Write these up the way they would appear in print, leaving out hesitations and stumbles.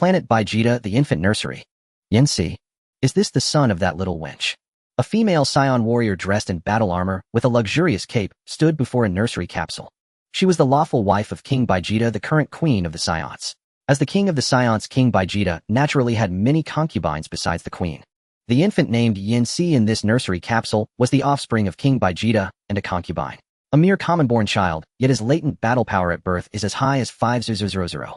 Planet Baijita, the infant nursery. Yanxi. Is this the son of that little wench? A female scion warrior dressed in battle armor with a luxurious cape stood before a nursery capsule. She was the lawful wife of King Baijita, the current queen of the Scions. As the king of the Scions, King Baijita naturally had many concubines besides the queen. The infant named Yanxi in this nursery capsule was the offspring of King Baijita and a concubine. A mere common-born child, yet his latent battle power at birth is as high as 5000.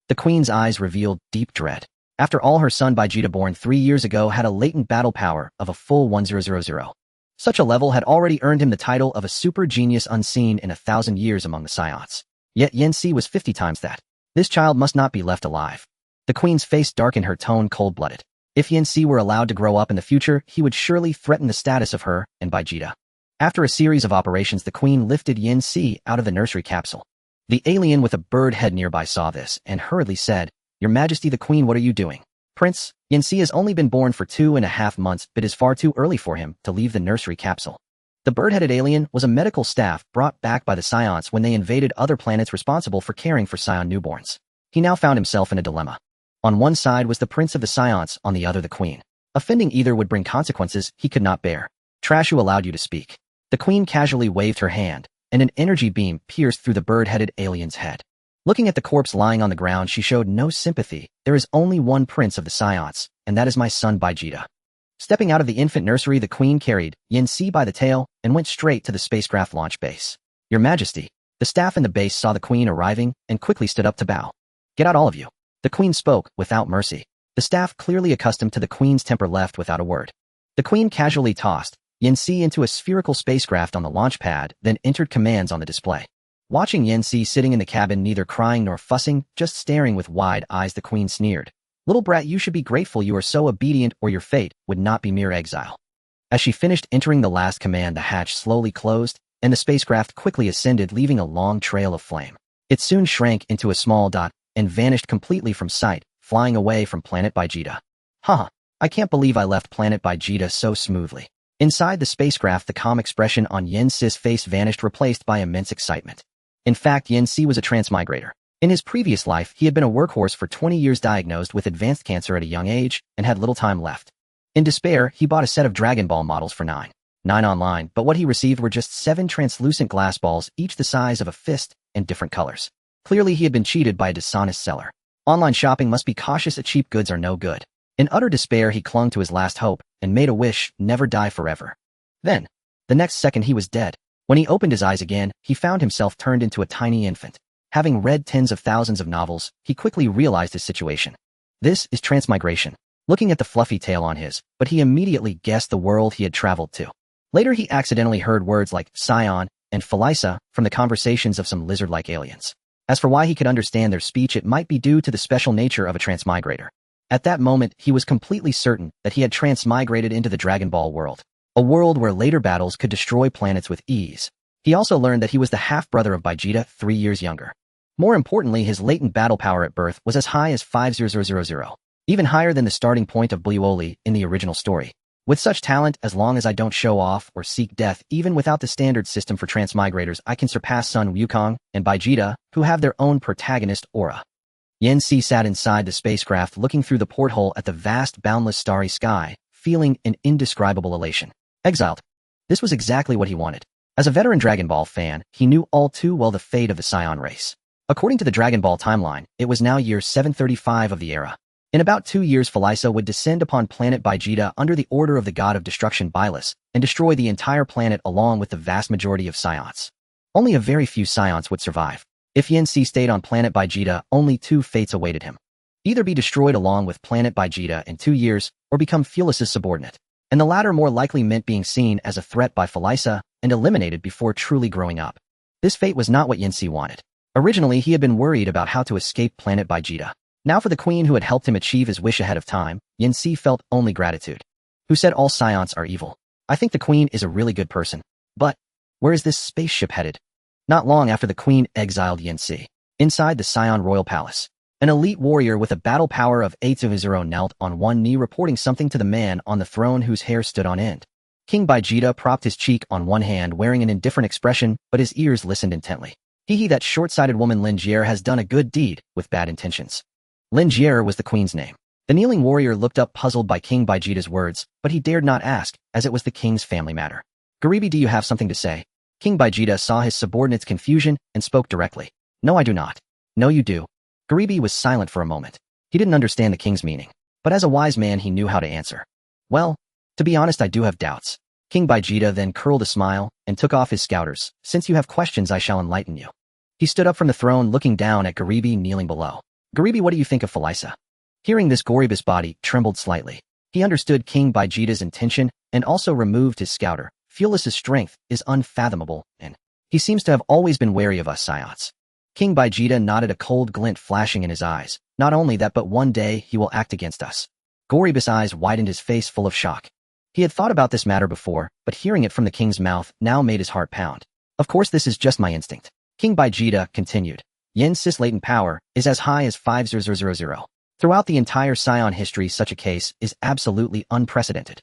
The queen's eyes revealed deep dread. After all, her son Baijita, born 3 years ago, had a latent battle power of a full 1000. Such a level had already earned him the title of a super genius unseen in 1,000 years among the Scions. Yet Yanxi was 50 times that. This child must not be left alive. The queen's face darkened, her tone cold-blooded. If Yanxi were allowed to grow up in the future, he would surely threaten the status of her and Baijita. After a series of operations, the queen lifted Yanxi out of the nursery capsule. The alien with a bird head nearby saw this and hurriedly said, "Your Majesty the Queen, what are you doing?" "Prince, Yanxi has only been born for 2.5 months, but it is far too early for him to leave the nursery capsule." The bird-headed alien was a medical staff brought back by the Scions when they invaded other planets responsible for caring for Scion newborns. He now found himself in a dilemma. On one side was the Prince of the Scions, on the other the Queen. Offending either would bring consequences he could not bear. "Trashu allowed you to speak." The Queen casually waved her hand, and an energy beam pierced through the bird-headed alien's head. Looking at the corpse lying on the ground, she showed no sympathy. "There is only one Prince of the Scions, and that is my son Baijita." Stepping out of the infant nursery, the Queen carried Yanxi by the tail and went straight to the spacecraft launch base. "Your Majesty." The staff in the base saw the Queen arriving and quickly stood up to bow. "Get out, all of you." The Queen spoke without mercy. The staff, clearly accustomed to the Queen's temper, left without a word. The Queen casually tossed Yanxi into a spherical spacecraft on the launch pad, then entered commands on the display. Watching Yanxi sitting in the cabin, neither crying nor fussing, just staring with wide eyes, the Queen sneered. "Little brat, you should be grateful you are so obedient, or your fate would not be mere exile." As she finished entering the last command, the hatch slowly closed, and the spacecraft quickly ascended, leaving a long trail of flame. It soon shrank into a small dot and vanished completely from sight, flying away from Planet Baijita. "Haha, I can't believe I left Planet Baijita so smoothly." Inside the spacecraft, the calm expression on Yanxi's face vanished, replaced by immense excitement. In fact, Yanxi was a transmigrator. In his previous life, he had been a workhorse for 20 years, diagnosed with advanced cancer at a young age, and had little time left. In despair, he bought a set of Dragon Ball models for $9 online, but what he received were just 7 translucent glass balls, each the size of a fist and different colors. Clearly, he had been cheated by a dishonest seller. Online shopping must be cautious, as cheap goods are no good. In utter despair, he clung to his last hope and made a wish: never die forever. Then, the next second, he was dead. When he opened his eyes again, he found himself turned into a tiny infant. Having read tens of thousands of novels, he quickly realized his situation. This is transmigration. Looking at the fluffy tail on his, but he immediately guessed the world he had traveled to. Later, he accidentally heard words like Scion and Frieza from the conversations of some lizard-like aliens. As for why he could understand their speech, it might be due to the special nature of a transmigrator. At that moment, he was completely certain that he had transmigrated into the Dragon Ball world, a world where later battles could destroy planets with ease. He also learned that he was the half-brother of Baijita, 3 years younger. More importantly, his latent battle power at birth was as high as 5000, even higher than the starting point of Grueling in the original story. With such talent, as long as I don't show off or seek death, even without the standard system for transmigrators, I can surpass Sun Wukong and Baijita, who have their own protagonist aura. Yanxi sat inside the spacecraft, looking through the porthole at the vast, boundless starry sky, feeling an indescribable elation. Exiled. This was exactly what he wanted. As a veteran Dragon Ball fan, he knew all too well the fate of the Scion race. According to the Dragon Ball timeline, it was now year 735 of the era. In about 2 years, Frieza would descend upon planet Baijita under the order of the god of destruction Bylus, and destroy the entire planet along with the vast majority of Scions. Only a very few Scions would survive. If Yanxi stayed on planet Baijita, only 2 fates awaited him. Either be destroyed along with planet Baijita in 2 years, or become Frieza's subordinate. And the latter more likely meant being seen as a threat by Frieza and eliminated before truly growing up. This fate was not what Yanxi wanted. Originally, he had been worried about how to escape planet Baijita. Now, for the Queen who had helped him achieve his wish ahead of time, Yanxi felt only gratitude. Who said all Scions are evil? I think the Queen is a really good person. But where is this spaceship headed? Not long after the Queen exiled Yanxi. Inside the Scion Royal Palace, an elite warrior with a battle power of 8000 knelt on one knee, reporting something to the man on the throne whose hair stood on end. King Baijita propped his cheek on one hand, wearing an indifferent expression, but his ears listened intently. He, that short-sighted woman Linjier, has done a good deed with bad intentions. Lin Jie was the queen's name. The kneeling warrior looked up puzzled by King Vegeta's words, but he dared not ask, as it was the king's family matter. Garibi, do you have something to say? King Vegeta saw his subordinate's confusion and spoke directly. No, I do not. No, you do. Garibi was silent for a moment. He didn't understand the king's meaning, but as a wise man he knew how to answer. Well, to be honest, I do have doubts. King Vegeta then curled a smile and took off his scouters. Since you have questions, I shall enlighten you. He stood up from the throne looking down at Garibi kneeling below. Garibi, what do you think of Frieza? Hearing this, Garibi's body trembled slightly. He understood King Vegeta's intention and also removed his scouter. Fearless's strength is unfathomable, and he seems to have always been wary of us Saiyots. King Vegeta nodded, a cold glint flashing in his eyes. Not only that, but one day he will act against us. Garibi's eyes widened, his face full of shock. He had thought about this matter before, but hearing it from the king's mouth now made his heart pound. Of course, this is just my instinct. King Vegeta continued. Yen Sis latent power is as high as 5000. Throughout the entire Saiyan history, such a case is absolutely unprecedented.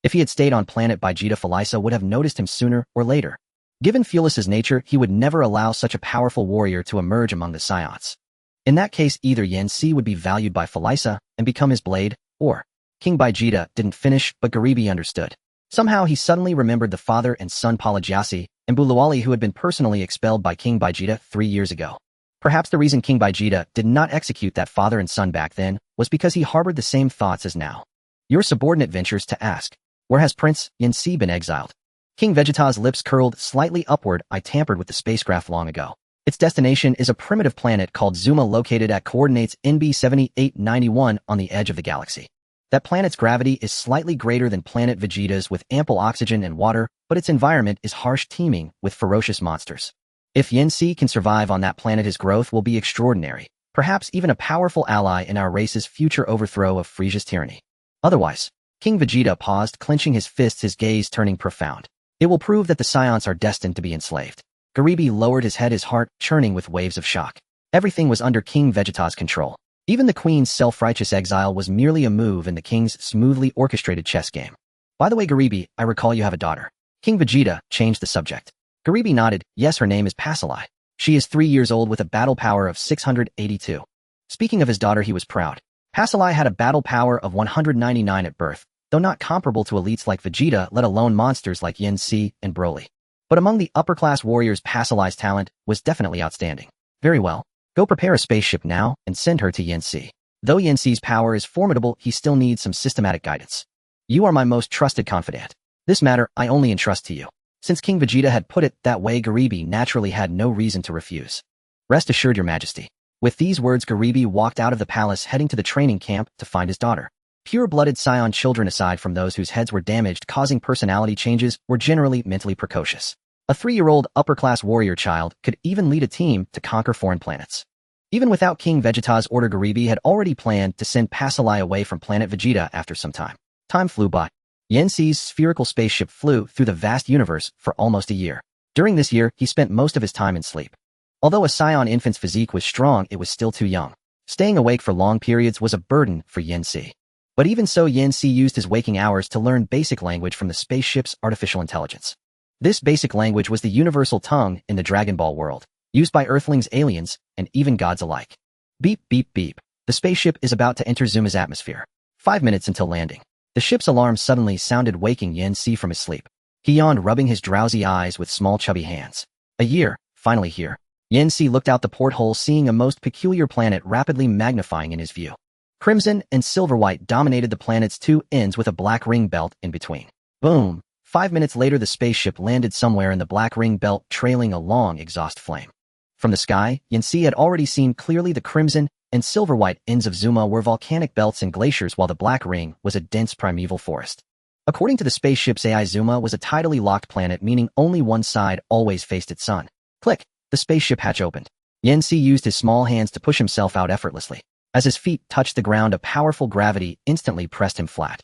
If he had stayed on planet Vegeta, Frieza would have noticed him sooner or later. Given Fearless's nature, he would never allow such a powerful warrior to emerge among the Saiyans. In that case, either Yen Si would be valued by Frieza and become his blade, or King Vegeta didn't finish, but Garibi understood. Somehow he suddenly remembered the father and son Palagiasi and Buluwali, who had been personally expelled by King Vegeta 3 years ago. Perhaps the reason King Vegeta did not execute that father and son back then was because he harbored the same thoughts as now. Your subordinate ventures to ask, where has Prince Yen Si been exiled? King Vegeta's lips curled slightly upward. I tampered with the spacecraft long ago. Its destination is a primitive planet called Zuma, located at coordinates NB 7891 on the edge of the galaxy. That planet's gravity is slightly greater than planet Vegeta's, with ample oxygen and water, but its environment is harsh, teeming with ferocious monsters. If Yen Si can survive on that planet, his growth will be extraordinary, perhaps even a powerful ally in our race's future overthrow of Frieza's tyranny. Otherwise, King Vegeta paused, clenching his fists, his gaze turning profound. It will prove that the Saiyans are destined to be enslaved. Garibi lowered his head, his heart churning with waves of shock. Everything was under King Vegeta's control. Even the queen's self-righteous exile was merely a move in the king's smoothly orchestrated chess game. By the way, Garibi, I recall you have a daughter. King Vegeta changed the subject. Garibi nodded. Yes, her name is Pasalai. She is 3 years old with a battle power of 682. Speaking of his daughter, he was proud. Pasalai had a battle power of 199 at birth, though not comparable to elites like Vegeta, let alone monsters like Yen Si and Broly. But among the upper-class warriors, Pasalai's talent was definitely outstanding. Very well. Go prepare a spaceship now and send her to Yen Si. Though Yen Si's power is formidable, he still needs some systematic guidance. You are my most trusted confidant. This matter I only entrust to you. Since King Vegeta had put it that way, Garibi naturally had no reason to refuse. Rest assured, Your Majesty. With these words, Garibi walked out of the palace, heading to the training camp to find his daughter. Pure-blooded Saiyan children, aside from those whose heads were damaged causing personality changes, were generally mentally precocious. A 3-year-old upper-class warrior child could even lead a team to conquer foreign planets. Even without King Vegeta's order, Garibi had already planned to send Pasalai away from planet Vegeta after some time. Time flew by. Yen Si's spherical spaceship flew through the vast universe for almost a year. During this year, he spent most of his time in sleep. Although a Saiyan infant's physique was strong, it was still too young. Staying awake for long periods was a burden for Yen Si. But even so, Yen Si used his waking hours to learn basic language from the spaceship's artificial intelligence. This basic language was the universal tongue in the Dragon Ball world, used by Earthlings, aliens, and even gods alike. Beep, beep, beep. The spaceship is about to enter Zuma's atmosphere. 5 minutes until landing. The ship's alarm suddenly sounded, waking Yen Si from his sleep. He yawned, rubbing his drowsy eyes with small chubby hands. A year, finally here. Yen Si looked out the porthole, seeing a most peculiar planet rapidly magnifying in his view. Crimson and silver-white dominated the planet's two ends, with a black ring belt in between. Boom! 5 minutes later, the spaceship landed somewhere in the black ring belt, trailing a long exhaust flame. From the sky, Yen Si had already seen clearly the crimson and silver-white ends of Zuma were volcanic belts and glaciers, while the black ring was a dense primeval forest. According to the spaceship's AI, Zuma was a tidally locked planet, meaning only one side always faced its sun. Click! The spaceship hatch opened. Yen Si used his small hands to push himself out effortlessly. As his feet touched the ground, a powerful gravity instantly pressed him flat.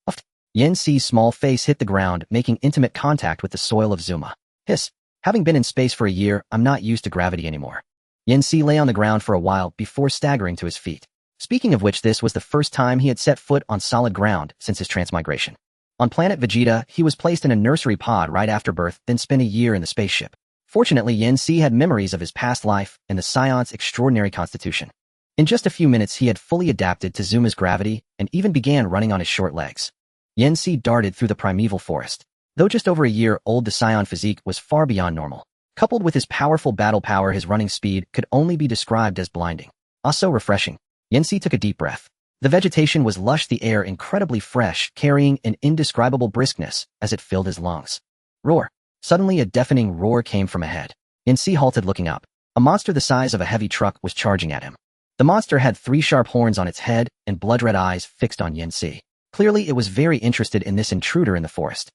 Uft! Yen Si's small face hit the ground, making intimate contact with the soil of Zuma. Hiss! Having been in space for a year, I'm not used to gravity anymore. Yen Si lay on the ground for a while before staggering to his feet. Speaking of which, this was the first time he had set foot on solid ground since his transmigration. On planet Vegeta, he was placed in a nursery pod right after birth, then spent a year in the spaceship. Fortunately, Yen Si had memories of his past life and the Scion's extraordinary constitution. In just a few minutes he had fully adapted to Zuma's gravity and even began running on his short legs. Yanxi darted through the primeval forest. Though just over a year old, the scion physique was far beyond normal. Coupled with his powerful battle power, his running speed could only be described as blinding. So refreshing. Yanxi took a deep breath. The vegetation was lush, the air incredibly fresh, carrying an indescribable briskness as it filled his lungs. Roar. Suddenly a deafening roar came from ahead. Yanxi halted, looking up. A monster the size of a heavy truck was charging at him. The monster had 3 sharp horns on its head and blood-red eyes fixed on Yanxi. Clearly it was very interested in this intruder in the forest.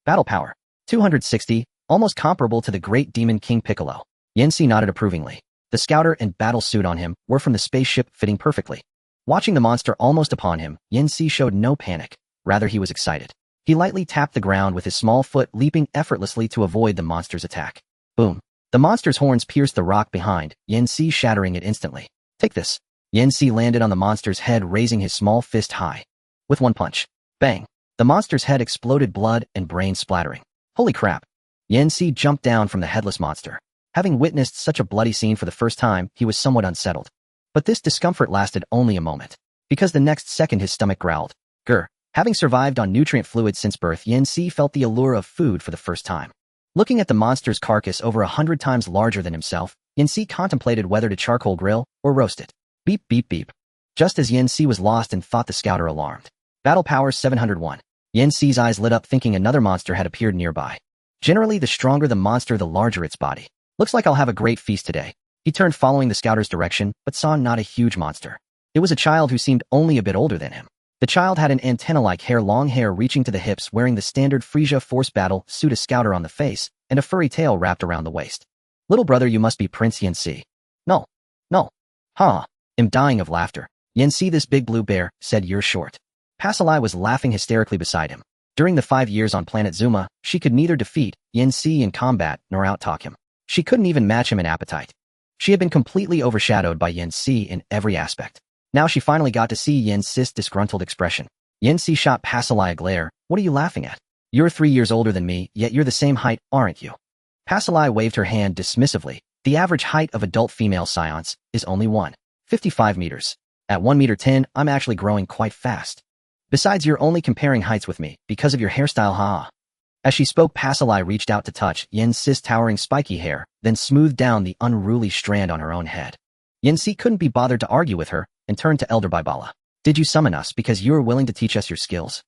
Battle power. 260, almost comparable to the great demon King Piccolo. Yanxi nodded approvingly. The scouter and battle suit on him were from the spaceship, fitting perfectly. Watching the monster almost upon him, Yanxi showed no panic. Rather, he was excited. He lightly tapped the ground with his small foot, leaping effortlessly to avoid the monster's attack. Boom. The monster's horns pierced the rock behind, Yanxi shattering it instantly. Take this. Yanxi landed on the monster's head, raising his small fist high. With one punch. Bang. The monster's head exploded, blood and brains splattering. Holy crap. Yanxi jumped down from the headless monster. Having witnessed such a bloody scene for the first time, he was somewhat unsettled. But this discomfort lasted only a moment. Because the next second his stomach growled. Grr. Having survived on nutrient fluid since birth, Yanxi felt the allure of food for the first time. Looking at the monster's carcass over 100 times larger than himself, Yanxi contemplated whether to charcoal grill or roast it. Beep, beep, beep. Just as Yanxi was lost and thought the scouter alarmed. Battle power 701. Yanxi's eyes lit up, thinking another monster had appeared nearby. Generally, the stronger the monster, the larger its body. Looks like I'll have a great feast today. He turned, following the scouter's direction, but saw not a huge monster. It was a child who seemed only a bit older than him. The child had an antenna-like hair, long hair reaching to the hips, wearing the standard Frieza force battle suit, a scouter on the face, and a furry tail wrapped around the waist. Little brother, you must be Prince Yanxi. No. No. Huh. I'm dying of laughter. Yanxi, this big blue bear, said, you're short. Pasalai was laughing hysterically beside him. During the 5 years on planet Zuma, she could neither defeat Yanxi in combat nor outtalk him. She couldn't even match him in appetite. She had been completely overshadowed by Yanxi in every aspect. Now she finally got to see Yanxi's disgruntled expression. Yanxi shot Pasalai a glare. What are you laughing at? You're 3 years older than me, yet you're the same height, aren't you? Pasalai waved her hand dismissively. The average height of adult female scions is only 1.55 meters. At 1.10 meters, I'm actually growing quite fast. Besides, you're only comparing heights with me because of your hairstyle, ha. As she spoke, Pasalai reached out to touch Yanxi's towering spiky hair, then smoothed down the unruly strand on her own head. Yanxi couldn't be bothered to argue with her and turned to Elder Bibala. Did you summon us because you were willing to teach us your skills?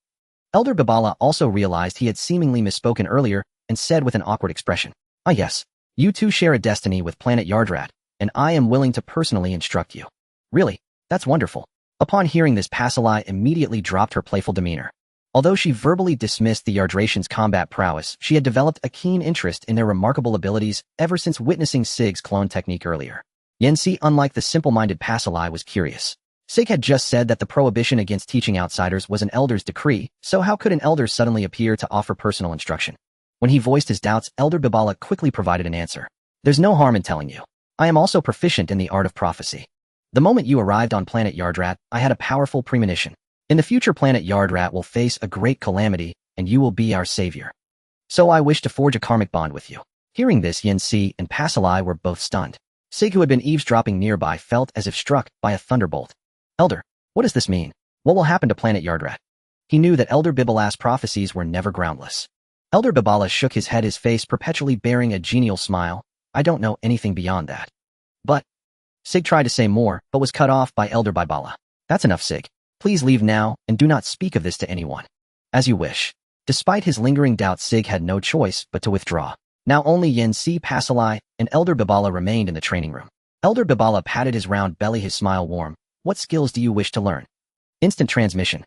Elder Bibala also realized he had seemingly misspoken earlier and said with an awkward expression, ah yes, you two share a destiny with planet Yardrat, and I am willing to personally instruct you. Really? That's wonderful. Upon hearing this, Pasalai immediately dropped her playful demeanor. Although she verbally dismissed the Yardratians' combat prowess, she had developed a keen interest in their remarkable abilities ever since witnessing Sig's clone technique earlier. Yanxi, unlike the simple-minded Pasalai, was curious. Sig had just said that the prohibition against teaching outsiders was an elder's decree, so how could an elder suddenly appear to offer personal instruction? When he voiced his doubts, Elder Bibala quickly provided an answer. There's no harm in telling you. I am also proficient in the art of prophecy. The moment you arrived on planet Yardrat, I had a powerful premonition. In the future, planet Yardrat will face a great calamity, and you will be our savior. So I wish to forge a karmic bond with you. Hearing this, Yanxi and Pasalai were both stunned. Sig, who had been eavesdropping nearby, felt as if struck by a thunderbolt. Elder, what does this mean? What will happen to planet Yardrat? He knew that Elder Bibala's prophecies were never groundless. Elder Bibala shook his head, his face perpetually bearing a genial smile. I don't know anything beyond that. But Sig tried to say more, but was cut off by Elder Bibala. That's enough, Sig. Please leave now, and do not speak of this to anyone. As you wish. Despite his lingering doubts, Sig had no choice but to withdraw. Now only Yanxi, Pasalai, and Elder Bibala remained in the training room. Elder Bibala patted his round belly, his smile warm. What skills do you wish to learn? Instant transmission.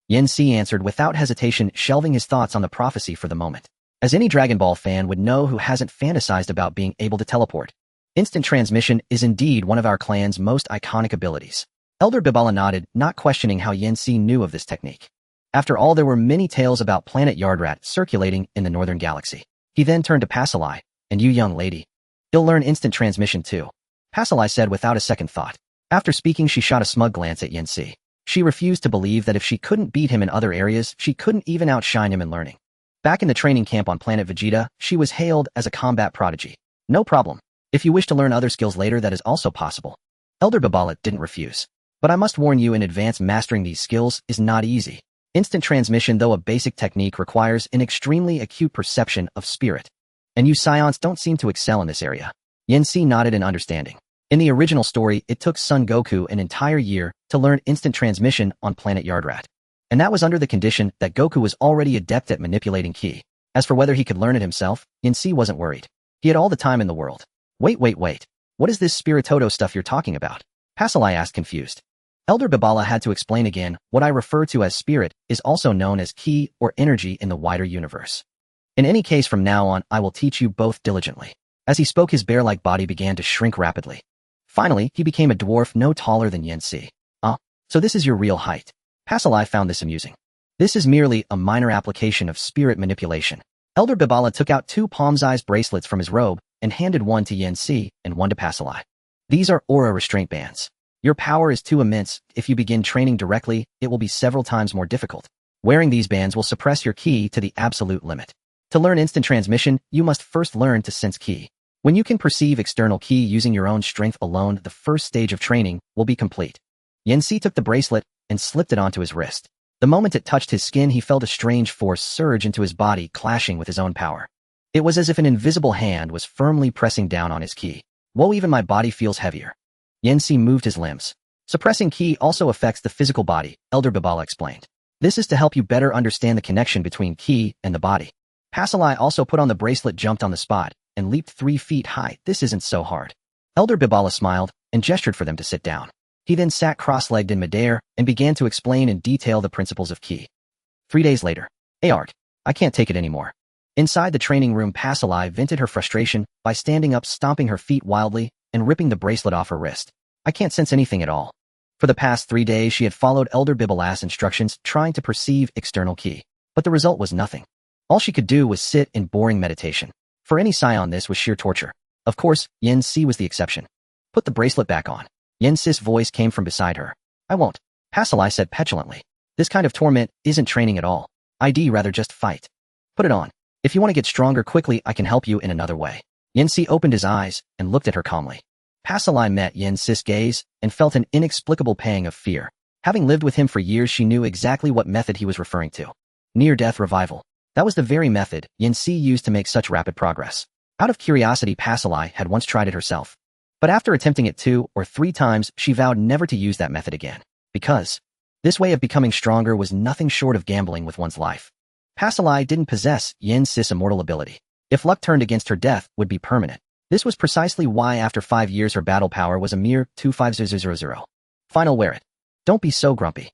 Yanxi answered without hesitation, shelving his thoughts on the prophecy for the moment. As any Dragon Ball fan would know who hasn't fantasized about being able to teleport. Instant transmission is indeed one of our clan's most iconic abilities. Elder Bibala nodded, not questioning how Yanxi knew of this technique. After all, there were many tales about planet Yardrat circulating in the northern galaxy. He then turned to Pasalai. And you, young lady? You'll learn instant transmission too. Pasalai said without a second thought. After speaking, she shot a smug glance at Yanxi. She refused to believe that if she couldn't beat him in other areas, she couldn't even outshine him in learning. Back in the training camp on planet Vegeta, she was hailed as a combat prodigy. No problem. If you wish to learn other skills later, that is also possible. Elder Babalat didn't refuse. But I must warn you in advance, mastering these skills is not easy. Instant transmission, though a basic technique, requires an extremely acute perception of spirit. And you Scions don't seem to excel in this area. Yanxi nodded in understanding. In the original story, it took Son Goku an entire year to learn instant transmission on planet Yardrat. And that was under the condition that Goku was already adept at manipulating ki. As for whether he could learn it himself, Yanxi wasn't worried. He had all the time in the world. Wait. What is this Spiritoto stuff you're talking about? Pasalai asked, confused. Elder Babala had to explain again. What I refer to as spirit is also known as ki or energy in the wider universe. In any case, from now on, I will teach you both diligently. As he spoke, his bear-like body began to shrink rapidly. Finally, he became a dwarf no taller than Yanxi. So this is your real height. Pasalai found this amusing. This is merely a minor application of spirit manipulation. Elder Babala took out 2 palm-sized bracelets from his robe and handed one to Yanxi and one to Pasalai. These are aura restraint bands. Your power is too immense. If you begin training directly, it will be several times more difficult. Wearing these bands will suppress your ki to the absolute limit. To learn instant transmission, you must first learn to sense ki. When you can perceive external ki using your own strength alone, the first stage of training will be complete. Yanxi took the bracelet and slipped it onto his wrist. The moment it touched his skin, he felt a strange force surge into his body, clashing with his own power. It was as if an invisible hand was firmly pressing down on his ki. Whoa, even my body feels heavier. Yanxi moved his limbs. Suppressing ki also affects the physical body, Elder Babala explained. This is to help you better understand the connection between ki and the body. Pasalai also put on the bracelet, jumped on the spot, and leaped 3 feet high. This isn't so hard. Elder Babala smiled and gestured for them to sit down. He then sat cross-legged in midair and began to explain in detail the principles of ki. 3 days later. Art, I can't take it anymore. Inside the training room, Pasalai vented her frustration by standing up, stomping her feet wildly, and ripping the bracelet off her wrist. I can't sense anything at all. For the past 3 days, she had followed Elder Bibala's instructions, trying to perceive external ki. But the result was nothing. All she could do was sit in boring meditation. For any Scion, this was sheer torture. Of course, Yanxi was the exception. Put the bracelet back on. Yanxi's voice came from beside her. I won't. Pasalai said petulantly. This kind of torment isn't training at all. I'd rather just fight. Put it on. If you want to get stronger quickly, I can help you in another way. Yanxi opened his eyes and looked at her calmly. Pasalai met Yanxi's gaze and felt an inexplicable pang of fear. Having lived with him for years, she knew exactly what method he was referring to. Near-death revival. That was the very method Yanxi used to make such rapid progress. Out of curiosity, Pasalai had once tried it herself. But after attempting it 2 or 3 times, she vowed never to use that method again. Because this way of becoming stronger was nothing short of gambling with one's life. Pasalai didn't possess Yanxi's immortal ability. If luck turned against her, death would be permanent. This was precisely why after 5 years her battle power was a mere 25000. Final, wear it. Don't be so grumpy.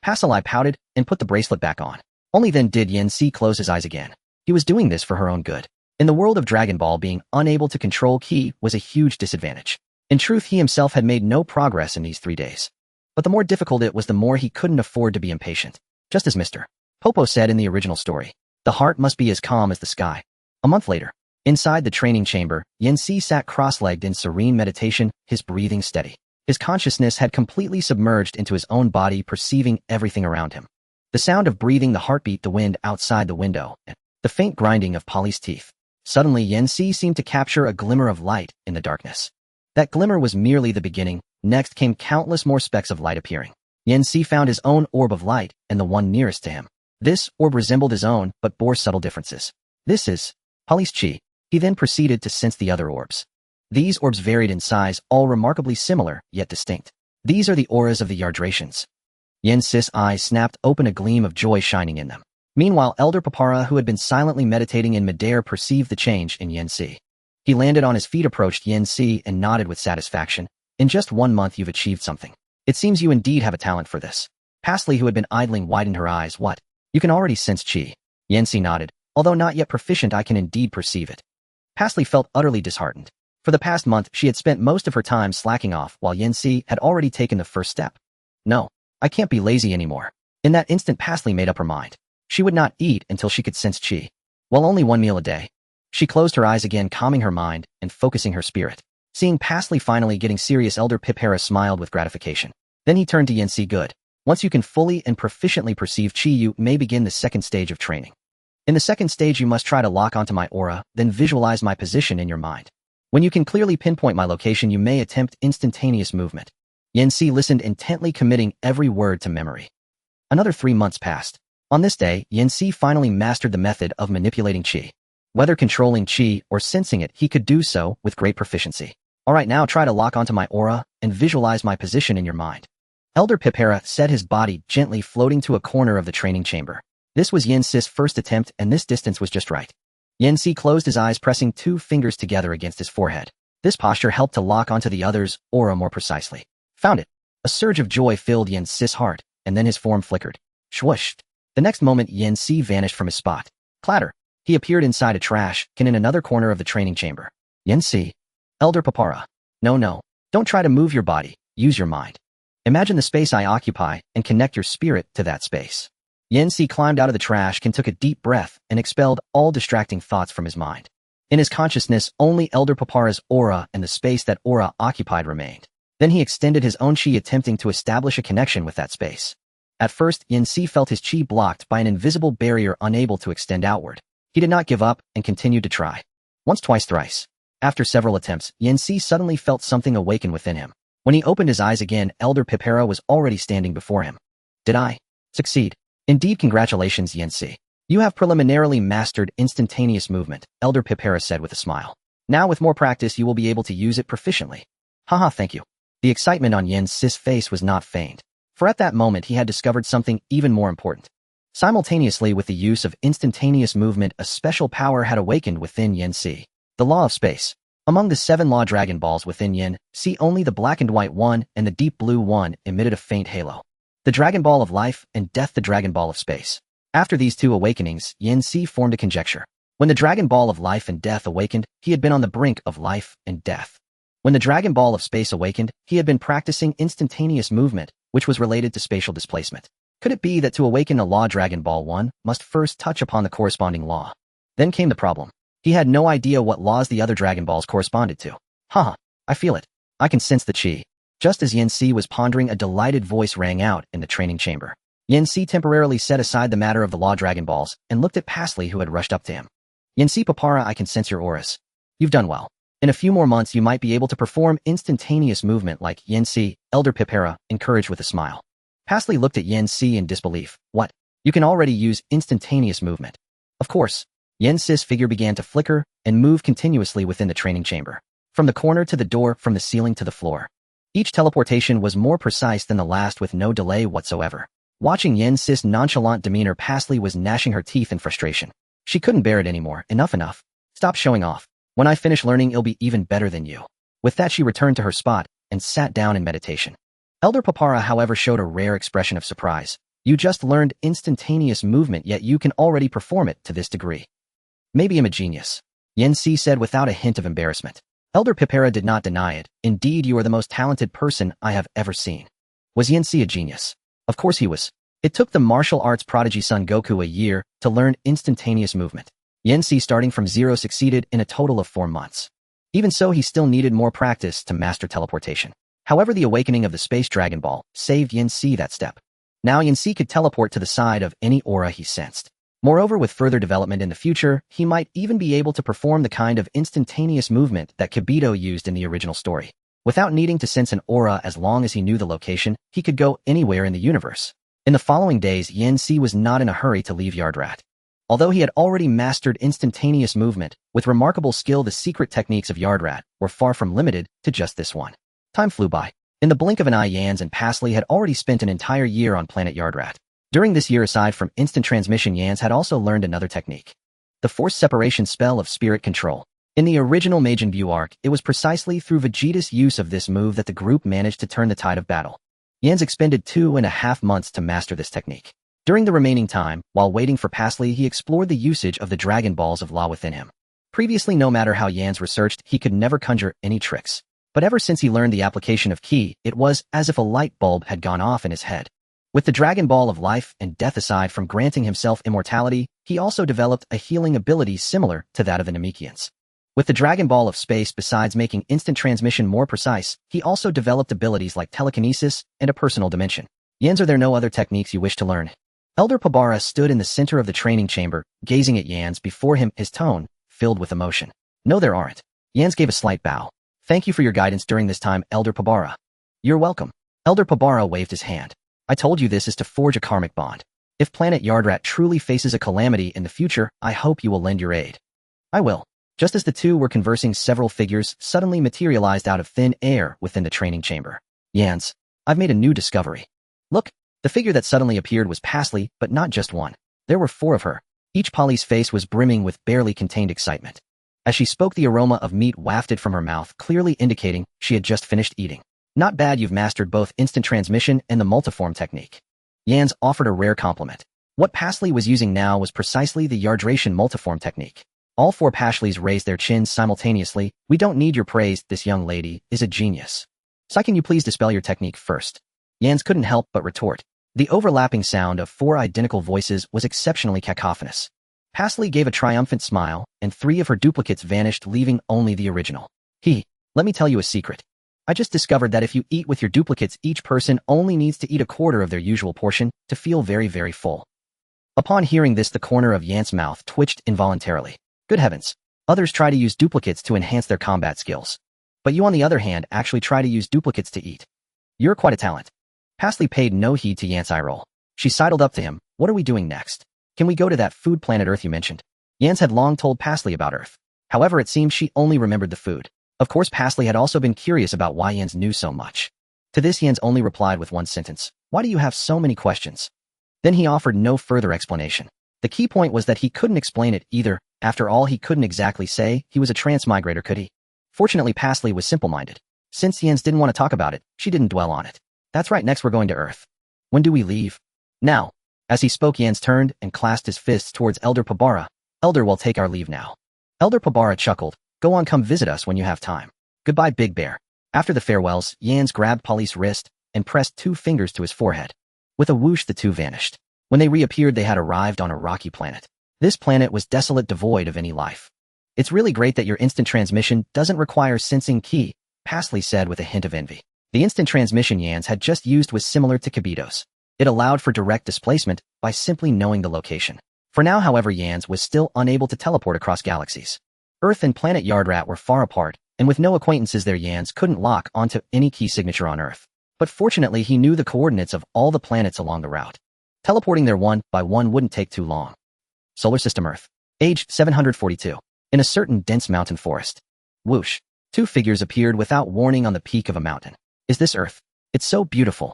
Pasalai pouted and put the bracelet back on. Only then did Yanxi close his eyes again. He was doing this for her own good. In the world of Dragon Ball, being unable to control ki was a huge disadvantage. In truth, he himself had made no progress in these 3 days. But the more difficult it was, the more he couldn't afford to be impatient. Just as Mr. Popo said in the original story, the heart must be as calm as the sky. A month later, inside the training chamber, Yanxi sat cross-legged in serene meditation, his breathing steady. His consciousness had completely submerged into his own body, perceiving everything around him. The sound of breathing, the heartbeat, the wind outside the window, and the faint grinding of Polly's teeth. Suddenly, Yanxi seemed to capture a glimmer of light in the darkness. That glimmer was merely the beginning. Next came countless more specks of light appearing. Yanxi found his own orb of light and the one nearest to him. This orb resembled his own, but bore subtle differences. This is Polly's chi. He then proceeded to sense the other orbs. These orbs varied in size, all remarkably similar, yet distinct. These are the auras of the Yardratians. Yanxi's eyes snapped open, a gleam of joy shining in them. Meanwhile, Elder Papara, who had been silently meditating in midair, perceived the change in Yanxi. He landed on his feet, approached Yanxi, and nodded with satisfaction. In just 1 month, you've achieved something. It seems you indeed have a talent for this. Pasley, who had been idling, widened her eyes. What? You can already sense chi. Yanxi nodded. Although not yet proficient, I can indeed perceive it. Pasley felt utterly disheartened. For the past month, she had spent most of her time slacking off, while Yanxi had already taken the first step. No, I can't be lazy anymore. In that instant, Pasley made up her mind. She would not eat until she could sense chi. Well, only 1 meal a day. She closed her eyes again, calming her mind and focusing her spirit. Seeing Pasley finally getting serious, Elder Pipera smiled with gratification. Then he turned to Yanxi. Good. Once you can fully and proficiently perceive chi, you may begin the second stage of training. In the second stage, you must try to lock onto my aura, then visualize my position in your mind. When you can clearly pinpoint my location, you may attempt instantaneous movement. Yanxi listened intently, committing every word to memory. Another 3 months passed. On this day, Yanxi finally mastered the method of manipulating qi. Whether controlling qi or sensing it, he could do so with great proficiency. Alright, now try to lock onto my aura and visualize my position in your mind. Elder Pipera set his body gently, floating to a corner of the training chamber. This was Yanxi's first attempt, and this distance was just right. Yanxi closed his eyes, pressing 2 fingers together against his forehead. This posture helped to lock onto the other's aura more precisely. Found it. A surge of joy filled Yanxi's heart, and then his form flickered. Swoosh. The next moment, Yanxi vanished from his spot. Clatter. He appeared inside a trash can in another corner of the training chamber. Yanxi. Elder Papara. No. Don't try to move your body. Use your mind. Imagine the space I occupy and connect your spirit to that space. Yanxi climbed out of the trash can, took a deep breath, and expelled all distracting thoughts from his mind. In his consciousness, only Elder Papara's aura and the space that aura occupied remained. Then he extended his own qi, attempting to establish a connection with that space. At first, Yanxi felt his qi blocked by an invisible barrier, unable to extend outward. He did not give up and continued to try. Once, twice, thrice. After several attempts, Yanxi suddenly felt something awaken within him. When he opened his eyes again, Elder Pipera was already standing before him. Did I succeed? Indeed, congratulations, Yanxi. You have preliminarily mastered instantaneous movement, Elder Pipera said with a smile. Now with more practice, you will be able to use it proficiently. Haha, thank you. The excitement on Yanxi's face was not feigned, for at that moment he had discovered something even more important. Simultaneously with the use of instantaneous movement, a special power had awakened within Yanxi. The law of space. Among the 7 law Dragon Balls within Yin, see only the black and white one and the deep blue one emitted a faint halo. The Dragon Ball of Life and Death, the Dragon Ball of Space. After these 2 awakenings, Yanxi formed a conjecture. When the Dragon Ball of Life and Death awakened, he had been on the brink of life and death. When the Dragon Ball of Space awakened, he had been practicing instantaneous movement, which was related to spatial displacement. Could it be that to awaken the law Dragon Ball 1 must first touch upon the corresponding law? Then came the problem. He had no idea what laws the other Dragon Balls corresponded to. Haha, I feel it. I can sense the qi. Just as Yanxi was pondering, a delighted voice rang out in the training chamber. Yanxi temporarily set aside the matter of the law Dragon Balls and looked at Pasli, who had rushed up to him. Yanxi Papara, I can sense your auras. You've done well. In a few more months, you might be able to perform instantaneous movement like Yanxi, Elder Pipera, encouraged with a smile. Pasli looked at Yanxi in disbelief. What? You can already use instantaneous movement. Of course. Yanxi's figure began to flicker and move continuously within the training chamber. From the corner to the door, from the ceiling to the floor. Each teleportation was more precise than the last, with no delay whatsoever. Watching Yanxi's nonchalant demeanor, Pasli was gnashing her teeth in frustration. She couldn't bear it anymore. Enough. Stop showing off. When I finish learning, it'll be even better than you. With that, she returned to her spot and sat down in meditation. Elder Papara, however, showed a rare expression of surprise. You just learned instantaneous movement, yet you can already perform it to this degree. Maybe I'm a genius, Yanxi said without a hint of embarrassment. Elder Pipera did not deny it. Indeed, you are the most talented person I have ever seen. Was Yanxi a genius? Of course he was. It took the martial arts prodigy Son Goku a year to learn instantaneous movement. Yanxi, starting from 0, succeeded in a total of 4 months. Even so, he still needed more practice to master teleportation. However, the awakening of the Space Dragon Ball saved Yanxi that step. Now Yanxi could teleport to the side of any aura he sensed. Moreover, with further development in the future, he might even be able to perform the kind of instantaneous movement that Kibito used in the original story. Without needing to sense an aura, as long as he knew the location, he could go anywhere in the universe. In the following days, Yanxi was not in a hurry to leave Yardrat. Although he had already mastered instantaneous movement, with remarkable skill, the secret techniques of Yardrat were far from limited to just this one. Time flew by. In the blink of an eye, Yans and Pasli had already spent an entire year on planet Yardrat. During this year, aside from instant transmission, Yans had also learned another technique. The forced separation spell of spirit control. In the original Majin Buu arc, it was precisely through Vegeta's use of this move that the group managed to turn the tide of battle. Yans expended 2.5 months to master this technique. During the remaining time, while waiting for Pasli, he explored the usage of the Dragon Balls of Law within him. Previously, no matter how Yans researched, he could never conjure any tricks. But ever since he learned the application of Ki, it was as if a light bulb had gone off in his head. With the Dragon Ball of Life and Death, aside from granting himself immortality, he also developed a healing ability similar to that of the Namekians. With the Dragon Ball of Space, besides making instant transmission more precise, he also developed abilities like telekinesis and a personal dimension. Yans, are there no other techniques you wish to learn? Elder Pabara stood in the center of the training chamber, gazing at Yans before him, his tone filled with emotion. No, there aren't. Yans gave a slight bow. Thank you for your guidance during this time, Elder Pabara. You're welcome. Elder Pabara waved his hand. I told you this is to forge a karmic bond. If planet Yardrat truly faces a calamity in the future, I hope you will lend your aid. I will. Just as the two were conversing, several figures suddenly materialized out of thin air within the training chamber. Yans, I've made a new discovery. Look, the figure that suddenly appeared was Pasli, but not just one. There were 4 of her. Each Polly's face was brimming with barely contained excitement. As she spoke, the aroma of meat wafted from her mouth, clearly indicating she had just finished eating. Not bad, you've mastered both instant transmission and the multiform technique. Yans offered a rare compliment. What Pasli was using now was precisely the Yardration multiform technique. All 4 Pashlis raised their chins simultaneously. We don't need your praise, this young lady is a genius. So can you please dispel your technique first? Yans couldn't help but retort. The overlapping sound of 4 identical voices was exceptionally cacophonous. Pasli gave a triumphant smile, and 3 of her duplicates vanished, leaving only the original. Let me tell you a secret. I just discovered that if you eat with your duplicates, each person only needs to eat a quarter of their usual portion to feel very, very full. Upon hearing this, the corner of Yans' mouth twitched involuntarily. Good heavens. Others try to use duplicates to enhance their combat skills. But you, on the other hand, actually try to use duplicates to eat. You're quite a talent. Pasli paid no heed to Yans' eye roll. She sidled up to him. What are we doing next? Can we go to that food planet Earth you mentioned? Yans had long told Pasli about Earth. However, it seemed she only remembered the food. Of course, Pasli had also been curious about why Yans knew so much. To this, Yans only replied with one sentence. Why do you have so many questions? Then he offered no further explanation. The key point was that he couldn't explain it either. After all, he couldn't exactly say he was a transmigrator, could he? Fortunately, Pasli was simple-minded. Since Yans didn't want to talk about it, she didn't dwell on it. That's right, next we're going to Earth. When do we leave? Now. As he spoke, Yans turned and clasped his fists towards Elder Pabara. Elder, we'll take our leave now. Elder Pabara chuckled. Go on, come visit us when you have time. Goodbye, Big Bear. After the farewells, Yans grabbed Polly's wrist and pressed 2 fingers to his forehead. With a whoosh, the 2 vanished. When they reappeared, they had arrived on a rocky planet. This planet was desolate, devoid of any life. It's really great that your instant transmission doesn't require sensing ki, Pasli said with a hint of envy. The instant transmission Yans had just used was similar to Kibito's. It allowed for direct displacement by simply knowing the location. For now, however, Yans was still unable to teleport across galaxies. Earth and planet Yardrat were far apart, and with no acquaintances there, Yans couldn't lock onto any key signature on Earth. But fortunately, he knew the coordinates of all the planets along the route. Teleporting there one by one wouldn't take too long. Solar System Earth. Age 742. In a certain dense mountain forest. Whoosh. 2 figures appeared without warning on the peak of a mountain. Is this Earth? It's so beautiful.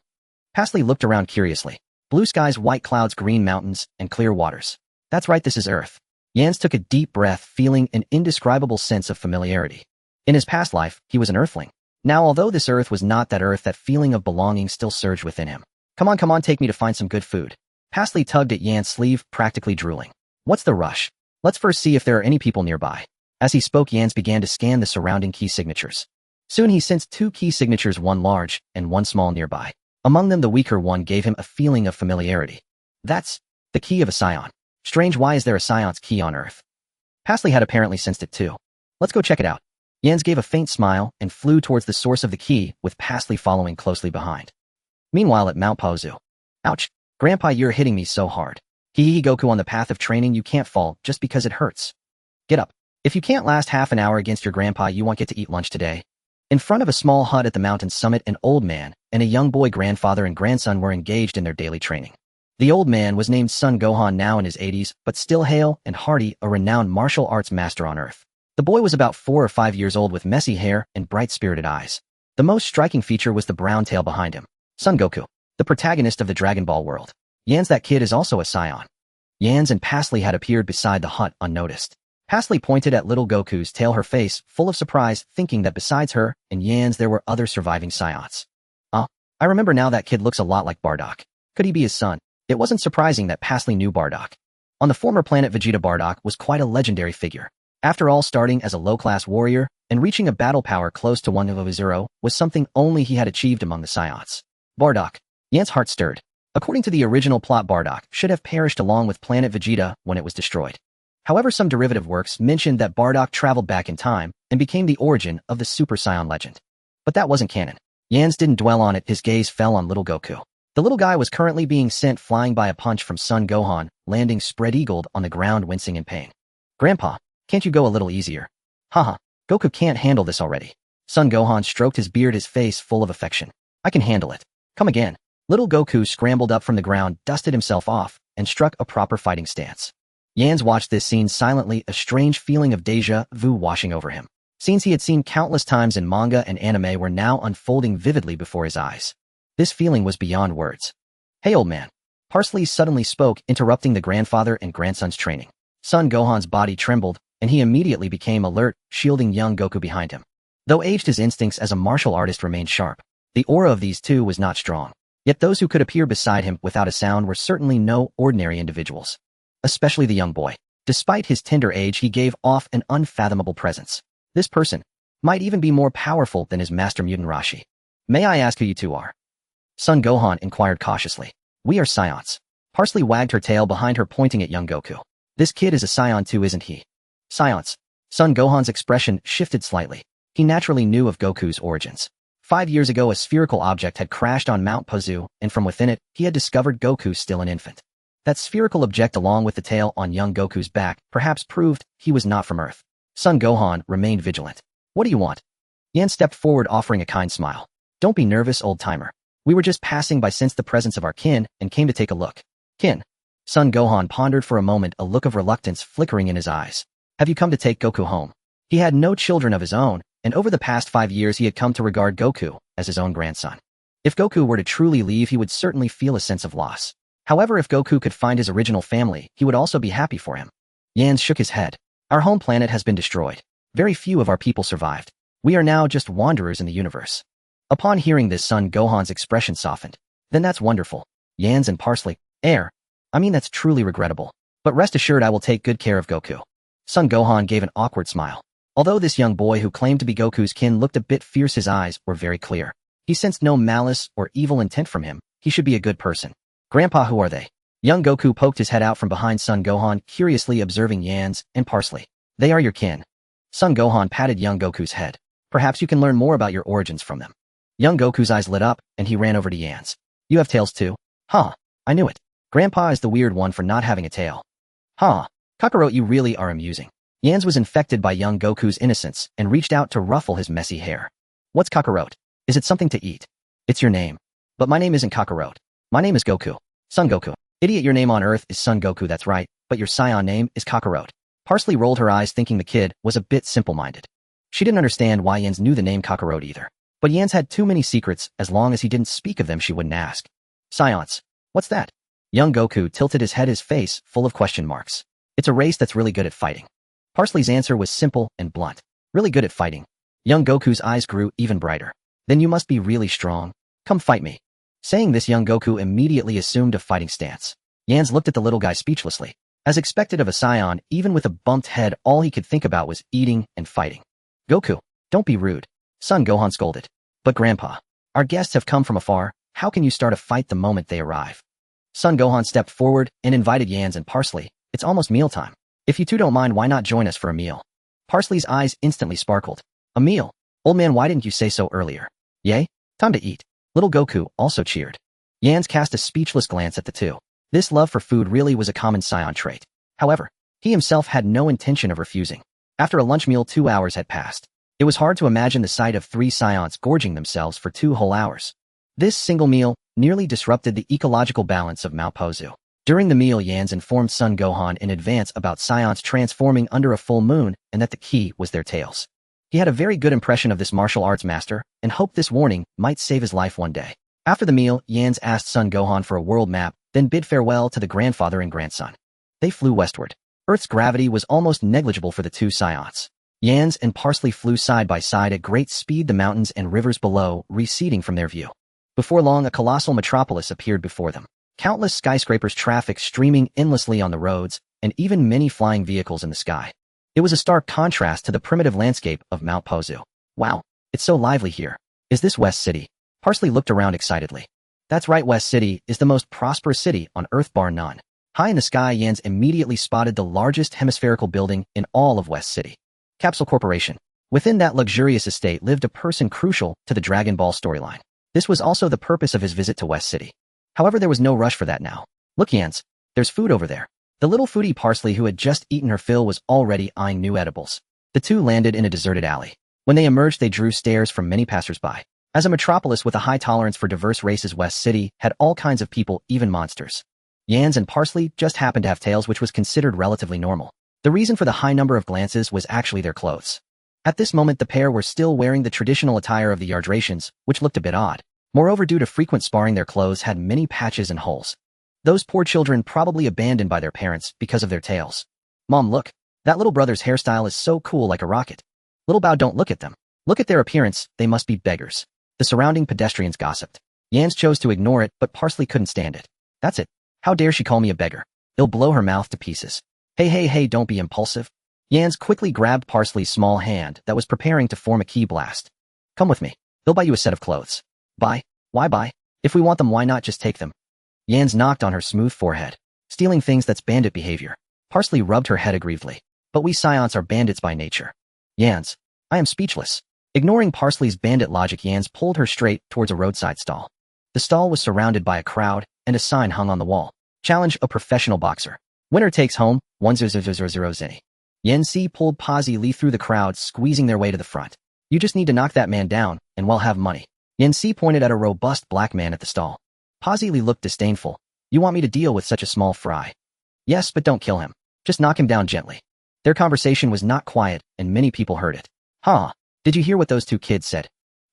Pasli looked around curiously. Blue skies, white clouds, green mountains, and clear waters. That's right, this is Earth. Yans took a deep breath, feeling an indescribable sense of familiarity. In his past life, he was an Earthling. Now, although this Earth was not that Earth, that feeling of belonging still surged within him. Come on, take me to find some good food. Pasli tugged at Yans' sleeve, practically drooling. What's the rush? Let's first see if there are any people nearby. As he spoke, Yans began to scan the surrounding key signatures. Soon he sensed 2 key signatures, one large and one small nearby. Among them, the weaker one gave him a feeling of familiarity. That's the key of a scion. Strange, why is there a scion's key on Earth? Pasli had apparently sensed it too. Let's go check it out. Yans gave a faint smile and flew towards the source of the key, with Pasli following closely behind. Meanwhile, at Mount Paozu. Ouch. Grandpa, you're hitting me so hard. Hee Goku, on the path of training, you can't fall just because it hurts. Get up. If you can't last half an hour against your grandpa, you won't get to eat lunch today. In front of a small hut at the mountain summit, an old man and a young boy, grandfather and grandson, were engaged in their daily training. The old man was named Son Gohan, now in his 80s, but still hale and hearty, a renowned martial arts master on Earth. The boy was about 4 or 5 years old, with messy hair and bright-spirited eyes. The most striking feature was the brown tail behind him. Son Goku, the protagonist of the Dragon Ball world. Yans, that kid is also a scion. Yans and Pasli had appeared beside the hut unnoticed. Pasli pointed at little Goku's tail, her face full of surprise, thinking that besides her and Yans there were other surviving scions. I remember now, that kid looks a lot like Bardock. Could he be his son? It wasn't surprising that Pasli knew Bardock. On the former planet Vegeta, Bardock was quite a legendary figure. After all, starting as a low-class warrior and reaching a battle power close to one of Zero was something only he had achieved among the scions. Bardock. Yans' heart stirred. According to the original plot, Bardock should have perished along with planet Vegeta when it was destroyed. However, some derivative works mentioned that Bardock traveled back in time and became the origin of the Super Saiyan legend. But that wasn't canon. Yans didn't dwell on it, his gaze fell on little Goku. The little guy was currently being sent flying by a punch from Son Gohan, landing spread-eagled on the ground, wincing in pain. Grandpa, can't you go a little easier? Haha. Goku can't handle this already. Son Gohan stroked his beard, his face full of affection. I can handle it. Come again. Little Goku scrambled up from the ground, dusted himself off, and struck a proper fighting stance. Yans watched this scene silently, a strange feeling of déjà vu washing over him. Scenes he had seen countless times in manga and anime were now unfolding vividly before his eyes. This feeling was beyond words. Hey, old man. Parsley suddenly spoke, interrupting the grandfather and grandson's training. Son Gohan's body trembled, and he immediately became alert, shielding young Goku behind him. Though aged, his instincts as a martial artist remained sharp. The aura of these two was not strong. Yet those who could appear beside him without a sound were certainly no ordinary individuals. Especially the young boy. Despite his tender age, he gave off an unfathomable presence. This person might even be more powerful than his master mutant Rashi. May I ask who you two are? Son Gohan inquired cautiously. We are Scions. Parsley wagged her tail behind her, pointing at young Goku. This kid is a Scion too, isn't he? Scions. Son Gohan's expression shifted slightly. He naturally knew of Goku's origins. 5 years ago, a spherical object had crashed on Mount Pozu, and from within it, he had discovered Goku still an infant. That spherical object, along with the tail on young Goku's back, perhaps proved he was not from Earth. Son Gohan remained vigilant. What do you want? Yan stepped forward, offering a kind smile. Don't be nervous, old-timer. We were just passing by, sensed the presence of our kin, and came to take a look. Kin? Son Gohan pondered for a moment, a look of reluctance flickering in his eyes. Have you come to take Goku home? He had no children of his own, and over the past 5 years he had come to regard Goku as his own grandson. If Goku were to truly leave, he would certainly feel a sense of loss. However, if Goku could find his original family, he would also be happy for him. Yan shook his head. Our home planet has been destroyed. Very few of our people survived. We are now just wanderers in the universe. Upon hearing this, Son Gohan's expression softened. Then that's wonderful. Yans and Parsley. That's truly regrettable. But rest assured, I will take good care of Goku. Son Gohan gave an awkward smile. Although this young boy who claimed to be Goku's kin looked a bit fierce, his eyes were very clear. He sensed no malice or evil intent from him. He should be a good person. Grandpa, who are they? Young Goku poked his head out from behind Son Gohan, curiously observing Yans and Parsley. They are your kin. Son Gohan patted young Goku's head. Perhaps you can learn more about your origins from them. Young Goku's eyes lit up, and he ran over to Yans. You have tails too? Huh, I knew it. Grandpa is the weird one for not having a tail. Huh, Kakarot, you really are amusing. Yans was infected by young Goku's innocence and reached out to ruffle his messy hair. What's Kakarot? Is it something to eat? It's your name. But my name isn't Kakarot. My name is Goku. Son Goku. Idiot, your name on Earth is Son Goku, that's right, but your Scion name is Kakarot. Parsley rolled her eyes, thinking the kid was a bit simple-minded. She didn't understand why Yans knew the name Kakarot either. But Yans had too many secrets. As long as he didn't speak of them, she wouldn't ask. Scions. What's that? Young Goku tilted his head, his face full of question marks. It's a race that's really good at fighting. Parsley's answer was simple and blunt. Really good at fighting. Young Goku's eyes grew even brighter. Then you must be really strong. Come fight me. Saying this, young Goku immediately assumed a fighting stance. Yans looked at the little guy speechlessly. As expected of a Scion, even with a bumped head, all he could think about was eating and fighting. Goku, don't be rude. Son Gohan scolded. But Grandpa, our guests have come from afar. How can you start a fight the moment they arrive? Son Gohan stepped forward and invited Yans and Parsley. It's almost mealtime. If you two don't mind, why not join us for a meal? Parsley's eyes instantly sparkled. A meal? Old man, why didn't you say so earlier? Yay? Time to eat. Little Goku also cheered. Yans cast a speechless glance at the two. This love for food really was a common Scion trait. However, he himself had no intention of refusing. After a lunch meal, 2 hours had passed. It was hard to imagine the sight of 3 Scions gorging themselves for 2 whole hours. This single meal nearly disrupted the ecological balance of Mount Pozu. During the meal, Yans informed Son Gohan in advance about Scions transforming under a full moon and that the key was their tails. He had a very good impression of this martial arts master and hoped this warning might save his life one day. After the meal, Yans asked Son Gohan for a world map, then bid farewell to the grandfather and grandson. They flew westward. Earth's gravity was almost negligible for the 2 Scions. Yans and Parsley flew side by side at great speed, the mountains and rivers below receding from their view. Before long, a colossal metropolis appeared before them. Countless skyscrapers, traffic streaming endlessly on the roads, and even many flying vehicles in the sky. It was a stark contrast to the primitive landscape of Mount Pozu. Wow, it's so lively here. Is this West City? Parsley looked around excitedly. That's right, West City is the most prosperous city on Earth bar none. High in the sky, Yans immediately spotted the largest hemispherical building in all of West City. Capsule Corporation. Within that luxurious estate lived a person crucial to the Dragon Ball storyline. This was also the purpose of his visit to West City. However, there was no rush for that now. Look, Yans, there's food over there. The little foodie Parsley, who had just eaten her fill, was already eyeing new edibles. The two landed in a deserted alley. When they emerged, they drew stares from many passersby. As a metropolis with a high tolerance for diverse races, West City had all kinds of people, even monsters. Yans and Parsley just happened to have tails, which was considered relatively normal. The reason for the high number of glances was actually their clothes. At this moment, the pair were still wearing the traditional attire of the Yardratians, which looked a bit odd. Moreover, due to frequent sparring, their clothes had many patches and holes. Those poor children probably abandoned by their parents because of their tails. Mom, look. That little brother's hairstyle is so cool, like a rocket. Little Bao, don't look at them. Look at their appearance, they must be beggars. The surrounding pedestrians gossiped. Yans chose to ignore it, but Parsley couldn't stand it. That's it. How dare she call me a beggar? It'll blow her mouth to pieces. Hey, don't be impulsive. Yans quickly grabbed Parsley's small hand that was preparing to form a key blast. Come with me. They'll buy you a set of clothes. Buy? Why buy? If we want them, why not just take them? Yans knocked on her smooth forehead. Stealing things, that's bandit behavior. Parsley rubbed her head aggrievedly. But we Scions are bandits by nature. Yans, I am speechless. Ignoring Parsley's bandit logic, Yans pulled her straight towards a roadside stall. The stall was surrounded by a crowd, and a sign hung on the wall. Challenge a professional boxer. Winner takes home 1,000 zenny. Yancy pulled Posy Lee through the crowd, squeezing their way to the front. You just need to knock that man down, and we'll have money. Yancy pointed at a robust black man at the stall. Posy Lee looked disdainful. You want me to deal with such a small fry? Yes, but don't kill him. Just knock him down gently. Their conversation was not quiet, and many people heard it. Huh? Did you hear what those two kids said?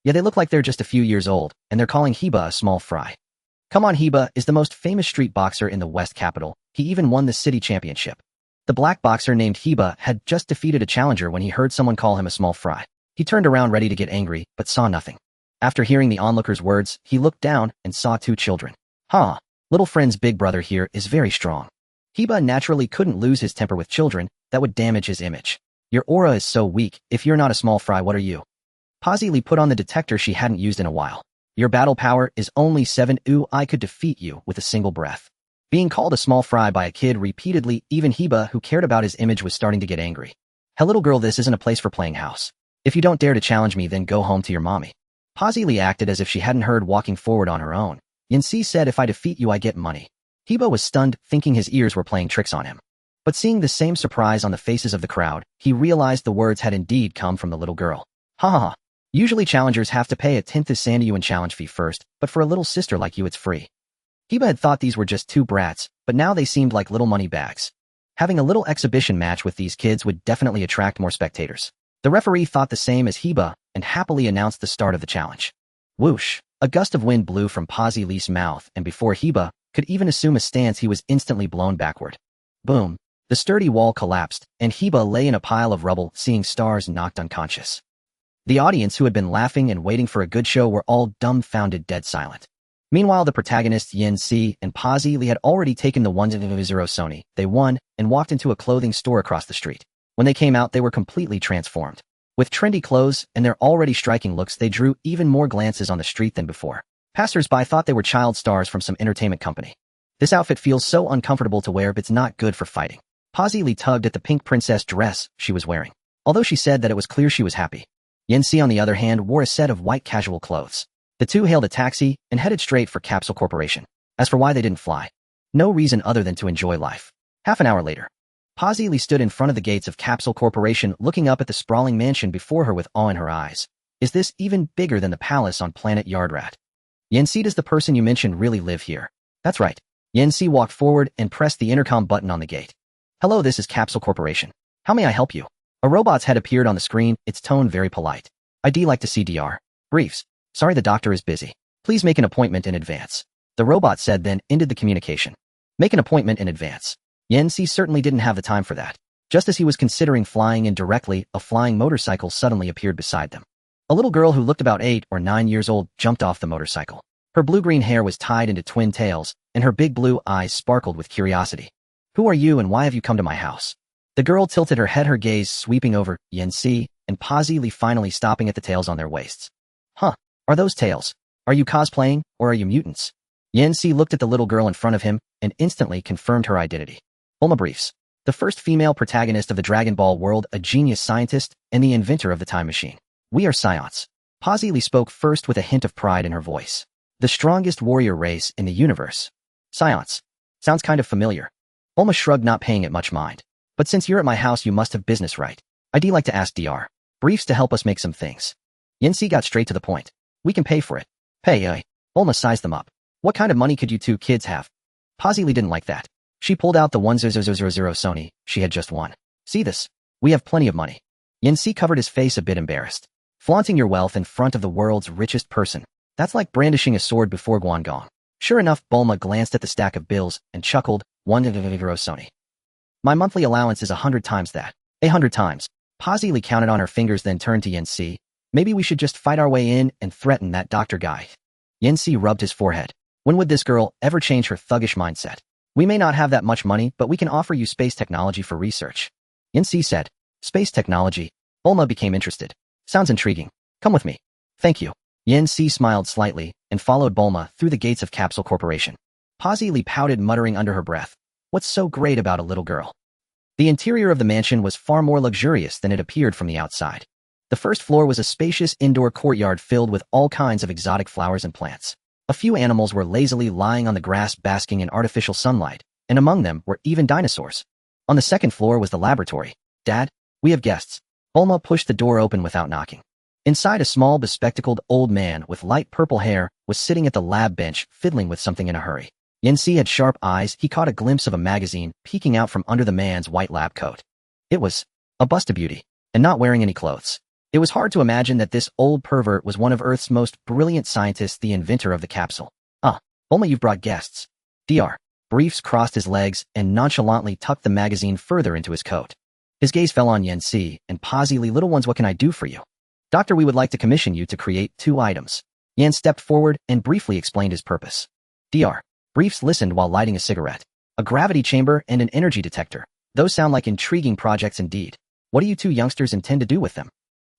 Yeah, they look like they're just a few years old, and they're calling Heba a small fry. Come on, Heba is the most famous street boxer in the West Capital. He even won the city championship. The black boxer named Heba had just defeated a challenger when he heard someone call him a small fry. He turned around ready to get angry, but saw nothing. After hearing the onlooker's words, he looked down and saw two children. Huh? Little friend's big brother here is very strong. Heba naturally couldn't lose his temper with children. That would damage his image. Your aura is so weak. If you're not a small fry, what are you? Posy Lee put on the detector she hadn't used in a while. Your battle power is only 7. Ooh, I could defeat you with a single breath. Being called a small fry by a kid repeatedly, even Heba, who cared about his image, was starting to get angry. Hey, little girl, this isn't a place for playing house. If you don't dare to challenge me, then go home to your mommy. Posy Lee acted as if she hadn't heard, walking forward on her own. Yancy said, if I defeat you, I get money. Heba was stunned, thinking his ears were playing tricks on him. But seeing the same surprise on the faces of the crowd, he realized the words had indeed come from the little girl. Ha ha ha. Usually challengers have to pay a 10th of Sandyuan challenge fee first, but for a little sister like you, it's free. Heba had thought these were just two brats, but now they seemed like little money bags. Having a little exhibition match with these kids would definitely attract more spectators. The referee thought the same as Heba and happily announced the start of the challenge. Whoosh! A gust of wind blew from Posy Lee's mouth, and before Heba could even assume a stance, he was instantly blown backward. Boom! The sturdy wall collapsed, and Heba lay in a pile of rubble, seeing stars, knocked unconscious. The audience, who had been laughing and waiting for a good show, were all dumbfounded, dead silent. Meanwhile, the protagonists Yin Si and Posy Lee had already taken the 1,000 Sony. They won and walked into a clothing store across the street. When they came out, they were completely transformed. With trendy clothes and their already striking looks, they drew even more glances on the street than before. Passers-by thought they were child stars from some entertainment company. This outfit feels so uncomfortable to wear, but it's not good for fighting. Posy Lee tugged at the pink princess dress she was wearing, although she said that it was clear she was happy. Yancy, on the other hand, wore a set of white casual clothes. The two hailed a taxi and headed straight for Capsule Corporation. As for why they didn't fly, no reason other than to enjoy life. Half an hour later, Posy Lee stood in front of the gates of Capsule Corporation, looking up at the sprawling mansion before her with awe in her eyes. Is this even bigger than the palace on planet Yardrat? Yancy, does the person you mentioned really live here? That's right. Yancy walked forward and pressed the intercom button on the gate. Hello, this is Capsule Corporation. How may I help you? A robot's head appeared on the screen, its tone very polite. I'd like to see Dr. Briefs. Sorry, the doctor is busy. Please make an appointment in advance. The robot said, then ended the communication. Make an appointment in advance. Yancy certainly didn't have the time for that. Just as he was considering flying in directly, a flying motorcycle suddenly appeared beside them. A little girl who looked about 8 or 9 years old jumped off the motorcycle. Her blue-green hair was tied into twin tails, and her big blue eyes sparkled with curiosity. Who are you and why have you come to my house? The girl tilted her head, her gaze sweeping over Yancy and Posy Lee, finally stopping at the tails on their waists. Huh, are those tails? Are you cosplaying, or are you mutants? Yancy looked at the little girl in front of him and instantly confirmed her identity. Bulma Briefs, the first female protagonist of the Dragon Ball world, a genius scientist and the inventor of the time machine. We are Scions. Posy Lee spoke first with a hint of pride in her voice. The strongest warrior race in the universe. Scions. Sounds kind of familiar. Bulma shrugged, not paying it much mind. But since you're at my house, you must have business, right? I'd like to ask Dr. Briefs to help us make some things. Yancy got straight to the point. We can pay for it. Pay, Bulma sized them up. What kind of money could you two kids have? Posily didn't like that. She pulled out the 1000 Sony she had just won. See this? We have plenty of money. Yancy covered his face a bit embarrassed. Flaunting your wealth in front of the world's richest person. That's like brandishing a sword before Guangong. Sure enough, Bulma glanced at the stack of bills and chuckled, 100 Sony. My monthly allowance is 100 times that. 100 times. Posily counted on her fingers then turned to Yancy. Maybe we should just fight our way in and threaten that doctor guy. Yancy rubbed his forehead. When would this girl ever change her thuggish mindset? We may not have that much money, but we can offer you space technology for research. Yancy said. Space technology. Bulma became interested. Sounds intriguing. Come with me. Thank you. Yancy smiled slightly and followed Bulma through the gates of Capsule Corporation. Posily pouted, muttering under her breath. What's so great about a little girl? The interior of the mansion was far more luxurious than it appeared from the outside. The first floor was a spacious indoor courtyard filled with all kinds of exotic flowers and plants. A few animals were lazily lying on the grass basking in artificial sunlight, and among them were even dinosaurs. On the second floor was the laboratory. Dad, we have guests. Bulma pushed the door open without knocking. Inside, a small, bespectacled old man with light purple hair was sitting at the lab bench, fiddling with something in a hurry. Yancy had sharp eyes. He caught a glimpse of a magazine peeking out from under the man's white lab coat. It was a bust of beauty, and not wearing any clothes. It was hard to imagine that this old pervert was one of Earth's most brilliant scientists, the inventor of the capsule. Bulma, you've brought guests. Dr. Briefs crossed his legs and nonchalantly tucked the magazine further into his coat. His gaze fell on Yancy and Posily. Little ones, what can I do for you? Doctor, we would like to commission you to create 2 items. Yan stepped forward and briefly explained his purpose. Dr. Briefs listened while lighting a cigarette. A gravity chamber and an energy detector. Those sound like intriguing projects indeed. What do you two youngsters intend to do with them?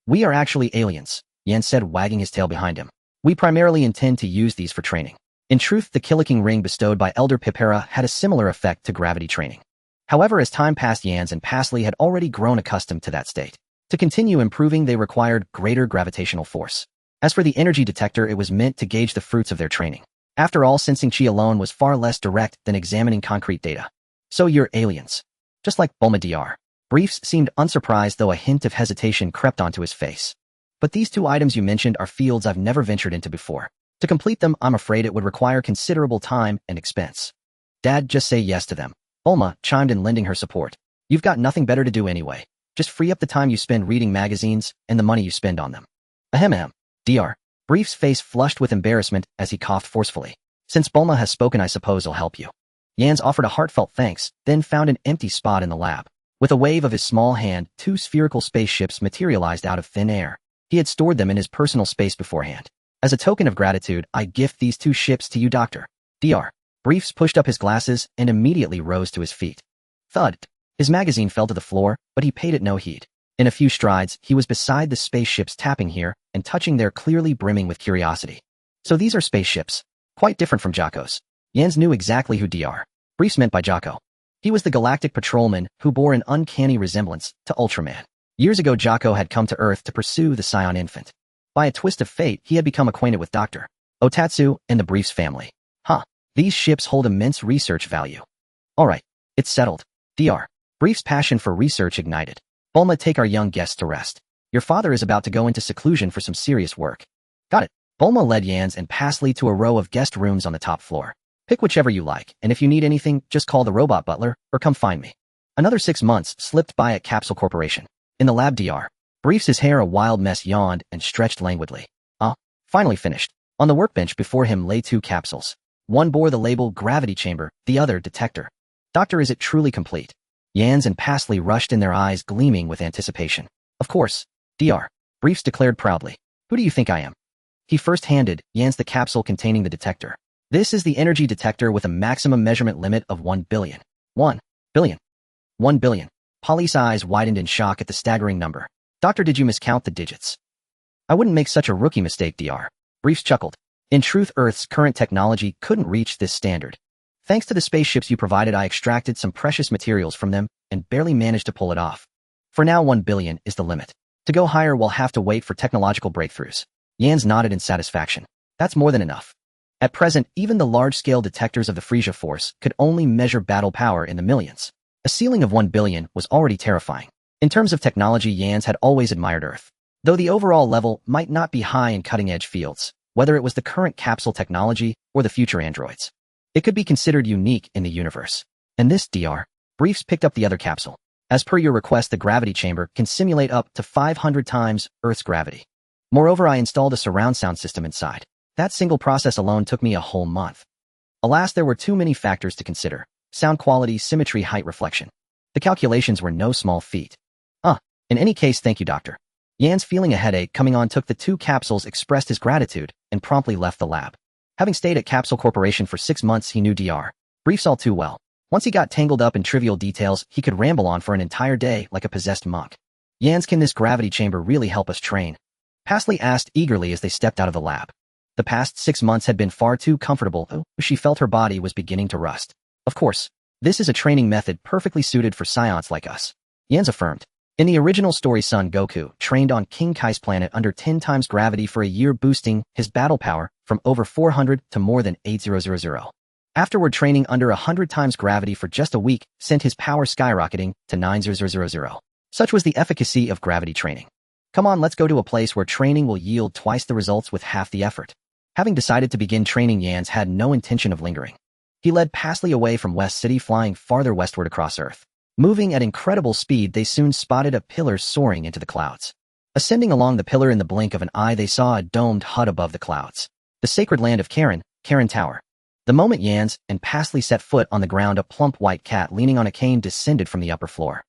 We are actually aliens, Yan said, wagging his tail behind him. We primarily intend to use these for training. In truth, the Killiking ring bestowed by Elder Pipera had a similar effect to gravity training. However, as time passed, Yans and Pasli had already grown accustomed to that state. To continue improving, they required greater gravitational force. As for the energy detector, it was meant to gauge the fruits of their training. After all, sensing chi alone was far less direct than examining concrete data. So you're aliens. Just like Bulma. Dr. Briefs seemed unsurprised, though a hint of hesitation crept onto his face. But these 2 items you mentioned are fields I've never ventured into before. To complete them, I'm afraid it would require considerable time and expense. Dad, just say yes to them. Bulma chimed in, lending her support. You've got nothing better to do anyway. Just free up the time you spend reading magazines and the money you spend on them. Ahem. Dr. Brief's face flushed with embarrassment as he coughed forcefully. Since Bulma has spoken, I suppose I'll help you. Yans offered a heartfelt thanks, then found an empty spot in the lab. With a wave of his small hand, 2 spherical spaceships materialized out of thin air. He had stored them in his personal space beforehand. As a token of gratitude, I gift these 2 ships to you, Dr. Dr. Briefs pushed up his glasses and immediately rose to his feet. Thud. His magazine fell to the floor, but he paid it no heed. In a few strides, he was beside the spaceships, tapping here and touching there, clearly brimming with curiosity. So these are spaceships. Quite different from Jocko's. Yans knew exactly who Dr. Briefs meant by Jocko. He was the galactic patrolman who bore an uncanny resemblance to Ultraman. Years ago, Jocko had come to Earth to pursue the Scion infant. By a twist of fate, he had become acquainted with Dr. Otatsu and the Briefs family. These ships hold immense research value. Alright, it's settled. Dr. Briefs' passion for research ignited. Bulma, take our young guests to rest. Your father is about to go into seclusion for some serious work. Got it. Bulma led Yans and Pasli to a row of guest rooms on the top floor. Pick whichever you like, and if you need anything, just call the robot butler, or come find me. Another 6 months slipped by at Capsule Corporation. In the lab, Dr. Briefs, his hair a wild mess, yawned and stretched languidly. Finally finished. On the workbench before him lay 2 capsules. One bore the label gravity chamber, the other detector. Doctor, is it truly complete? Yans and Pasli rushed in, their eyes gleaming with anticipation. Of course. Dr. Briefs declared proudly. Who do you think I am? He first handed Yans the capsule containing the detector. This is the energy detector with a maximum measurement limit of 1 billion. 1 billion. 1 billion. Polly's eyes widened in shock at the staggering number. Doctor, did you miscount the digits? I wouldn't make such a rookie mistake, Dr. Briefs chuckled. In truth, Earth's current technology couldn't reach this standard. Thanks to the spaceships you provided, I extracted some precious materials from them and barely managed to pull it off. For now, 1 billion is the limit. To go higher, we'll have to wait for technological breakthroughs. Yans nodded in satisfaction. That's more than enough. At present, even the large-scale detectors of the Frieza force could only measure battle power in the millions. A ceiling of 1 billion was already terrifying. In terms of technology, Yan's had always admired Earth. Though the overall level might not be high in cutting-edge fields, whether it was the current capsule technology or the future androids, it could be considered unique in the universe. And this, Dr. Briefs picked up the other capsule. As per your request, the gravity chamber can simulate up to 500 times Earth's gravity. Moreover, I installed a surround sound system inside. That single process alone took me a whole month. Alas, there were too many factors to consider. Sound quality, symmetry, height, reflection. The calculations were no small feat. In any case, thank you, Doctor. Yan's feeling a headache coming on took the 2 capsules, expressed his gratitude, and promptly left the lab. Having stayed at Capsule Corporation for 6 months, he knew Dr. Briefs all too well. Once he got tangled up in trivial details, he could ramble on for an entire day like a possessed monk. Yans, can this gravity chamber really help us train? Pasley asked eagerly as they stepped out of the lab. The past 6 months had been far too comfortable, though she felt her body was beginning to rust. Of course, this is a training method perfectly suited for scions like us, Yans affirmed. In the original story, Son Goku trained on King Kai's planet under 10 times gravity for a year, boosting his battle power from over 400 to more than 8000. Afterward, training under 100 times gravity for just a week sent his power skyrocketing to 9000. Such was the efficacy of gravity training. Come on, let's go to a place where training will yield twice the results with half the effort. Having decided to begin training, Yans had no intention of lingering. He led Pasley away from West City, flying farther westward across Earth. Moving at incredible speed, they soon spotted a pillar soaring into the clouds. Ascending along the pillar in the blink of an eye, they saw a domed hut above the clouds. The sacred land of Karen Tower. The moment Yans and Pasley set foot on the ground, a plump white cat leaning on a cane descended from the upper floor.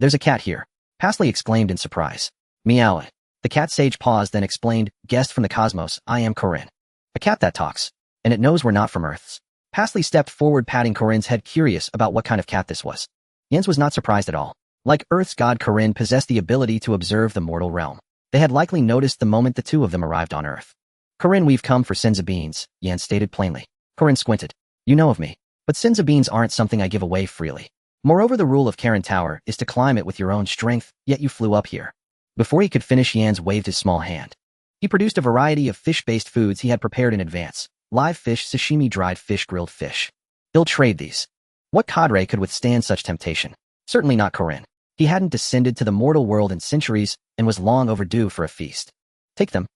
There's a cat here, Pasley exclaimed in surprise. Meow. The cat sage paused, then explained, guest from the cosmos, I am Corinne. A cat that talks. And it knows we're not from Earth's. Pasley stepped forward, patting Corinne's head, curious about what kind of cat this was. Yans was not surprised at all. Like Earth's god, Corinne possessed the ability to observe the mortal realm. They had likely noticed the moment the 2 of them arrived on Earth. Corinne, we've come for senza beans, Yans stated plainly. Corinne squinted. You know of me. But senza beans aren't something I give away freely. Moreover, the rule of Karen Tower is to climb it with your own strength, yet you flew up here. Before he could finish, Yans waved his small hand. He produced a variety of fish-based foods he had prepared in advance. Live fish, sashimi, dried fish, grilled fish. He'll trade these. What cadre could withstand such temptation? Certainly not Corinne. He hadn't descended to the mortal world in centuries and was long overdue for a feast. Take them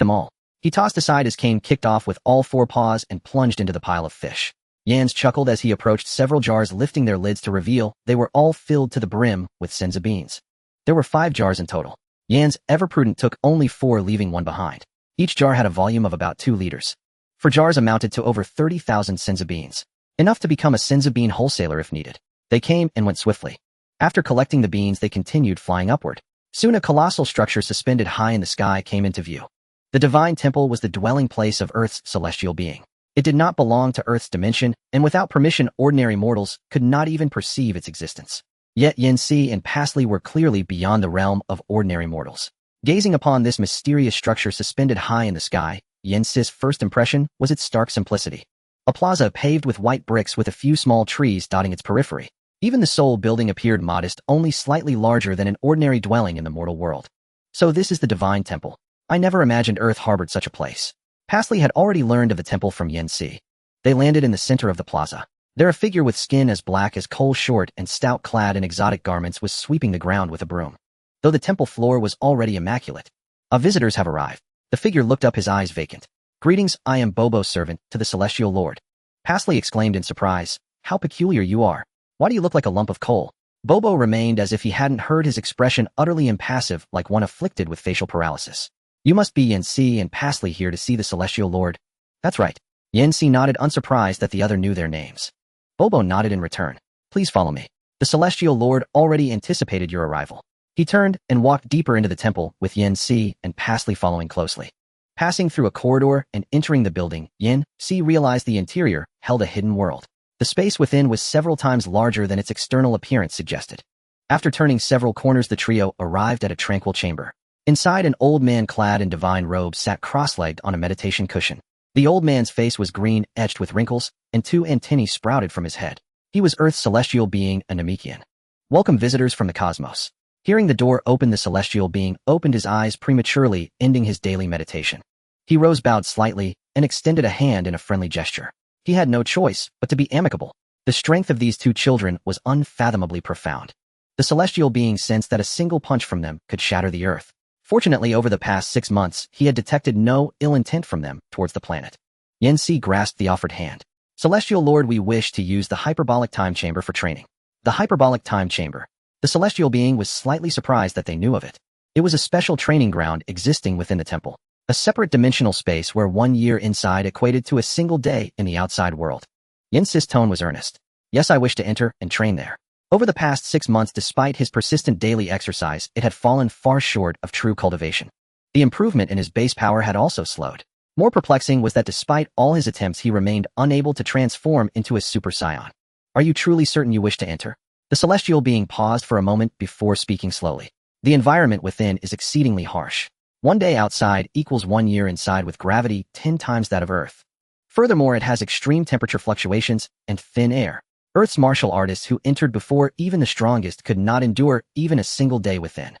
all. He tossed aside his cane, kicked off with all 4 paws, and plunged into the pile of fish. Yans chuckled as he approached several jars, lifting their lids to reveal they were all filled to the brim with senza beans. There were 5 jars in total. Yans, ever prudent, took only 4, leaving 1 behind. Each jar had a volume of about 2 liters. 4 jars amounted to over 30,000 senza beans. Enough to become a senza bean wholesaler if needed. They came and went swiftly. After collecting the beans, they continued flying upward. Soon a colossal structure suspended high in the sky came into view. The divine temple was the dwelling place of Earth's celestial being. It did not belong to Earth's dimension, and without permission, ordinary mortals could not even perceive its existence. Yet Yancy and Pasley were clearly beyond the realm of ordinary mortals. Gazing upon this mysterious structure suspended high in the sky, Yancy's first impression was its stark simplicity. A plaza paved with white bricks with a few small trees dotting its periphery. Even the sole building appeared modest, only slightly larger than an ordinary dwelling in the mortal world. So this is the divine temple. I never imagined Earth harbored such a place. Pasley had already learned of the temple from Yancy. They landed in the center of the plaza. There a figure with skin as black as coal, short and stout, clad in exotic garments, was sweeping the ground with a broom. Though the temple floor was already immaculate. Visitors have arrived. The figure looked up, his eyes vacant. Greetings, I am Bobo's servant to the Celestial Lord. Pasley exclaimed in surprise. How peculiar you are. Why do you look like a lump of coal? Bobo remained as if he hadn't heard his expression, utterly impassive, like one afflicted with facial paralysis. You must be Yancy and Pasley here to see the Celestial Lord. That's right. Yancy nodded, unsurprised that the other knew their names. Bobo nodded in return. Please follow me. The Celestial Lord already anticipated your arrival. He turned and walked deeper into the temple, with Yancy and Pasley following closely. Passing through a corridor and entering the building, Yancy realized the interior held a hidden world. The space within was several times larger than its external appearance suggested. After turning several corners, the trio arrived at a tranquil chamber. Inside, an old man clad in divine robes sat cross-legged on a meditation cushion. The old man's face was green, etched with wrinkles, and 2 antennae sprouted from his head. He was Earth's celestial being, a Namekian. Welcome, visitors from the cosmos. Hearing the door open, the celestial being opened his eyes prematurely, ending his daily meditation. He rose, bowed slightly, and extended a hand in a friendly gesture. He had no choice but to be amicable. The strength of these 2 children was unfathomably profound. The celestial being sensed that a single punch from them could shatter the earth. Fortunately, over the past 6 months, he had detected no ill intent from them towards the planet. Yanxi grasped the offered hand. Celestial Lord, we wish to use the hyperbolic time chamber for training. The hyperbolic time chamber. The celestial being was slightly surprised that they knew of it. It was a special training ground existing within the temple. A separate dimensional space where 1 year inside equated to a single day in the outside world. Yanxi's tone was earnest. Yes, I wish to enter and train there. Over the past 6 months, despite his persistent daily exercise, it had fallen far short of true cultivation. The improvement in his base power had also slowed. More perplexing was that despite all his attempts, he remained unable to transform into a Super Saiyan. Are you truly certain you wish to enter? The celestial being paused for a moment before speaking slowly. The environment within is exceedingly harsh. 1 day outside equals 1 year inside with gravity 10 times that of Earth. Furthermore, it has extreme temperature fluctuations and thin air. Earth's martial artists who entered before even the strongest could not endure even a single day within.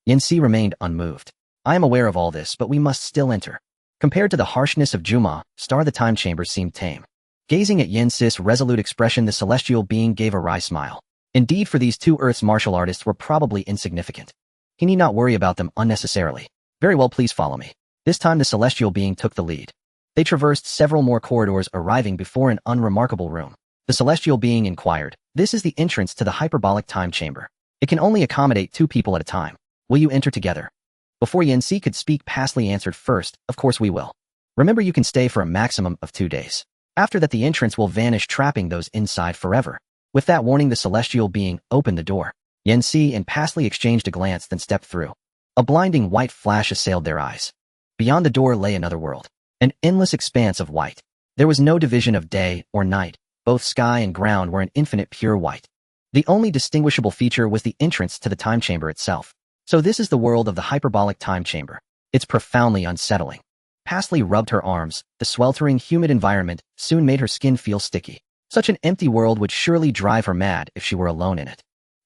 Yanxi remained unmoved. I am aware of all this, but we must still enter. Compared to the harshness of Juma, Star the Time Chamber seemed tame. Gazing at Yanxi's resolute expression, the celestial being gave a wry smile. Indeed, for these two Earth's martial artists were probably insignificant. He need not worry about them unnecessarily. Very well, please follow me. This time the celestial being took the lead. They traversed several more corridors, arriving before an unremarkable room. The celestial being inquired, this is the entrance to the hyperbolic time chamber. It can only accommodate 2 people at a time. Will you enter together? Before Yanxi could speak, Pastly answered first, of course we will. Remember, you can stay for a maximum of 2 days. After that, the entrance will vanish, trapping those inside forever. With that warning, the celestial being opened the door. Yanxi and Pastly exchanged a glance, then stepped through. A blinding white flash assailed their eyes. Beyond the door lay another world. An endless expanse of white. There was no division of day or night. Both sky and ground were an infinite pure white. The only distinguishable feature was the entrance to the time chamber itself. So this is the world of the hyperbolic time chamber. It's profoundly unsettling. Pastly rubbed her arms. The sweltering, humid environment soon made her skin feel sticky. Such an empty world would surely drive her mad if she were alone in it.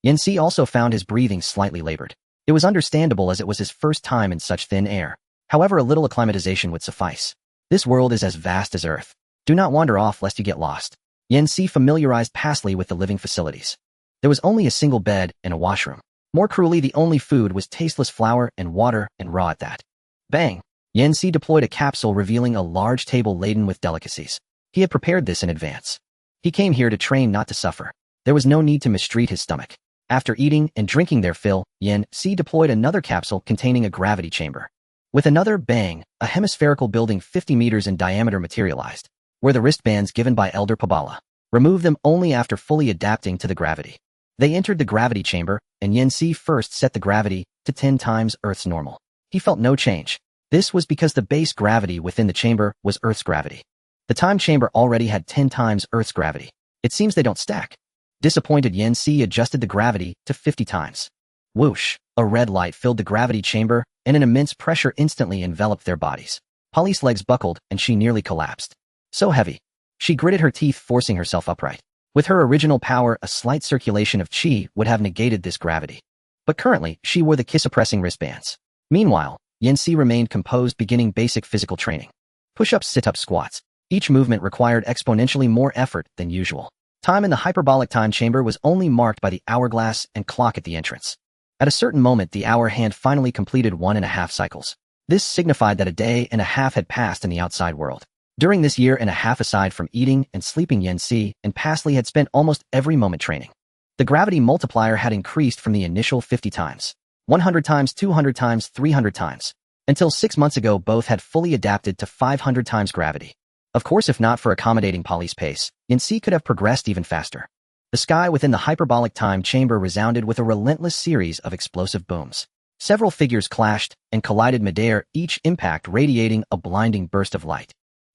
Yanxi also found his breathing slightly labored. It was understandable, as it was his first time in such thin air. However, a little acclimatization would suffice. This world is as vast as Earth. Do not wander off lest you get lost. Yanxi familiarized Pastly with the living facilities. There was only a single bed and a washroom. More cruelly, the only food was tasteless flour and water, and raw at that. Bang! Yanxi deployed a capsule, revealing a large table laden with delicacies. He had prepared this in advance. He came here to train, not to suffer. There was no need to mistreat his stomach. After eating and drinking their fill, Yanxi deployed another capsule containing a gravity chamber. With another bang, a hemispherical building 50 meters in diameter materialized, where the wristbands given by Elder Pabala. Remove them only after fully adapting to the gravity. They entered the gravity chamber, and Yanxi first set the gravity to 10 times Earth's normal. He felt no change. This was because the base gravity within the chamber was Earth's gravity. The time chamber already had 10 times Earth's gravity. It seems they don't stack. Disappointed, Yanxi adjusted the gravity to 50 times. Whoosh! A red light filled the gravity chamber, and an immense pressure instantly enveloped their bodies. Polly's legs buckled, and she nearly collapsed. So heavy. She gritted her teeth, forcing herself upright. With her original power, a slight circulation of chi would have negated this gravity. But currently, she wore the ki-suppressing wristbands. Meanwhile, Yanxi remained composed, beginning basic physical training. Push-ups, sit-ups, squats. Each movement required exponentially more effort than usual. Time in the hyperbolic time chamber was only marked by the hourglass and clock at the entrance. At a certain moment, the hour hand finally completed 1.5 cycles. This signified that a day and a half had passed in the outside world. During this year and a half, aside from eating and sleeping, Yanxi and Pastly had spent almost every moment training. The gravity multiplier had increased from the initial 50 times, 100 times, 200 times, 300 times. Until 6 months ago, both had fully adapted to 500 times gravity. Of course, if not for accommodating Polly's pace, Yanxi could have progressed even faster. The sky within the hyperbolic time chamber resounded with a relentless series of explosive booms. Several figures clashed and collided midair, each impact radiating a blinding burst of light.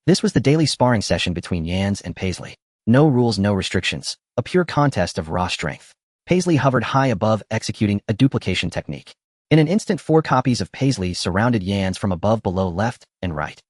This was the daily sparring session between Yans and Paisley. No rules, no restrictions. A pure contest of raw strength. Paisley hovered high above, executing a duplication technique. In an instant, 4 copies of Paisley surrounded Yans from above, below, left, and right.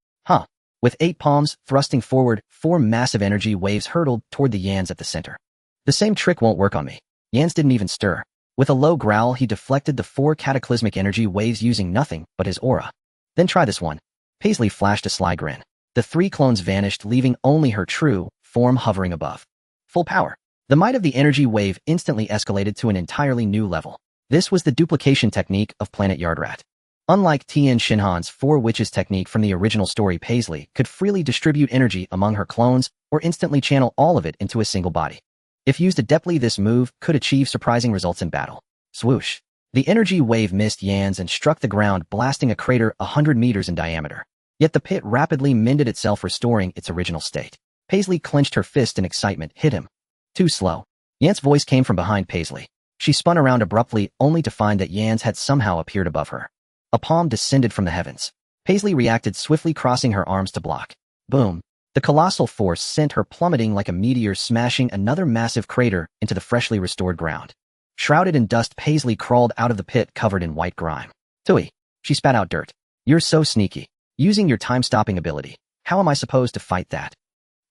With 8 palms thrusting forward, 4 massive energy waves hurtled toward the Yans at the center. The same trick won't work on me. Yans didn't even stir. With a low growl, he deflected the 4 cataclysmic energy waves using nothing but his aura. Then try this one. Paisley flashed a sly grin. The 3 clones vanished, leaving only her true form hovering above. Full power. The might of the energy wave instantly escalated to an entirely new level. This was the duplication technique of Planet Yardrat. Unlike Tien Shinhan's Four Witches technique from the original story, Paisley could freely distribute energy among her clones or instantly channel all of it into a single body. If used adeptly, this move could achieve surprising results in battle. Swoosh. The energy wave missed Yan's and struck the ground, blasting a crater 100 meters in diameter. Yet the pit rapidly mended itself, restoring its original state. Paisley clenched her fist in excitement. Hit him. Too slow. Yan's voice came from behind Paisley. She spun around abruptly, only to find that Yan's had somehow appeared above her. A palm descended from the heavens. Paisley reacted swiftly, crossing her arms to block. Boom. The colossal force sent her plummeting like a meteor, smashing another massive crater into the freshly restored ground. Shrouded in dust, Paisley crawled out of the pit covered in white grime. Tui. She spat out dirt. You're so sneaky. Using your time-stopping ability. How am I supposed to fight that?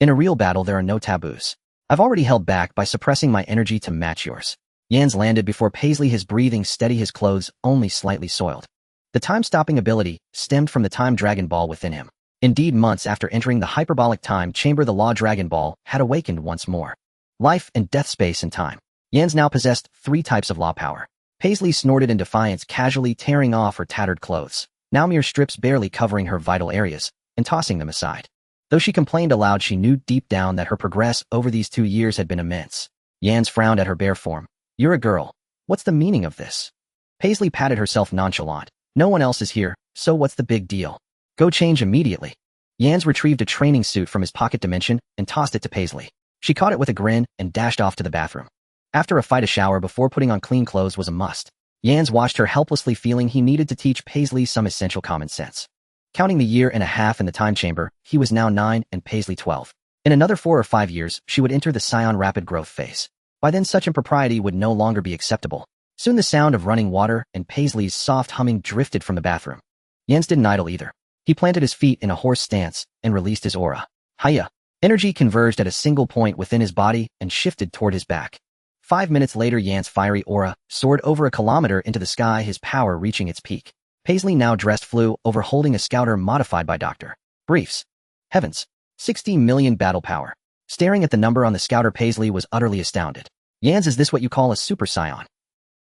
In a real battle, there are no taboos. I've already held back by suppressing my energy to match yours. Yan's landed before Paisley, his breathing steady, his clothes only slightly soiled. The time-stopping ability stemmed from the Time Dragon Ball within him. Indeed, months after entering the hyperbolic time chamber, the Law Dragon Ball had awakened once more. Life and death, space and time. Yan's now possessed 3 types of law power. Paisley snorted in defiance, casually tearing off her tattered clothes, now mere strips barely covering her vital areas, and tossing them aside. Though she complained aloud, she knew deep down that her progress over these 2 years had been immense. Yan's frowned at her bare form. You're a girl. What's the meaning of this? Paisley patted herself nonchalant. No one else is here, so what's the big deal? Go change immediately. Yan's retrieved a training suit from his pocket dimension and tossed it to Paisley. She caught it with a grin and dashed off to the bathroom. After a fight, a shower before putting on clean clothes was a must. Yan's watched her helplessly, feeling he needed to teach Paisley some essential common sense. Counting the year and a half in the time chamber, he was now 9 and Paisley 12. In another 4 or 5 years, she would enter the Scion rapid growth phase. By then, such impropriety would no longer be acceptable. Soon the sound of running water and Paisley's soft humming drifted from the bathroom. Yan's didn't idle either. He planted his feet in a horse stance and released his aura. Hiya! Energy converged at a single point within his body and shifted toward his back. 5 minutes later, Yan's fiery aura soared over a kilometer into the sky, his power reaching its peak. Paisley, now dressed, flew over, holding a scouter modified by Dr. Briefs. Heavens! 60 million battle power. Staring at the number on the scouter, Paisley was utterly astounded. Yan's, is this what you call a super scion?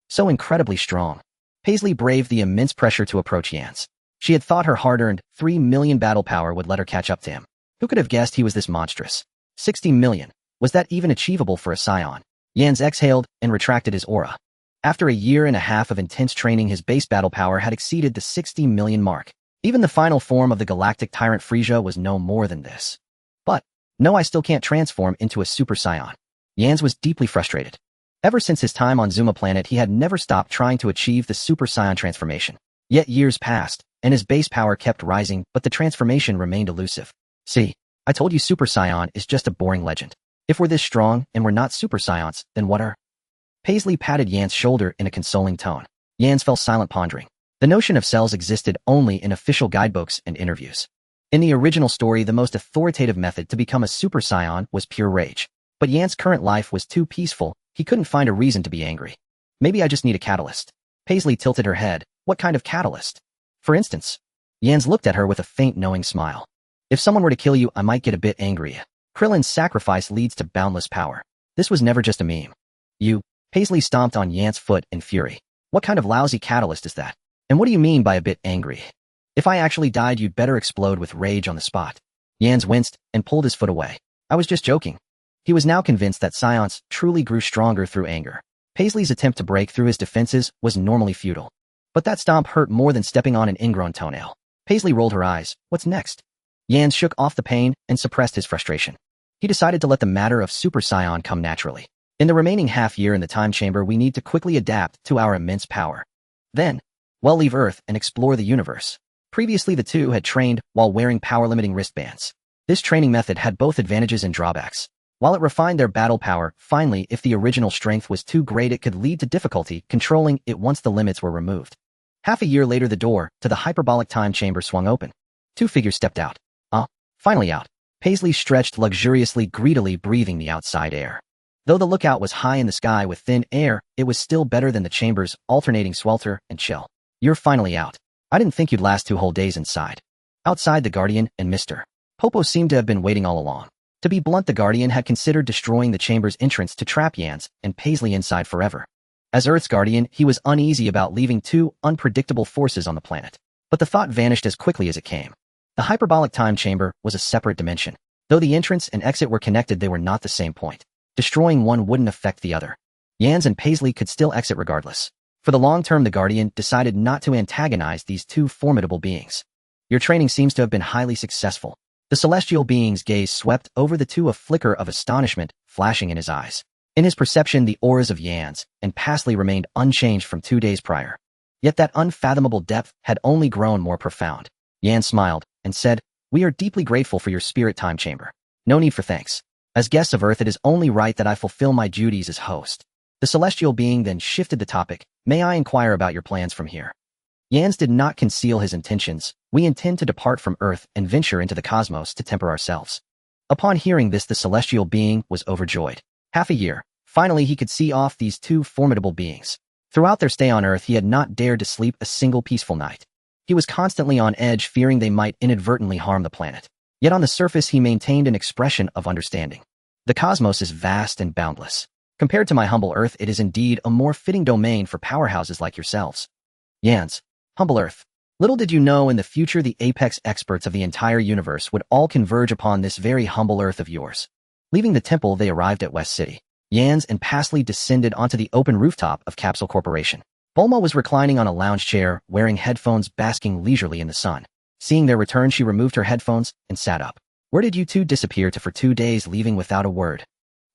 So incredibly strong. Paisley braved the immense pressure to approach Yan's. She had thought her hard-earned 3 million battle power would let her catch up to him. Who could have guessed he was this monstrous? 60 million. Was that even achievable for a scion? Yan's exhaled and retracted his aura. After a year and a half of intense training, his base battle power had exceeded the 60 million mark. Even the final form of the galactic tyrant Frieza was no more than this. But, no, I still can't transform into a super scion. Yan's was deeply frustrated. Ever since his time on Zuma Planet, he had never stopped trying to achieve the super scion transformation. Yet years passed, and his base power kept rising, but the transformation remained elusive. See, I told you super scion is just a boring legend. If we're this strong and we're not super scions, then what are? Paisley patted Yan's shoulder in a consoling tone. Yan's fell silent, pondering. The notion of cells existed only in official guidebooks and interviews. In the original story, the most authoritative method to become a super scion was pure rage. But Yan's current life was too peaceful, he couldn't find a reason to be angry. Maybe I just need a catalyst. Paisley tilted her head. What kind of catalyst? For instance. Yan's looked at her with a faint, knowing smile. If someone were to kill you, I might get a bit angry. Krillin's sacrifice leads to boundless power. This was never just a meme. You. Paisley stomped on Yan's foot in fury. What kind of lousy catalyst is that? And what do you mean by a bit angry? If I actually died, you'd better explode with rage on the spot. Yan's winced and pulled his foot away. I was just joking. He was now convinced that science truly grew stronger through anger. Paisley's attempt to break through his defenses was normally futile. But that stomp hurt more than stepping on an ingrown toenail. Paisley rolled her eyes. What's next? Yan shook off the pain and suppressed his frustration. He decided to let the matter of Super Scion come naturally. In the remaining half year in the time chamber, we need to quickly adapt to our immense power. Then, well, leave Earth and explore the universe. Previously, the two had trained while wearing power-limiting wristbands. This training method had both advantages and drawbacks. While it refined their battle power, finally, if the original strength was too great, it could lead to difficulty controlling it once the limits were removed. Half a year later, the door to the hyperbolic time chamber swung open. 2 figures stepped out. Finally out. Paisley stretched luxuriously, greedily breathing the outside air. Though the lookout was high in the sky with thin air, it was still better than the chamber's alternating swelter and chill. You're finally out. I didn't think you'd last 2 whole days inside. Outside, the Guardian and Mr. Popo seemed to have been waiting all along. To be blunt, the Guardian had considered destroying the chamber's entrance to trap Yans and Paisley inside forever. As Earth's Guardian, he was uneasy about leaving two unpredictable forces on the planet. But the thought vanished as quickly as it came. The hyperbolic time chamber was a separate dimension. Though the entrance and exit were connected, they were not the same point. Destroying one wouldn't affect the other. Yans and Paisley could still exit regardless. For the long term, the Guardian decided not to antagonize these two formidable beings. Your training seems to have been highly successful. The celestial being's gaze swept over the two, a flicker of astonishment flashing in his eyes. In his perception, the auras of Yans and Paisley remained unchanged from 2 days prior. Yet that unfathomable depth had only grown more profound. Yan smiled and said, "We are deeply grateful for your spirit time chamber. No need for thanks. As guests of Earth, it is only right that I fulfill my duties as host." The celestial being then shifted the topic. "May I inquire about your plans from here?" Yans did not conceal his intentions. "We intend to depart from Earth and venture into the cosmos to temper ourselves." Upon hearing this, the celestial being was overjoyed. Half a year. Finally, he could see off these two formidable beings. Throughout their stay on Earth, he had not dared to sleep a single peaceful night. He was constantly on edge, fearing they might inadvertently harm the planet. Yet on the surface, he maintained an expression of understanding. The cosmos is vast and boundless. Compared to my humble Earth, it is indeed a more fitting domain for powerhouses like yourselves. Yans, humble Earth. Little did you know in the future the apex experts of the entire universe would all converge upon this very humble Earth of yours. Leaving the temple, they arrived at West City. Yans and Paisley descended onto the open rooftop of Capsule Corporation. Bulma was reclining on a lounge chair, wearing headphones, basking leisurely in the sun. Seeing their return, she removed her headphones and sat up. "Where did you two disappear to for 2 days, leaving without a word?"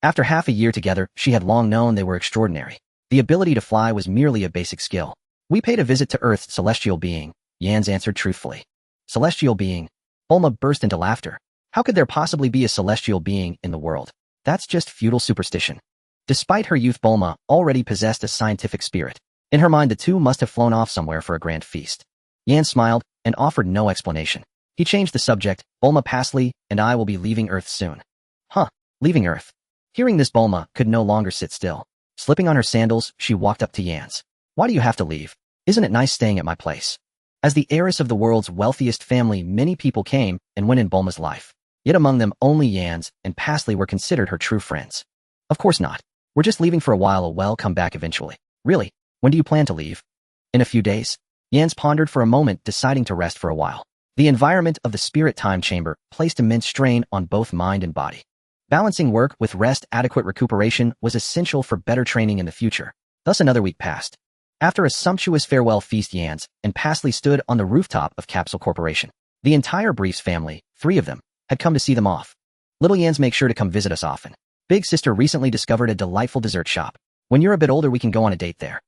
After half a year together, she had long known they were extraordinary. The ability to fly was merely a basic skill. "We paid a visit to Earth's celestial being," Yans answered truthfully. "Celestial being?" Bulma burst into laughter. "How could there possibly be a celestial being in the world? That's just feudal superstition." Despite her youth, Bulma already possessed a scientific spirit. In her mind, the two must have flown off somewhere for a grand feast. Yan smiled and offered no explanation. He changed the subject. "Bulma, Paisley and I will be leaving Earth soon." "Huh, leaving Earth?" Hearing this, Bulma could no longer sit still. Slipping on her sandals, she walked up to Yans. "Why do you have to leave? Isn't it nice staying at my place?" As the heiress of the world's wealthiest family, many people came and went in Bulma's life. Yet among them, only Yans and Paisley were considered her true friends. "Of course not. We're just leaving for a while. We'll come back eventually." "Really? When do you plan to leave?" "In a few days." Yans pondered for a moment, deciding to rest for a while. The environment of the spirit time chamber placed immense strain on both mind and body. Balancing work with rest, adequate recuperation was essential for better training in the future. Thus another week passed. After a sumptuous farewell feast, Yans and Paisley stood on the rooftop of Capsule Corporation. The entire Briefs family, 3 of them, had come to see them off. "Little Yans, make sure to come visit us often. Big sister recently discovered a delightful dessert shop. When you're a bit older, we can go on a date there."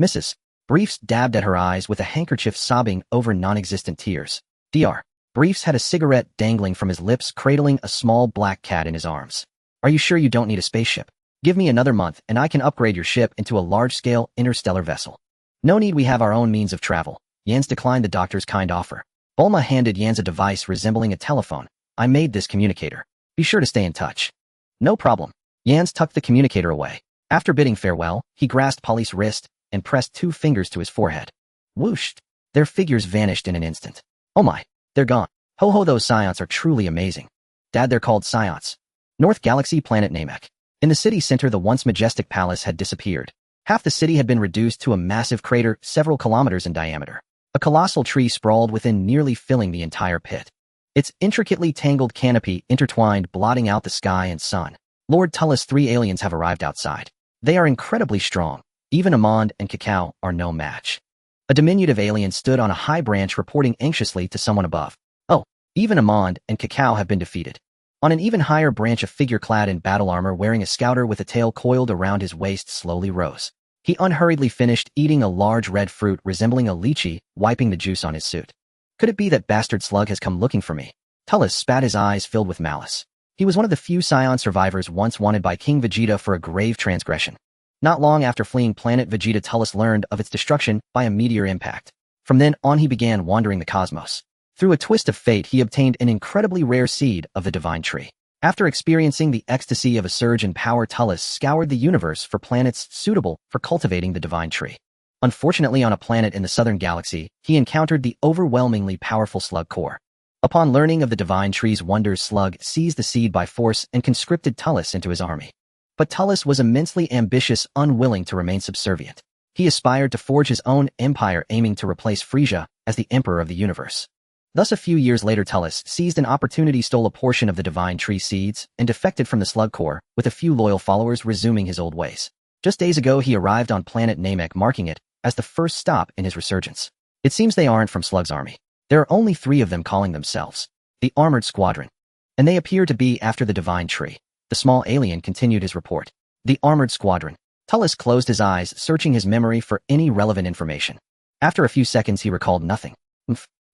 Mrs. Briefs dabbed at her eyes with a handkerchief, sobbing over non-existent tears. Dr. Briefs had a cigarette dangling from his lips, cradling a small black cat in his arms. "Are you sure you don't need a spaceship? Give me another month and I can upgrade your ship into a large-scale interstellar vessel." "No need, we have our own means of travel." Yans declined the doctor's kind offer. Bulma handed Yans a device resembling a telephone. "I made this communicator. Be sure to stay in touch." "No problem." Yans tucked the communicator away. After bidding farewell, he grasped Polly's wrist and pressed 2 fingers to his forehead. Whoosh! Their figures vanished in an instant. "Oh my, they're gone. Ho ho, those scions are truly amazing." "Dad, they're called scions. North Galaxy, planet Namek." In the city center, the once majestic palace had disappeared. Half the city had been reduced to a massive crater several kilometers in diameter. A colossal tree sprawled within, nearly filling the entire pit. Its intricately tangled canopy intertwined, blotting out the sky and sun. Lord Tullus, 3 aliens have arrived outside. They are incredibly strong. Even Amand and Cacao are no match. A diminutive alien stood on a high branch, reporting anxiously to someone above. "Oh, even Amand and Cacao have been defeated." On an even higher branch, a figure clad in battle armor, wearing a scouter with a tail coiled around his waist, slowly rose. He unhurriedly finished eating a large red fruit resembling a lychee, wiping the juice on his suit. "Could it be that bastard slug has come looking for me?" Tullus spat, his eyes filled with malice. He was one of the few Scion survivors once wanted by King Vegeta for a grave transgression. Not long after fleeing planet Vegeta, Tullus learned of its destruction by a meteor impact. From then on, he began wandering the cosmos. Through a twist of fate, he obtained an incredibly rare seed of the Divine Tree. After experiencing the ecstasy of a surge in power, Tullus scoured the universe for planets suitable for cultivating the Divine Tree. Unfortunately, on a planet in the southern galaxy, he encountered the overwhelmingly powerful slug core. Upon learning of the divine tree's wonders, Slug seized the seed by force and conscripted Tullus into his army. But Tullus was immensely ambitious, unwilling to remain subservient. He aspired to forge his own empire, aiming to replace Frieza as the emperor of the universe. Thus, a few years later, Tullus seized an opportunity, stole a portion of the divine tree seeds, and defected from the Slug Corps, with a few loyal followers resuming his old ways. Just days ago, he arrived on planet Namek, marking it as the first stop in his resurgence. It seems they aren't from Slug's army. There are only 3 of them, calling themselves the Armored Squadron, and they appear to be after the divine tree. The small alien continued his report. The Armored Squadron. Tullus closed his eyes, searching his memory for any relevant information. After a few seconds, he recalled nothing.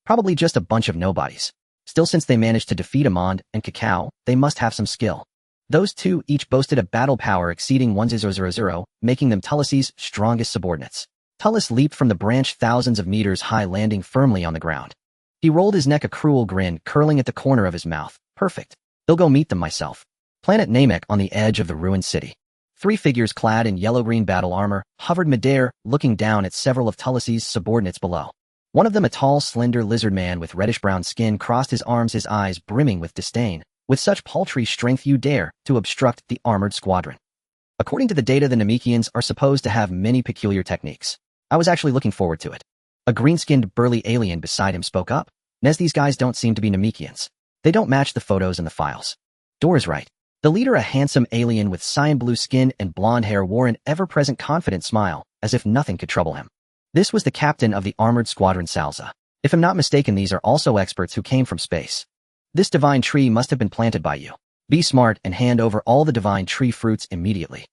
Probably just a bunch of nobodies. Still, since they managed to defeat Amand and Cacao, they must have some skill. Those 2 each boasted a battle power exceeding 1000, making them Tullus's strongest subordinates. Tullus leaped from the branch thousands of meters high, landing firmly on the ground. He rolled his neck, a cruel grin curling at the corner of his mouth. Perfect. I'll go meet them myself. Planet Namek, on the edge of the ruined city. 3 figures clad in yellow-green battle armor hovered midair, looking down at several of Tullus's subordinates below. One of them, a tall, slender lizard man with reddish-brown skin, crossed his arms, his eyes brimming with disdain. With such paltry strength, you dare to obstruct the Armored Squadron. According to the data, the Namekians are supposed to have many peculiar techniques. I was actually looking forward to it. A green-skinned, burly alien beside him spoke up. Nez, these guys don't seem to be Namekians. They don't match the photos and the files. Dora's right. The leader, a handsome alien with cyan blue skin and blonde hair, wore an ever-present confident smile, as if nothing could trouble him. This was the captain of the Armored Squadron, Salza. If I'm not mistaken, these are also experts who came from space. This divine tree must have been planted by you. Be smart and hand over all the divine tree fruits immediately.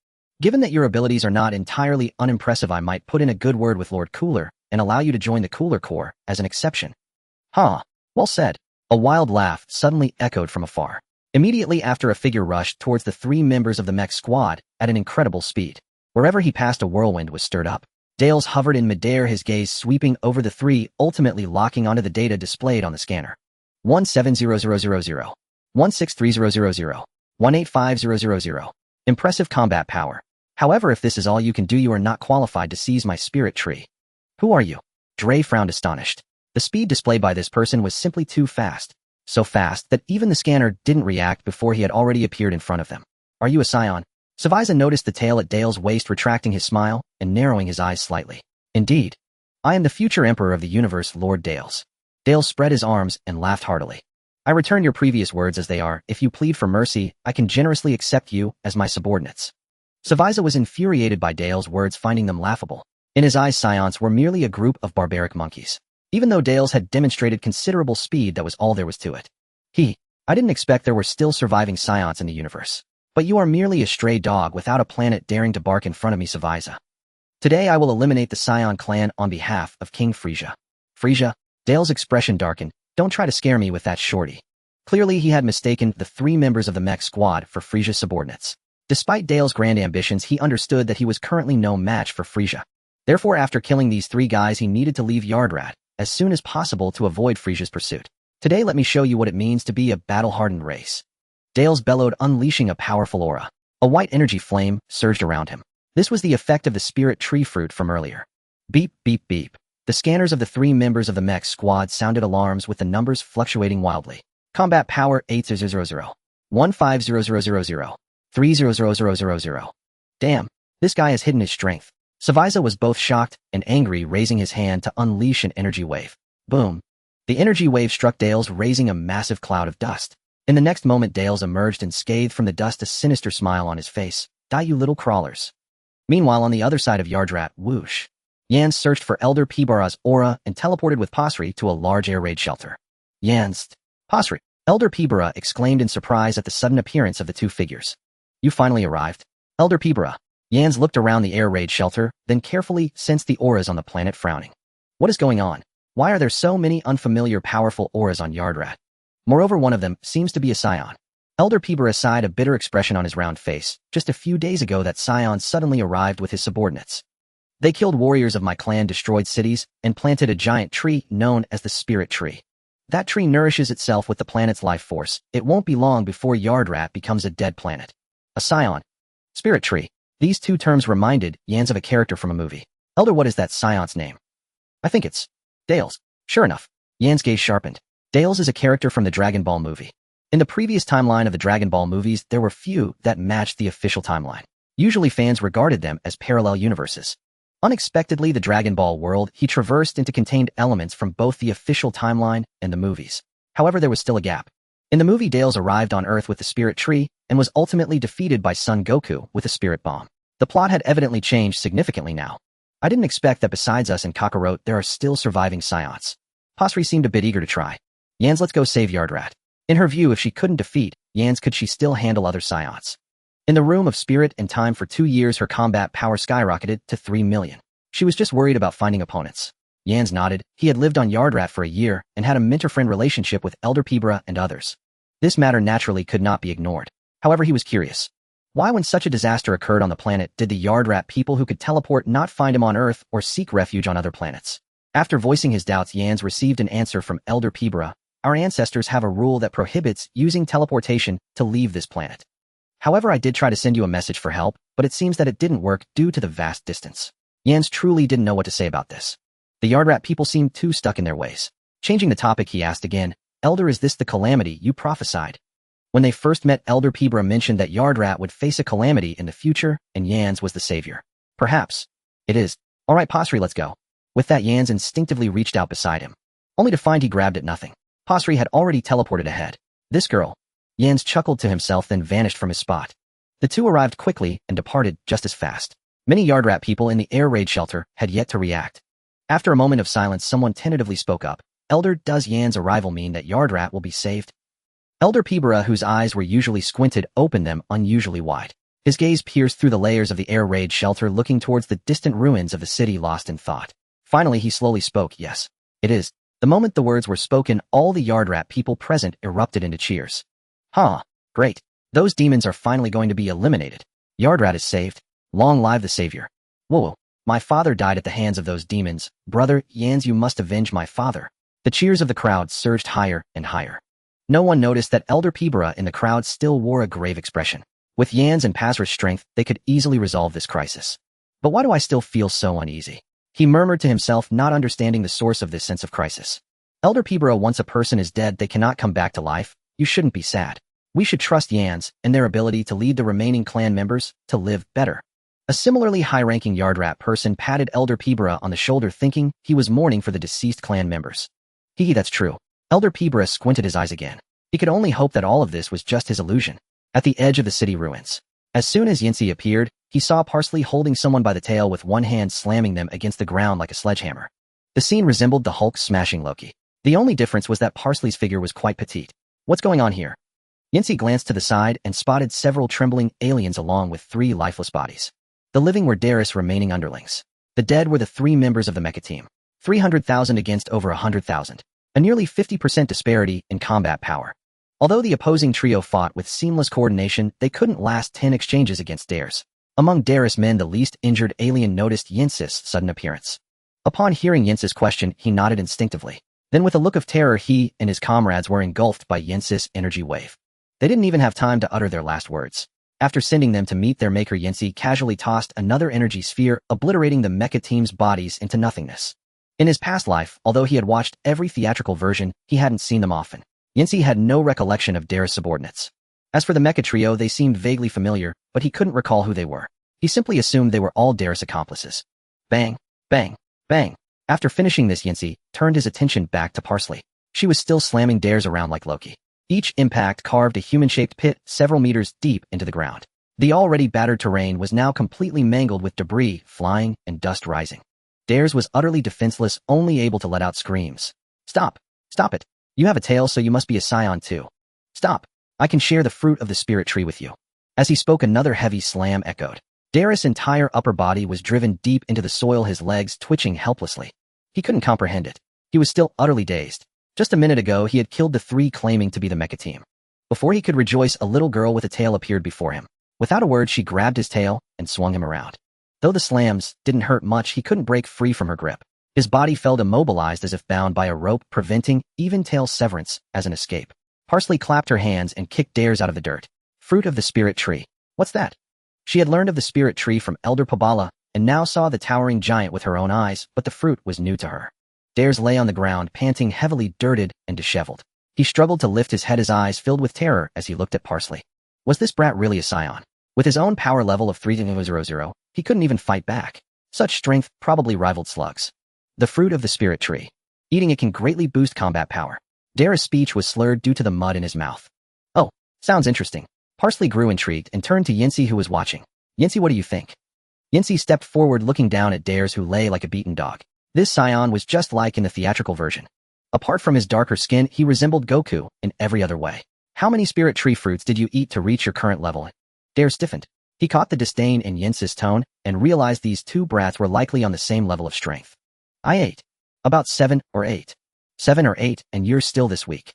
Given that your abilities are not entirely unimpressive, I might put in a good word with Lord Cooler and allow you to join the Cooler Corps as an exception. Huh. Well said. A wild laugh suddenly echoed from afar. Immediately after, a figure rushed towards the 3 members of the mech squad at an incredible speed. Wherever he passed, a whirlwind was stirred up. Dales hovered in midair, his gaze sweeping over the 3, ultimately locking onto the data displayed on the scanner. 170000, 163000, 185000. Impressive combat power. However, if this is all you can do, you are not qualified to seize my spirit tree. Who are you? Dre frowned, astonished. The speed displayed by this person was simply too fast. So fast that even the scanner didn't react before he had already appeared in front of them. Are you a scion? Frieza noticed the tail at Dale's waist, retracting his smile and narrowing his eyes slightly. Indeed. I am the future emperor of the universe, Lord Dales. Dale spread his arms and laughed heartily. I return your previous words as they are. If you plead for mercy, I can generously accept you as my subordinates. Frieza was infuriated by Dale's words, finding them laughable. In his eyes, scions were merely a group of barbaric monkeys. Even though Dales had demonstrated considerable speed, that was all there was to it. I didn't expect there were still surviving scions in the universe. But you are merely a stray dog without a planet daring to bark in front of me, Frieza. Today I will eliminate the Scion clan on behalf of King Frieza. Frieza? Dale's expression darkened. Don't try to scare me with that, shorty. Clearly he had mistaken the 3 members of the mech squad for Frieza's subordinates. Despite Dale's grand ambitions, he understood that he was currently no match for Frieza. Therefore, after killing these 3 guys, he needed to leave Yardrat as soon as possible to avoid Frieza's pursuit. Today let me show you what it means to be a battle-hardened race. Dales bellowed, unleashing a powerful aura. A white energy flame surged around him. This was the effect of the spirit tree fruit from earlier. Beep, beep, beep. The scanners of the 3 members of the mech squad sounded alarms, with the numbers fluctuating wildly. Combat power 8000, 15000, 30000. Damn, this guy has hidden his strength. Frieza was both shocked and angry, raising his hand to unleash an energy wave. Boom. The energy wave struck Dales, raising a massive cloud of dust. In the next moment, Dales emerged unscathed from the dust, a sinister smile on his face. Die, you little crawlers. Meanwhile, on the other side of Yardrat, whoosh. Yan searched for Elder Pibara's aura and teleported with Pasri to a large air raid shelter. Yanst. Pasri. Elder Pibara exclaimed in surprise at the sudden appearance of the 2 figures. You finally arrived. Elder Pibara. Yans looked around the air raid shelter, then carefully sensed the auras on the planet, frowning. What is going on? Why are there so many unfamiliar powerful auras on Yardrat? Moreover, one of them seems to be a scion. Elder Pibara sighed, a bitter expression on his round face. Just a few days ago, that scion suddenly arrived with his subordinates. They killed warriors of my clan, destroyed cities, and planted a giant tree known as the Spirit Tree. That tree nourishes itself with the planet's life force. It won't be long before Yardrat becomes a dead planet. A scion. Spirit Tree. These 2 terms reminded Yans of a character from a movie. Elder, what is that scion's name? I think it's Dales. Sure enough. Yan's gaze sharpened. Dales is a character from the Dragon Ball movie. In the previous timeline of the Dragon Ball movies, there were few that matched the official timeline. Usually fans regarded them as parallel universes. Unexpectedly, the Dragon Ball world he traversed into contained elements from both the official timeline and the movies. However, there was still a gap. In the movie, Dales arrived on Earth with the Spirit Tree and was ultimately defeated by Son Goku with a Spirit Bomb. The plot had evidently changed significantly now. I didn't expect that besides us and Kakarot, there are still surviving Scions. Pasri seemed a bit eager to try. Yans, let's go save Yardrat. In her view, if she couldn't defeat Yans, could she still handle other Scions? In the Room of Spirit and Time for 2 years, her combat power skyrocketed to 3 million. She was just worried about finding opponents. Yans nodded. He had lived on Yardrat for a year and had a mentor-friend relationship with Elder Pibra and others. This matter naturally could not be ignored. However, he was curious. Why, when such a disaster occurred on the planet, did the Yardrat people who could teleport not find him on Earth or seek refuge on other planets? After voicing his doubts, Yans received an answer from Elder Pibra. Our ancestors have a rule that prohibits using teleportation to leave this planet. However, I did try to send you a message for help, but it seems that it didn't work due to the vast distance. Yans truly didn't know what to say about this. The Yardrat people seemed too stuck in their ways. Changing the topic, he asked again, Elder, is this the calamity you prophesied? When they first met, Elder Pibra mentioned that Yardrat would face a calamity in the future, and Yans was the savior. Perhaps. It is. All right, Pasri, let's go. With that, Yans instinctively reached out beside him, only to find he grabbed at nothing. Pasri had already teleported ahead. This girl. Yans chuckled to himself, then vanished from his spot. The two arrived quickly and departed just as fast. Many Yardrat people in the air raid shelter had yet to react. After a moment of silence, someone tentatively spoke up. Elder, does Yan's arrival mean that Yardrat will be saved? Elder Pibra, whose eyes were usually squinted, opened them unusually wide. His gaze pierced through the layers of the air raid shelter, looking towards the distant ruins of the city, lost in thought. Finally, he slowly spoke. Yes, it is. The moment the words were spoken, all the Yardrat people present erupted into cheers. Huh, great. Those demons are finally going to be eliminated. Yardrat is saved. Long live the savior. Whoa, my father died at the hands of those demons. Brother, Yans, you must avenge my father. The cheers of the crowd surged higher and higher. No one noticed that Elder Pibra in the crowd still wore a grave expression. With Yans and Pasra's strength, they could easily resolve this crisis. But why do I still feel so uneasy? He murmured to himself, not understanding the source of this sense of crisis. Elder Pibra, once a person is dead, they cannot come back to life. You shouldn't be sad. We should trust Yans and their ability to lead the remaining clan members to live better. A similarly high-ranking Yardrat person patted Elder Pibra on the shoulder, thinking he was mourning for the deceased clan members. That's true. Elder Pibra squinted his eyes again. He could only hope that all of this was just his illusion. At the edge of the city ruins, as soon as Yinsi appeared, he saw Parsley holding someone by the tail with one hand, slamming them against the ground like a sledgehammer. The scene resembled the Hulk smashing Loki. The only difference was that Parsley's figure was quite petite. What's going on here? Yinsi glanced to the side and spotted several trembling aliens along with 3 lifeless bodies. The living were Darius' remaining underlings. The dead were the 3 members of the mecha team. 300,000 against over 100,000. A nearly 50% disparity in combat power. Although the opposing trio fought with seamless coordination, they couldn't last 10 exchanges against Darius. Among Darius' men, the least injured alien noticed Yinsis' sudden appearance. Upon hearing Yinsis' question, he nodded instinctively. Then with a look of terror, he and his comrades were engulfed by Yinsis' energy wave. They didn't even have time to utter their last words. After sending them to meet their maker, Yinsi casually tossed another energy sphere, obliterating the mecha team's bodies into nothingness. In his past life, although he had watched every theatrical version, he hadn't seen them often. Yinsi had no recollection of Darius' subordinates. As for the mecha trio, they seemed vaguely familiar, but he couldn't recall who they were. He simply assumed they were all Darius' accomplices. Bang, bang, bang. After finishing this, Yinsi turned his attention back to Parsley. She was still slamming Darius around like Loki. Each impact carved a human-shaped pit several meters deep into the ground. The already battered terrain was now completely mangled with debris flying and dust rising. Darius was utterly defenseless, only able to let out screams. Stop! Stop it! You have a tail, so you must be a scion too. Stop! I can share the fruit of the spirit tree with you. As he spoke, another heavy slam echoed. Darius' entire upper body was driven deep into the soil, his legs twitching helplessly. He couldn't comprehend it. He was still utterly dazed. Just a minute ago, he had killed the 3 claiming to be the mecha team. Before he could rejoice, a little girl with a tail appeared before him. Without a word, she grabbed his tail and swung him around. Though the slams didn't hurt much, he couldn't break free from her grip. His body felt immobilized as if bound by a rope, preventing even tail severance as an escape. Parsley clapped her hands and kicked Darius out of the dirt. Fruit of the spirit tree. What's that? She had learned of the spirit tree from Elder Pabala, and now saw the towering giant with her own eyes, but the fruit was new to her. Dares lay on the ground, panting heavily, dirted and disheveled. He struggled to lift his head, his eyes filled with terror as he looked at Parsley. Was this brat really a scion? With his own power level of 3,000, he couldn't even fight back. Such strength probably rivaled slugs. The fruit of the spirit tree. Eating it can greatly boost combat power. Dare's speech was slurred due to the mud in his mouth. Oh, sounds interesting. Parsley grew intrigued and turned to Yinsey, who was watching. Yinsey, what do you think? Yinsey stepped forward, looking down at Dares, who lay like a beaten dog. This scion was just like in the theatrical version. Apart from his darker skin, he resembled Goku in every other way. How many spirit tree fruits did you eat to reach your current level? Dare stiffened. He caught the disdain in Yinsey's tone and realized these two brats were likely on the same level of strength. I ate. About 7 or 8. 7 or 8, and you're still this weak.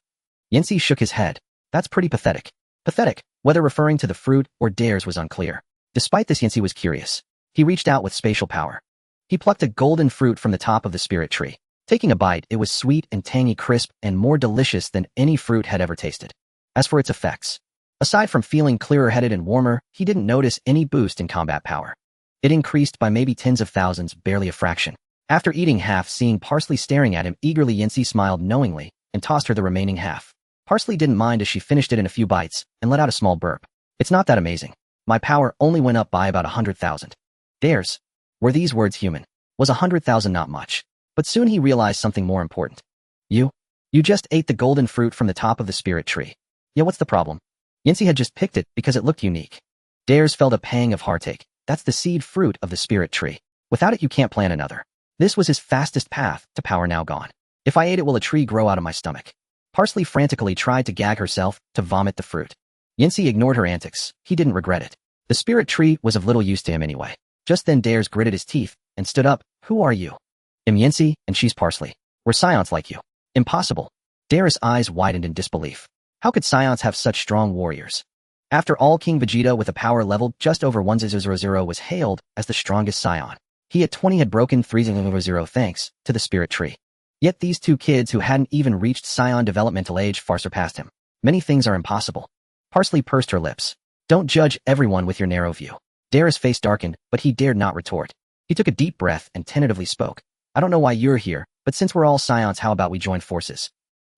Yinsey shook his head. That's pretty pathetic. Pathetic, whether referring to the fruit or Dares was unclear. Despite this, Yinsey was curious. He reached out with spatial power. He plucked a golden fruit from the top of the spirit tree. Taking a bite, it was sweet and tangy, crisp, and more delicious than any fruit had ever tasted. As for its effects, aside from feeling clearer-headed and warmer, he didn't notice any boost in combat power. It increased by maybe tens of thousands, barely a fraction. After eating half, seeing Parsley staring at him eagerly, Yinsey smiled knowingly and tossed her the remaining half. Parsley didn't mind as she finished it in a few bites and let out a small burp. It's not that amazing. My power only went up by about 100,000. Dares. Were these words human? Was 100,000 not much? But soon he realized something more important. You just ate the golden fruit from the top of the spirit tree. Yeah, what's the problem? Yinsey had just picked it because it looked unique. Dares felt a pang of heartache. That's the seed fruit of the spirit tree. Without it, you can't plant another. This was his fastest path to power, now gone. If I ate it, will a tree grow out of my stomach? Parsley frantically tried to gag herself to vomit the fruit. Yinsey ignored her antics. He didn't regret it. The spirit tree was of little use to him anyway. Just then Dares gritted his teeth and stood up. Who are you? I'm Yinsey, and she's Parsley. We're scions like you. Impossible. Dares' eyes widened in disbelief. How could scions have such strong warriors? After all, King Vegeta, with a power level just over 1,000, was hailed as the strongest scion. He at 20 had broken 3,000 thanks to the spirit tree. Yet these two kids who hadn't even reached scion developmental age far surpassed him. Many things are impossible. Parsley pursed her lips. Don't judge everyone with your narrow view. Dares' face darkened, but he dared not retort. He took a deep breath and tentatively spoke. I don't know why you're here, but since we're all scions, how about we join forces?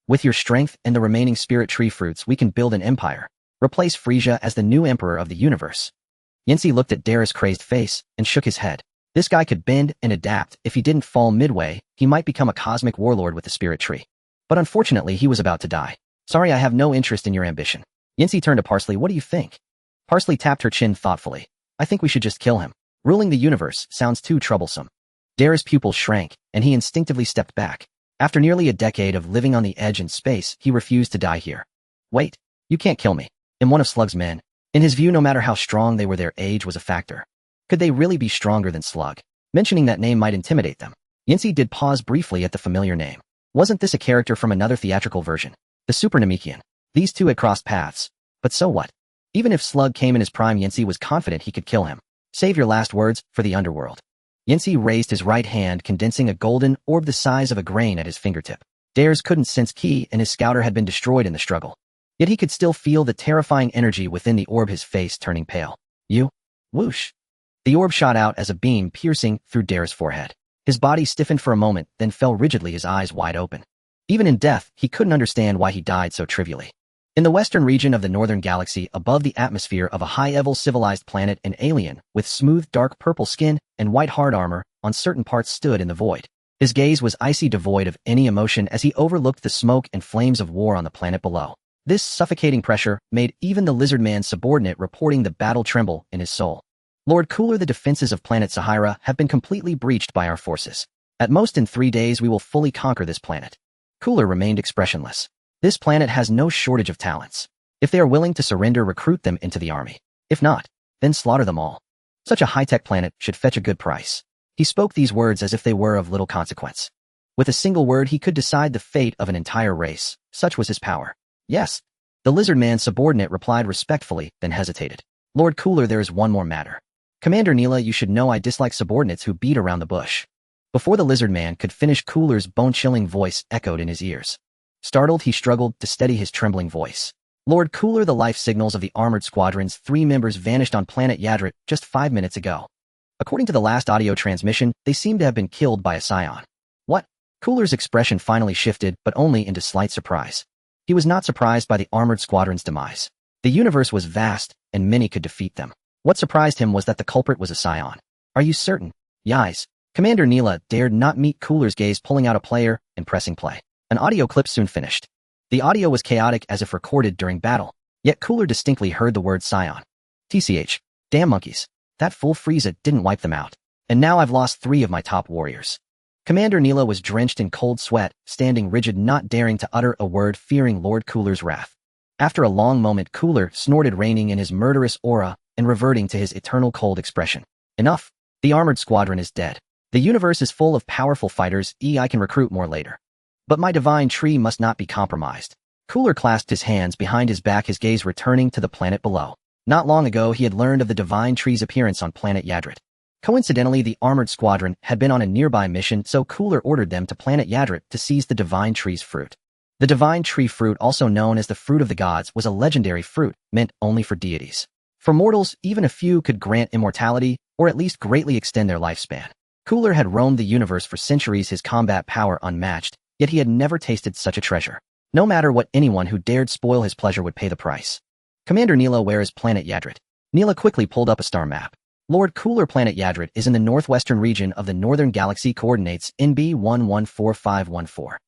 With your strength and the remaining spirit tree fruits, we can build an empire. Replace Frieza as the new emperor of the universe. Yinsey looked at Dares' crazed face and shook his head. This guy could bend and adapt. If he didn't fall midway, he might become a cosmic warlord with the spirit tree. But unfortunately, he was about to die. Sorry, I have no interest in your ambition. Yinsey turned to Parsley. What do you think? Parsley tapped her chin thoughtfully. I think we should just kill him. Ruling the universe sounds too troublesome. Dares' pupils shrank, and he instinctively stepped back. After nearly a decade of living on the edge in space, he refused to die here. Wait, you can't kill me. I'm one of Slug's men. In his view, no matter how strong they were, their age was a factor. Could they really be stronger than Slug? Mentioning that name might intimidate them. Yinsey did pause briefly at the familiar name. Wasn't this a character from another theatrical version? The Super Namekian. These two had crossed paths. But so what? Even if Slug came in his prime, Yinsey was confident he could kill him. Save your last words for the underworld. Yinsey raised his right hand, condensing a golden orb the size of a grain at his fingertip. Dares couldn't sense ki, and his scouter had been destroyed in the struggle. Yet he could still feel the terrifying energy within the orb, his face turning pale. You? Whoosh. The orb shot out as a beam, piercing through Dares' forehead. His body stiffened for a moment, then fell rigidly, his eyes wide open. Even in death, he couldn't understand why he died so trivially. In the western region of the northern galaxy, above the atmosphere of a high-level civilized planet, an alien, with smooth dark purple skin and white hard armor on certain parts, stood in the void. His gaze was icy, devoid of any emotion as he overlooked the smoke and flames of war on the planet below. This suffocating pressure made even the lizard man's subordinate reporting the battle tremble in his soul. Lord Cooler, the defenses of planet Sahara have been completely breached by our forces. At most in 3 days we will fully conquer this planet. Cooler remained expressionless. This planet has no shortage of talents. If they are willing to surrender, recruit them into the army. If not, then slaughter them all. Such a high-tech planet should fetch a good price. He spoke these words as if they were of little consequence. With a single word, he could decide the fate of an entire race. Such was his power. Yes. The lizard man's subordinate replied respectfully, then hesitated. Lord Cooler, there is one more matter. Commander Neela, you should know I dislike subordinates who beat around the bush. Before the lizard man could finish, Cooler's bone-chilling voice echoed in his ears. Startled, he struggled to steady his trembling voice. Lord Cooler, the life signals of the armored squadron's 3 members vanished on planet Yadrit just 5 minutes ago. According to the last audio transmission, they seem to have been killed by a scion. What? Cooler's expression finally shifted, but only into slight surprise. He was not surprised by the armored squadron's demise. The universe was vast, and many could defeat them. What surprised him was that the culprit was a scion. Are you certain? Yais. Commander Neela dared not meet Cooler's gaze, pulling out a player and pressing play. An audio clip soon finished. The audio was chaotic as if recorded during battle, yet Cooler distinctly heard the word scion. TCH. Damn monkeys. That fool Frieza didn't wipe them out. And now I've lost 3 of my top warriors. Commander Neela was drenched in cold sweat, standing rigid, not daring to utter a word, fearing Lord Cooler's wrath. After a long moment, Cooler snorted, reining in his murderous aura and reverting to his eternal cold expression. Enough. The armored squadron is dead. The universe is full of powerful fighters. I can recruit more later. But my divine tree must not be compromised. Cooler clasped his hands behind his back, his gaze returning to the planet below. Not long ago, he had learned of the divine tree's appearance on planet Yadrit. Coincidentally, the armored squadron had been on a nearby mission, so Cooler ordered them to planet Yadrit to seize the divine tree's fruit. The divine tree fruit, also known as the fruit of the gods, was a legendary fruit meant only for deities. For mortals, even a few could grant immortality, or at least greatly extend their lifespan. Cooler had roamed the universe for centuries, his combat power unmatched, yet he had never tasted such a treasure. No matter what, anyone who dared spoil his pleasure would pay the price. Commander Neela, where is planet Yadrit? Neela quickly pulled up a star map. Lord Cooler, planet Yadrit is in the northwestern region of the northern galaxy. Coordinates NB114514.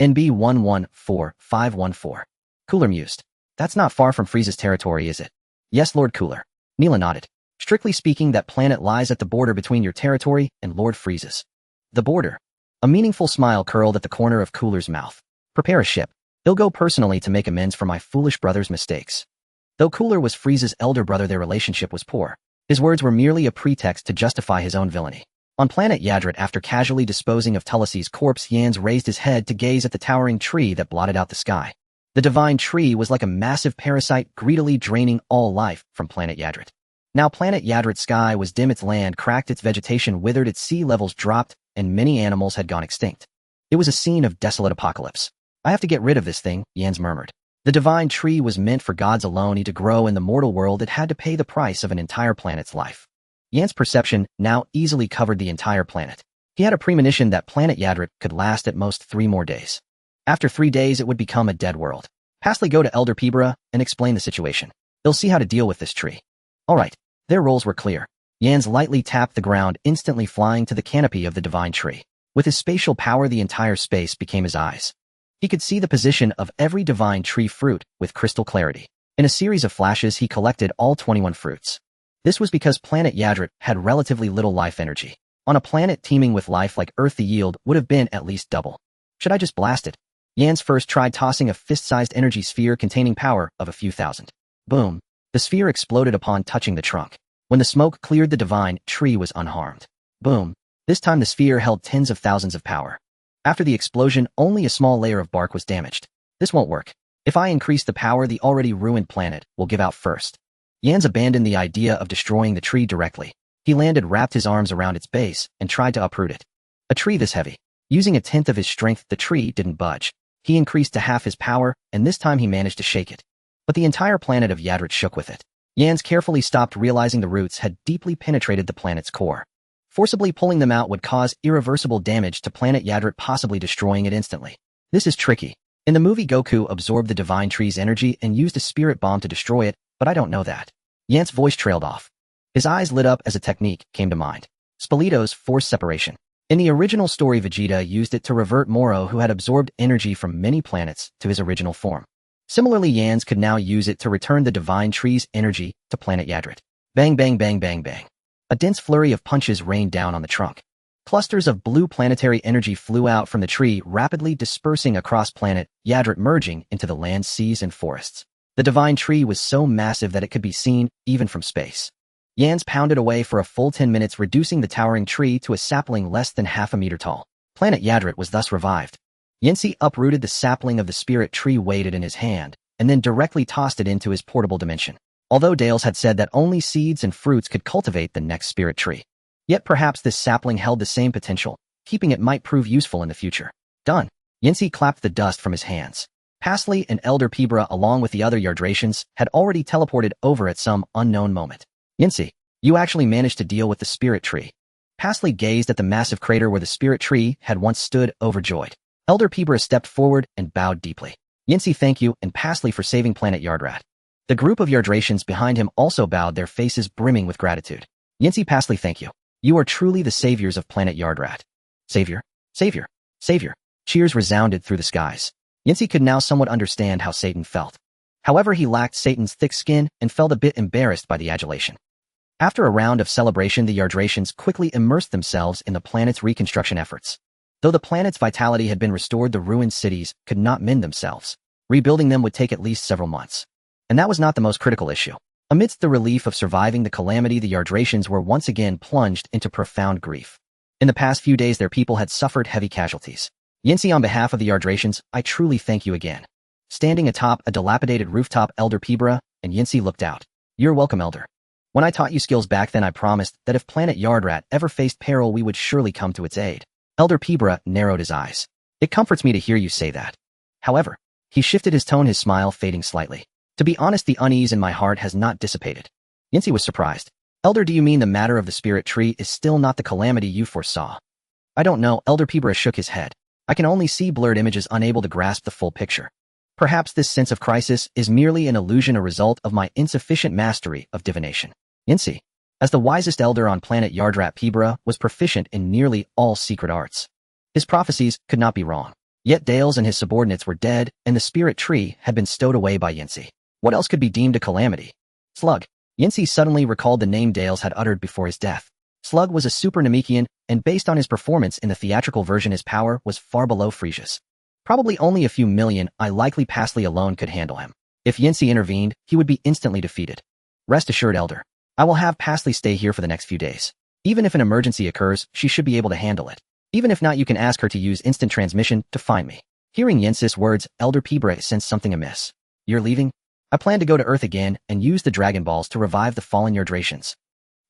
NB114514. Cooler mused. That's not far from Frieza's territory, is it? Yes, Lord Cooler. Neela nodded. Strictly speaking, that planet lies at the border between your territory and Lord Frieza's. The border. A meaningful smile curled at the corner of Cooler's mouth. Prepare a ship. He'll go personally to make amends for my foolish brother's mistakes. Though Cooler was Frieza's elder brother, their relationship was poor. His words were merely a pretext to justify his own villainy. On planet Yadrit, after casually disposing of Telesi's corpse, Yans raised his head to gaze at the towering tree that blotted out the sky. The divine tree was like a massive parasite, greedily draining all life from planet Yadrit. Now planet Yadrit's sky was dim, its land cracked, its vegetation withered, its sea levels dropped, and many animals had gone extinct. It was a scene of desolate apocalypse. I have to get rid of this thing, Yans murmured. The divine tree was meant for gods alone. To grow in the mortal world, it had to pay the price of an entire planet's life. Yan's perception now easily covered the entire planet. He had a premonition that planet Yadrit could last at most 3 more days. After 3 days, it would become a dead world. Pastly, go to Elder Pibra and explain the situation. They'll see how to deal with this tree. All right. Their roles were clear. Yans lightly tapped the ground, instantly flying to the canopy of the divine tree. With his spatial power, the entire space became his eyes. He could see the position of every divine tree fruit with crystal clarity. In a series of flashes, he collected all 21 fruits. This was because planet Yadrit had relatively little life energy. On a planet teeming with life like Earth, the yield would have been at least double. Should I just blast it? Yans first tried tossing a fist-sized energy sphere containing power of a few thousand. Boom. The sphere exploded upon touching the trunk. When the smoke cleared, the divine tree was unharmed. Boom. This time the sphere held tens of thousands of power. After the explosion, only a small layer of bark was damaged. This won't work. If I increase the power, the already ruined planet will give out first. Yans abandoned the idea of destroying the tree directly. He landed, wrapped his arms around its base, and tried to uproot it. A tree this heavy. Using a tenth of his strength, the tree didn't budge. He increased to half his power, and this time he managed to shake it. But the entire planet of Yadrit shook with it. Yans carefully stopped, realizing the roots had deeply penetrated the planet's core. Forcibly pulling them out would cause irreversible damage to planet Yadrit, possibly destroying it instantly. This is tricky. In the movie, Goku absorbed the divine tree's energy and used a spirit bomb to destroy it, but I don't know that. Yans' voice trailed off. His eyes lit up as a technique came to mind. Spalito's force separation. In the original story, Vegeta used it to revert Moro, who had absorbed energy from many planets, to his original form. Similarly, Yans could now use it to return the divine tree's energy to planet Yadrit. Bang, bang, bang, bang, bang. A dense flurry of punches rained down on the trunk. Clusters of blue planetary energy flew out from the tree, rapidly dispersing across planet Yadrit, merging into the lands, seas, and forests. The divine tree was so massive that it could be seen even from space. Yans pounded away for a full 10 minutes, reducing the towering tree to a sapling less than half a meter tall. Planet Yadrit was thus revived. Yancy uprooted the sapling of the spirit tree, weighed it in his hand, and then directly tossed it into his portable dimension. Although Dales had said that only seeds and fruits could cultivate the next spirit tree. Yet perhaps this sapling held the same potential, keeping it might prove useful in the future. Done. Yancy clapped the dust from his hands. Pastly and Elder Pibra, along with the other Yardratians, had already teleported over at some unknown moment. Yancy, you actually managed to deal with the spirit tree. Pastly gazed at the massive crater where the spirit tree had once stood, overjoyed. Elder Pibra stepped forward and bowed deeply. Yinsi, thank you, and Pastly for saving Planet Yardrat. The group of Yardratians behind him also bowed, their faces brimming with gratitude. Yinsi, Pastly, thank you. You are truly the saviors of Planet Yardrat. Savior, savior, savior. Cheers resounded through the skies. Yinsi could now somewhat understand how Satan felt. However, he lacked Satan's thick skin and felt a bit embarrassed by the adulation. After a round of celebration, the Yardratians quickly immersed themselves in the planet's reconstruction efforts. Though the planet's vitality had been restored, the ruined cities could not mend themselves. Rebuilding them would take at least several months. And that was not the most critical issue. Amidst the relief of surviving the calamity, the Yardratians were once again plunged into profound grief. In the past few days, their people had suffered heavy casualties. Yinsi, on behalf of the Yardratians, I truly thank you again. Standing atop a dilapidated rooftop, Elder Pibra and Yinsi looked out. You're welcome, Elder. When I taught you skills back then, I promised that if Planet Yardrat ever faced peril, we would surely come to its aid. Elder Pibra narrowed his eyes. It comforts me to hear you say that. However, he shifted his tone, his smile fading slightly. To be honest, the unease in my heart has not dissipated. Yinsi was surprised. Elder, do you mean the matter of the spirit tree is still not the calamity you foresaw? I don't know. Elder Pibra shook his head. I can only see blurred images, unable to grasp the full picture. Perhaps this sense of crisis is merely an illusion, a result of my insufficient mastery of divination. Yinsi, as the wisest elder on planet Yardrat, Pibra was proficient in nearly all secret arts. His prophecies could not be wrong. Yet Dales and his subordinates were dead, and the spirit tree had been stowed away by Yinsi. What else could be deemed a calamity? Slug. Yinsi suddenly recalled the name Dales had uttered before his death. Slug was a super Namekian, and based on his performance in the theatrical version, his power was far below Frieza's. Probably only a few million, likely Pastly alone could handle him. If Yinsi intervened, he would be instantly defeated. Rest assured, Elder. I will have Pastly stay here for the next few days. Even if an emergency occurs, she should be able to handle it. Even if not, you can ask her to use instant transmission to find me. Hearing Yinsi's words, Elder Pibra sensed something amiss. You're leaving? I plan to go to Earth again and use the Dragon Balls to revive the fallen Yardratians.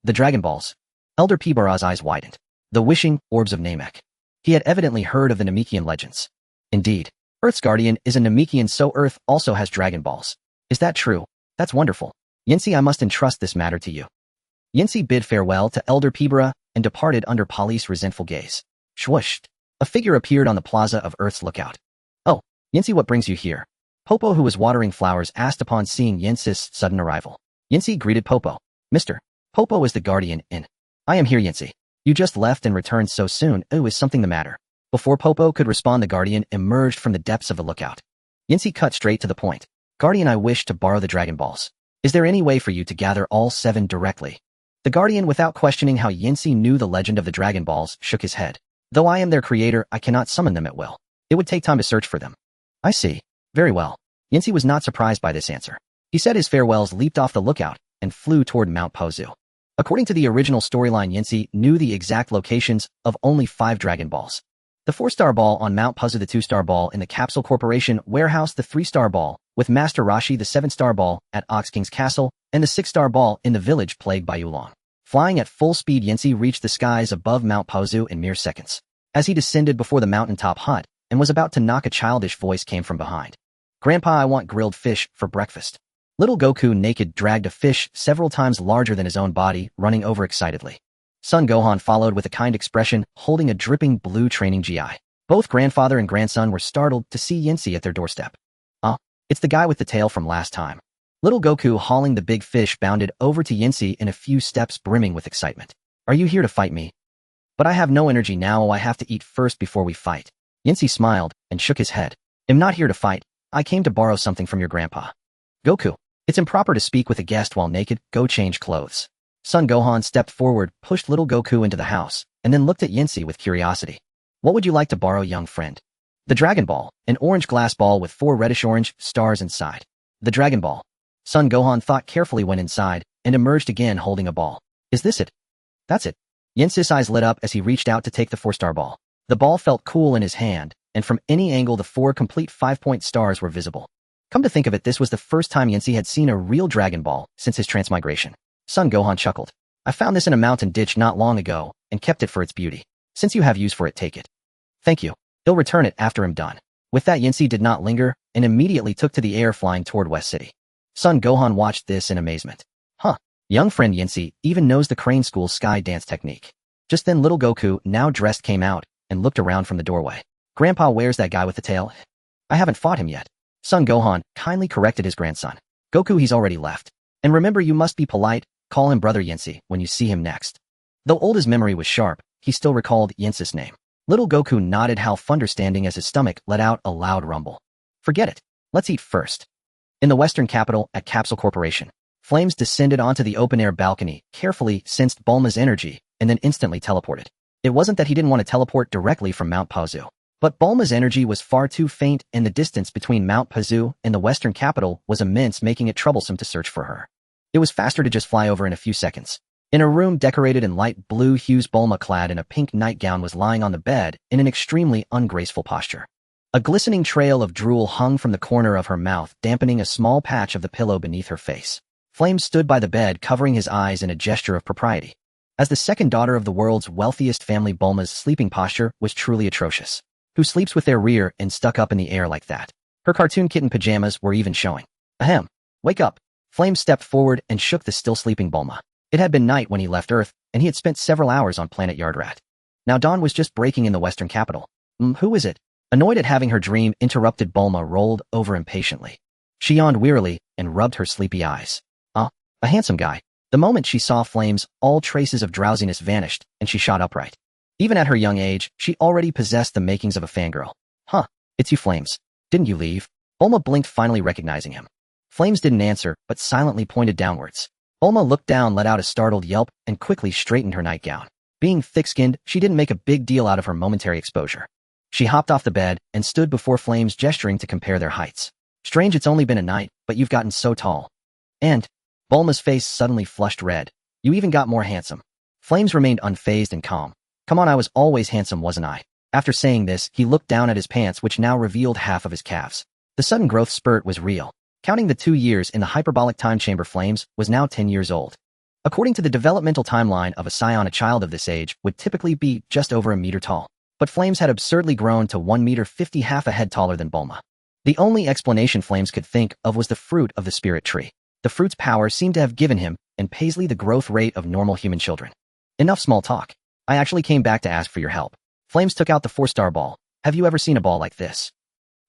The Dragon Balls? Elder Pibra's eyes widened. The wishing orbs of Namek. He had evidently heard of the Namekian legends. Indeed, Earth's guardian is a Namekian, so Earth also has Dragon Balls. Is that true? That's wonderful. Yinsi, I must entrust this matter to you. Yinsi bid farewell to Elder Pibra and departed under Poli's resentful gaze. Swoosh! A figure appeared on the plaza of Earth's lookout. Oh, Yinsi, what brings you here? Popo, who was watering flowers, asked upon seeing Yinsi's sudden arrival. Yinsi greeted Popo. Mr. Popo is the guardian in. I am here, Yinsi. You just left and returned so soon. Oh, is something the matter? Before Popo could respond, the guardian emerged from the depths of the lookout. Yinsi cut straight to the point. Guardian, I wish to borrow the Dragon Balls. Is there any way for you to gather all 7 directly? The guardian, without questioning how Yinsi knew the legend of the Dragon Balls, shook his head. Though I am their creator, I cannot summon them at will. It would take time to search for them. I see. Very well. Yinsi was not surprised by this answer. He said his farewells, leaped off the lookout, and flew toward Mount Pozu. According to the original storyline, Yinsi knew the exact locations of only 5 Dragon Balls. The 4-star ball on Mount Pozu, the 2-star ball in the Capsule Corporation warehouse, the 3-star ball with Master Rashi, the 7-star ball at Ox King's Castle, and the 6-star ball in the village plagued by Oolong. Flying at full speed, Yinsi reached the skies above Mount Pozu in mere seconds. As he descended before the mountaintop hut and was about to knock, a childish voice came from behind. Grandpa, I want grilled fish for breakfast. Little Goku, naked, dragged a fish several times larger than his own body, running over excitedly. Son Gohan followed with a kind expression, holding a dripping blue training GI. Both grandfather and grandson were startled to see Yinsi at their doorstep. It's the guy with the tail from last time. Little Goku, hauling the big fish, bounded over to Yinsi in a few steps, brimming with excitement. Are you here to fight me? But I have no energy now. I have to eat first before we fight. Yinsi smiled and shook his head. I'm not here to fight. I came to borrow something from your grandpa. Goku, it's improper to speak with a guest while naked. Go change clothes. Son Gohan stepped forward, pushed little Goku into the house, and then looked at Yinsi with curiosity. What would you like to borrow, young friend? The Dragon Ball, an orange glass ball with 4 reddish-orange stars inside. The Dragon Ball. Son Gohan thought carefully, went inside, and emerged again holding a ball. Is this it? That's it. Yinsi's eyes lit up as he reached out to take the 4-star ball. The ball felt cool in his hand, and from any angle the 4 complete 5-point stars were visible. Come to think of it, this was the first time Yinsi had seen a real Dragon Ball since his transmigration. Son Gohan chuckled. I found this in a mountain ditch not long ago, and kept it for its beauty. Since you have use for it, take it. Thank you. He'll return it after I'm done. With that, Yinsi did not linger, and immediately took to the air, flying toward West City. Son Gohan watched this in amazement. Young friend Yinsi even knows the Crane School's sky dance technique. Just then little Goku, now dressed, came out and looked around from the doorway. Grandpa, where's that guy with the tail? I haven't fought him yet. Son Gohan kindly corrected his grandson. Goku, he's already left. And remember, you must be polite, call him Brother Yancy when you see him next. Though old his memory was sharp, he still recalled Yancy's name. Little Goku nodded, half understanding, as his stomach let out a loud rumble. Forget it. Let's eat first. In the Western capital at Capsule Corporation, Flames descended onto the open-air balcony, carefully sensed Bulma's energy, and then instantly teleported. It wasn't that he didn't want to teleport directly from Mount Pazu, but Bulma's energy was far too faint, and the distance between Mount Pazu and the Western capital was immense, making it troublesome to search for her. It was faster to just fly over in a few seconds. In a room decorated in light blue hues, Bulma, clad in a pink nightgown, was lying on the bed in an extremely ungraceful posture. A glistening trail of drool hung from the corner of her mouth, dampening a small patch of the pillow beneath her face. Flames stood by the bed, covering his eyes in a gesture of propriety. As the second daughter of the world's wealthiest family, Bulma's sleeping posture was truly atrocious. Who sleeps with their rear end stuck up in the air like that? Her cartoon kitten pajamas were even showing. Ahem. Wake up. Flames stepped forward and shook the still sleeping Bulma. It had been night when he left Earth, and he had spent several hours on planet Yardrat. Now dawn was just breaking in the Western capital. Who is it? Annoyed at having her dream interrupted, Bulma rolled over impatiently. She yawned wearily and rubbed her sleepy eyes. A handsome guy. The moment she saw Flames, all traces of drowsiness vanished, and she shot upright. Even at her young age, she already possessed the makings of a fangirl. Huh, it's you, Flames. Didn't you leave? Bulma blinked, finally recognizing him. Flames didn't answer, but silently pointed downwards. Bulma looked down, let out a startled yelp, and quickly straightened her nightgown. Being thick-skinned, she didn't make a big deal out of her momentary exposure. She hopped off the bed and stood before Flames, gesturing to compare their heights. Strange, it's only been a night, but you've gotten so tall. And Bulma's face suddenly flushed red. You even got more handsome. Flames remained unfazed and calm. Come on, I was always handsome, wasn't I? After saying this, he looked down at his pants, which now revealed half of his calves. The sudden growth spurt was real. Counting the 2 years in the hyperbolic time chamber, Flames was now 10 years old. According to the developmental timeline of a scion, a child of this age would typically be just over a meter tall. But Flames had absurdly grown to 1.50 meters, half a head taller than Bulma. The only explanation Flames could think of was the fruit of the spirit tree. The fruit's power seemed to have given him and Paisley the growth rate of normal human children. Enough small talk. I actually came back to ask for your help. Flames took out the 4-star ball. Have you ever seen a ball like this?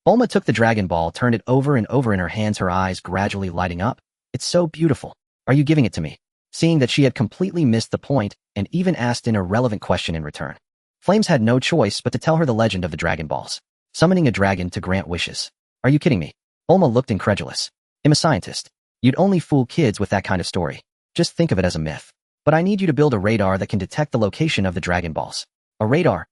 Bulma took the Dragon Ball, turned it over and over in her hands, her eyes gradually lighting up. It's so beautiful. Are you giving it to me? Seeing that she had completely missed the point and even asked an irrelevant question in return, Flames had no choice but to tell her the legend of the Dragon Balls. Summoning a dragon to grant wishes. Are you kidding me? Bulma looked incredulous. I'm a scientist. You'd only fool kids with that kind of story. Just think of it as a myth. But I need you to build a radar that can detect the location of the Dragon Balls. A radar?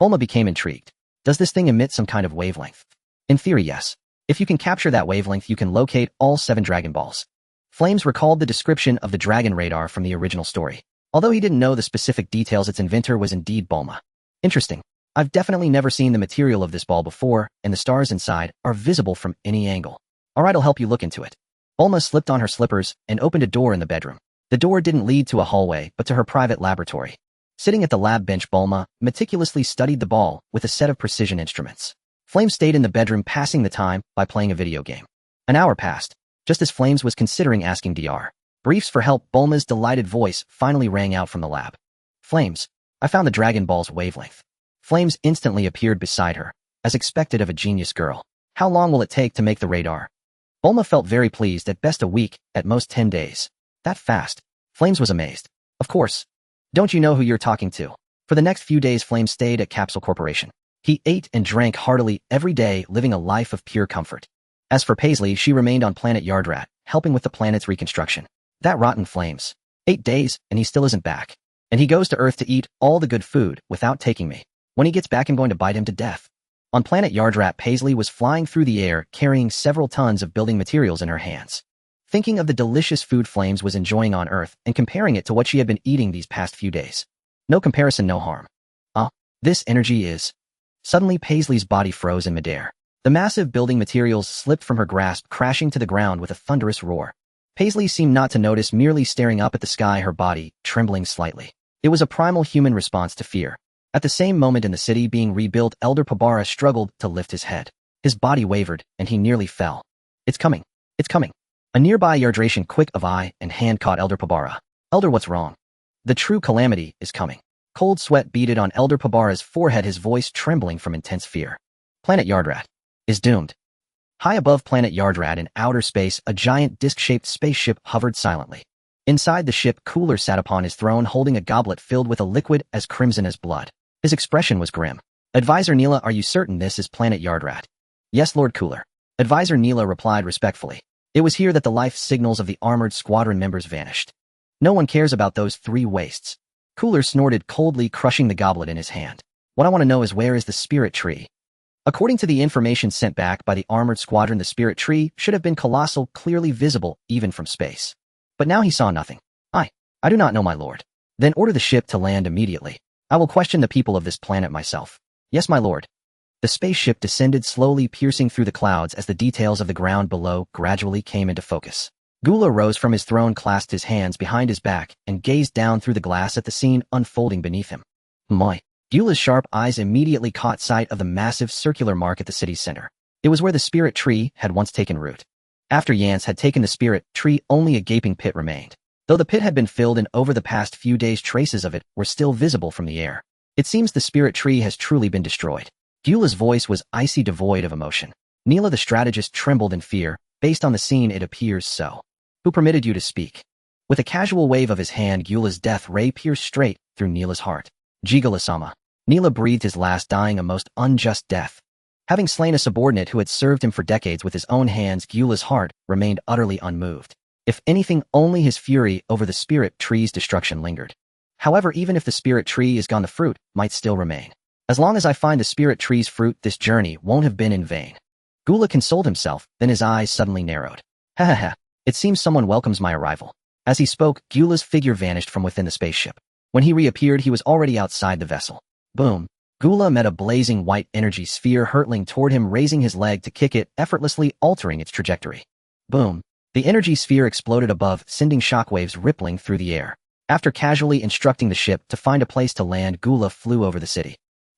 Bulma became intrigued. Does this thing emit some kind of wavelength? In theory, yes. If you can capture that wavelength, you can locate all 7 Dragon Balls. Flames recalled the description of the Dragon Radar from the original story. Although he didn't know the specific details, its inventor was indeed Bulma. Interesting. I've definitely never seen the material of this ball before, and the stars inside are visible from any angle. Alright, I'll help you look into it. Bulma slipped on her slippers and opened a door in the bedroom. The door didn't lead to a hallway, but to her private laboratory. Sitting at the lab bench, Bulma meticulously studied the ball with a set of precision instruments. Flames stayed in the bedroom, passing the time by playing a video game. An hour passed. Just as Flames was considering asking Dr. Briefs for help, Bulma's delighted voice finally rang out from the lab. Flames, I found the Dragon Ball's wavelength. Flames instantly appeared beside her, as expected of a genius girl. How long will it take to make the radar? Bulma felt very pleased. At best a week, at most 10 days. That fast? Flames was amazed. Of course. Don't you know who you're talking to? For the next few days, Flames stayed at Capsule Corporation. He ate and drank heartily every day, living a life of pure comfort. As for Paisley, she remained on planet Yardrat, helping with the planet's reconstruction. That rotten Flames. 8 days, and he still isn't back. And he goes to Earth to eat all the good food without taking me. When he gets back, I'm going to bite him to death. On planet Yardrat, Paisley was flying through the air, carrying several tons of building materials in her hands. Thinking of the delicious food Flames was enjoying on Earth and comparing it to what she had been eating these past few days. No comparison, no harm. This energy is... Suddenly, Paisley's body froze in midair. The massive building materials slipped from her grasp, crashing to the ground with a thunderous roar. Paisley seemed not to notice, merely staring up at the sky, her body trembling slightly. It was a primal human response to fear. At the same moment, in the city being rebuilt, Elder Pabara struggled to lift his head. His body wavered, and he nearly fell. It's coming. It's coming. A nearby Yardration quick of eye and hand caught Elder Pabara. Elder, what's wrong? The true calamity is coming. Cold sweat beaded on Elder Pabara's forehead, his voice trembling from intense fear. Planet Yardrat is doomed. High above Planet Yardrat in outer space, a giant disc-shaped spaceship hovered silently. Inside the ship, Cooler sat upon his throne holding a goblet filled with a liquid as crimson as blood. His expression was grim. Advisor Neela, are you certain this is Planet Yardrat? Yes, Lord Cooler. Advisor Neela replied respectfully. It was here that the life signals of the armored squadron members vanished. No one cares about those 3 wastes. Cooler snorted coldly, crushing the goblet in his hand. What I want to know is, where is the spirit tree? According to the information sent back by the armored squadron, the spirit tree should have been colossal, clearly visible, even from space. But now he saw nothing. I do not know, my lord. Then order the ship to land immediately. I will question the people of this planet myself. Yes, my lord. The spaceship descended slowly, piercing through the clouds as the details of the ground below gradually came into focus. Gula rose from his throne, clasped his hands behind his back, and gazed down through the glass at the scene unfolding beneath him. My. Gula's sharp eyes immediately caught sight of the massive circular mark at the city's center. It was where the spirit tree had once taken root. After Yance had taken the spirit tree, only a gaping pit remained. Though the pit had been filled in over the past few days, traces of it were still visible from the air. It seems the spirit tree has truly been destroyed. Gula's voice was icy, devoid of emotion. Neela the strategist trembled in fear. Based on the scene, it appears so. Who permitted you to speak? With a casual wave of his hand, Gula's death ray pierced straight through Neela's heart. Jigala-sama. Neela breathed his last, dying a most unjust death. Having slain a subordinate who had served him for decades with his own hands, Gula's heart remained utterly unmoved. If anything, only his fury over the spirit tree's destruction lingered. However, even if the spirit tree is gone, the fruit might still remain. As long as I find the spirit tree's fruit, this journey won't have been in vain. Gula consoled himself, then his eyes suddenly narrowed. Ha ha ha, it seems someone welcomes my arrival. As he spoke, Gula's figure vanished from within the spaceship. When he reappeared, he was already outside the vessel. Boom. Gula met a blazing white energy sphere hurtling toward him, raising his leg to kick it, effortlessly altering its trajectory. Boom. The energy sphere exploded above, sending shockwaves rippling through the air. After casually instructing the ship to find a place to land, Gula flew over the city.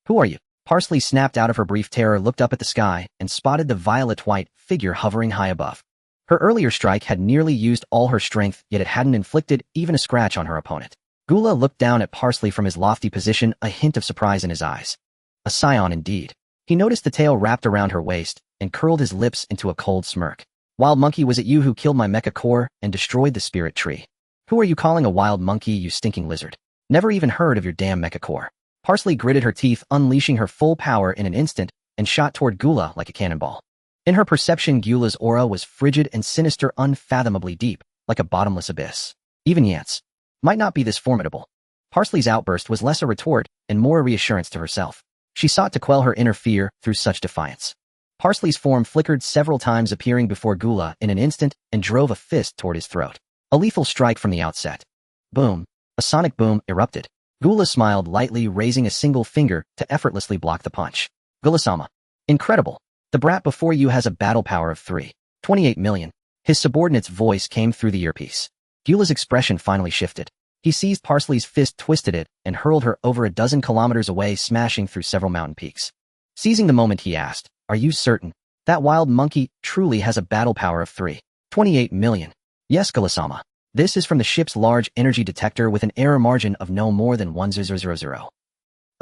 Who are you? Parsley snapped out of her brief terror, looked up at the sky, and spotted the violet-white figure hovering high above. Her earlier strike had nearly used all her strength, yet it hadn't inflicted even a scratch on her opponent. Gula looked down at Parsley from his lofty position, a hint of surprise in his eyes. A scion indeed. He noticed the tail wrapped around her waist and curled his lips into a cold smirk. Wild monkey, was it you who killed my mecha core and destroyed the spirit tree? Who are you calling a wild monkey, you stinking lizard? Never even heard of your damn mecha core. Parsley gritted her teeth, unleashing her full power in an instant, and shot toward Gula like a cannonball. In her perception, Gula's aura was frigid and sinister, unfathomably deep, like a bottomless abyss. Even Yance might not be this formidable. Parsley's outburst was less a retort and more a reassurance to herself. She sought to quell her inner fear through such defiance. Parsley's form flickered several times, appearing before Gula in an instant, and drove a fist toward his throat. A lethal strike from the outset. Boom. A sonic boom erupted. Gula smiled lightly, raising a single finger to effortlessly block the punch. Gula-sama. Incredible. The brat before you has a battle power of 3.28 million. His subordinate's voice came through the earpiece. Gula's expression finally shifted. He seized Parsley's fist, twisted it, and hurled her over a dozen kilometers away, smashing through several mountain peaks. Seizing the moment, he asked, "Are you certain? That wild monkey truly has a battle power of 3.28 million. Yes, Gula-sama. This is from the ship's large energy detector with an error margin of no more than 1000.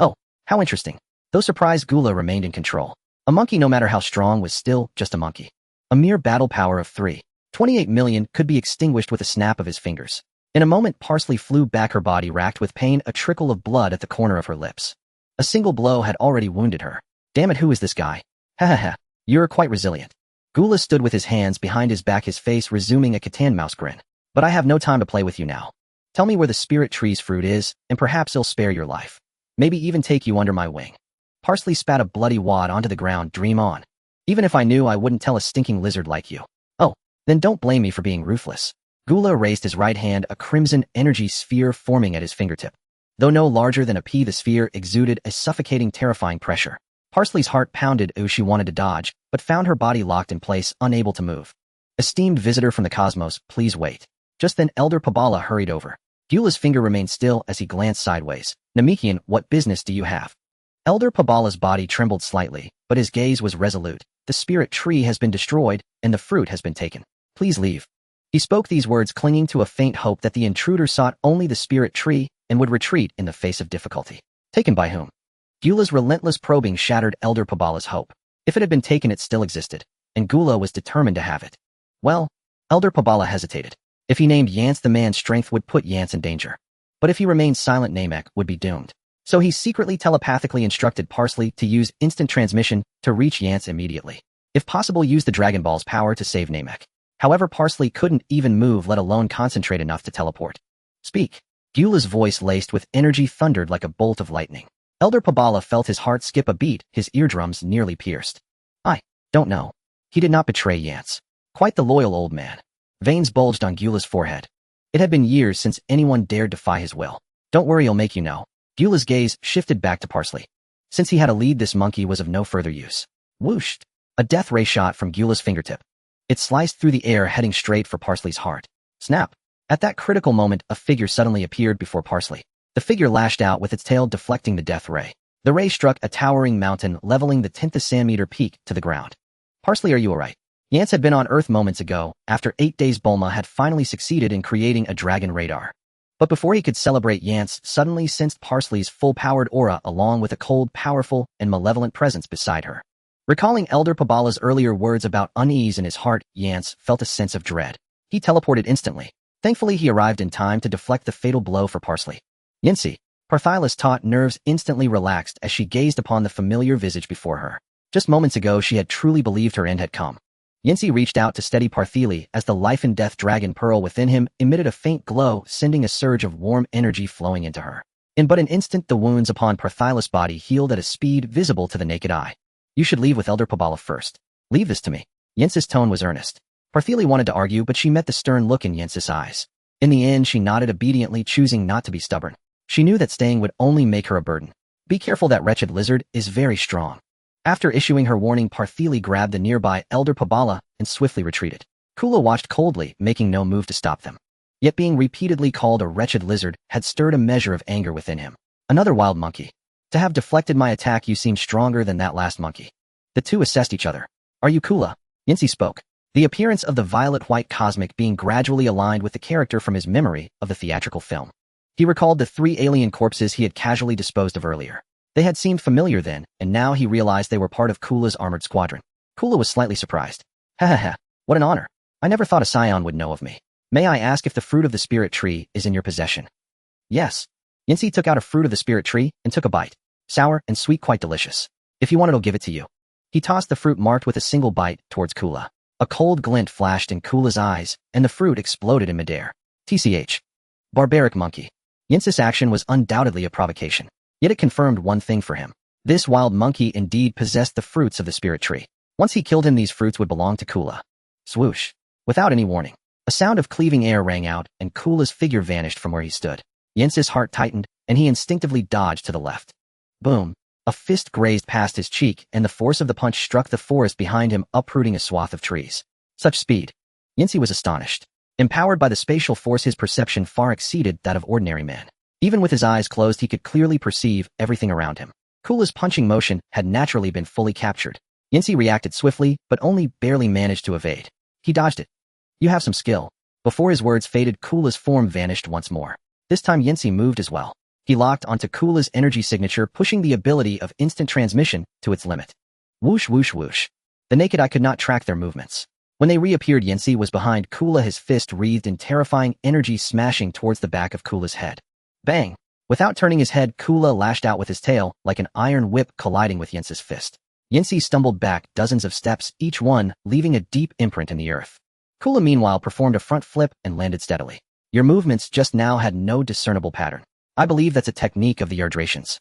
Oh, how interesting. Though surprised, Gula remained in control. A monkey, no matter how strong, was still just a monkey. A mere battle power of 3.28 million could be extinguished with a snap of his fingers. In a moment, Parsley flew back, her body racked with pain, a trickle of blood at the corner of her lips. A single blow had already wounded her. Damn it, who is this guy? Ha ha ha, you're quite resilient. Gula stood with his hands behind his back, his face resuming a Catan mouse grin. But I have no time to play with you now. Tell me where the spirit tree's fruit is, and perhaps I'll spare your life. Maybe even take you under my wing. Parsley spat a bloody wad onto the ground. Dream on. Even if I knew, I wouldn't tell a stinking lizard like you. Oh, then don't blame me for being ruthless. Gula raised his right hand, a crimson energy sphere forming at his fingertip. Though no larger than a pea, the sphere exuded a suffocating, terrifying pressure. Parsley's heart pounded. She wanted to dodge, but found her body locked in place, unable to move. Esteemed visitor from the cosmos, please wait. Just then, Elder Pabala hurried over. Gula's finger remained still as he glanced sideways. Namekian, what business do you have? Elder Pabala's body trembled slightly, but his gaze was resolute. The spirit tree has been destroyed, and the fruit has been taken. Please leave. He spoke these words, clinging to a faint hope that the intruder sought only the spirit tree and would retreat in the face of difficulty. Taken by whom? Gula's relentless probing shattered Elder Pabala's hope. If it had been taken, it still existed, and Gula was determined to have it. Well, Elder Pabala hesitated. If he named Yance, the man's strength would put Yance in danger. But if he remained silent, Namek would be doomed. So he secretly telepathically instructed Parsley to use instant transmission to reach Yance immediately. If possible, use the Dragon Ball's power to save Namek. However, Parsley couldn't even move, let alone concentrate enough to teleport. Speak. Gula's voice, laced with energy, thundered like a bolt of lightning. Elder Pabala felt his heart skip a beat, his eardrums nearly pierced. I don't know. He did not betray Yance. Quite the loyal old man. Veins bulged on Gula's forehead. It had been years since anyone dared defy his will. Don't worry, I'll make you know. Gula's gaze shifted back to Parsley. Since he had a lead, this monkey was of no further use. Whooshed. A death ray shot from Gula's fingertip. It sliced through the air, heading straight for Parsley's heart. Snap. At that critical moment, a figure suddenly appeared before Parsley. The figure lashed out with its tail, deflecting the death ray. The ray struck a towering mountain, leveling the 10th Sandmeter peak to the ground. Parsley, are you alright? Yance had been on Earth moments ago, after 8 days. Bulma had finally succeeded in creating a dragon radar. But before he could celebrate, Yance suddenly sensed Parsley's full-powered aura along with a cold, powerful, and malevolent presence beside her. Recalling Elder Pabala's earlier words about unease in his heart, Yance felt a sense of dread. He teleported instantly. Thankfully, he arrived in time to deflect the fatal blow for Parsley. Yancy. Parthila's taut nerves instantly relaxed as she gazed upon the familiar visage before her. Just moments ago, she had truly believed her end had come. Yancy reached out to steady Parthili as the life and death dragon pearl within him emitted a faint glow, sending a surge of warm energy flowing into her. In but an instant, the wounds upon Parthila's body healed at a speed visible to the naked eye. You should leave with Elder Pabala first. Leave this to me. Yence's tone was earnest. Parthili wanted to argue, but she met the stern look in Yence's eyes. In the end, she nodded obediently, choosing not to be stubborn. She knew that staying would only make her a burden. Be careful, that wretched lizard is very strong. After issuing her warning, Parthili grabbed the nearby Elder Pabala and swiftly retreated. Kula watched coldly, making no move to stop them. Yet being repeatedly called a wretched lizard had stirred a measure of anger within him. Another wild monkey. To have deflected my attack, you seem stronger than that last monkey. The two assessed each other. Are you Kula? Yancy spoke. The appearance of the violet-white cosmic being gradually aligned with the character from his memory of the theatrical film. He recalled the 3 alien corpses he had casually disposed of earlier. They had seemed familiar then, and now he realized they were part of Kula's armored squadron. Kula was slightly surprised. Ha ha ha, what an honor. I never thought a scion would know of me. May I ask if the fruit of the spirit tree is in your possession? Yes. Yancy took out a fruit of the spirit tree and took a bite. Sour and sweet, quite delicious. If you want it, I'll give it to you. He tossed the fruit marked with a single bite towards Kula. A cold glint flashed in Kula's eyes, and the fruit exploded in midair. TCH. Barbaric monkey. Yance's action was undoubtedly a provocation. Yet it confirmed one thing for him. This wild monkey indeed possessed the fruits of the spirit tree. Once he killed him, these fruits would belong to Kula. Swoosh. Without any warning, a sound of cleaving air rang out, and Kula's figure vanished from where he stood. Yance's heart tightened, and he instinctively dodged to the left. Boom. A fist grazed past his cheek, and the force of the punch struck the forest behind him, uprooting a swath of trees. Such speed. Yancy was astonished. Empowered by the spatial force, his perception far exceeded that of ordinary men. Even with his eyes closed, he could clearly perceive everything around him. Kula's punching motion had naturally been fully captured. Yancy reacted swiftly, but only barely managed to evade. He dodged it. You have some skill. Before his words faded, Kula's form vanished once more. This time Yancy moved as well. He locked onto Kula's energy signature, pushing the ability of instant transmission to its limit. Whoosh, whoosh, whoosh. The naked eye could not track their movements. When they reappeared, Yancy was behind Kula, his fist wreathed in terrifying energy, smashing towards the back of Kula's head. Bang! Without turning his head, Kula lashed out with his tail, like an iron whip colliding with Yance's fist. Yancy stumbled back dozens of steps, each one leaving a deep imprint in the earth. Kula meanwhile performed a front flip and landed steadily. Your movements just now had no discernible pattern. I believe that's a technique of the Erdracians.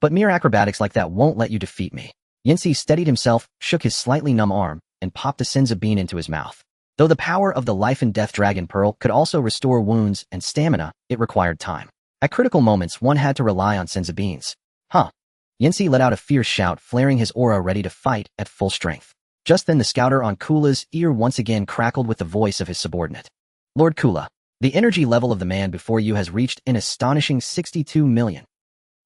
But mere acrobatics like that won't let you defeat me. Yancy steadied himself, shook his slightly numb arm, and popped a senza bean into his mouth. Though the power of the life and death dragon pearl could also restore wounds and stamina, it required time. At critical moments, one had to rely on senza beans. Huh. Yancy let out a fierce shout, flaring his aura ready to fight at full strength. Just then the scouter on Kula's ear once again crackled with the voice of his subordinate. Lord Kula, the energy level of the man before you has reached an astonishing 62 million.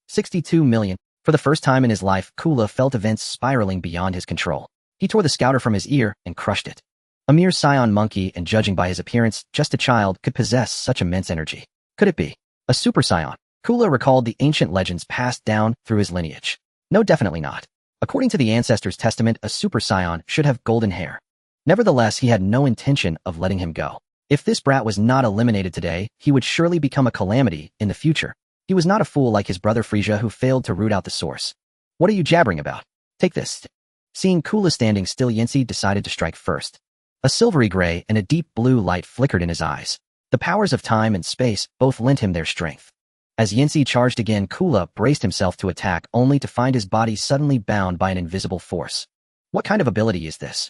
62 million. For the first time in his life, Kula felt events spiraling beyond his control. He tore the scouter from his ear and crushed it. A mere scion monkey, and judging by his appearance, just a child, could possess such immense energy. Could it be a super scion? Kula recalled the ancient legends passed down through his lineage. No, definitely not. According to the Ancestors' Testament, a Super Saiyan should have golden hair. Nevertheless, he had no intention of letting him go. If this brat was not eliminated today, he would surely become a calamity in the future. He was not a fool like his brother Frieza who failed to root out the source. What are you jabbering about? Take this. Seeing Kula standing still, Yancy decided to strike first. A silvery gray and a deep blue light flickered in his eyes. The powers of time and space both lent him their strength. As Yancy charged again, Kula braced himself to attack only to find his body suddenly bound by an invisible force. What kind of ability is this?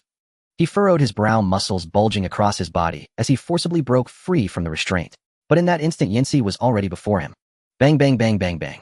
He furrowed his brow, muscles bulging across his body as he forcibly broke free from the restraint. But in that instant, Yancy was already before him. Bang, bang, bang, bang, bang.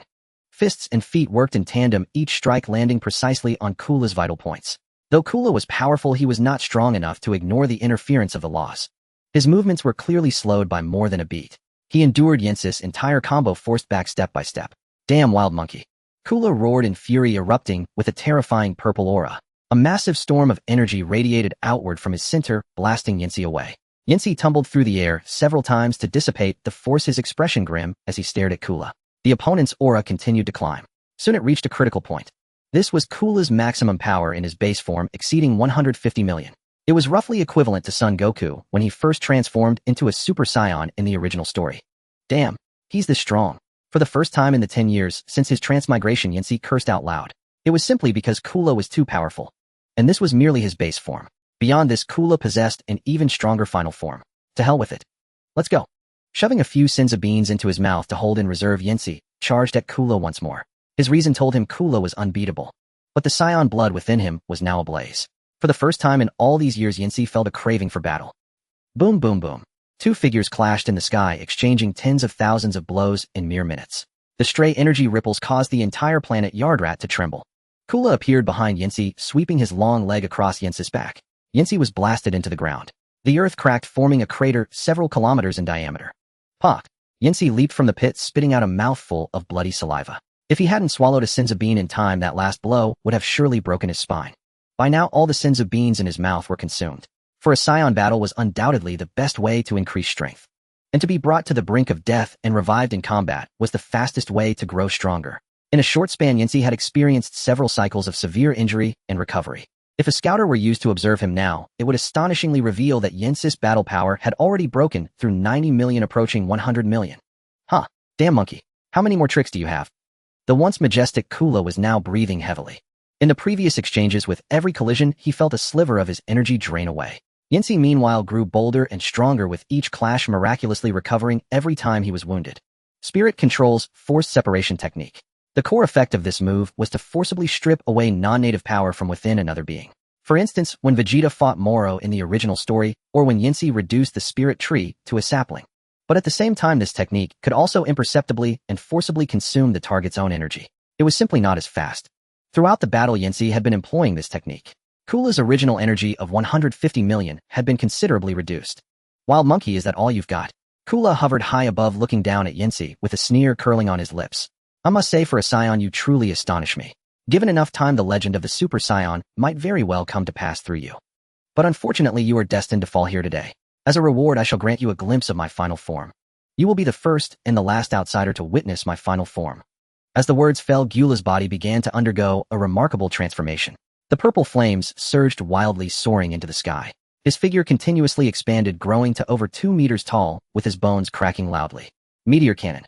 Fists and feet worked in tandem, each strike landing precisely on Kula's vital points. Though Kula was powerful, he was not strong enough to ignore the interference of the laws. His movements were clearly slowed by more than a beat. He endured Yancy's entire combo, forced back step by step. Damn wild monkey. Kula roared in fury, erupting with a terrifying purple aura. A massive storm of energy radiated outward from his center, blasting Yancy away. Yancy tumbled through the air several times to dissipate the force, his expression grim as he stared at Kula. The opponent's aura continued to climb. Soon it reached a critical point. This was Kula's maximum power in his base form, exceeding 150 million. It was roughly equivalent to Son Goku when he first transformed into a Super Saiyan in the original story. Damn, he's this strong. For the first time in the 10 years since his transmigration, Yancy cursed out loud. It was simply because Kula was too powerful. And this was merely his base form. Beyond this, Kula possessed an even stronger final form. To hell with it. Let's go. Shoving a few senzu beans into his mouth to hold in reserve, Yancy charged at Kula once more. His reason told him Kula was unbeatable. But the Saiyan blood within him was now ablaze. For the first time in all these years, Yancy felt a craving for battle. Boom, boom, boom. Two figures clashed in the sky, exchanging tens of thousands of blows in mere minutes. The stray energy ripples caused the entire planet Yardrat to tremble. Kula appeared behind Yancy, sweeping his long leg across Yancy's back. Yancy was blasted into the ground. The earth cracked, forming a crater several kilometers in diameter. Pock! Yancy leaped from the pit, spitting out a mouthful of bloody saliva. If he hadn't swallowed a senzu bean in time, that last blow would have surely broken his spine. By now, all the senzu beans in his mouth were consumed. For a Saiyan, battle was undoubtedly the best way to increase strength. And to be brought to the brink of death and revived in combat was the fastest way to grow stronger. In a short span, Yancy had experienced several cycles of severe injury and recovery. If a scouter were used to observe him now, it would astonishingly reveal that Yancy's battle power had already broken through 90 million, approaching 100 million. Huh, damn monkey. How many more tricks do you have? The once majestic Kula was now breathing heavily. In the previous exchanges, with every collision, he felt a sliver of his energy drain away. Yancy meanwhile grew bolder and stronger with each clash, miraculously recovering every time he was wounded. Spirit controls forced separation technique. The core effect of this move was to forcibly strip away non-native power from within another being. For instance, when Vegeta fought Moro in the original story, or when Yancy reduced the spirit tree to a sapling. But at the same time, this technique could also imperceptibly and forcibly consume the target's own energy. It was simply not as fast. Throughout the battle, Yancy had been employing this technique. Kula's original energy of 150 million had been considerably reduced. Wild monkey, is that all you've got? Kula hovered high above, looking down at Yancy with a sneer curling on his lips. I must say, for a Saiyan, you truly astonish me. Given enough time, the legend of the Super Saiyan might very well come to pass through you. But unfortunately, you are destined to fall here today. As a reward, I shall grant you a glimpse of my final form. You will be the first and the last outsider to witness my final form. As the words fell, Gyula's body began to undergo a remarkable transformation. The purple flames surged wildly, soaring into the sky. His figure continuously expanded, growing to over 2 meters tall, with his bones cracking loudly. Meteor cannon.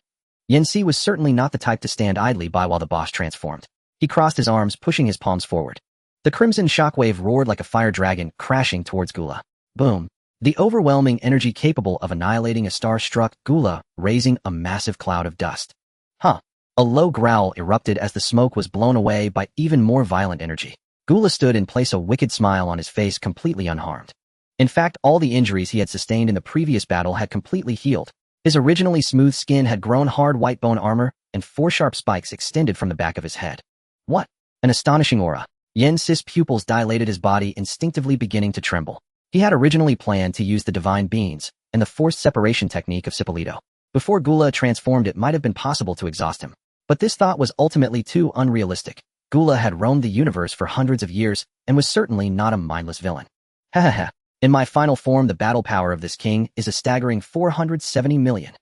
Yancy was certainly not the type to stand idly by while the boss transformed. He crossed his arms, pushing his palms forward. The crimson shockwave roared like a fire dragon, crashing towards Gyula. Boom. The overwhelming energy capable of annihilating a star struck Gyula, raising a massive cloud of dust. Huh. A low growl erupted as the smoke was blown away by even more violent energy. Gyula stood in place, a wicked smile on his face, completely unharmed. In fact, all the injuries he had sustained in the previous battle had completely healed. His originally smooth skin had grown hard white bone armor, and 4 sharp spikes extended from the back of his head. What? An astonishing aura. Yancy's pupils dilated, his body instinctively beginning to tremble. He had originally planned to use the divine beings and the forced separation technique of Cipolito. Before Gyula transformed, it might have been possible to exhaust him. But this thought was ultimately too unrealistic. Gyula had roamed the universe for hundreds of years and was certainly not a mindless villain. Ha. In my final form, the battle power of this king is a staggering 470 million.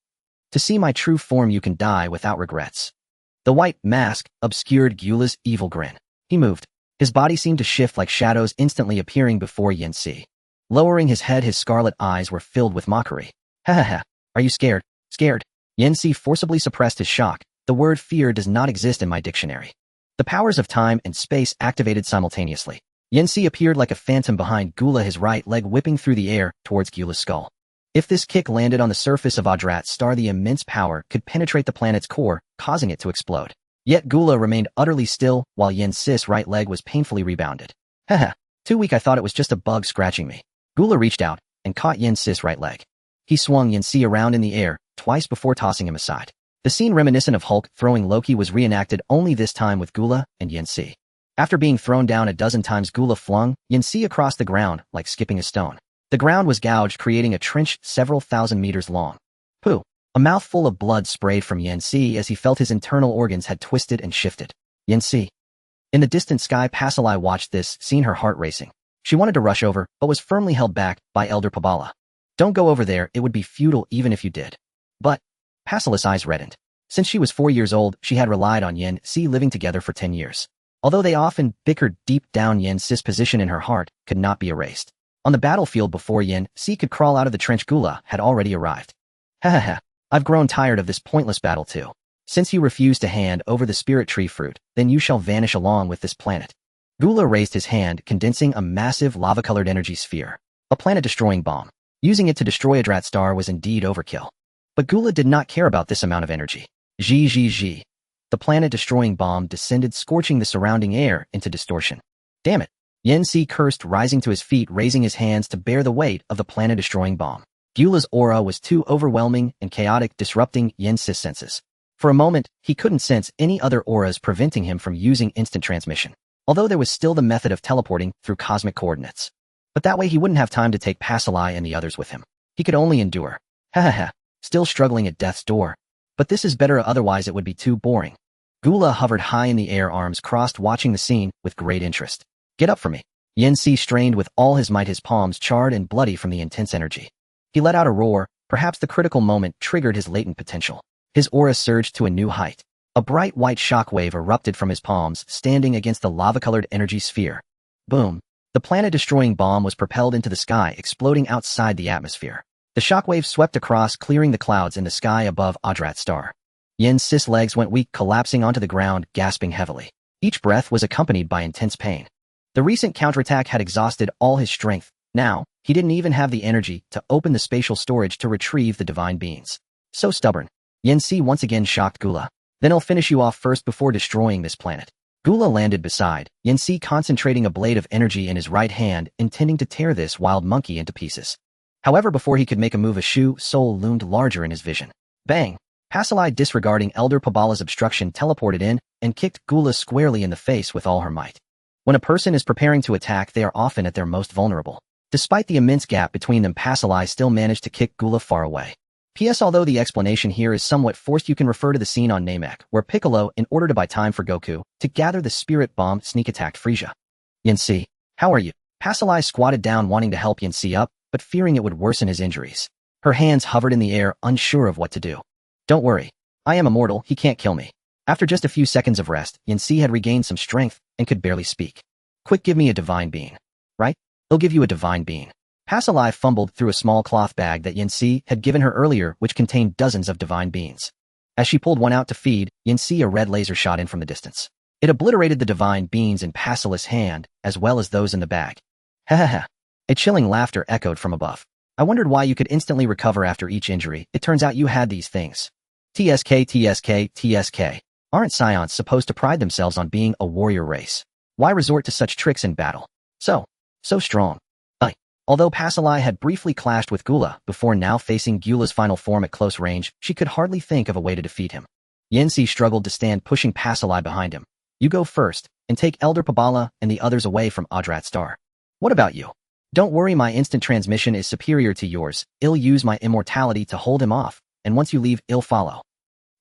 To see my true form you can die without regrets. The white mask obscured Gyula's evil grin. He moved. His body seemed to shift like shadows instantly appearing before Yanxi. Lowering his head, his scarlet eyes were filled with mockery. Ha ha ha. Are you scared? Scared? Yanxi forcibly suppressed his shock. The word fear does not exist in my dictionary. The powers of time and space activated simultaneously. Yanxi appeared like a phantom behind Gyula, his right leg whipping through the air towards Gyula's skull. If this kick landed on the surface of Adrat's star, the immense power could penetrate the planet's core, causing it to explode. Yet Gyula remained utterly still, while Yanxi's right leg was painfully rebounded. Haha, too weak. I thought it was just a bug scratching me. Gyula reached out and caught Yanxi's right leg. He swung Yanxi around in the air, twice before tossing him aside. The scene reminiscent of Hulk throwing Loki was reenacted, only this time with Gyula and Yanxi. After being thrown down a dozen times, Gyula flung Yanxi across the ground like skipping a stone. The ground was gouged, creating a trench several thousand meters long. Pooh! A mouthful of blood sprayed from Yanxi as he felt his internal organs had twisted and shifted. Yanxi. In the distant sky, Pasalai watched this, seeing her heart racing. She wanted to rush over, but was firmly held back by Elder Pabala. Don't go over there, it would be futile even if you did. But Pasalai's eyes reddened. Since she was 4 years old, she had relied on Yanxi, living together for 10 years. Although they often bickered, deep down Yanxi's position in her heart could not be erased. On the battlefield before Yanxi could crawl out of the trench, Gyula had already arrived. Ha ha ha. I've grown tired of this pointless battle too. Since you refuse to hand over the spirit tree fruit, then you shall vanish along with this planet. Gyula raised his hand, condensing a massive lava-colored energy sphere. A planet-destroying bomb. Using it to destroy Adrat's star was indeed overkill. But Gyula did not care about this amount of energy. Zhi. The planet-destroying bomb descended, scorching the surrounding air into distortion. Damn it. Yanxi cursed, rising to his feet, raising his hands to bear the weight of the planet-destroying bomb. Gyula's aura was too overwhelming and chaotic, disrupting Yanxi's senses. For a moment, he couldn't sense any other auras, preventing him from using instant transmission. Although there was still the method of teleporting through cosmic coordinates. But that way he wouldn't have time to take Pasalai and the others with him. He could only endure. Ha ha ha. Still struggling at death's door. But this is better, otherwise it would be too boring. Gyula hovered high in the air, arms crossed, watching the scene with great interest. Get up for me. Yanxi strained with all his might, his palms charred and bloody from the intense energy. He let out a roar, perhaps the critical moment triggered his latent potential. His aura surged to a new height. A bright white shockwave erupted from his palms, standing against the lava-colored energy sphere. Boom. The planet-destroying bomb was propelled into the sky, exploding outside the atmosphere. The shockwave swept across, clearing the clouds in the sky above Adrat's star. Yanxi's legs went weak, collapsing onto the ground, gasping heavily. Each breath was accompanied by intense pain. The recent counterattack had exhausted all his strength. Now, he didn't even have the energy to open the spatial storage to retrieve the divine beings. So stubborn. Yanxi once again shocked Gyula. Then I'll finish you off first before destroying this planet. Gyula landed beside Yanxi, concentrating a blade of energy in his right hand, intending to tear this wild monkey into pieces. However, before he could make a move, a Shu soul loomed larger in his vision. Bang! Pasalai, disregarding Elder Pabala's obstruction, teleported in and kicked Gyula squarely in the face with all her might. When a person is preparing to attack, they are often at their most vulnerable. Despite the immense gap between them, Pasalai still managed to kick Gyula far away. P.S. Although the explanation here is somewhat forced, you can refer to the scene on Namek, where Piccolo, in order to buy time for Goku to gather the spirit bomb, sneak-attacked Frieza. Yanxi, how are you? Pasalai squatted down, wanting to help Yanxi up, but fearing it would worsen his injuries. Her hands hovered in the air, unsure of what to do. Don't worry. I am immortal, he can't kill me. After just a few seconds of rest, Yanxi had regained some strength and could barely speak. Quick, give me a divine bean. Right? He'll give you a divine bean. Pasalai fumbled through a small cloth bag that Yanxi had given her earlier, which contained dozens of divine beans. As she pulled one out to feed Yanxi, a red laser shot in from the distance. It obliterated the divine beans in Pasalai's hand, as well as those in the bag. Ha ha ha. A chilling laughter echoed from above. I wondered why you could instantly recover after each injury. It turns out you had these things. TSK. Aren't Scions supposed to pride themselves on being a warrior race? Why resort to such tricks in battle? So strong. Although Pasalai had briefly clashed with Gyula before now facing Gyula's final form at close range, she could hardly think of a way to defeat him. Yanxi struggled to stand, pushing Pasalai behind him. You go first, and take Elder Pabala and the others away from Adrat's star. What about you? Don't worry, my instant transmission is superior to yours. I'll use my immortality to hold him off, and once you leave, I'll follow.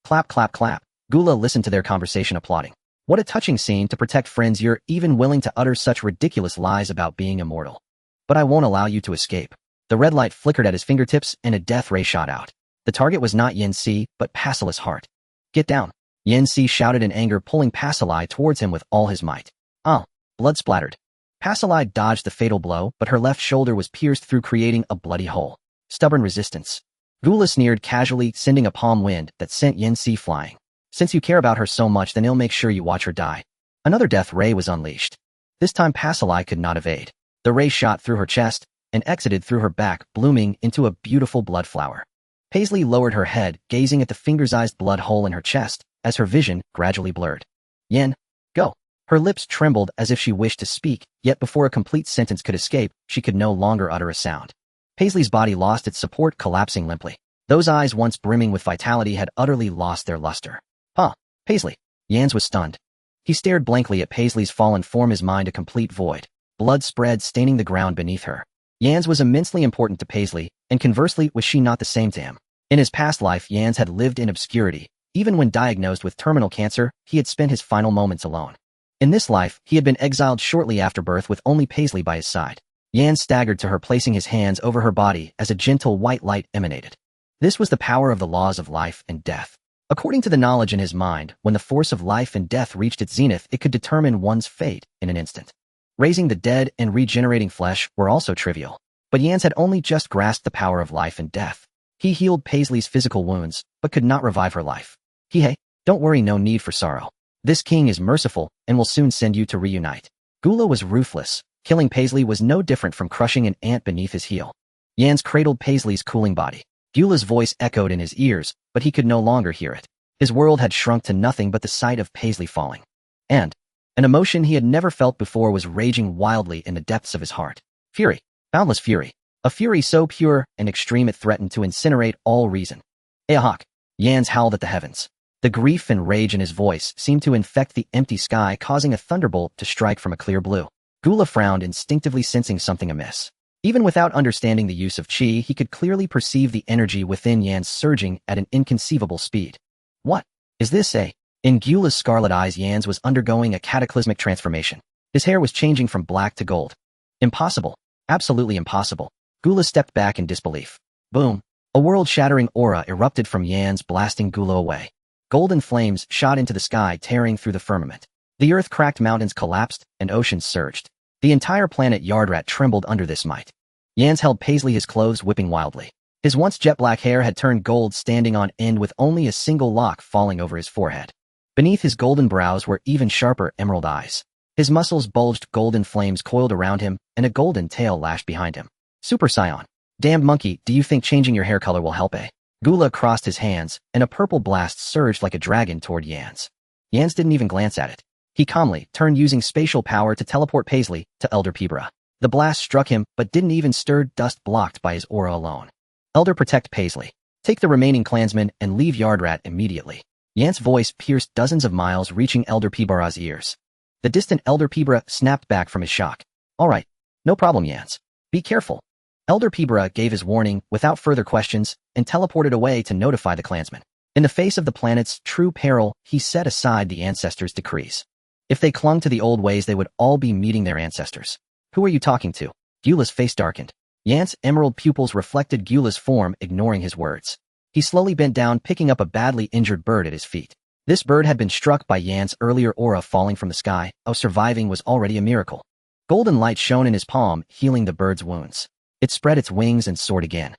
Clap, clap, clap. Gyula listened to their conversation, applauding. What a touching scene. To protect friends, you're even willing to utter such ridiculous lies about being immortal. But I won't allow you to escape. The red light flickered at his fingertips and a death ray shot out. The target was not Yen-Si, but Pasali's heart. Get down. Yen-Si shouted in anger, pulling Pasali towards him with all his might. Ah! Blood splattered. Pasali dodged the fatal blow, but her left shoulder was pierced through, creating a bloody hole. Stubborn resistance. Gula sneered casually, sending a palm wind that sent Yen-Si flying. Since you care about her so much, then I'll make sure you watch her die. Another death ray was unleashed. This time Pasali could not evade. The ray shot through her chest and exited through her back, blooming into a beautiful blood flower. Paisley lowered her head, gazing at the finger-sized blood hole in her chest, as her vision gradually blurred. Yen, go. Her lips trembled as if she wished to speak, yet before a complete sentence could escape, she could no longer utter a sound. Paisley's body lost its support, collapsing limply. Those eyes, once brimming with vitality, had utterly lost their luster. Huh, Paisley. Yans was stunned. He stared blankly at Paisley's fallen form, his mind a complete void. Blood spread, staining the ground beneath her. Yans was immensely important to Paisley, and conversely, was she not the same to him? In his past life, Yans had lived in obscurity. Even when diagnosed with terminal cancer, he had spent his final moments alone. In this life, he had been exiled shortly after birth with only Paisley by his side. Yan staggered to her, placing his hands over her body as a gentle white light emanated. This was the power of the laws of life and death. According to the knowledge in his mind, when the force of life and death reached its zenith, it could determine one's fate in an instant. Raising the dead and regenerating flesh were also trivial. But Yans had only just grasped the power of life and death. He healed Paisley's physical wounds, but could not revive her life. Hey, don't worry, no need for sorrow. This king is merciful and will soon send you to reunite. Gula was ruthless. Killing Paisley was no different from crushing an ant beneath his heel. Yans cradled Paisley's cooling body. Gula's voice echoed in his ears, but he could no longer hear it. His world had shrunk to nothing but the sight of Paisley falling. And an emotion he had never felt before was raging wildly in the depths of his heart. Fury. Boundless fury. A fury so pure and extreme it threatened to incinerate all reason. Ahak. Yans howled at the heavens. The grief and rage in his voice seemed to infect the empty sky, causing a thunderbolt to strike from a clear blue. Gula frowned, instinctively sensing something amiss. Even without understanding the use of chi, he could clearly perceive the energy within Yans surging at an inconceivable speed. What is this? In Gula's scarlet eyes, Yans was undergoing a cataclysmic transformation. His hair was changing from black to gold. Impossible. Absolutely impossible. Gula stepped back in disbelief. Boom. A world-shattering aura erupted from Yans, blasting Gula away. Golden flames shot into the sky, tearing through the firmament. The earth cracked, mountains collapsed, and oceans surged. The entire planet Yardrat trembled under this might. Yans held Paisley, his clothes whipping wildly. His once jet-black hair had turned gold, standing on end with only a single lock falling over his forehead. Beneath his golden brows were even sharper emerald eyes. His muscles bulged, golden flames coiled around him, and a golden tail lashed behind him. Super Scion. Damned monkey, do you think changing your hair color will help? Gula crossed his hands, and a purple blast surged like a dragon toward Yans. Yans didn't even glance at it. He calmly turned, using spatial power to teleport Paisley to Elder Pibra. The blast struck him, but didn't even stir, dust blocked by his aura alone. Elder, protect Paisley. Take the remaining clansmen and leave Yardrat immediately. Yans' voice pierced dozens of miles, reaching Elder Pibra's ears. The distant Elder Pibra snapped back from his shock. All right. No problem, Yans. Be careful. Elder Pibra gave his warning without further questions and teleported away to notify the clansmen. In the face of the planet's true peril, he set aside the ancestors' decrees. If they clung to the old ways, they would all be meeting their ancestors. Who are you talking to? Gula's face darkened. Yans' emerald pupils reflected Gula's form, ignoring his words. He slowly bent down, picking up a badly injured bird at his feet. This bird had been struck by Yans' earlier aura falling from the sky. Surviving was already a miracle. Golden light shone in his palm, healing the bird's wounds. It spread its wings and soared again.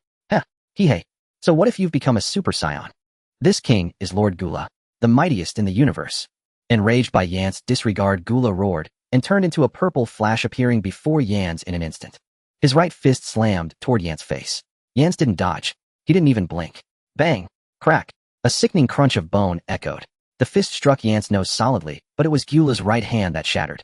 Hey. So what if you've become a Super Scion? This king is Lord Gula, the mightiest in the universe. Enraged by Yans' disregard, Gula roared and turned into a purple flash, appearing before Yans in an instant. His right fist slammed toward Yans' face. Yans didn't dodge. He didn't even blink. Bang! Crack! A sickening crunch of bone echoed. The fist struck Yans' nose solidly, but it was Gula's right hand that shattered.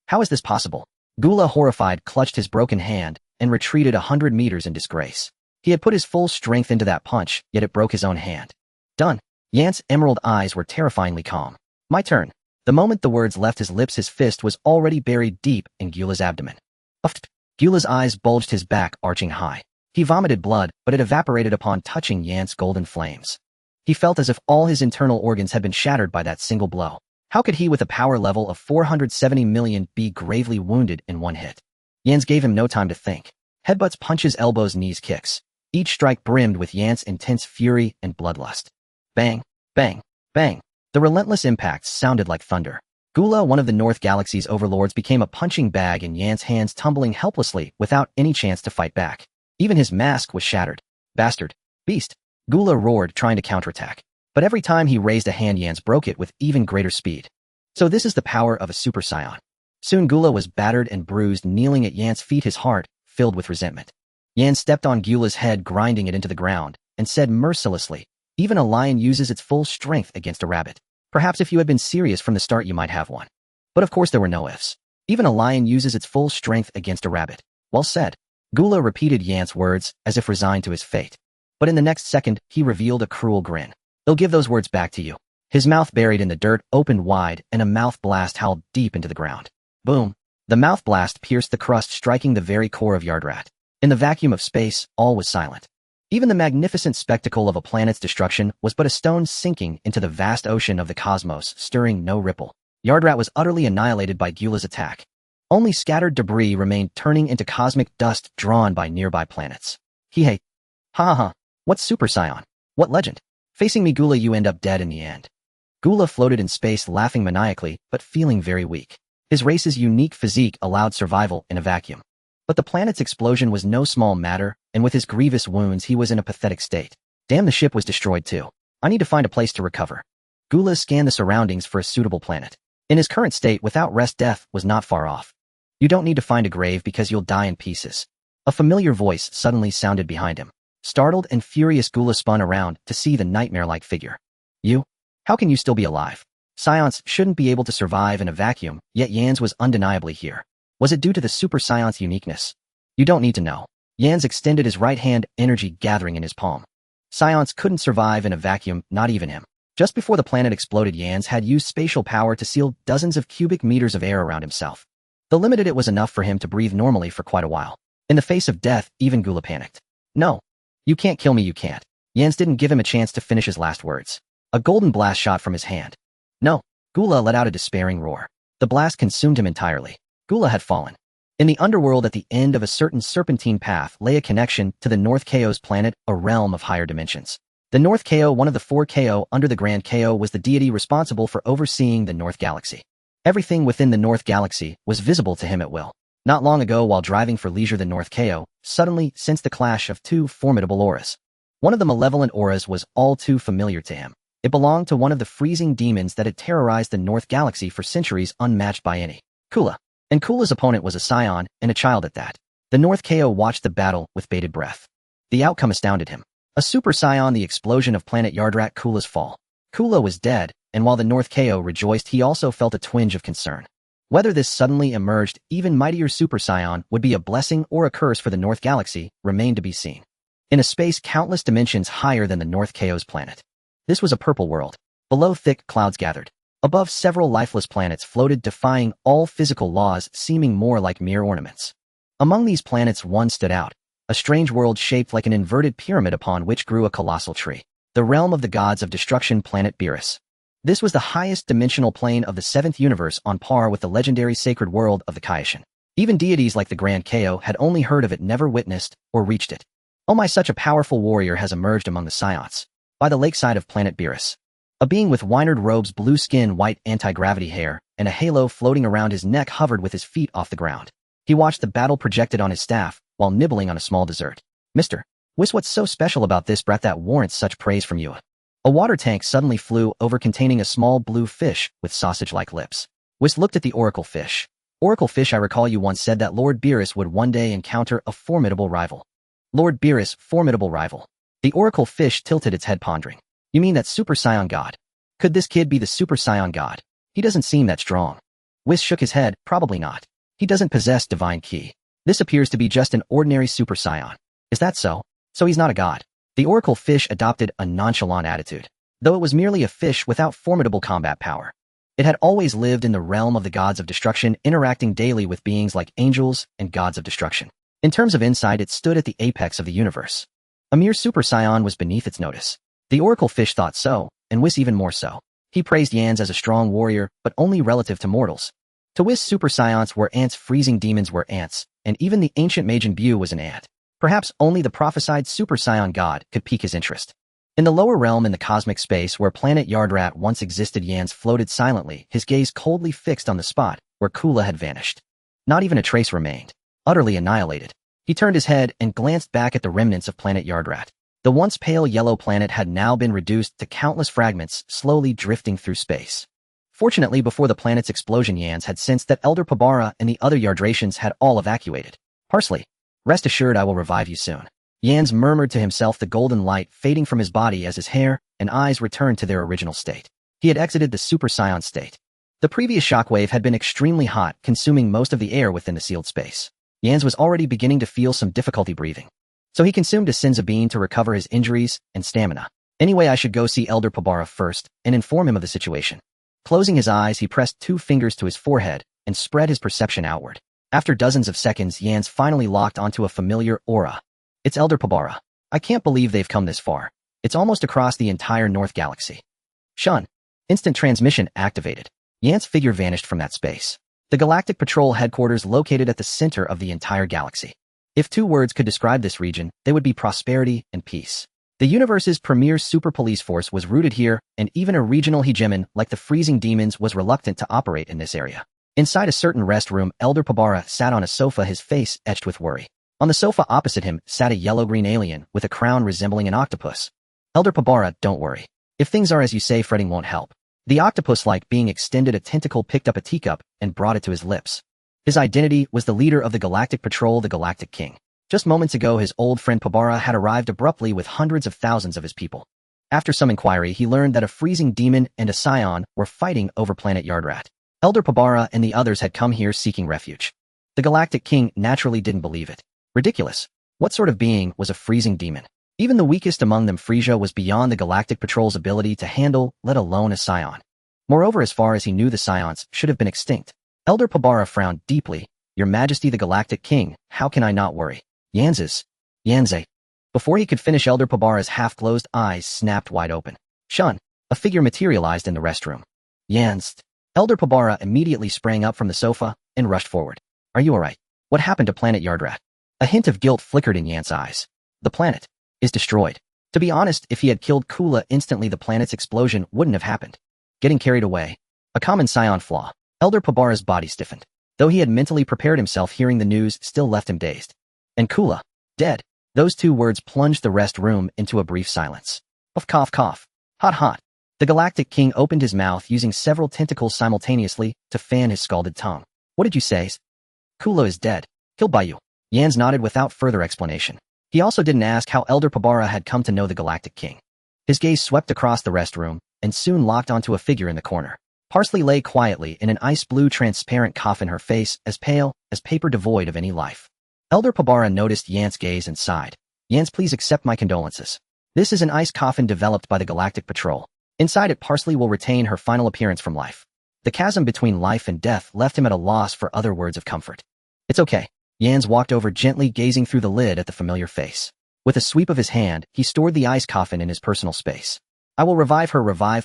How is this possible? Gula, horrified, clutched his broken hand and retreated 100 meters in disgrace. He had put his full strength into that punch, yet it broke his own hand. Done. Yans' emerald eyes were terrifyingly calm. My turn. The moment the words left his lips, his fist was already buried deep in Gula's abdomen. Uffed. Gula's eyes bulged, his back arching high. He vomited blood, but it evaporated upon touching Yans' golden flames. He felt as if all his internal organs had been shattered by that single blow. How could he, with a power level of 470 million, be gravely wounded in one hit? Yans gave him no time to think. Headbutts, punches, elbows, knees, kicks. Each strike brimmed with Yan's intense fury and bloodlust. Bang, bang, bang. The relentless impacts sounded like thunder. Gula, one of the North Galaxy's overlords, became a punching bag in Yan's hands, tumbling helplessly without any chance to fight back. Even his mask was shattered. Bastard. Beast. Gula roared, trying to counterattack. But every time he raised a hand, Yan's broke it with even greater speed. So this is the power of a Super Saiyan. Soon Gula was battered and bruised, kneeling at Yan's feet, his heart filled with resentment. Yan stepped on Gula's head, grinding it into the ground, and said mercilessly, "Even a lion uses its full strength against a rabbit. Perhaps if you had been serious from the start, you might have won." But of course there were no ifs. Even a lion uses its full strength against a rabbit. Well said. Gula repeated Yan's words as if resigned to his fate. But in the next second, he revealed a cruel grin. "They'll give those words back to you." His mouth, buried in the dirt, opened wide, and a mouth blast howled deep into the ground. Boom. The mouth blast pierced the crust, striking the very core of Yardrat. In the vacuum of space, all was silent. Even the magnificent spectacle of a planet's destruction was but a stone sinking into the vast ocean of the cosmos, stirring no ripple. Yardrat was utterly annihilated by Gula's attack. Only scattered debris remained, turning into cosmic dust drawn by nearby planets. Hey. Ha ha. What Super Saiyan? What legend? Facing me, Gula, you end up dead in the end. Gula floated in space, laughing maniacally, but feeling very weak. His race's unique physique allowed survival in a vacuum. But the planet's explosion was no small matter, and with his grievous wounds, he was in a pathetic state. Damn, the ship was destroyed too. I need to find a place to recover. Gula scanned the surroundings for a suitable planet. In his current state, without rest, death was not far off. You don't need to find a grave because you'll die in pieces. A familiar voice suddenly sounded behind him. Startled and furious, Gula spun around to see the nightmare-like figure. You? How can you still be alive? Scions shouldn't be able to survive in a vacuum, yet Yan's was undeniably here. Was it due to the Super Scion's uniqueness? You don't need to know. Yan's extended his right hand, energy gathering in his palm. Scions couldn't survive in a vacuum, not even him. Just before the planet exploded, Yan's had used spatial power to seal dozens of cubic meters of air around himself. Though limited, it was enough for him to breathe normally for quite a while. In the face of death, even Gula panicked. No. You can't kill me, you can't. Yan's didn't give him a chance to finish his last words. A golden blast shot from his hand. No. Gula let out a despairing roar. The blast consumed him entirely. Gula had fallen. In the underworld, at the end of a certain serpentine path, lay a connection to the North Chaos planet, a realm of higher dimensions. The North Chaos, one of the 4 Chaos under the Grand Chaos, was the deity responsible for overseeing the North Galaxy. Everything within the North Galaxy was visible to him at will. Not long ago, while driving for leisure, the North Chaos suddenly sensed the clash of 2 formidable auras. One of the malevolent auras was all too familiar to him. It belonged to one of the freezing demons that had terrorized the North Galaxy for centuries, unmatched by any. Kula. And Kula's opponent was a scion, and a child at that. The North Chaos watched the battle with bated breath. The outcome astounded him. A Super Saiyan, the explosion of planet Yardrat, Kula's fall. Kula was dead, and while the North Chaos rejoiced, he also felt a twinge of concern. Whether this suddenly emerged, even mightier Super Saiyan would be a blessing or a curse for the North Galaxy remained to be seen. In a space countless dimensions higher than the North Chaos planet. This was a purple world. Below, thick clouds gathered. Above, several lifeless planets floated, defying all physical laws, seeming more like mere ornaments. Among these planets, one stood out, a strange world shaped like an inverted pyramid upon which grew a colossal tree. The realm of the gods of destruction, planet Beerus. This was the highest dimensional plane of the 7th universe, on par with the legendary sacred world of the Kaishin. Even deities like the Grand Chaos had only heard of it, never witnessed or reached it. Oh my, such a powerful warrior has emerged among the Scions. By the lakeside of planet Beerus. A being with winered robes, blue skin, white anti-gravity hair, and a halo floating around his neck hovered with his feet off the ground. He watched the battle projected on his staff, while nibbling on a small dessert. Mr. Whis, what's so special about this brat that warrants such praise from you? A water tank suddenly flew over, containing a small blue fish with sausage-like lips. Whis looked at the oracle fish. Oracle fish, I recall you once said that Lord Beerus would one day encounter a formidable rival. Lord Beerus, formidable rival. The oracle fish tilted its head, pondering. You mean that Super Saiyan God? Could this kid be the Super Saiyan God? He doesn't seem that strong. Whis shook his head, probably not. He doesn't possess divine ki. This appears to be just an ordinary Super Saiyan. Is that so? So he's not a god. The oracle fish adopted a nonchalant attitude. Though it was merely a fish without formidable combat power. It had always lived in the realm of the gods of destruction, interacting daily with beings like angels and gods of destruction. In terms of insight, it stood at the apex of the universe. A mere Super Saiyan was beneath its notice. The oracle fish thought so, and Whis even more so. He praised Yan's as a strong warrior, but only relative to mortals. To Whis, Super Saions were ants, freezing demons were ants, and even the ancient Majin Bu was an ant. Perhaps only the prophesied Super Scion God could pique his interest. In the lower realm in the cosmic space where planet Yardrat once existed, Yans floated silently, his gaze coldly fixed on the spot where Kula had vanished. Not even a trace remained. Utterly annihilated. He turned his head and glanced back at the remnants of planet Yardrat. The once pale yellow planet had now been reduced to countless fragments slowly drifting through space. Fortunately, before the planet's explosion, Yans had sensed that Elder Pabara and the other Yardratians had all evacuated. Parsley, rest assured I will revive you soon. Yans murmured to himself, the golden light fading from his body as his hair and eyes returned to their original state. He had exited the Super Scion state. The previous shockwave had been extremely hot, consuming most of the air within the sealed space. Yans was already beginning to feel some difficulty breathing. So he consumed a Sinzabine to recover his injuries and stamina. Anyway, I should go see Elder Pabara first and inform him of the situation. Closing his eyes, he pressed 2 fingers to his forehead and spread his perception outward. After dozens of seconds, Yans finally locked onto a familiar aura. It's Elder Pabara. I can't believe they've come this far. It's almost across the entire North Galaxy. Shun. Instant transmission activated. Yans' figure vanished from that space. The Galactic Patrol headquarters located at the center of the entire galaxy. If 2 words could describe this region, they would be prosperity and peace. The universe's premier super police force was rooted here, and even a regional hegemon like the freezing demons was reluctant to operate in this area. Inside a certain rest room, Elder Pabara sat on a sofa, his face etched with worry. On the sofa opposite him sat a yellow-green alien with a crown resembling an octopus. Elder Pabara, don't worry. If things are as you say, fretting won't help. The octopus-like being extended a tentacle, picked up a teacup, and brought it to his lips. His identity was the leader of the Galactic Patrol, the Galactic King. Just moments ago, his old friend Pabara had arrived abruptly with hundreds of thousands of his people. After some inquiry, he learned that a freezing demon and a scion were fighting over planet Yardrat. Elder Pabara and the others had come here seeking refuge. The Galactic King naturally didn't believe it. Ridiculous. What sort of being was a freezing demon? Even the weakest among them, Frieza, was beyond the Galactic Patrol's ability to handle, let alone a scion. Moreover, as far as he knew, the scions should have been extinct. Elder Pabara frowned deeply. Your Majesty, the Galactic King, how can I not worry? Yanze. Before he could finish, Elder Pabara's half-closed eyes snapped wide open. Shun. A figure materialized in the restroom. Yanzed. Elder Pabara immediately sprang up from the sofa and rushed forward. Are you alright? What happened to planet Yardrat? A hint of guilt flickered in Yan's eyes. The planet is destroyed. To be honest, if he had killed Kula instantly, the planet's explosion wouldn't have happened. Getting carried away. A common scion flaw. Elder Pabara's body stiffened. Though he had mentally prepared himself, hearing the news still left him dazed. And Kula, dead. Those 2 words plunged the rest room into a brief silence. Cough, cough. Hot, hot. The Galactic King opened his mouth, using several tentacles simultaneously to fan his scalded tongue. What did you say? Kula is dead. Killed by you. Yans nodded without further explanation. He also didn't ask how Elder Pabara had come to know the Galactic King. His gaze swept across the rest room and soon locked onto a figure in the corner. Parsley lay quietly in an ice-blue transparent coffin, her face as pale as paper, devoid of any life. Elder Pabara noticed Yans' gaze and sighed. Yans, please accept my condolences. This is an ice coffin developed by the Galactic Patrol. Inside it, Parsley will retain her final appearance from life. The chasm between life and death left him at a loss for other words of comfort. It's okay. Yans walked over, gently gazing through the lid at the familiar face. With a sweep of his hand, he stored the ice coffin in his personal space. I will revive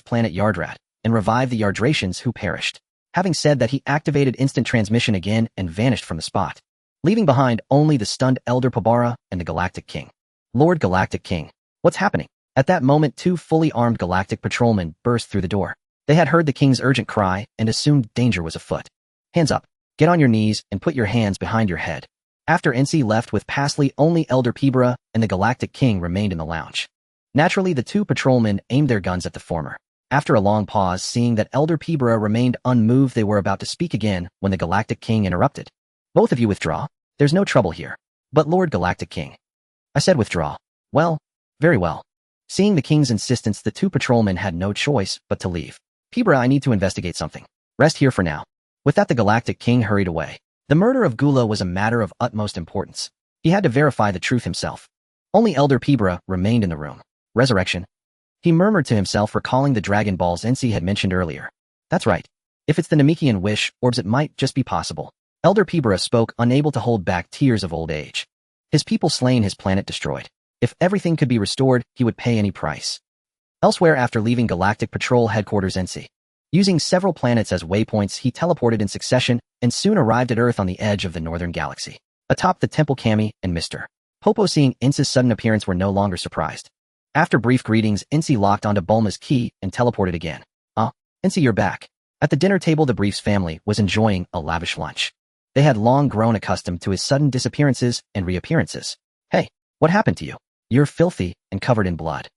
planet Yardrat, and revive the Yardratians who perished. Having said that, he activated instant transmission again and vanished from the spot, leaving behind only the stunned Elder Pabara and the Galactic King. Lord Galactic King, what's happening? At that moment, 2 fully armed Galactic patrolmen burst through the door. They had heard the King's urgent cry and assumed danger was afoot. Hands up. Get on your knees and put your hands behind your head. After NC left with Parsley, only Elder Pabara and the Galactic King remained in the lounge. Naturally, the 2 patrolmen aimed their guns at the former. After a long pause, seeing that Elder Pabara remained unmoved, they were about to speak again when the Galactic King interrupted. Both of you withdraw. There's no trouble here. But Lord Galactic King. I said withdraw. Well, very well. Seeing the King's insistence, the 2 patrolmen had no choice but to leave. Pabara, I need to investigate something. Rest here for now. With that, the Galactic King hurried away. The murder of Gula was a matter of utmost importance. He had to verify the truth himself. Only Elder Pabara remained in the room. Resurrection. He murmured to himself, recalling the Dragon Balls NC had mentioned earlier. That's right. If it's the Namekian wish, orbs, it might just be possible. Elder Pabara spoke, unable to hold back tears of old age. His people slain, his planet destroyed. If everything could be restored, he would pay any price. Elsewhere, after leaving Galactic Patrol Headquarters NC, using several planets as waypoints, he teleported in succession and soon arrived at Earth on the edge of the northern galaxy, atop the Temple Kami and Mr. Popo seeing Ince's sudden appearance were no longer surprised. After brief greetings, Ince locked onto Bulma's key and teleported again. Ince, you're back. At the dinner table, the Brief's family was enjoying a lavish lunch. They had long grown accustomed to his sudden disappearances and reappearances. Hey, what happened to you? You're filthy and covered in blood.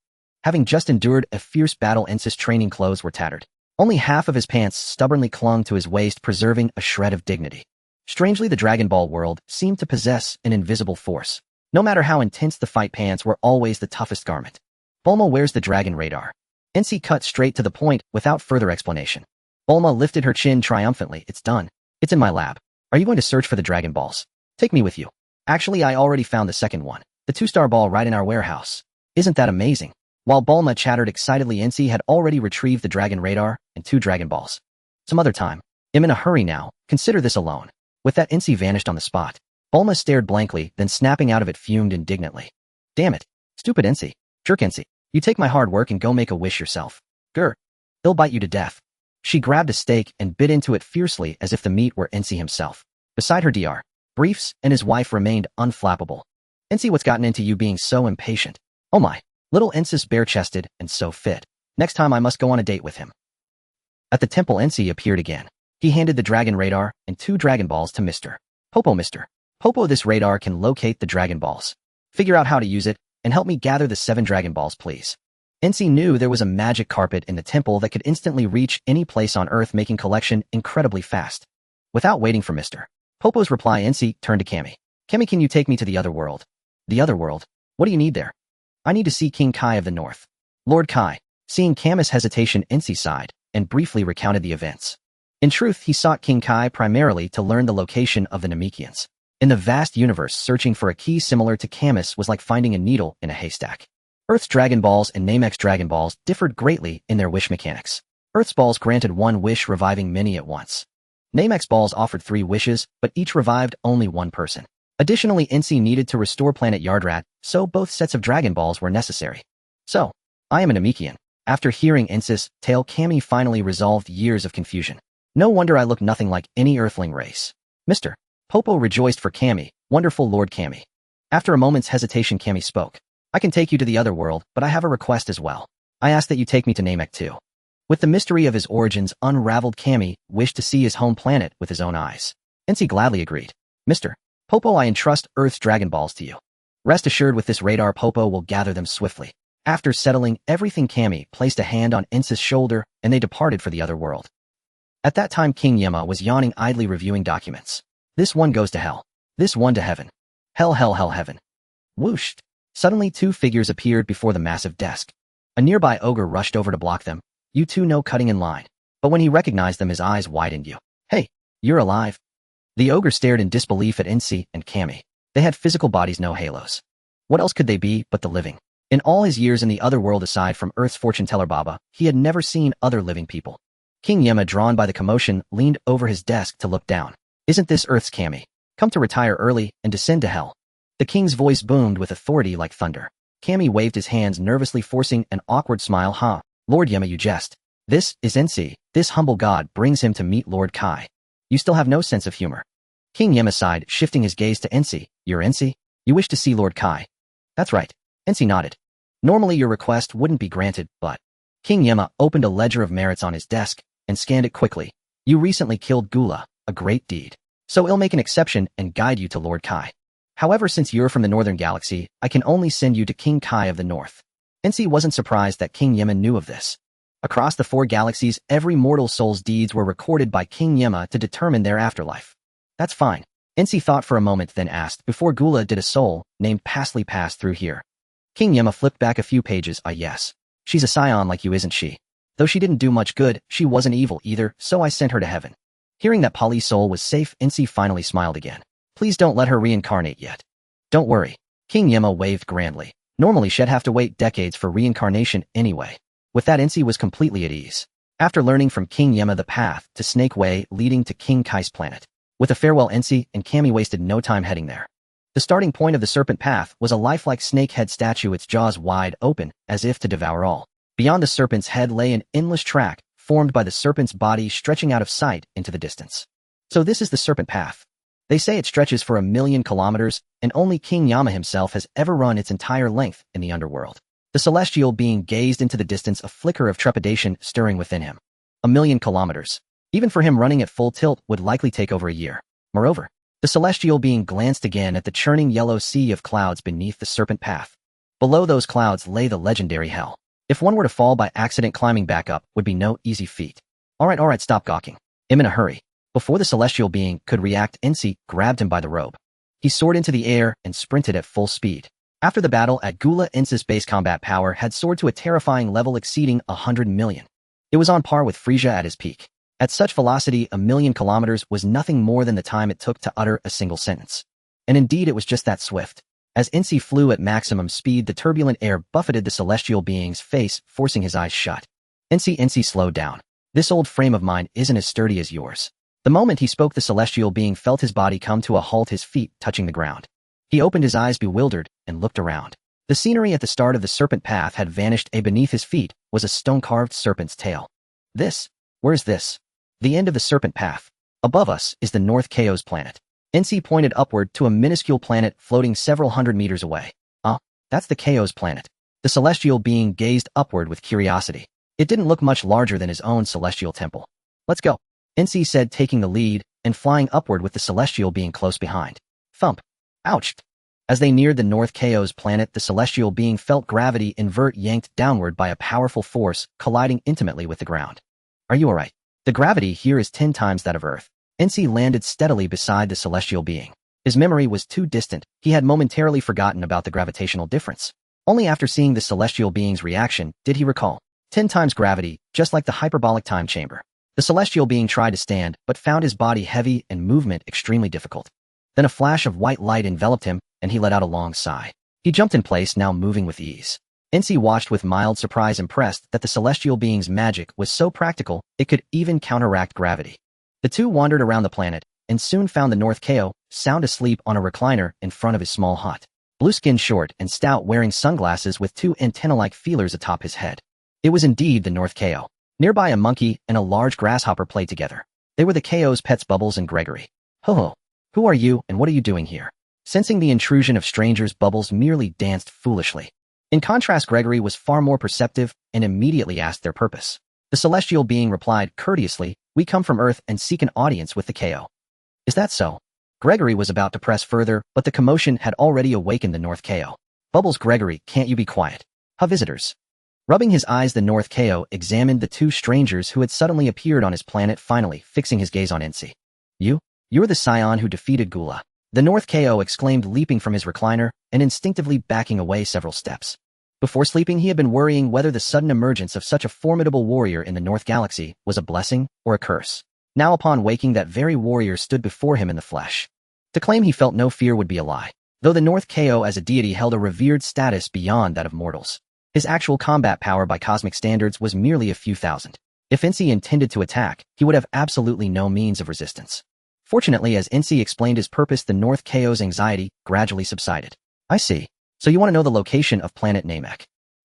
Having just endured a fierce battle, Ince's training clothes were tattered. Only half of his pants stubbornly clung to his waist, preserving a shred of dignity. Strangely, the Dragon Ball world seemed to possess an invisible force. No matter how intense the fight, pants were always the toughest garment. Bulma, where's the dragon radar? Ince cut straight to the point without further explanation. Bulma lifted her chin triumphantly. It's done. It's in my lab. Are you going to search for the Dragon Balls? Take me with you. Actually, I already found the second one. The 2-star ball right in our warehouse. Isn't that amazing? While Bulma chattered excitedly, Ince had already retrieved the Dragon Radar and 2 Dragon Balls. Some other time. I'm in a hurry now. Consider this alone. With that, Ince vanished on the spot. Bulma stared blankly, then snapping out of it, fumed indignantly. Damn it. Stupid Ince. Jerk Ince. You take my hard work and go make a wish yourself. Grr. They'll bite you to death. She grabbed a steak and bit into it fiercely as if the meat were Ince himself. Beside her, Dr. Briefs and his wife remained unflappable. Ince, what's gotten into you being so impatient? Oh my. Little Ince's bare-chested and so fit. Next time I must go on a date with him. At the temple, Ince appeared again. He handed the Dragon Radar and 2 Dragon Balls to Mr. Popo. Mr. Popo, this radar can locate the Dragon Balls. Figure out how to use it and help me gather the 7 Dragon Balls, please. Ince knew there was a magic carpet in the temple that could instantly reach any place on Earth, making collection incredibly fast. Without waiting for Mr. Popo's reply, Ince turned to Cammy. Cammy, can you take me to the other world? The other world? What do you need there? I need to see King Kai of the North. Lord Kai. Seeing Cammy's hesitation, Ince sighed and briefly recounted the events. In truth, he sought King Kai primarily to learn the location of the Namekians. In the vast universe, searching for a key similar to Cammy's was like finding a needle in a haystack. Earth's Dragon Balls and Namekian's Dragon Balls differed greatly in their wish mechanics. Earth's balls granted 1 wish, reviving many at once. Namekian's balls offered 3 wishes, but each revived only 1 person. Additionally, Ince needed to restore planet Yardrat, so both sets of Dragon Balls were necessary. So, I am a Namekian. After hearing Ince's tale, Cammy finally resolved years of confusion. No wonder I look nothing like any Earthling race. Mr. Popo rejoiced for Cammy. Wonderful Lord Cammy. After a moment's hesitation, Cammy spoke. I can take you to the other world, but I have a request as well. I ask that you take me to Namek too. With the mystery of his origins unraveled, Cammy wished to see his home planet with his own eyes. Ince gladly agreed. Mr. Popo, I entrust Earth's Dragon Balls to you. Rest assured, with this radar, Popo will gather them swiftly. After settling everything, Cammy placed a hand on Ince's shoulder and they departed for the other world. At that time, King Yemma was yawning idly, reviewing documents. This one goes to hell. This one to heaven. Hell, hell, hell, heaven. Whooshed. Suddenly 2 figures appeared before the massive desk. A nearby ogre rushed over to block them. You two know cutting in line. But when he recognized them, his eyes widened. You. Hey, you're alive. The ogre stared in disbelief at Ince and Cammy. They had physical bodies, no halos. What else could they be but the living? In all his years in the other world, aside from Earth's fortune teller Baba, he had never seen other living people. King Yemma, drawn by the commotion, leaned over his desk to look down. Isn't this Earth's Cammy? Come to retire early and descend to hell. The king's voice boomed with authority like thunder. Cammy waved his hands nervously, forcing an awkward smile. Huh, Lord Yemma, you jest. This is Ince. This humble god brings him to meet Lord Kai. You still have no sense of humor. King Yemma sighed, shifting his gaze to Ince. You're Ince? You wish to see Lord Kai? That's right. Ince nodded. Normally your request wouldn't be granted, but... King Yemma opened a ledger of merits on his desk and scanned it quickly. You recently killed Gula, a great deed. So I'll make an exception and guide you to Lord Kai. However, since you're from the Northern Galaxy, I can only send you to King Kai of the North. Ince wasn't surprised that King Yemma knew of this. Across the 4 galaxies, every mortal soul's deeds were recorded by King Yemma to determine their afterlife. That's fine. Ince thought for a moment, then asked, before Gula did a soul named Pastly pass through here? King Yemma flipped back a few pages. Yes. She's a scion like you, isn't she? Though she didn't do much good, she wasn't evil either, so I sent her to heaven. Hearing that Pali's soul was safe, Ince finally smiled again. Please don't let her reincarnate yet. Don't worry. King Yemma waved grandly. Normally she'd have to wait decades for reincarnation anyway. With that, Ince was completely at ease. After learning from King Yemma the path to Snake Way leading to King Kai's planet. With a farewell, Ince and Cammy wasted no time heading there. The starting point of the serpent path was a lifelike snake head statue, its jaws wide open, as if to devour all. Beyond the serpent's head lay an endless track, formed by the serpent's body stretching out of sight into the distance. So this is the serpent path. They say it stretches for 1,000,000 kilometers, and only King Yama himself has ever run its entire length in the underworld. The celestial being gazed into the distance, a flicker of trepidation stirring within him. 1,000,000 kilometers. Even for him, running at full tilt would likely take over a year. Moreover, the celestial being glanced again at the churning yellow sea of clouds beneath the serpent path. Below those clouds lay the legendary hell. If one were to fall by accident, climbing back up would be no easy feat. All right, stop gawking. I'm in a hurry. Before the celestial being could react, Ensi grabbed him by the robe. He soared into the air and sprinted at full speed. After the battle at Gula, Ensi's base combat power had soared to a terrifying level exceeding 100 million. It was on par with Frieza at his peak. At such velocity, 1,000,000 kilometers was nothing more than the time it took to utter a single sentence. And indeed, it was just that swift. As Ensi flew at maximum speed, the turbulent air buffeted the celestial being's face, forcing his eyes shut. Ensi slowed down. This old frame of mine isn't as sturdy as yours. The moment he spoke, the celestial being felt his body come to a halt, his feet touching the ground. He opened his eyes bewildered and looked around. The scenery at the start of the serpent path had vanished. Beneath his feet was a stone-carved serpent's tail. Where's this? The end of the serpent path. Above us is the North Chaos planet. Ensi pointed upward to a minuscule planet floating several hundred meters away. That's the Chaos planet. The celestial being gazed upward with curiosity. It didn't look much larger than his own celestial temple. Let's go, Ensi said, taking the lead and flying upward with the celestial being close behind. Thump. Ouch. As they neared the North Chaos planet, the celestial being felt gravity invert, yanked downward by a powerful force, colliding intimately with the ground. Are you alright? The gravity here is 10 times that of Earth. Ensi landed steadily beside the celestial being. His memory was too distant. He had momentarily forgotten about the gravitational difference. Only after seeing the celestial being's reaction did he recall. 10 times gravity, just like the hyperbolic time chamber. The celestial being tried to stand, but found his body heavy and movement extremely difficult. Then a flash of white light enveloped him, and he let out a long sigh. He jumped in place, now moving with ease. Ensi watched with mild surprise, impressed that the celestial being's magic was so practical it could even counteract gravity. The two wandered around the planet, and soon found the North Chaos, sound asleep on a recliner in front of his small hut. Blue-skinned, short and stout, wearing sunglasses with two antenna-like feelers atop his head. It was indeed the North Chaos. Nearby, a monkey and a large grasshopper played together. They were the Chaos pets, Bubbles and Gregory. Ho! Who are you, and what are you doing here? Sensing the intrusion of strangers, Bubbles merely danced foolishly. In contrast, Gregory was far more perceptive and immediately asked their purpose. The celestial being replied courteously, "We come from Earth and seek an audience with the Chaos." Is that so? Gregory was about to press further, but the commotion had already awakened the North Chaos. Bubbles, Gregory, can't you be quiet? Visitors. Rubbing his eyes, the North Chaos examined the two strangers who had suddenly appeared on his planet, finally fixing his gaze on Ensi. You're the scion who defeated Gula. The North Chaos exclaimed, leaping from his recliner and instinctively backing away several steps. Before sleeping, he had been worrying whether the sudden emergence of such a formidable warrior in the North Galaxy was a blessing or a curse. Now, upon waking, that very warrior stood before him in the flesh. To claim he felt no fear would be a lie, though the North Chaos as a deity held a revered status beyond that of mortals. His actual combat power by cosmic standards was merely a few thousand. If Ensi intended to attack, he would have absolutely no means of resistance. Fortunately, as Ensi explained his purpose, the North Chaos' anxiety gradually subsided. I see. So you want to know the location of planet Namek?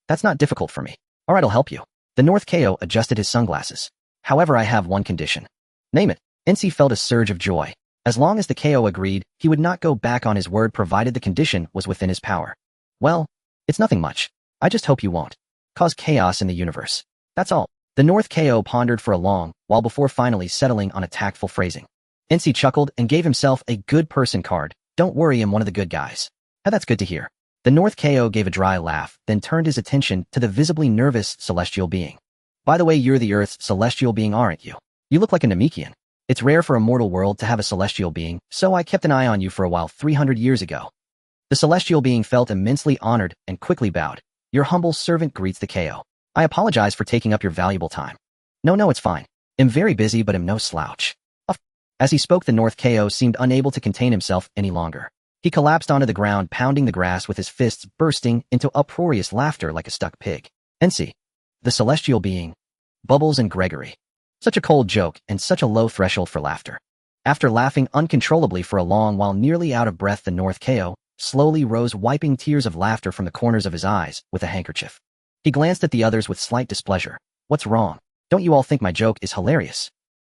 That's not difficult for me. All right, I'll help you. The North Chaos adjusted his sunglasses. However, I have one condition. Name it. Ensi felt a surge of joy. As long as the Chaos agreed, he would not go back on his word, provided the condition was within his power. Well, it's nothing much. I just hope you won't cause chaos in the universe. That's all. The North Chaos pondered for a long while before finally settling on a tactful phrasing. Ensi chuckled and gave himself a good person card. Don't worry, I'm one of the good guys. That's good to hear. The North Chaos gave a dry laugh, then turned his attention to the visibly nervous celestial being. By the way, you're the Earth's celestial being, aren't you? You look like a Namekian. It's rare for a mortal world to have a celestial being, so I kept an eye on you for a while 300 years ago. The celestial being felt immensely honored and quickly bowed. Your humble servant greets the Chaos. I apologize for taking up your valuable time. No, it's fine. I'm very busy, but I'm no slouch. As he spoke, the North Chaos seemed unable to contain himself any longer. He collapsed onto the ground, pounding the grass with his fists, bursting into uproarious laughter like a stuck pig. Ensi, the celestial being, Bubbles and Gregory. Such a cold joke and such a low threshold for laughter. After laughing uncontrollably for a long while, nearly out of breath, the North Chaos slowly rose, wiping tears of laughter from the corners of his eyes with a handkerchief. He glanced at the others with slight displeasure. What's wrong? Don't you all think my joke is hilarious?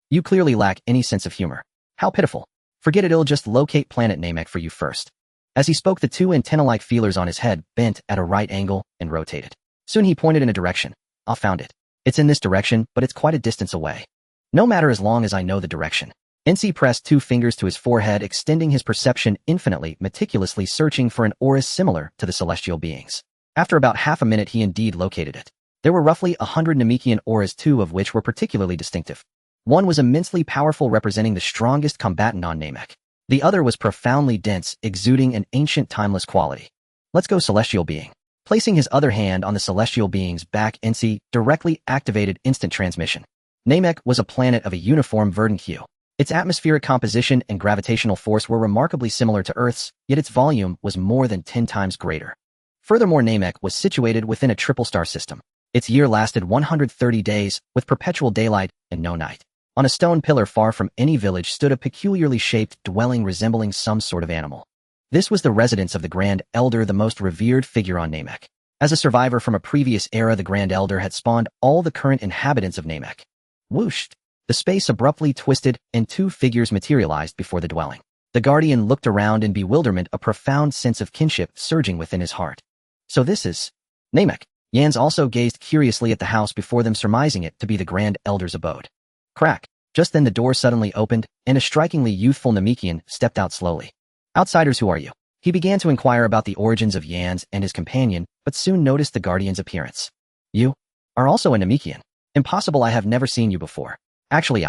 You clearly lack any sense of humor. How pitiful. Forget it, it'll just locate planet Namek for you first. As he spoke, the two antenna-like feelers on his head bent at a right angle and rotated. Soon he pointed in a direction. I found it. It's in this direction, but it's quite a distance away. No matter as long as I know the direction. NC pressed 2 fingers to his forehead, extending his perception infinitely, meticulously searching for an aura similar to the celestial beings. After about half a minute, he indeed located it. There were roughly 100 Namekian auras, 2 of which were particularly distinctive. One was immensely powerful, representing the strongest combatant on Namek. The other was profoundly dense, exuding an ancient timeless quality. Let's go, celestial being. Placing his other hand on the celestial being's back, NC directly activated instant transmission. Namek was a planet of a uniform verdant hue. Its atmospheric composition and gravitational force were remarkably similar to Earth's, yet its volume was more than 10 times greater. Furthermore, Namek was situated within a triple star system. Its year lasted 130 days, with perpetual daylight and no night. On a stone pillar far from any village stood a peculiarly shaped dwelling resembling some sort of animal. This was the residence of the Grand Elder, the most revered figure on Namek. As a survivor from a previous era, the Grand Elder had spawned all the current inhabitants of Namek. Whoosh! The space abruptly twisted, and 2 figures materialized before the dwelling. The Guardian looked around in bewilderment, a profound sense of kinship surging within his heart. So this is Namek. Yans also gazed curiously at the house before them, surmising it to be the Grand Elder's abode. Crack! Just then the door suddenly opened, and a strikingly youthful Namekian stepped out slowly. Outsiders, who are you? He began to inquire about the origins of Yans and his companion, but soon noticed the Guardian's appearance. You are also a Namekian. Impossible, I have never seen you before. Actually,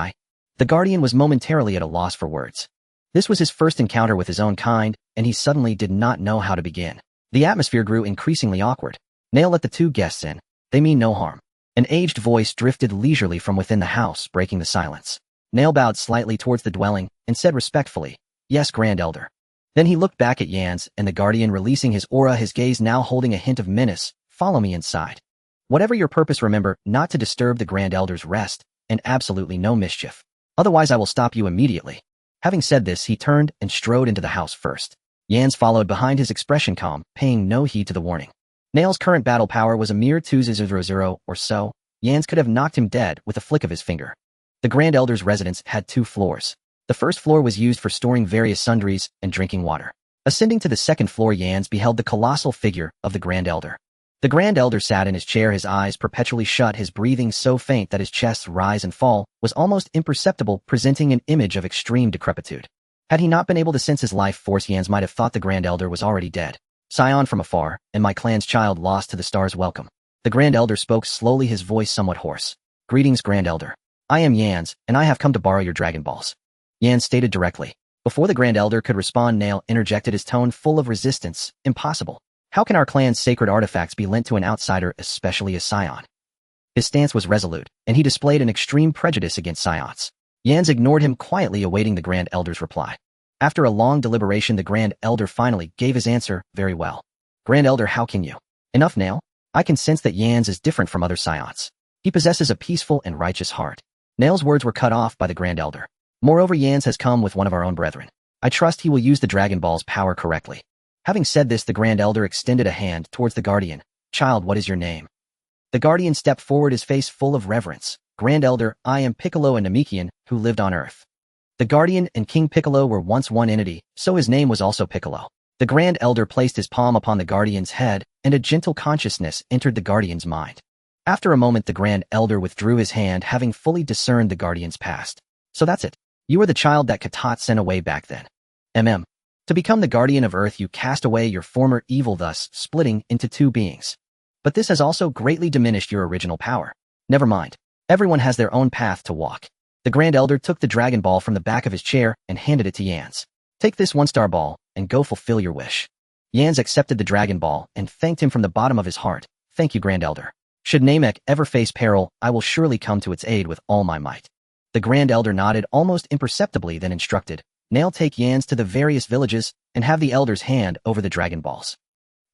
The Guardian was momentarily at a loss for words. This was his first encounter with his own kind, and he suddenly did not know how to begin. The atmosphere grew increasingly awkward. Nail, let the 2 guests in. They mean no harm. An aged voice drifted leisurely from within the house, breaking the silence. Nail bowed slightly towards the dwelling and said respectfully, "Yes, Grand Elder." Then he looked back at Yans and the Guardian, releasing his aura, his gaze now holding a hint of menace. "Follow me inside. Whatever your purpose, remember not to disturb the Grand Elder's rest, and absolutely no mischief. Otherwise I will stop you immediately." Having said this, he turned and strode into the house first. Yans followed behind, his expression calm, paying no heed to the warning. Nail's current battle power was a mere 200 or so. Yans could have knocked him dead with a flick of his finger. The Grand Elder's residence had 2 floors. The first floor was used for storing various sundries and drinking water. Ascending to the second floor, Yans beheld the colossal figure of the Grand Elder. The Grand Elder sat in his chair, his eyes perpetually shut, his breathing so faint that his chest's rise and fall was almost imperceptible, presenting an image of extreme decrepitude. Had he not been able to sense his life force, Yans might have thought the Grand Elder was already dead. "Scion from afar, and my clan's child lost to the stars, welcome." The Grand Elder spoke slowly, his voice somewhat hoarse. "Greetings, Grand Elder. I am Yans, and I have come to borrow your Dragon Balls." Yans stated directly. Before the Grand Elder could respond, Nail interjected, his tone full of resistance. "Impossible. How can our clan's sacred artifacts be lent to an outsider, especially a Scion?" His stance was resolute, and he displayed an extreme prejudice against Scions. Yans ignored him, quietly awaiting the Grand Elder's reply. After a long deliberation, the Grand Elder finally gave his answer. "Very well. Grand Elder, how can you?" "Enough, Nail. I can sense that Yans is different from other Scions. He possesses a peaceful and righteous heart." Nail's words were cut off by the Grand Elder. "Moreover, Yans has come with one of our own brethren. I trust he will use the Dragon Ball's power correctly." Having said this, the Grand Elder extended a hand towards the Guardian. "Child, what is your name?" The Guardian stepped forward, his face full of reverence. "Grand Elder, I am Piccolo, a Namekian who lived on Earth." The Guardian and King Piccolo were once one entity, so his name was also Piccolo. The Grand Elder placed his palm upon the Guardian's head, and a gentle consciousness entered the Guardian's mind. After a moment, the Grand Elder withdrew his hand, having fully discerned the Guardian's past. "So that's it. You are the child that Katat sent away back then. To become the Guardian of Earth, you cast away your former evil, thus splitting into 2 beings. But this has also greatly diminished your original power. Never mind. Everyone has their own path to walk." The Grand Elder took the Dragon Ball from the back of his chair and handed it to Yans. "Take this 1-star ball, and go fulfill your wish." Yans accepted the Dragon Ball and thanked him from the bottom of his heart. "Thank you, Grand Elder. Should Namek ever face peril, I will surely come to its aid with all my might." The Grand Elder nodded almost imperceptibly, then instructed, "Nail, take Yans to the various villages and have the Elder's hand over the Dragon Balls.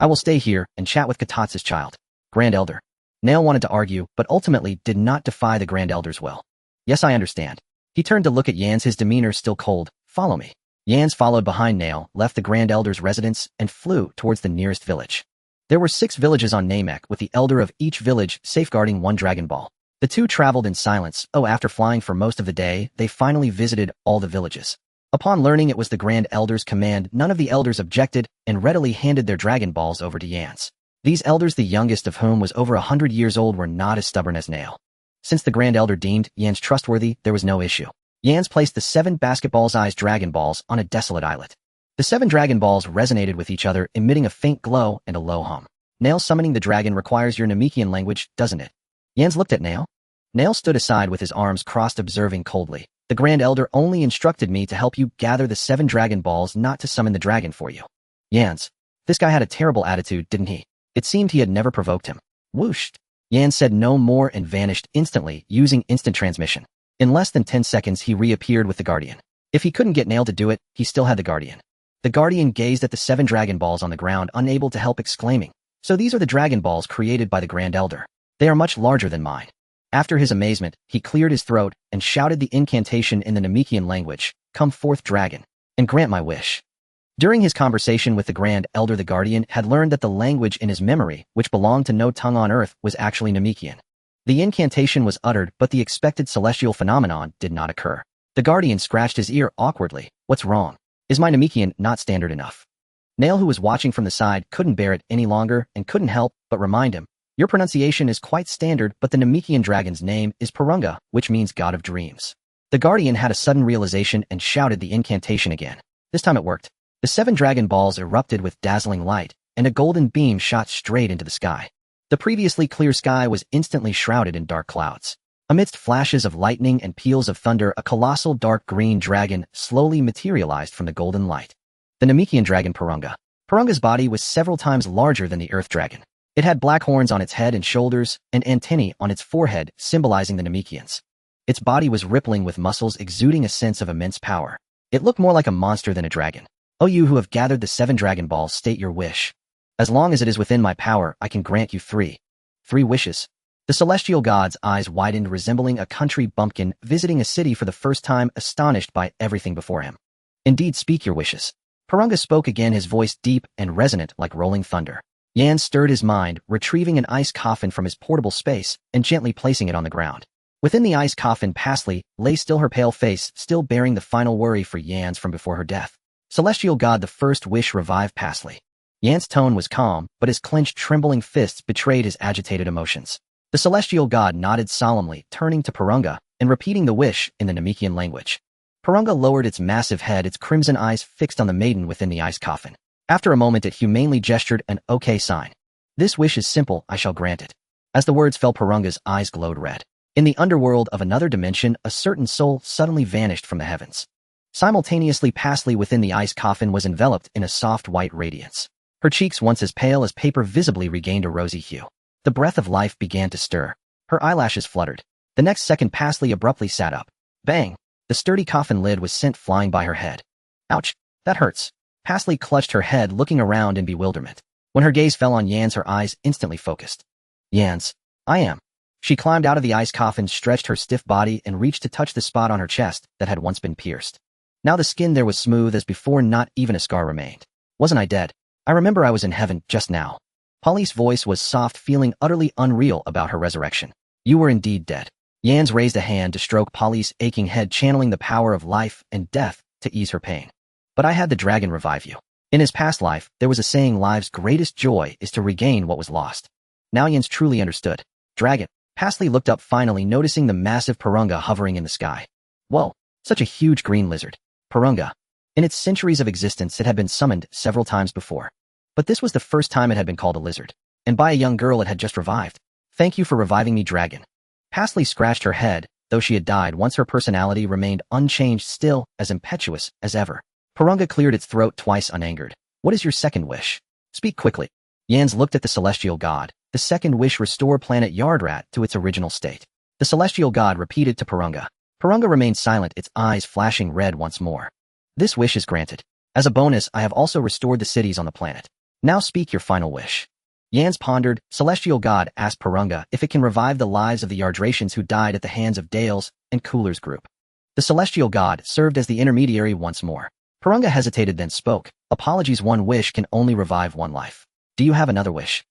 I will stay here and chat with Katat's child." "Grand Elder." Nail wanted to argue, but ultimately did not defy the Grand Elder's will. "Yes, I understand." He turned to look at Yans, his demeanor still cold. "Follow me." Yans followed behind Nail, left the Grand Elder's residence, and flew towards the nearest village. There were 6 villages on Namek, with the Elder of each village safeguarding 1 Dragon Ball. The 2 traveled in silence. After flying for most of the day, they finally visited all the villages. Upon learning it was the Grand Elder's command, none of the elders objected and readily handed their Dragon Balls over to Yans. These elders, the youngest of whom was over 100 years old, were not as stubborn as Nail. Since the Grand Elder deemed Yans trustworthy, there was no issue. Yans placed the 7 basketball-sized Dragon Balls on a desolate islet. The 7 Dragon Balls resonated with each other, emitting a faint glow and a low hum. Nail, summoning the dragon requires your Namekian language, doesn't it? Yans looked at Nail. Nail stood aside with his arms crossed, observing coldly. The Grand Elder only instructed me to help you gather the 7 Dragon Balls, not to summon the dragon for you. Yans. This guy had a terrible attitude, didn't he? It seemed he had never provoked him. Whooshed. Yans said no more and vanished instantly, using instant transmission. In less than 10 seconds he reappeared with the Guardian. If he couldn't get Nail to do it, he still had the Guardian. The Guardian gazed at the 7 Dragon Balls on the ground, unable to help, exclaiming, "So these are the Dragon Balls created by the Grand Elder. They are much larger than mine." After his amazement, he cleared his throat and shouted the incantation in the Namekian language, "Come forth, dragon, and grant my wish." During his conversation with the Grand Elder, the Guardian had learned that the language in his memory, which belonged to no tongue on earth, was actually Namekian. The incantation was uttered, but the expected celestial phenomenon did not occur. The Guardian scratched his ear awkwardly. "What's wrong? Is my Namekian not standard enough?" Nail, who was watching from the side, couldn't bear it any longer and couldn't help but remind him, "Your pronunciation is quite standard, but the Namekian dragon's name is Purunga, which means God of Dreams." The Guardian had a sudden realization and shouted the incantation again. This time it worked. The 7 Dragon Balls erupted with dazzling light, and a golden beam shot straight into the sky. The previously clear sky was instantly shrouded in dark clouds. Amidst flashes of lightning and peals of thunder, a colossal dark green dragon slowly materialized from the golden light. The Namekian dragon Purunga. Purunga's body was several times larger than the Earth dragon. It had black horns on its head and shoulders, and antennae on its forehead, symbolizing the Namekians. Its body was rippling with muscles, exuding a sense of immense power. It looked more like a monster than a dragon. "O you who have gathered the 7 Dragon Balls, state your wish. As long as it is within my power, I can grant you 3 wishes." The celestial god's eyes widened, resembling a country bumpkin visiting a city for the first time, astonished by everything before him. "Indeed, speak your wishes." Purunga spoke again, his voice deep and resonant like rolling thunder. Yan stirred his mind, retrieving an ice coffin from his portable space and gently placing it on the ground. Within the ice coffin, Pasli lay still, her pale face still bearing the final worry for Yan's from before her death. Celestial God, the first wish revived Pasli. Yan's tone was calm, but his clenched, trembling fists betrayed his agitated emotions. The Celestial God nodded solemnly, turning to Purunga and repeating the wish in the Namekian language. Purunga lowered its massive head, its crimson eyes fixed on the maiden within the ice coffin. After a moment, it humanely gestured an okay sign. "This wish is simple, I shall grant it." As the words fell, Purunga's eyes glowed red. In the underworld of another dimension, a certain soul suddenly vanished from the heavens. Simultaneously, Pasli within the ice coffin was enveloped in a soft white radiance. Her cheeks, once as pale as paper, visibly regained a rosy hue. The breath of life began to stir. Her eyelashes fluttered. The next second, Pasli abruptly sat up. Bang! The sturdy coffin lid was sent flying by her head. "Ouch! That hurts." Pasli clutched her head, looking around in bewilderment. When her gaze fell on Yans, her eyes instantly focused. "Yans, I am." She climbed out of the ice coffin, stretched her stiff body, and reached to touch the spot on her chest that had once been pierced. Now the skin there was smooth as before, not even a scar remained. "Wasn't I dead? I remember I was in heaven just now." Polly's voice was soft, feeling utterly unreal about her resurrection. "You were indeed dead." Yans raised a hand to stroke Polly's aching head, channeling the power of life and death to ease her pain. "But I had the dragon revive you. In his past life, there was a saying, life's greatest joy is to regain what was lost." Now Yans truly understood. "Dragon." Pasli looked up, finally noticing the massive Purunga hovering in the sky. Whoa, such a huge green lizard. Purunga. In its centuries of existence, it had been summoned several times before. But this was the first time it had been called a lizard. And by a young girl it had just revived. "Thank you for reviving me, dragon." Pasli scratched her head. Though she had died once, her personality remained unchanged, still as impetuous as ever. Purunga cleared its throat twice, unangered. "What is your second wish? Speak quickly." Yans looked at the celestial god. "The second wish, restore planet Yardrat to its original state." The celestial god repeated to Purunga. Purunga remained silent, its eyes flashing red once more. "This wish is granted. As a bonus, I have also restored the cities on the planet. Now speak your final wish." Yans pondered. Celestial God asked Purunga if it can revive the lives of the Yardratians who died at the hands of Dale's and Cooler's group. The celestial god served as the intermediary once more. Purunga hesitated, then spoke. "Apologies, one wish can only revive one life. Do you have another wish?"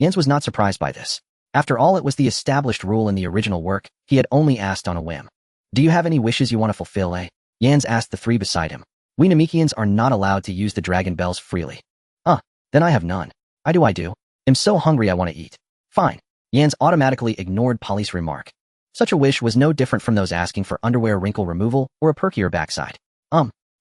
Yans was not surprised by this. After all, it was the established rule in the original work. He had only asked on a whim. "Do you have any wishes you want to fulfill, eh?" Yans asked the three beside him. We Namekians are not allowed to use the dragon bells freely. Then I have none. I do. I'm so hungry I want to eat. Fine. Yans automatically ignored Polly's remark. Such a wish was no different from those asking for underwear wrinkle removal or a perkier backside.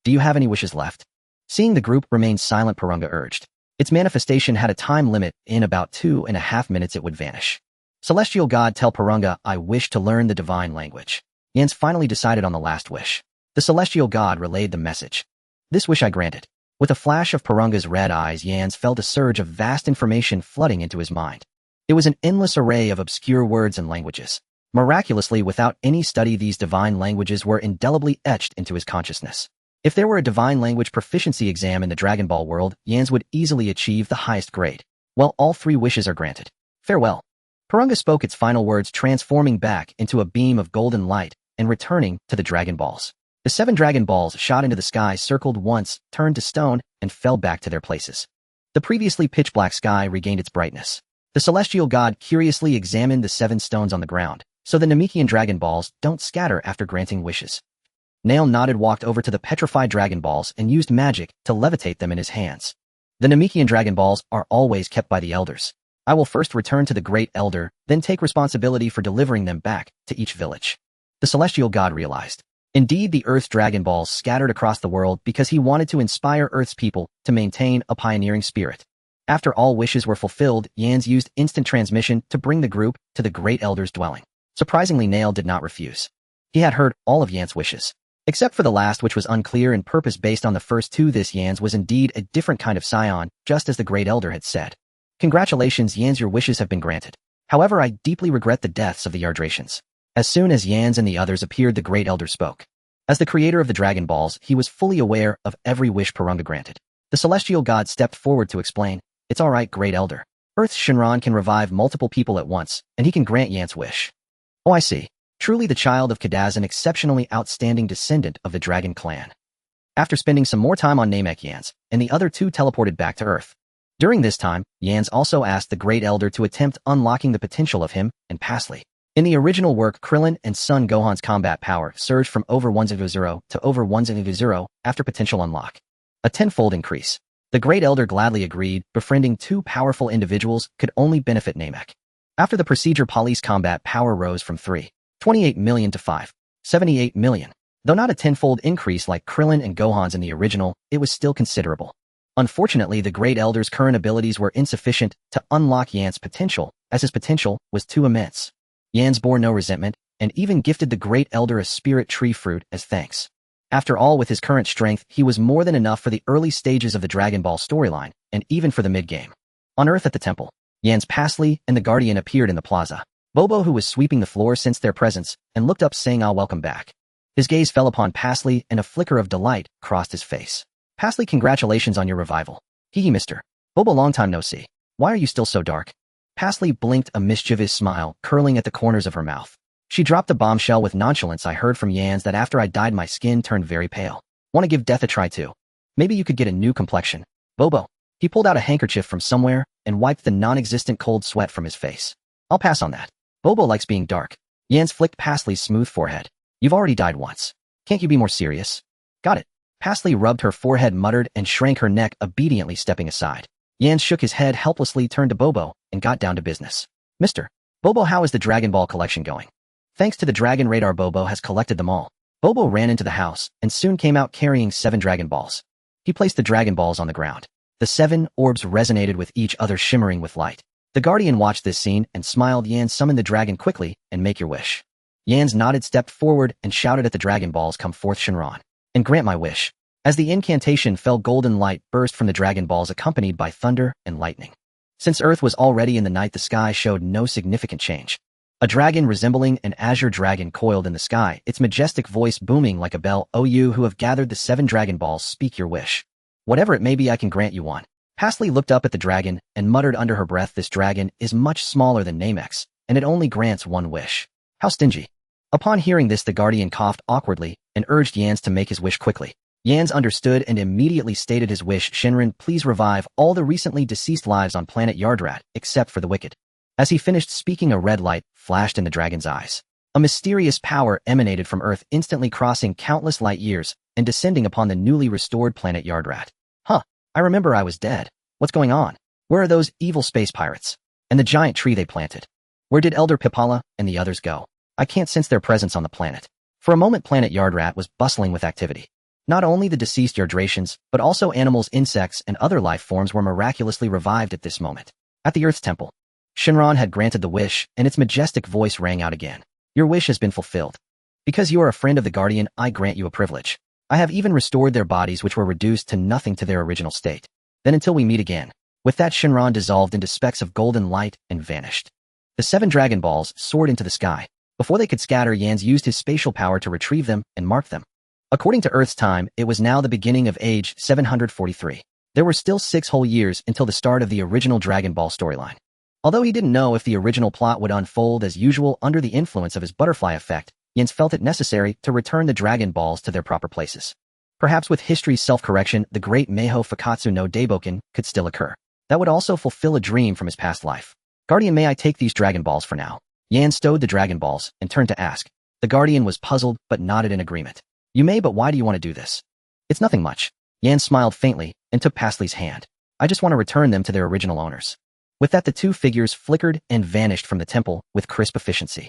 Do you have any wishes left? Seeing the group remain silent, Purunga urged. Its manifestation had a time limit. In about 2.5 minutes it would vanish. Celestial God, tell Purunga I wish to learn the divine language. Yans finally decided on the last wish. The Celestial God relayed the message. This wish I granted. With a flash of Purunga's red eyes, Yans felt a surge of vast information flooding into his mind. It was an endless array of obscure words and languages. Miraculously, without any study, these divine languages were indelibly etched into his consciousness. If there were a divine language proficiency exam in the Dragon Ball world, Yans would easily achieve the highest grade. Well, all 3 wishes are granted. Farewell. Purunga spoke its final words, transforming back into a beam of golden light and returning to the Dragon Balls. The 7 Dragon Balls shot into the sky, circled once, turned to stone, and fell back to their places. The previously pitch-black sky regained its brightness. The Celestial God curiously examined the 7 stones on the ground, so the Namekian Dragon Balls don't scatter after granting wishes. Nail nodded, walked over to the petrified Dragon Balls, and used magic to levitate them in his hands. The Namekian Dragon Balls are always kept by the elders. I will first return to the Great Elder, then take responsibility for delivering them back to each village. The Celestial God realized. Indeed, the Earth's Dragon Balls scattered across the world because he wanted to inspire Earth's people to maintain a pioneering spirit. After all wishes were fulfilled, Yans used instant transmission to bring the group to the Great Elder's dwelling. Surprisingly, Nail did not refuse. He had heard all of Yans' wishes. Except for the last, which was unclear in purpose based on the first 2. This Yans was indeed a different kind of scion, just as the Great Elder had said. Congratulations, Yans, your wishes have been granted. However, I deeply regret the deaths of the Yardratians. As soon as Yans and the others appeared, the Great Elder spoke. As the creator of the Dragon Balls, he was fully aware of every wish Purunga granted. The Celestial God stepped forward to explain, It's all right, Great Elder. Earth's Shinran can revive multiple people at once, and he can grant Yans' wish. Oh, I see. Truly the child of Kadaz, an exceptionally outstanding descendant of the Dragon Clan. After spending some more time on Namek, Yans and the other 2 teleported back to Earth. During this time, Yans also asked the Great Elder to attempt unlocking the potential of him and Pasli. In the original work, Krillin and Son Gohan's combat power surged from over 100 to over 100 after potential unlock. A 10-fold increase. The Great Elder gladly agreed. Befriending 2 powerful individuals could only benefit Namek. After the procedure, Poli's combat power rose from 3.28 million to 5.78 million. Though not a 10-fold increase like Krillin and Gohan's in the original, it was still considerable. Unfortunately, the Great Elder's current abilities were insufficient to unlock Yans' potential, as his potential was too immense. Yans bore no resentment, and even gifted the Great Elder a spirit tree fruit as thanks. After all, with his current strength, he was more than enough for the early stages of the Dragon Ball storyline, and even for the mid-game. On Earth at the temple, Yans, Pasli, and the Guardian appeared in the plaza. Bobo, who was sweeping the floor, sensed their presence, and looked up, saying, welcome back. His gaze fell upon Pasli, and a flicker of delight crossed his face. Pasli, congratulations on your revival. Hee, mister. Bobo, long time no see. Why are you still so dark? Pasli blinked, a mischievous smile curling at the corners of her mouth. She dropped a bombshell with nonchalance. I heard from Yans that after I died my skin turned very pale. Want to give death a try too? Maybe you could get a new complexion. Bobo. He pulled out a handkerchief from somewhere and wiped the non-existent cold sweat from his face. I'll pass on that. Bobo likes being dark. Yans flicked Pasli's smooth forehead. You've already died once. Can't you be more serious? Got it. Pasli rubbed her forehead, muttered, and shrank her neck, obediently stepping aside. Yans shook his head helplessly, turned to Bobo, and got down to business. Mister. Bobo, how is the Dragon Ball collection going? Thanks to the Dragon Radar, Bobo has collected them all. Bobo ran into the house, and soon came out carrying 7 Dragon Balls. He placed the Dragon Balls on the ground. The 7 orbs resonated with each other, shimmering with light. The Guardian watched this scene and smiled. Yans, summon the dragon quickly, and make your wish. Yans nodded, stepped forward, and shouted at the Dragon Balls, come forth, Shinran, and grant my wish. As the incantation fell, golden light burst from the Dragon Balls, accompanied by thunder and lightning. Since Earth was already in the night, the sky showed no significant change. A dragon resembling an azure dragon coiled in the sky, its majestic voice booming like a bell. O you who have gathered the 7 Dragon Balls, speak your wish. Whatever it may be, I can grant you one. Pasli looked up at the dragon and muttered under her breath, this dragon is much smaller than Namex, and it only grants 1 wish. How stingy. Upon hearing this, the Guardian coughed awkwardly and urged Yans to make his wish quickly. Yans understood and immediately stated his wish. Shinran, please revive all the recently deceased lives on planet Yardrat, except for the wicked. As he finished speaking, a red light flashed in the dragon's eyes. A mysterious power emanated from Earth, instantly crossing countless light years and descending upon the newly restored planet Yardrat. Huh, I remember I was dead. What's going on? Where are those evil space pirates? And the giant tree they planted? Where did Elder Pipala and the others go? I can't sense their presence on the planet. For a moment, planet Yardrat was bustling with activity. Not only the deceased Yardratians, but also animals, insects, and other life forms were miraculously revived at this moment. At the Earth's temple, Shinran had granted the wish, and its majestic voice rang out again. Your wish has been fulfilled. Because you are a friend of the Guardian, I grant you a privilege. I have even restored their bodies, which were reduced to nothing to their original state. Then until we meet again. With that, Shinran dissolved into specks of golden light and vanished. The 7 Dragon Balls soared into the sky. Before they could scatter, Yans used his spatial power to retrieve them and mark them. According to Earth's time, it was now the beginning of age 743. There were still 6 whole years until the start of the original Dragon Ball storyline. Although he didn't know if the original plot would unfold as usual under the influence of his butterfly effect, Yans felt it necessary to return the Dragon Balls to their proper places. Perhaps with history's self-correction, the great Meiho Fakatsu no Deiboken could still occur. That would also fulfill a dream from his past life. Guardian, may I take these Dragon Balls for now? Yan stowed the Dragon Balls and turned to ask. The Guardian was puzzled but nodded in agreement. You may, but why do you want to do this? It's nothing much. Yan smiled faintly and took Pasley's hand. I just want to return them to their original owners. With that, the 2 figures flickered and vanished from the temple with crisp efficiency.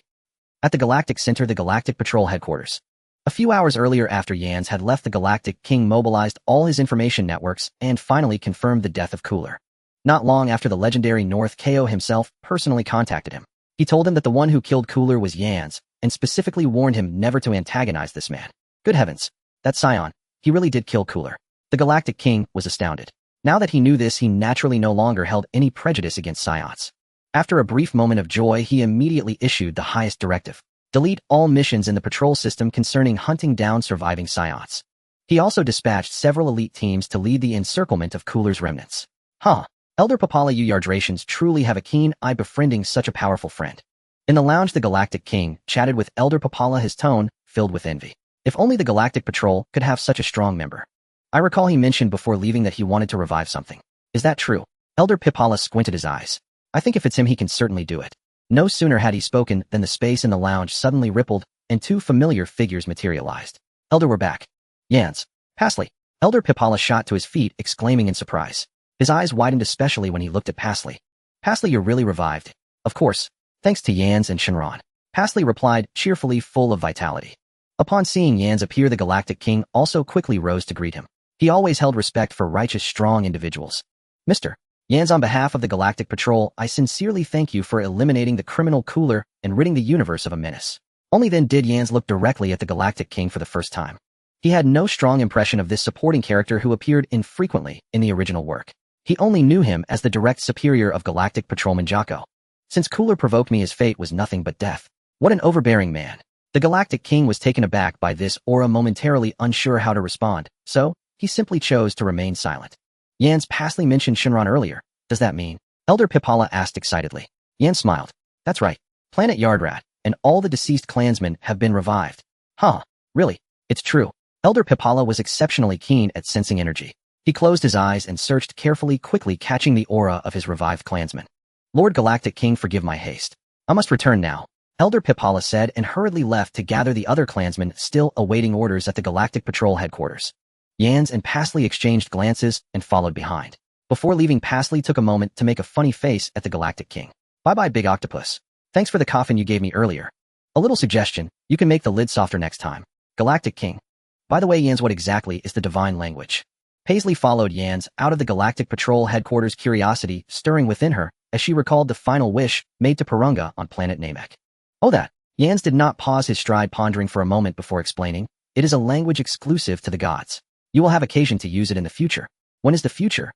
At the Galactic Center, the Galactic Patrol headquarters. A few hours earlier, after Yans had left, the Galactic King mobilized all his information networks and finally confirmed the death of Cooler. Not long after, the legendary North Ko himself personally contacted him. He told him that the one who killed Cooler was Yans, and specifically warned him never to antagonize this man. Good heavens, that scion, he really did kill Cooler. The Galactic King was astounded. Now that he knew this, he naturally no longer held any prejudice against scions. After a brief moment of joy, he immediately issued the highest directive. Delete all missions in the patrol system concerning hunting down surviving scions. He also dispatched several elite teams to lead the encirclement of Cooler's remnants. Huh. Elder Papala, you Yardratians truly have a keen eye befriending such a powerful friend. In the lounge, the Galactic King chatted with Elder Papala, his tone filled with envy. If only the Galactic Patrol could have such a strong member. I recall he mentioned before leaving that he wanted to revive something. Is that true? Elder Papala squinted his eyes. I think if it's him, he can certainly do it. No sooner had he spoken than the space in the lounge suddenly rippled and 2 familiar figures materialized. Elder, we're back. Yans. Pasley. Elder Papala shot to his feet, exclaiming in surprise. His eyes widened, especially when he looked at Pasley. Pasley, you're really revived. Of course, thanks to Yans and Shinran. Pasley replied, cheerfully, full of vitality. Upon seeing Yans appear, the Galactic King also quickly rose to greet him. He always held respect for righteous, strong individuals. Mr. Yans, on behalf of the Galactic Patrol, I sincerely thank you for eliminating the criminal Cooler and ridding the universe of a menace. Only then did Yans look directly at the Galactic King for the first time. He had no strong impression of this supporting character who appeared infrequently in the original work. He only knew him as the direct superior of Galactic Patrolman Jako. Since Cooler provoked me, his fate was nothing but death. What an overbearing man. The Galactic King was taken aback by this aura, momentarily unsure how to respond, so he simply chose to remain silent. Yans, Pasley mentioned Shinran earlier. Does that mean? Elder Pipala asked excitedly. Yan smiled. That's right. Planet Yardrat and all the deceased clansmen have been revived. Huh, really? It's true. Elder Pipala was exceptionally keen at sensing energy. He closed his eyes and searched carefully, quickly catching the aura of his revived clansmen. Lord Galactic King, forgive my haste. I must return now. Elder Pipala said and hurriedly left to gather the other clansmen still awaiting orders at the Galactic Patrol headquarters. Yans and Pasley exchanged glances and followed behind. Before leaving, Pasley took a moment to make a funny face at the Galactic King. Bye-bye, big octopus. Thanks for the coffin you gave me earlier. A little suggestion, you can make the lid softer next time. Galactic King. By the way, Yans, what exactly is the divine language? Paisley followed Yans out of the Galactic Patrol headquarters, curiosity stirring within her as she recalled the final wish made to Purunga on planet Namek. Oh, that. Yans did not pause his stride, pondering for a moment before explaining. It is a language exclusive to the gods. You will have occasion to use it in the future. When is the future?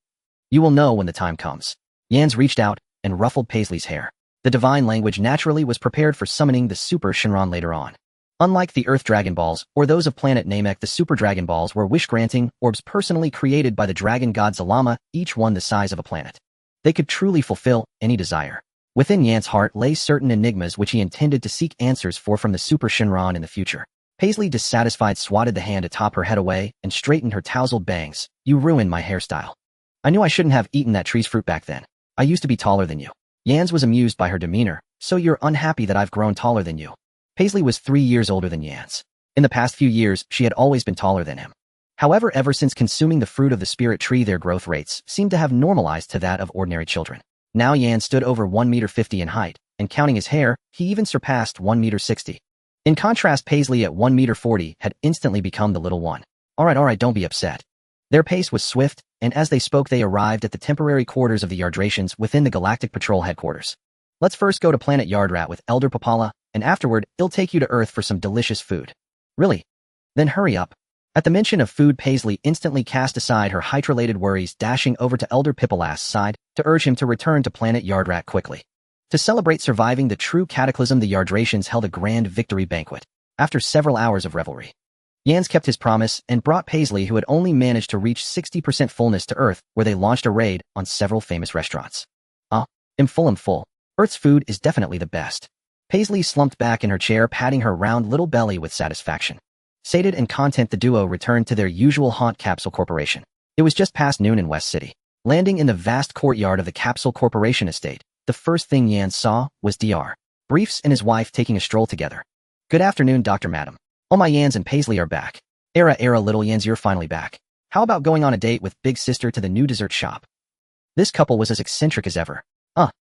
You will know when the time comes. Yans reached out and ruffled Paisley's hair. The divine language naturally was prepared for summoning the Super Shinran later on. Unlike the Earth Dragon Balls or those of planet Namek, the Super Dragon Balls were wish-granting orbs personally created by the dragon god Zalama, each one the size of a planet. They could truly fulfill any desire. Within Yan's heart lay certain enigmas which he intended to seek answers for from the Super Shinran in the future. Paisley, dissatisfied, swatted the hand atop her head away and straightened her tousled bangs. You ruined my hairstyle. I knew I shouldn't have eaten that tree's fruit back then. I used to be taller than you. Yans was amused by her demeanor. So you're unhappy that I've grown taller than you? Paisley was 3 years older than Yans. In the past few years, she had always been taller than him. However, ever since consuming the fruit of the spirit tree, their growth rates seemed to have normalized to that of ordinary children. Now Yan stood over 1 meter 50 in height, and counting his hair, he even surpassed 1 meter 60. In contrast, Paisley at 1 meter 40 had instantly become the little one. Alright, don't be upset. Their pace was swift, and as they spoke they arrived at the temporary quarters of the Yardratians within the Galactic Patrol headquarters. Let's first go to planet Yardrat with Elder Papala, and afterward, he'll take you to Earth for some delicious food. Really? Then hurry up. At the mention of food, Paisley instantly cast aside her height-related worries, dashing over to Elder Pipilas's side to urge him to return to planet Yardrat quickly. To celebrate surviving the true cataclysm, the Yardratians held a grand victory banquet. After several hours of revelry, Yans kept his promise and brought Paisley, who had only managed to reach 60% fullness, to Earth, where they launched a raid on several famous restaurants. I'm full. Earth's food is definitely the best. Paisley slumped back in her chair, patting her round little belly with satisfaction. Sated and content, the duo returned to their usual haunt, Capsule Corporation. It was just past noon in West City. Landing in the vast courtyard of the Capsule Corporation estate, the first thing Yan saw was Dr. Briefs and his wife taking a stroll together. Good afternoon, Dr. Madam. Oh, my Yans and Paisley are back. Era, little Yans, you're finally back. How about going on a date with Big Sister to the new dessert shop? This couple was as eccentric as ever.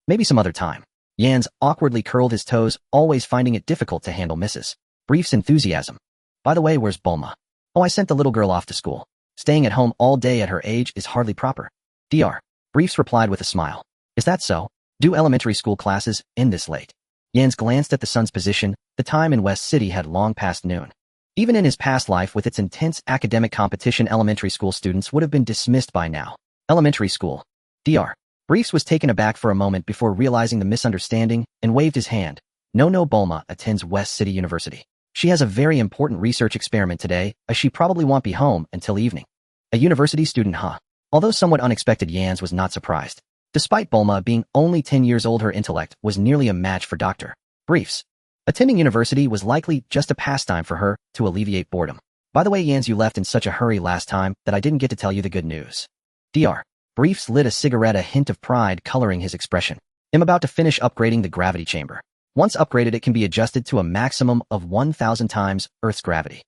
Maybe some other time. Yans awkwardly curled his toes, always finding it difficult to handle Mrs. Brief's enthusiasm. By the way, where's Bulma? Oh, I sent the little girl off to school. Staying at home all day at her age is hardly proper. Dr. Briefs replied with a smile. Is that so? Do elementary school classes end this late? Yans glanced at the sun's position. The time in West City had long past noon. Even in his past life, with its intense academic competition, elementary school students would have been dismissed by now. Elementary school. Dr. Briefs was taken aback for a moment before realizing the misunderstanding and waved his hand. No, Bulma attends West City University. She has a very important research experiment today, as she probably won't be home until evening. A university student, huh? Although somewhat unexpected, Yans was not surprised. Despite Bulma being only 10 years old, her intellect was nearly a match for Dr. Briefs. Attending university was likely just a pastime for her to alleviate boredom. By the way, Yans, you left in such a hurry last time that I didn't get to tell you the good news. Dr. Briefs lit a cigarette, a hint of pride coloring his expression. I'm about to finish upgrading the gravity chamber. Once upgraded, it can be adjusted to a maximum of 1,000 times Earth's gravity.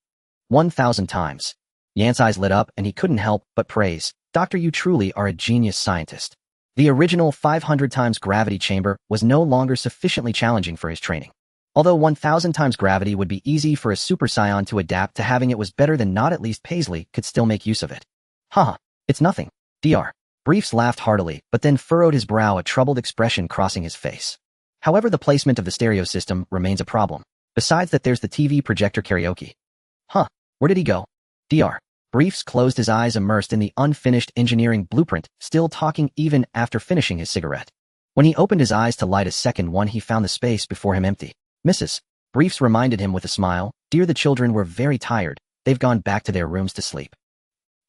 1,000 times. Yan's eyes lit up and he couldn't help but praise. Doctor, you truly are a genius scientist. The original 500 times gravity chamber was no longer sufficiently challenging for his training. Although 1,000 times gravity would be easy for a Super Saiyan to adapt to, having it was better than not. At least Paisley could still make use of it. It's nothing. Dr. Briefs laughed heartily, but then furrowed his brow, a troubled expression crossing his face. However, the placement of the stereo system remains a problem. Besides that, there's the TV projector karaoke. Where did he go? Dr. Briefs closed his eyes, immersed in the unfinished engineering blueprint, still talking even after finishing his cigarette. When he opened his eyes to light a second one, he found the space before him empty. Mrs. Briefs reminded him with a smile. Dear, the children were very tired. They've gone back to their rooms to sleep.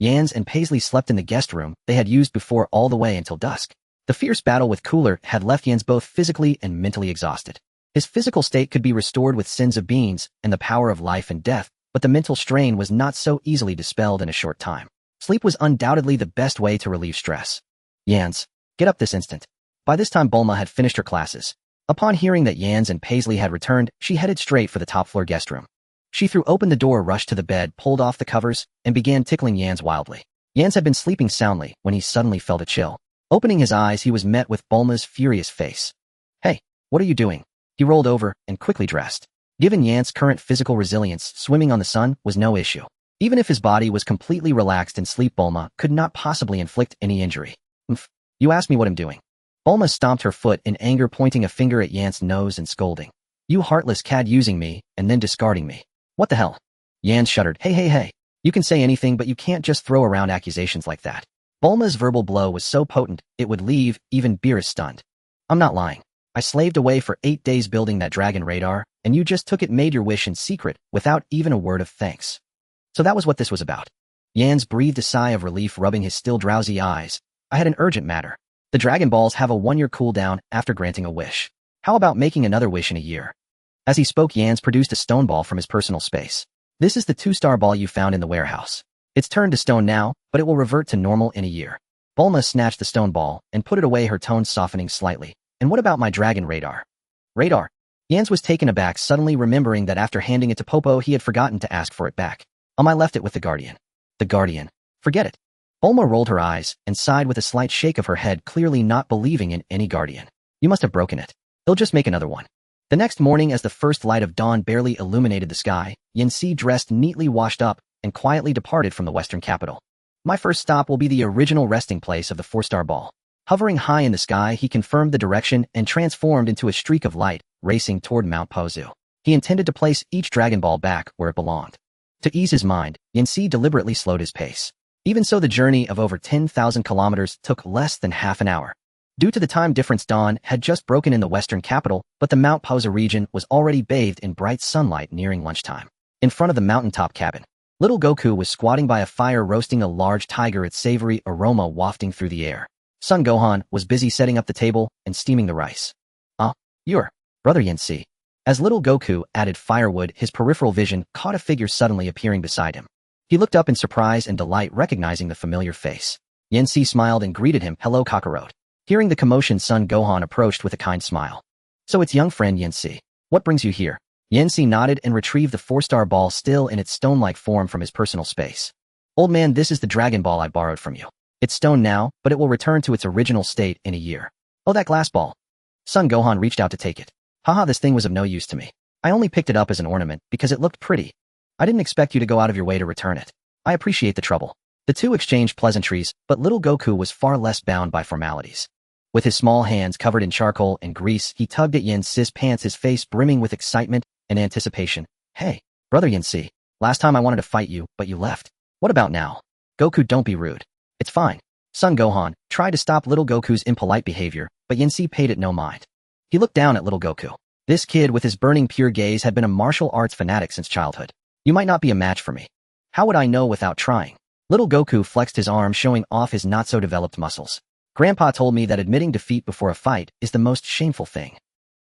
Yans and Paisley slept in the guest room they had used before all the way until dusk. The fierce battle with Cooler had left Yans both physically and mentally exhausted. His physical state could be restored with sins of beans and the power of life and death, but the mental strain was not so easily dispelled in a short time. Sleep was undoubtedly the best way to relieve stress. Yans, get up this instant. By this time, Bulma had finished her classes. Upon hearing that Yans and Paisley had returned, she headed straight for the top-floor guest room. She threw open the door, rushed to the bed, pulled off the covers, and began tickling Yans wildly. Yans had been sleeping soundly when he suddenly felt a chill. Opening his eyes, he was met with Bulma's furious face. Hey, what are you doing? He rolled over and quickly dressed. Given Yans' current physical resilience, swimming on the sun was no issue. Even if his body was completely relaxed in sleep, Bulma could not possibly inflict any injury. You asked me what I'm doing. Bulma stomped her foot in anger, pointing a finger at Yans' nose and scolding. You heartless cad, using me and then discarding me. What the hell? Yans shuddered. Hey. You can say anything, but you can't just throw around accusations like that. Bulma's verbal blow was so potent, it would leave even Beerus stunned. I'm not lying. I slaved away for 8 days building that dragon radar, and you just took it, made your wish in secret, without even a word of thanks. So that was what this was about. Yans breathed a sigh of relief, rubbing his still drowsy eyes. I had an urgent matter. The Dragon Balls have a 1-year cooldown after granting a wish. How about making another wish in a year? As he spoke, Yans produced a stone ball from his personal space. This is the 2-star ball you found in the warehouse. It's turned to stone now, but it will revert to normal in a year. Bulma snatched the stone ball and put it away, her tone softening slightly. And what about my dragon radar? Radar? Jens was taken aback, suddenly remembering that after handing it to Popo, he had forgotten to ask for it back. I left it with the Guardian. The Guardian. Forget it. Bulma rolled her eyes and sighed with a slight shake of her head, clearly not believing in any Guardian. You must have broken it. He'll just make another one. The next morning, as the first light of dawn barely illuminated the sky, Yanxi dressed neatly, washed up, and quietly departed from the western capital. My first stop will be the original resting place of the 4-star ball. Hovering high in the sky, he confirmed the direction and transformed into a streak of light, racing toward Mount Pozu. He intended to place each Dragon Ball back where it belonged. To ease his mind, Yanxi deliberately slowed his pace. Even so, the journey of over 10,000 kilometers took less than half an hour. Due to the time difference, dawn had just broken in the western capital, but the Mount Pozu region was already bathed in bright sunlight nearing lunchtime. In front of the mountaintop cabin, little Goku was squatting by a fire roasting a large tiger, its savory aroma wafting through the air. Son Gohan was busy setting up the table and steaming the rice. Your brother Yanxi. As little Goku added firewood, his peripheral vision caught a figure suddenly appearing beside him. He looked up in surprise and delight, recognizing the familiar face. Yanxi smiled and greeted him. Hello, Kakarot. Hearing the commotion, Son Gohan approached with a kind smile. So it's young friend Yanxi. What brings you here? Yanxi nodded and retrieved the 4-star ball still in its stone-like form from his personal space. Old man, this is the Dragon Ball I borrowed from you. It's stone now, but it will return to its original state in a year. Oh, that glass ball. Son Gohan reached out to take it. Haha, this thing was of no use to me. I only picked it up as an ornament because it looked pretty. I didn't expect you to go out of your way to return it. I appreciate the trouble. The two exchanged pleasantries, but little Goku was far less bound by formalities. With his small hands covered in charcoal and grease, he tugged at Yanxi's pants, his face brimming with excitement and anticipation. Hey, brother Yanxi, last time I wanted to fight you, but you left. What about now? Goku, don't be rude. It's fine. Son Gohan tried to stop little Goku's impolite behavior, but Yanxi paid it no mind. He looked down at little Goku. This kid with his burning pure gaze had been a martial arts fanatic since childhood. You might not be a match for me. How would I know without trying? Little Goku flexed his arm, showing off his not-so-developed muscles. Grandpa told me that admitting defeat before a fight is the most shameful thing.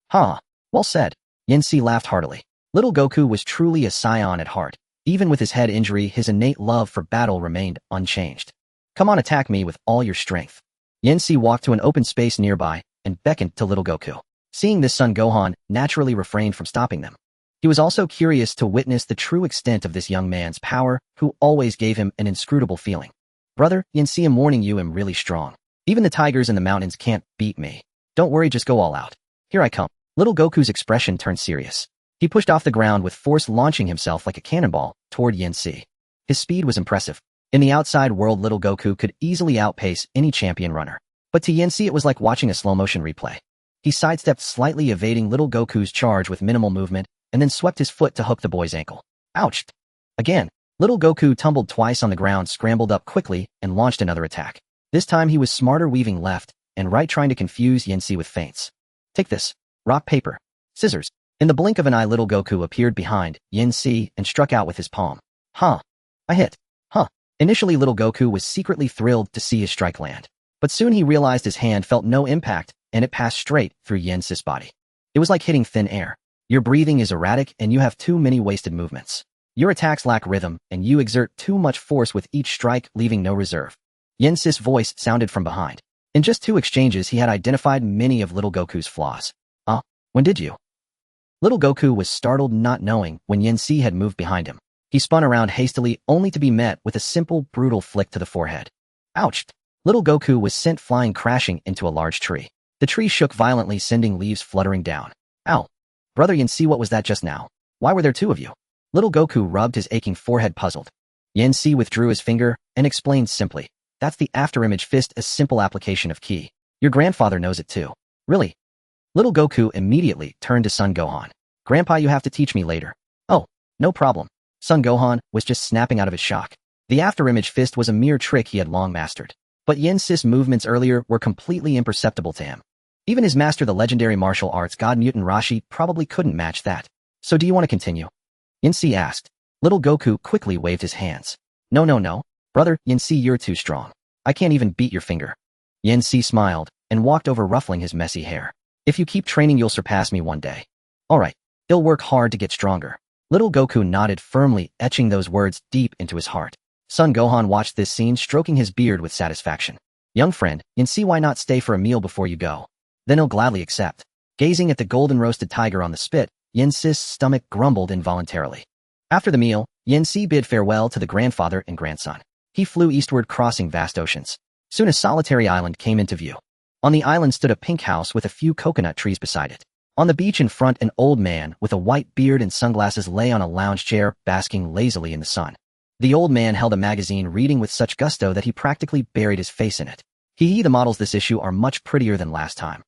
Huh. Well said. Yanxi laughed heartily. Little Goku was truly a scion at heart. Even with his head injury, his innate love for battle remained unchanged. Come on, attack me with all your strength. Yanxi walked to an open space nearby and beckoned to little Goku. Seeing this, Son Gohan naturally refrained from stopping them. He was also curious to witness the true extent of this young man's power, who always gave him an inscrutable feeling. Brother, Yanxi, I'm warning you, I'm really strong. Even the tigers in the mountains can't beat me. Don't worry, just go all out. Here I come. Little Goku's expression turned serious. He pushed off the ground with force, launching himself like a cannonball toward Yanxi. His speed was impressive. In the outside world, little Goku could easily outpace any champion runner. But to Yanxi, it was like watching a slow-motion replay. He sidestepped, slightly evading little Goku's charge with minimal movement, and then swept his foot to hook the boy's ankle. Ouch! Again, little Goku tumbled twice on the ground, scrambled up quickly, and launched another attack. This time he was smarter, weaving left and right, trying to confuse Yanxi with feints. Take this. Rock, paper, scissors. In the blink of an eye, little Goku appeared behind Yanxi and struck out with his palm. Huh. I hit. Huh. Initially, little Goku was secretly thrilled to see his strike land. But soon he realized his hand felt no impact, and it passed straight through Yanxi's body. It was like hitting thin air. Your breathing is erratic, and you have too many wasted movements. Your attacks lack rhythm, and you exert too much force with each strike, leaving no reserve. Yanxi's voice sounded from behind. In just 2 exchanges, he had identified many of little Goku's flaws. When did you? Little Goku was startled, not knowing when Yanxi had moved behind him. He spun around hastily, only to be met with a simple, brutal flick to the forehead. Ouch! Little Goku was sent flying, crashing into a large tree. The tree shook violently, sending leaves fluttering down. Ow! Brother Yanxi, what was that just now? Why were there 2 of you? Little Goku rubbed his aching forehead, puzzled. Yanxi withdrew his finger and explained simply. That's the afterimage fist, a simple application of ki. Your grandfather knows it too. Really? Little Goku immediately turned to Son Gohan. Grandpa, you have to teach me later. Oh, no problem. Son Gohan was just snapping out of his shock. The afterimage fist was a mere trick he had long mastered. But Yanxi's movements earlier were completely imperceptible to him. Even his master, the legendary martial arts god mutant Rashi, probably couldn't match that. So do you want to continue? Yanxi asked. Little Goku quickly waved his hands. No. Brother, Yanxi, you're too strong. I can't even beat your finger. Yanxi smiled and walked over, ruffling his messy hair. If you keep training, you'll surpass me one day. All right, he'll work hard to get stronger. Little Goku nodded firmly, etching those words deep into his heart. Son Gohan watched this scene, stroking his beard with satisfaction. Young friend, Yanxi, why not stay for a meal before you go? Then he'll gladly accept. Gazing at the golden roasted tiger on the spit, Yen Si's stomach grumbled involuntarily. After the meal, Yen Si bid farewell to the grandfather and grandson. He flew eastward, crossing vast oceans. Soon a solitary island came into view. On the island stood a pink house with a few coconut trees beside it. On the beach in front, an old man with a white beard and sunglasses lay on a lounge chair, basking lazily in the sun. The old man held a magazine, reading with such gusto that he practically buried his face in it. The models this issue are much prettier than last time.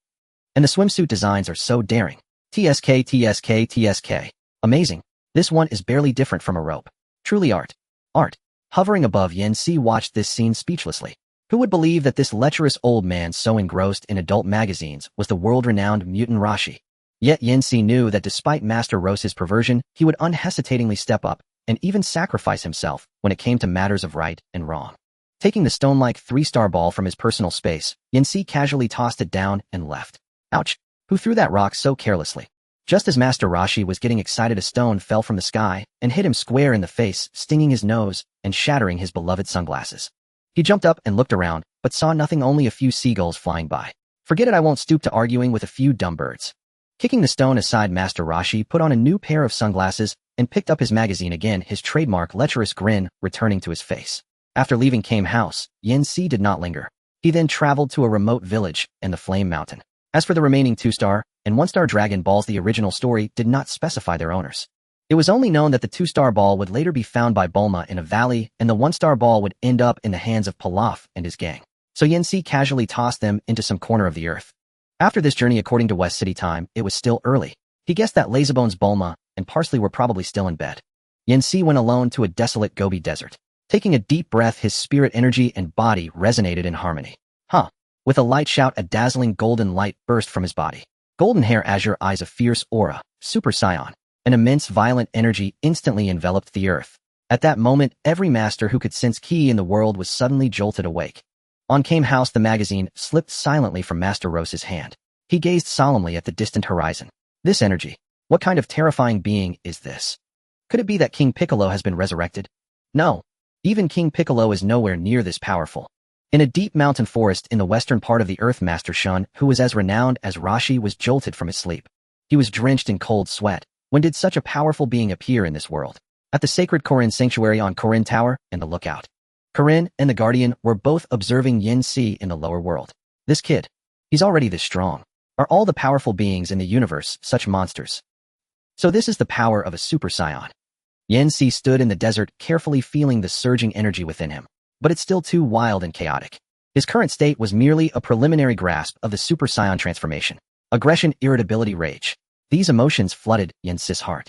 And the swimsuit designs are so daring. TSK, TSK, TSK. Amazing. This one is barely different from a rope. Truly art. Art. Hovering above, Yen Si watched this scene speechlessly. Who would believe that this lecherous old man so engrossed in adult magazines was the world-renowned mutant Rashi? Yet Yen Si knew that despite Master Rose's perversion, he would unhesitatingly step up and even sacrifice himself when it came to matters of right and wrong. Taking the stone-like 3-star ball from his personal space, Yen Si casually tossed it down and left. Ouch! Who threw that rock so carelessly? Just as Master Rashi was getting excited, a stone fell from the sky and hit him square in the face, stinging his nose and shattering his beloved sunglasses. He jumped up and looked around, but saw nothing, only a few seagulls flying by. Forget it, I won't stoop to arguing with a few dumb birds. Kicking the stone aside, Master Rashi put on a new pair of sunglasses and picked up his magazine again, his trademark lecherous grin returning to his face. After leaving Kame House, Yen Si did not linger. He then traveled to a remote village and the Flame Mountain. As for the remaining 2-star and 1-star Dragon Balls, the original story did not specify their owners. It was only known that the 2-star ball would later be found by Bulma in a valley, and the 1-star ball would end up in the hands of Pilaf and his gang. So Yen Si casually tossed them into some corner of the earth. After this journey, according to West City time, it was still early. He guessed that Lazybones, Bulma, and Parsley were probably still in bed. Yen Si went alone to a desolate Gobi desert. Taking a deep breath, his spirit energy and body resonated in harmony. Huh. With a light shout, a dazzling golden light burst from his body. Golden hair, azure eyes, a fierce aura, Super Saiyan. An immense violent energy instantly enveloped the earth. At that moment, every master who could sense ki in the world was suddenly jolted awake. On Kame House, the magazine slipped silently from Master Rose's hand. He gazed solemnly at the distant horizon. This energy. What kind of terrifying being is this? Could it be that King Piccolo has been resurrected? No. Even King Piccolo is nowhere near this powerful. In a deep mountain forest in the western part of the earth, Master Shun, who was as renowned as Rashi, was jolted from his sleep. He was drenched in cold sweat. When did such a powerful being appear in this world? At the sacred Korin sanctuary on Korin Tower and the lookout. Korin and the Guardian were both observing Yen Si in the lower world. This kid. He's already this strong. Are all the powerful beings in the universe such monsters? So this is the power of a Super Saiyan. Yen Si stood in the desert, carefully feeling the surging energy within him. But it's still too wild and chaotic. His current state was merely a preliminary grasp of the Super Saiyan transformation. Aggression, irritability, rage. These emotions flooded Yen Si's heart.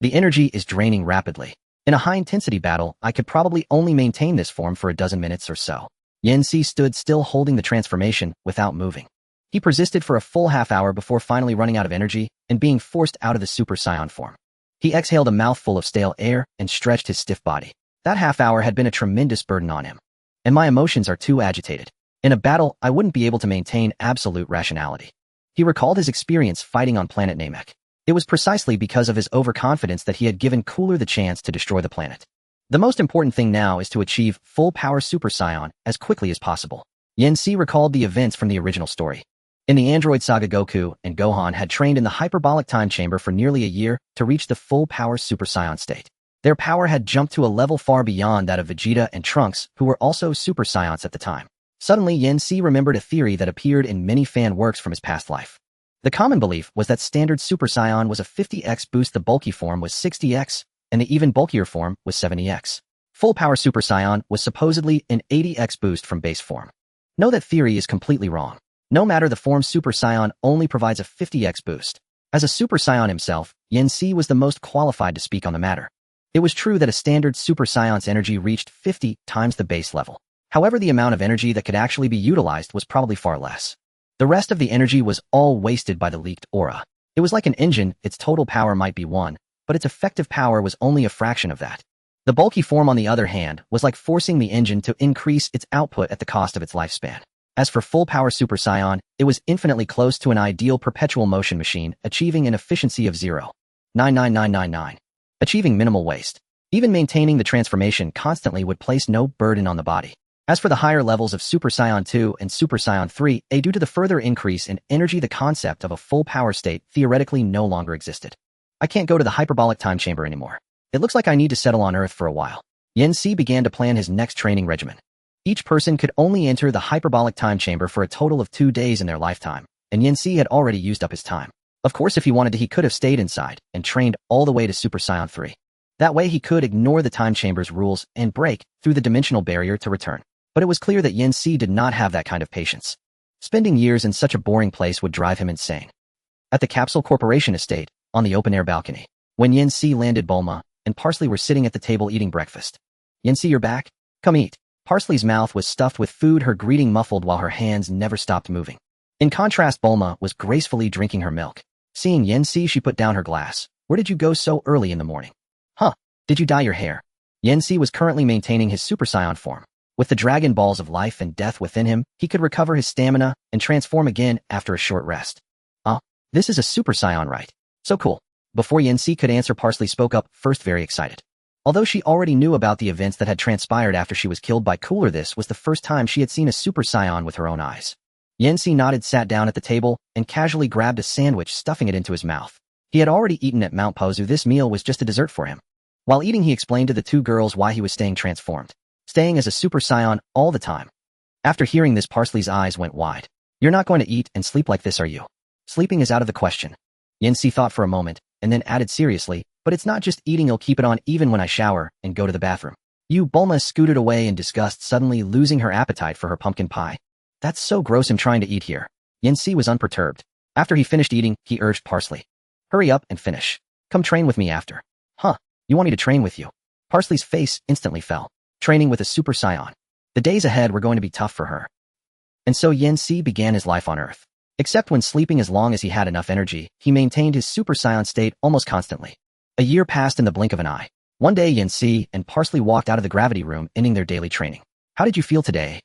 The energy is draining rapidly. In a high-intensity battle, I could probably only maintain this form for a dozen minutes or so. Yen Si stood still, holding the transformation without moving. He persisted for a full half-hour before finally running out of energy and being forced out of the Super Saiyan form. He exhaled a mouthful of stale air and stretched his stiff body. That half-hour had been a tremendous burden on him. And my emotions are too agitated. In a battle, I wouldn't be able to maintain absolute rationality. He recalled his experience fighting on planet Namek. It was precisely because of his overconfidence that he had given Cooler the chance to destroy the planet. The most important thing now is to achieve full-power Super Saiyan as quickly as possible. Yen Si recalled the events from the original story. In the Android Saga, Goku and Gohan had trained in the hyperbolic time chamber for nearly a year to reach the full-power Super Saiyan state. Their power had jumped to a level far beyond that of Vegeta and Trunks, who were also Super Saiyans at the time. Suddenly, Yen Si remembered a theory that appeared in many fan works from his past life. The common belief was that standard Super Saiyan was a 50x boost, the bulky form was 60x, and the even bulkier form was 70x. Full power Super Saiyan was supposedly an 80x boost from base form. No, that theory is completely wrong. No matter the form, Super Saiyan only provides a 50x boost. As a Super Saiyan himself, Yen Si was the most qualified to speak on the matter. It was true that a standard Super Saiyan's energy reached 50 times the base level. However, the amount of energy that could actually be utilized was probably far less. The rest of the energy was all wasted by the leaked aura. It was like an engine, its total power might be 1, but its effective power was only a fraction of that. The bulky form, on the other hand, was like forcing the engine to increase its output at the cost of its lifespan. As for full-power Super Saiyan, it was infinitely close to an ideal perpetual motion machine, achieving an efficiency of 0.99999. Achieving minimal waste. Even maintaining the transformation constantly would place no burden on the body. As for the higher levels of Super Saiyan 2 and Super Saiyan 3, due to the further increase in energy, the concept of a full power state theoretically no longer existed. I can't go to the hyperbolic time chamber anymore. It looks like I need to settle on Earth for a while. Yancy began to plan his next training regimen. Each person could only enter the hyperbolic time chamber for a total of 2 days in their lifetime, and Yancy had already used up his time. Of course, if he wanted to, he could have stayed inside and trained all the way to Super Saiyan 3. That way he could ignore the time chamber's rules and break through the dimensional barrier to return. But it was clear that Yancy did not have that kind of patience. Spending years in such a boring place would drive him insane. At the Capsule Corporation estate, on the open-air balcony, when Yancy landed, Bulma and Parsley were sitting at the table eating breakfast. "Yancy, you're back? Come eat." Parsley's mouth was stuffed with food, her greeting muffled while her hands never stopped moving. In contrast, Bulma was gracefully drinking her milk. Seeing Yancy, she put down her glass. "Where did you go so early in the morning? Huh? Did you dye your hair?" Yancy was currently maintaining his Super Saiyan form. With the Dragon Balls of life and death within him, he could recover his stamina and transform again after a short rest. This is a Super Saiyan, right? So cool." Before Yancy could answer, Parsley spoke up first, very excited. Although she already knew about the events that had transpired after she was killed by Cooler, this was the first time she had seen a Super Saiyan with her own eyes. Yancy nodded, sat down at the table, and casually grabbed a sandwich, stuffing it into his mouth. He had already eaten at Mount Pozu. This meal was just a dessert for him. While eating, he explained to the two girls why he was staying transformed. Staying as a Super Saiyan all the time. After hearing this, Parsley's eyes went wide. "You're not going to eat and sleep like this, are you?" "Sleeping is out of the question." Yancy thought for a moment, and then added seriously, "But it's not just eating, you'll keep it on even when I shower and go to the bathroom." Bulma scooted away in disgust, suddenly losing her appetite for her pumpkin pie. "That's so gross, I'm trying to eat here." Yancy was unperturbed. After he finished eating, he urged Parsley, "Hurry up and finish. Come train with me after." "Huh? You want me to train with you?" Parsley's face instantly fell. Training with a Super Saiyan. The days ahead were going to be tough for her. And so Yancy began his life on Earth. Except when sleeping, as long as he had enough energy, he maintained his Super Saiyan state almost constantly. A year passed in the blink of an eye. One day, Yancy and Parsley walked out of the gravity room, ending their daily training. "How did you feel today?"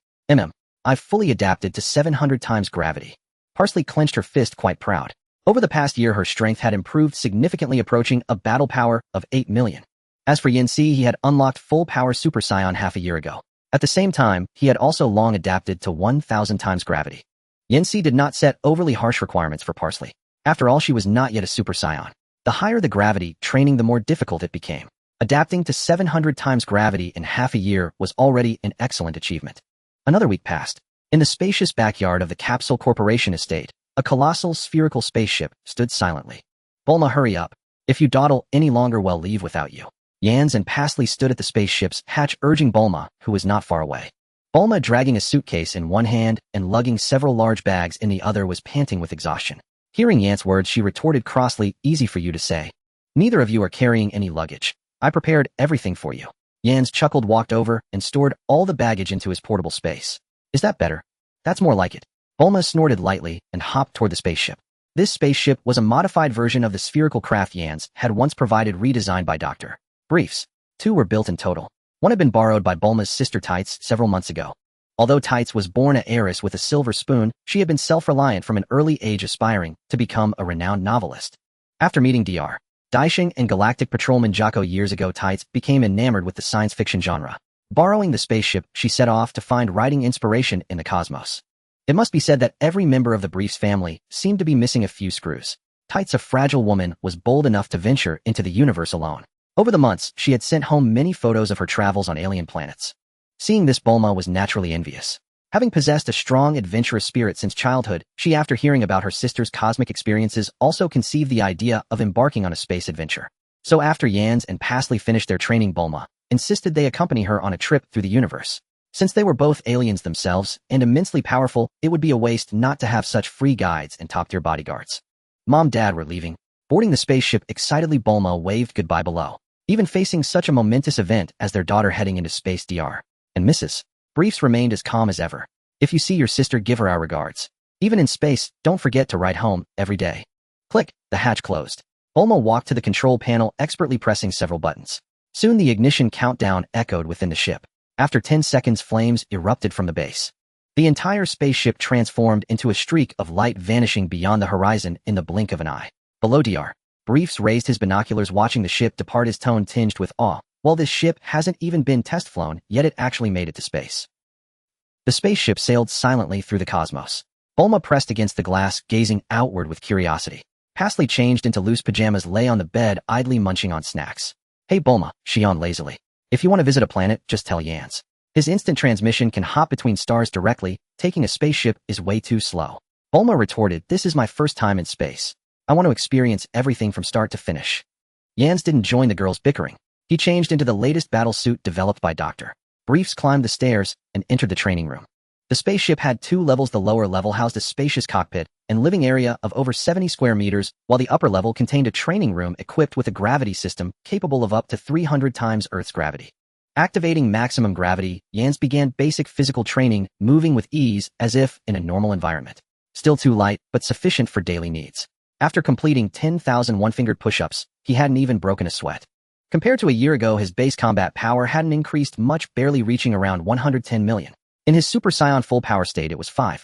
"I've fully adapted to 700 times gravity." Parsley clenched her fist, quite proud. Over the past year, her strength had improved significantly, approaching a battle power of 8 million. As for Yancy, he had unlocked full power Super Saiyan half a year ago. At the same time, he had also long adapted to 1,000 times gravity. Yancy did not set overly harsh requirements for Parsley. After all, she was not yet a Super Saiyan. The higher the gravity training, the more difficult it became. Adapting to 700 times gravity in half a year was already an excellent achievement. Another week passed. In the spacious backyard of the Capsule Corporation estate, a colossal spherical spaceship stood silently. "Bulma, hurry up. If you dawdle any longer, we'll leave without you." Yans and Parsley stood at the spaceship's hatch, urging Bulma, who was not far away. Bulma, dragging a suitcase in one hand and lugging several large bags in the other, was panting with exhaustion. Hearing Yan's words, she retorted crossly, "Easy for you to say. Neither of you are carrying any luggage. I prepared everything for you." Yans chuckled, walked over, and stored all the baggage into his portable space. "Is that better? That's more like it." Bulma snorted lightly and hopped toward the spaceship. This spaceship was a modified version of the spherical craft Yans had once provided, redesigned by Dr. Briefs. 2 were built in total. One had been borrowed by Bulma's sister Tights several months ago. Although Tights was born an heiress with a silver spoon, she had been self-reliant from an early age, aspiring to become a renowned novelist. After meeting Dr. Daisheng and Galactic Patrolman Jocko years ago, Tights became enamored with the science fiction genre. Borrowing the spaceship, she set off to find writing inspiration in the cosmos. It must be said that every member of the Briefs family seemed to be missing a few screws. Tights, a fragile woman, was bold enough to venture into the universe alone. Over the months, she had sent home many photos of her travels on alien planets. Seeing this, Bulma was naturally envious. Having possessed a strong, adventurous spirit since childhood, she, after hearing about her sister's cosmic experiences, also conceived the idea of embarking on a space adventure. So after Yans and Parsley finished their training, Bulma insisted they accompany her on a trip through the universe. Since they were both aliens themselves and immensely powerful, it would be a waste not to have such free guides and top-tier bodyguards. Mom, Dad were leaving. Boarding the spaceship excitedly, Bulma waved goodbye below. Even facing such a momentous event as their daughter heading into space, Dr. and Mrs. Briefs remained as calm as ever. "If you see your sister, give her our regards. Even in space, don't forget to write home every day." Click, the hatch closed. Bulma walked to the control panel, expertly pressing several buttons. Soon the ignition countdown echoed within the ship. After 10 seconds, flames erupted from the base. The entire spaceship transformed into a streak of light, vanishing beyond the horizon in the blink of an eye. Below, Dr. Briefs raised his binoculars, watching the ship depart, his tone tinged with awe. "Well, this ship hasn't even been test flown, yet it actually made it to space. The spaceship sailed silently through the cosmos. Bulma pressed against the glass, gazing outward with curiosity. Pastly changed into loose pajamas lay on the bed, idly munching on snacks. Hey Bulma, she yawned lazily. If you want to visit a planet, just tell Yans. His instant transmission can hop between stars directly, taking a spaceship is way too slow. Bulma retorted, this is my first time in space. I want to experience everything from start to finish. Yans didn't join the girls' bickering. He changed into the latest battle suit developed by Dr. Briefs, climbed the stairs, and entered the training room. The spaceship had 2 levels. The lower level housed a spacious cockpit and living area of over 70 square meters, while the upper level contained a training room equipped with a gravity system capable of up to 300 times Earth's gravity. Activating maximum gravity, Yans began basic physical training, moving with ease as if in a normal environment. Still too light, but sufficient for daily needs. After completing 10,000 one-fingered push-ups, he hadn't even broken a sweat. Compared to a year ago, his base combat power hadn't increased much, barely reaching around 110 million. In his Super Saiyan full power state, it was 5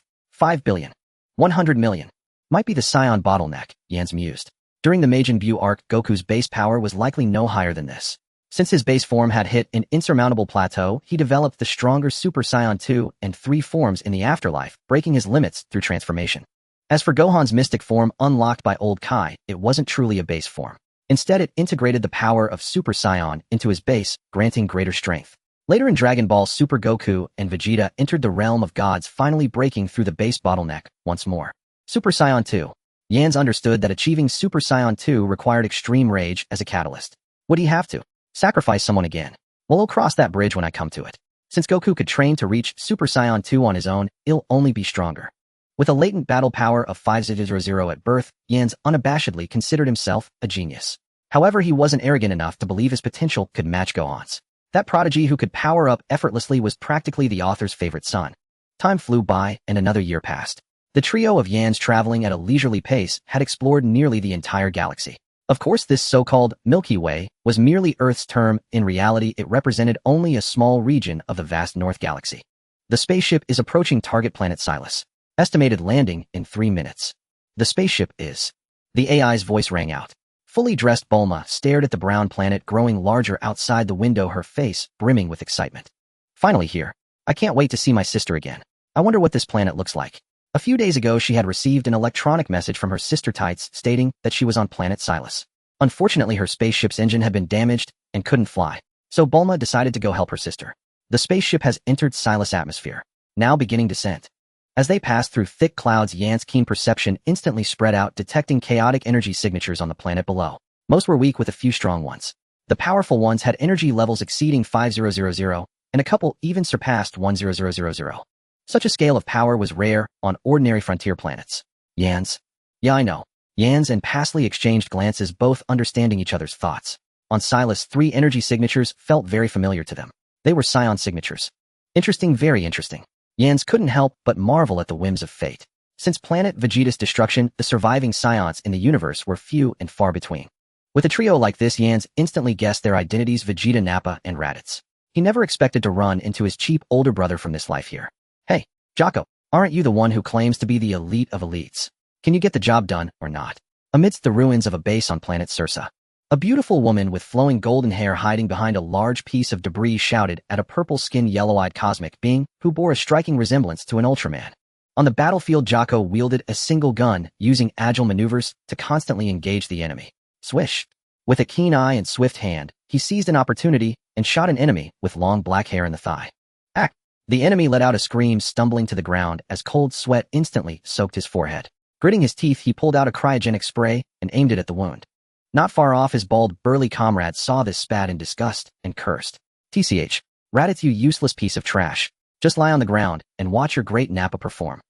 billion. 100 million. Might be the Saiyan bottleneck, Yans mused. During the Majin Buu arc, Goku's base power was likely no higher than this. Since his base form had hit an insurmountable plateau, he developed the stronger Super Saiyan 2 and 3 forms in the afterlife, breaking his limits through transformation. As for Gohan's mystic form unlocked by Old Kai, it wasn't truly a base form. Instead, it integrated the power of Super Saiyan into his base, granting greater strength. Later in Dragon Ball Super, Goku and Vegeta entered the realm of gods, finally breaking through the base bottleneck once more. Super Saiyan 2. Yans understood that achieving Super Saiyan 2 required extreme rage as a catalyst. Would he have to sacrifice someone again? Well, he'll cross that bridge when I come to it. Since Goku could train to reach Super Saiyan 2 on his own, he'll only be stronger. With a latent battle power of 500 at birth, Yans unabashedly considered himself a genius. However, he wasn't arrogant enough to believe his potential could match Gohan's. That prodigy who could power up effortlessly was practically the author's favorite son. Time flew by, and another year passed. The trio of Yans, traveling at a leisurely pace, had explored nearly the entire galaxy. Of course, this so-called Milky Way was merely Earth's term. In reality, it represented only a small region of the vast North Galaxy. The spaceship is approaching target planet Silas. Estimated landing in 3 minutes. The spaceship is. The AI's voice rang out. Fully dressed Bulma stared at the brown planet growing larger outside the window, her face brimming with excitement. Finally here. I can't wait to see my sister again. I wonder what this planet looks like. A few days ago, she had received an electronic message from her sister Tights stating that she was on planet Silas. Unfortunately, her spaceship's engine had been damaged and couldn't fly, so Bulma decided to go help her sister. The spaceship has entered Silas' atmosphere, now beginning descent. As they passed through thick clouds, Yan's keen perception instantly spread out, detecting chaotic energy signatures on the planet below. Most were weak, with a few strong ones. The powerful ones had energy levels exceeding 5000, and a couple even surpassed 10000. Such a scale of power was rare on ordinary frontier planets. Yans. Yeah, I know. Yans and Pastly exchanged glances, both understanding each other's thoughts. On Silas, 3 energy signatures felt very familiar to them. They were Scion signatures. Interesting, very interesting. Yans couldn't help but marvel at the whims of fate. Since planet Vegeta's destruction, the surviving Scions in the universe were few and far between. With a trio like this, Yans instantly guessed their identities: Vegeta, Nappa, and Raditz. He never expected to run into his cheap older brother from this life here. Hey, Jocko, aren't you the one who claims to be the elite of elites? Can you get the job done or not? Amidst the ruins of a base on planet Sursa, a beautiful woman with flowing golden hair hiding behind a large piece of debris shouted at a purple-skinned, yellow-eyed cosmic being who bore a striking resemblance to an Ultraman. On the battlefield, Jocko wielded a single gun, using agile maneuvers to constantly engage the enemy. Swish! With a keen eye and swift hand, he seized an opportunity and shot an enemy with long black hair in the thigh. Ack! The enemy let out a scream, stumbling to the ground as cold sweat instantly soaked his forehead. Gritting his teeth, he pulled out a cryogenic spray and aimed it at the wound. Not far off, his bald, burly comrade saw this, spat in disgust, and cursed. TCH, Raditz, you useless piece of trash. Just lie on the ground and watch your great Nappa perform.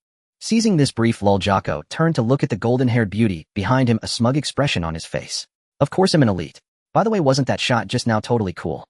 Seizing this brief lull, Jocko turned to look at the golden-haired beauty behind him, a smug expression on his face. Of course I'm an elite. By the way, wasn't that shot just now totally cool?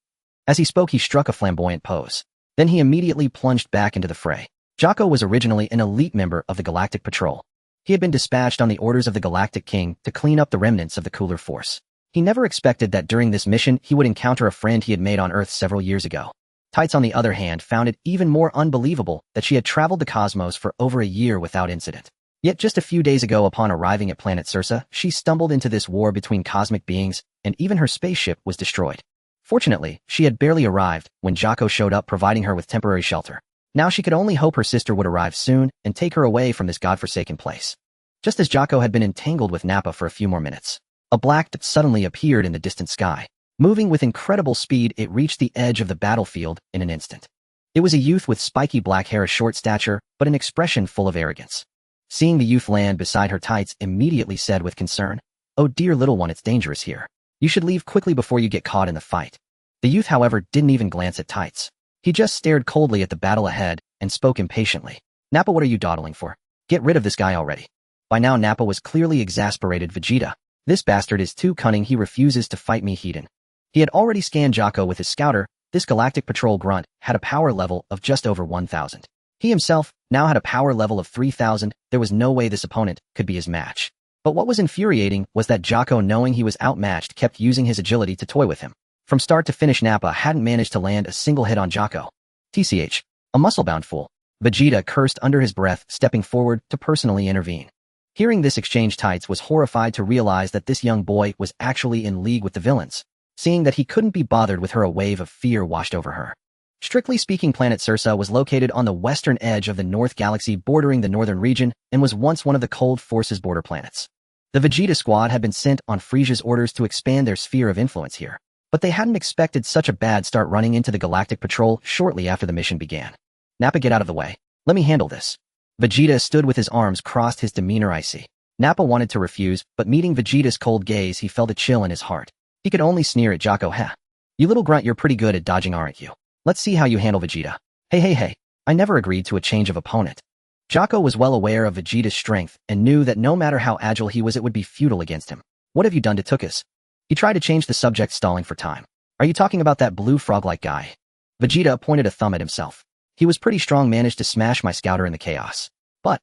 As he spoke, he struck a flamboyant pose. Then he immediately plunged back into the fray. Jocko was originally an elite member of the Galactic Patrol. He had been dispatched on the orders of the Galactic King to clean up the remnants of the Cooler Force. He never expected that during this mission he would encounter a friend he had made on Earth several years ago. Tights, on the other hand, found it even more unbelievable that she had traveled the cosmos for over a year without incident. Yet just a few days ago, upon arriving at planet Sursa, she stumbled into this war between cosmic beings, and even her spaceship was destroyed. Fortunately, she had barely arrived when Jocko showed up, providing her with temporary shelter. Now she could only hope her sister would arrive soon and take her away from this godforsaken place. Just as Jocko had been entangled with Nappa for a few more minutes, a black dot suddenly appeared in the distant sky. Moving with incredible speed, it reached the edge of the battlefield in an instant. It was a youth with spiky black hair, a short stature, but an expression full of arrogance. Seeing the youth land beside her, Tights immediately said with concern, "Oh dear little one, it's dangerous here. You should leave quickly before you get caught in the fight." The youth, however, didn't even glance at Tights. He just stared coldly at the battle ahead and spoke impatiently. "Nappa, what are you dawdling for? Get rid of this guy already." By now Nappa was clearly exasperated. "Vegeta, this bastard is too cunning. He refuses to fight me." He had already scanned Jocko with his scouter. This Galactic Patrol grunt had a power level of just over 1,000. He himself now had a power level of 3,000. There was no way this opponent could be his match. But what was infuriating was that Jocko, knowing he was outmatched, kept using his agility to toy with him. From start to finish, Nappa hadn't managed to land a single hit on Jocko. "TCH, a muscle-bound fool," Vegeta cursed under his breath, stepping forward to personally intervene. Hearing this exchange, Tights was horrified to realize that this young boy was actually in league with the villains. Seeing that he couldn't be bothered with her, a wave of fear washed over her. Strictly speaking, planet Sursa was located on the western edge of the North Galaxy, bordering the northern region, and was once one of the Cold Force's border planets. The Vegeta squad had been sent on Frieza's orders to expand their sphere of influence here, but they hadn't expected such a bad start, running into the Galactic Patrol shortly after the mission began. "Nappa, get out of the way. Let me handle this." Vegeta stood with his arms crossed, his demeanor icy. Nappa wanted to refuse, but meeting Vegeta's cold gaze, he felt a chill in his heart. He could only sneer at Jocko. "Heh. You little grunt, you're pretty good at dodging, aren't you? Let's see how you handle Vegeta." Hey, I never agreed to a change of opponent." Jocko was well aware of Vegeta's strength and knew that no matter how agile he was, it would be futile against him. "What have you done to Tukas?" He tried to change the subject, stalling for time. "Are you talking about that blue frog-like guy?" Vegeta pointed a thumb at himself. "He was pretty strong, managed to smash my scouter in the chaos. But..."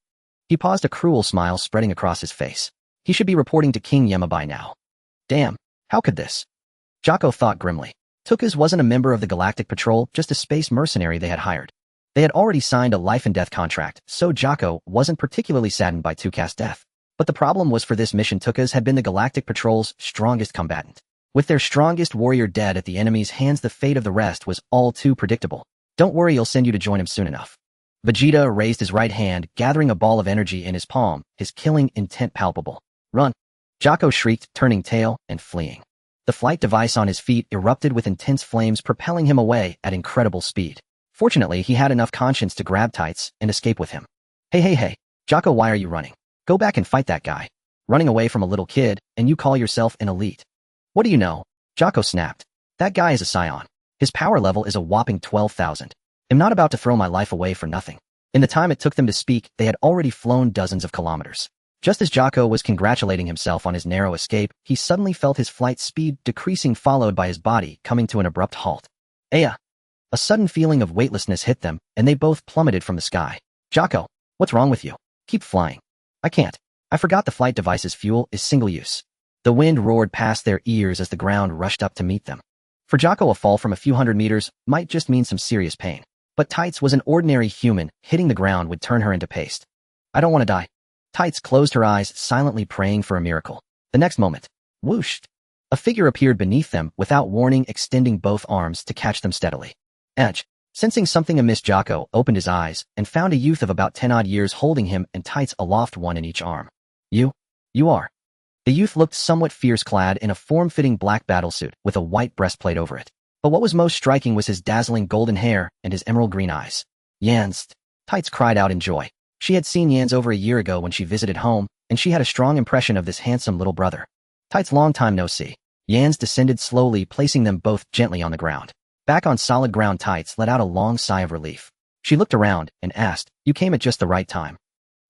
He paused, a cruel smile spreading across his face. "He should be reporting to King Yema by now." "Damn. How could this?" Jocko thought grimly. Tukas wasn't a member of the Galactic Patrol, just a space mercenary they had hired. They had already signed a life-and-death contract, so Jocko wasn't particularly saddened by Tukas' death. But the problem was, for this mission, Tukas had been the Galactic Patrol's strongest combatant. With their strongest warrior dead at the enemy's hands, the fate of the rest was all too predictable. "Don't worry, he'll send you to join him soon enough." Vegeta raised his right hand, gathering a ball of energy in his palm, his killing intent palpable. "Run!" Jocko shrieked, turning tail and fleeing. The flight device on his feet erupted with intense flames, propelling him away at incredible speed. Fortunately, he had enough conscience to grab Tights and escape with him. Hey, Jocko, why are you running? Go back and fight that guy. Running away from a little kid, and you call yourself an elite. What do you know?" Jocko snapped. "That guy is a scion. His power level is a whopping 12,000. I'm not about to throw my life away for nothing." In the time it took them to speak, they had already flown dozens of kilometers. Just as Jocko was congratulating himself on his narrow escape, he suddenly felt his flight speed decreasing, followed by his body coming to an abrupt halt. Aya! A sudden feeling of weightlessness hit them, and they both plummeted from the sky. "Jocko, what's wrong with you? Keep flying." "I can't. I forgot the flight device's fuel is single-use." The wind roared past their ears as the ground rushed up to meet them. For Jocko, a fall from a few hundred meters might just mean some serious pain. But Tights was an ordinary human. Hitting the ground would turn her into paste. "I don't want to die." Tights closed her eyes, silently praying for a miracle. The next moment, whoosh! A figure appeared beneath them, without warning, extending both arms to catch them steadily. Edge. Sensing something amiss, Jocko opened his eyes and found a youth of about 10-odd years holding him and Tights aloft, one in each arm. You are." The youth looked somewhat fierce, clad in a form-fitting black battlesuit with a white breastplate over it. But what was most striking was his dazzling golden hair and his emerald green eyes. "Yans!" Tights cried out in joy. She had seen Yans over a year ago when she visited home, and she had a strong impression of this handsome little brother. "Tights, long time no see." Yans descended slowly, placing them both gently on the ground. Back on solid ground, Tights let out a long sigh of relief. She looked around and asked, "You came at just the right time.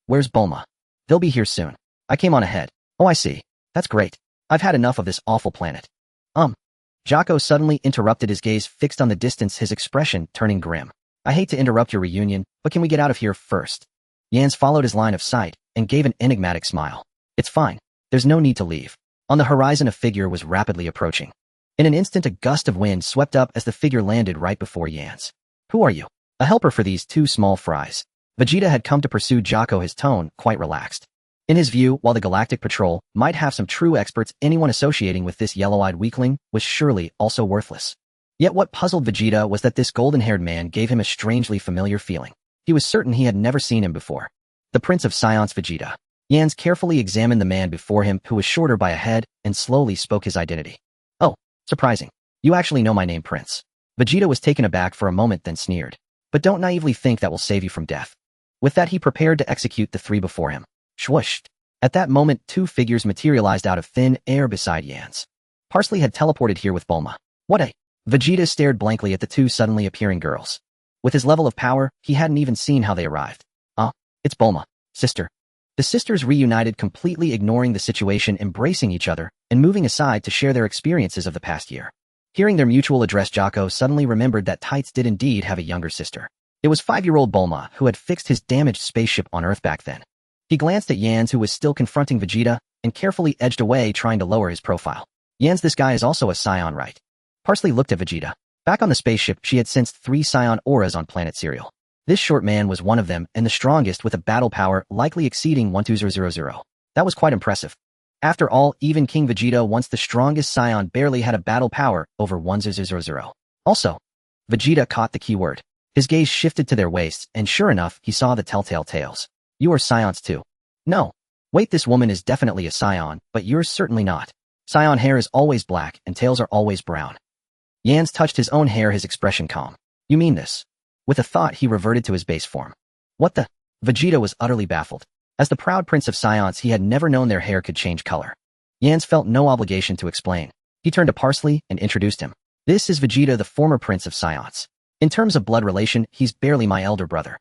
Where's Bulma?" "They'll be here soon. I came on ahead." "Oh, I see. That's great. I've had enough of this awful planet." Jocko suddenly interrupted, his gaze fixed on the distance, his expression turning grim. "I hate to interrupt your reunion, but can we get out of here first?" Yans followed his line of sight and gave an enigmatic smile. "It's fine. There's no need to leave." On the horizon, a figure was rapidly approaching. In an instant, a gust of wind swept up as the figure landed right before Yans. "Who are you?" "A helper for these two small fries." Vegeta had come to pursue Jocko, his tone quite relaxed. In his view, while the Galactic Patrol might have some true experts, anyone associating with this yellow-eyed weakling was surely also worthless. Yet what puzzled Vegeta was that this golden-haired man gave him a strangely familiar feeling. He was certain he had never seen him before. The Prince of Science Vegeta. Yans carefully examined the man before him who was shorter by a head and slowly spoke his identity. Oh, surprising. You actually know my name, Prince. Vegeta was taken aback for a moment then sneered. But don't naively think that will save you from death. With that he prepared to execute the three before him. Swoosh. At that moment 2 figures materialized out of thin air beside Yans. Parsley had teleported here with Bulma. What a... Vegeta stared blankly at the 2 suddenly appearing girls. With his level of power, he hadn't even seen how they arrived. It's Bulma, sister. The sisters reunited, completely ignoring the situation, embracing each other, and moving aside to share their experiences of the past year. Hearing their mutual address, Jocko suddenly remembered that Tights did indeed have a younger sister. It was 5-year-old Bulma, who had fixed his damaged spaceship on Earth back then. He glanced at Yans, who was still confronting Vegeta, and carefully edged away, trying to lower his profile. Yans, this guy is also a Scion, right? Parsley looked at Vegeta. Back on the spaceship, she had sensed 3 Scion auras on planet Cereal. This short man was one of them, and the strongest, with a battle power likely exceeding 12000. That was quite impressive. After all, even King Vegeta, once the strongest Scion, barely had a battle power over 1000. Also, Vegeta caught the key word. His gaze shifted to their waists, and sure enough, he saw the telltale tails. You are Scions too. No. Wait, this woman is definitely a Scion, but you're certainly not. Scion hair is always black, and tails are always brown. Yans touched his own hair, his expression calm. You mean this? With a thought, he reverted to his base form. What the? Vegeta was utterly baffled. As the proud Prince of Science, he had never known their hair could change color. Yans felt no obligation to explain. He turned to Parsley and introduced him. This is Vegeta, the former Prince of Science. In terms of blood relation, he's barely my elder brother.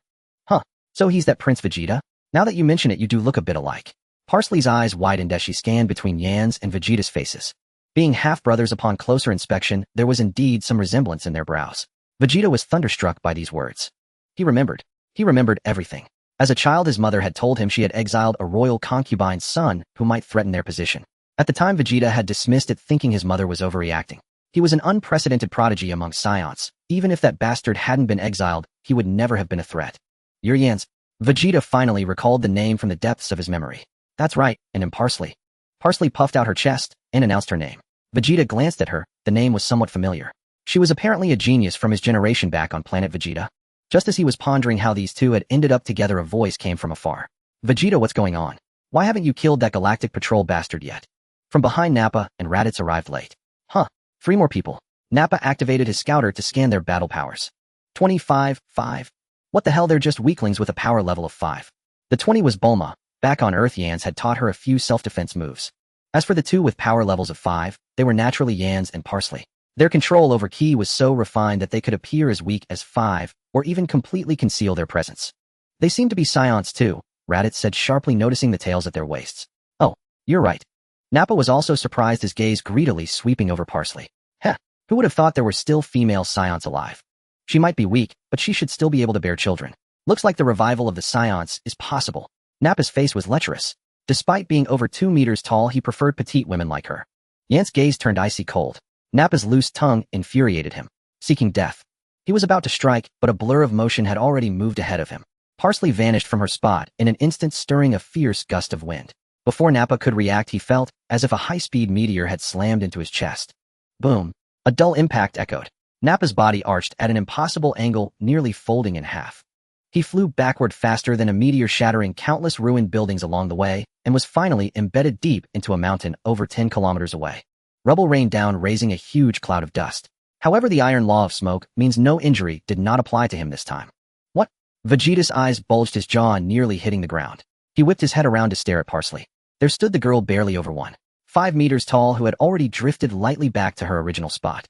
Huh, so he's that Prince Vegeta? Now that you mention it, you do look a bit alike. Parsley's eyes widened as she scanned between Yans and Vegeta's faces. Being half-brothers, upon closer inspection, there was indeed some resemblance in their brows. Vegeta was thunderstruck by these words. He remembered. He remembered everything. As a child, his mother had told him she had exiled a royal concubine's son who might threaten their position. At the time, Vegeta had dismissed it, thinking his mother was overreacting. He was an unprecedented prodigy among Scions. Even if that bastard hadn't been exiled, he would never have been a threat. You're Yans. Vegeta finally recalled the name from the depths of his memory. That's right, and Parsley. Parsley puffed out her chest and announced her name. Vegeta glanced at her. The name was somewhat familiar. She was apparently a genius from his generation back on planet Vegeta. Just as he was pondering how these two had ended up together, a voice came from afar. Vegeta, what's going on? Why haven't you killed that Galactic Patrol bastard yet? From behind, Nappa and Raditz arrived late. Huh, 3 more people. Nappa activated his scouter to scan their battle powers. 25, 5. What the hell, they're just weaklings with a power level of 5. The 20 was Bulma. Back on Earth, Yans had taught her a few self-defense moves. As for the 2 with power levels of 5, they were naturally Yans and Parsley. Their control over Ki was so refined that they could appear as weak as 5, or even completely conceal their presence. They seem to be Scions too, Raditz said sharply, noticing the tails at their waists. Oh, you're right. Nappa was also surprised, his gaze greedily sweeping over Parsley. Heh, who would have thought there were still female Scions alive? She might be weak, but she should still be able to bear children. Looks like the revival of the Scions is possible. Nappa's face was lecherous. Despite being over 2 meters tall, he preferred petite women like her. Yant's gaze turned icy cold. Nappa's loose tongue infuriated him, seeking death. He was about to strike, but a blur of motion had already moved ahead of him. Parsley vanished from her spot in an instant, stirring a fierce gust of wind. Before Nappa could react, he felt as if a high-speed meteor had slammed into his chest. Boom. A dull impact echoed. Nappa's body arched at an impossible angle, nearly folding in half. He flew backward faster than a meteor, shattering countless ruined buildings along the way, and was finally embedded deep into a mountain over 10 kilometers away. Rubble rained down, raising a huge cloud of dust. However, the iron law of smoke means no injury did not apply to him this time. What? Vegeta's eyes bulged, his jaw nearly hitting the ground. He whipped his head around to stare at Parsley. There stood the girl, barely over 1.5 meters tall, who had already drifted lightly back to her original spot.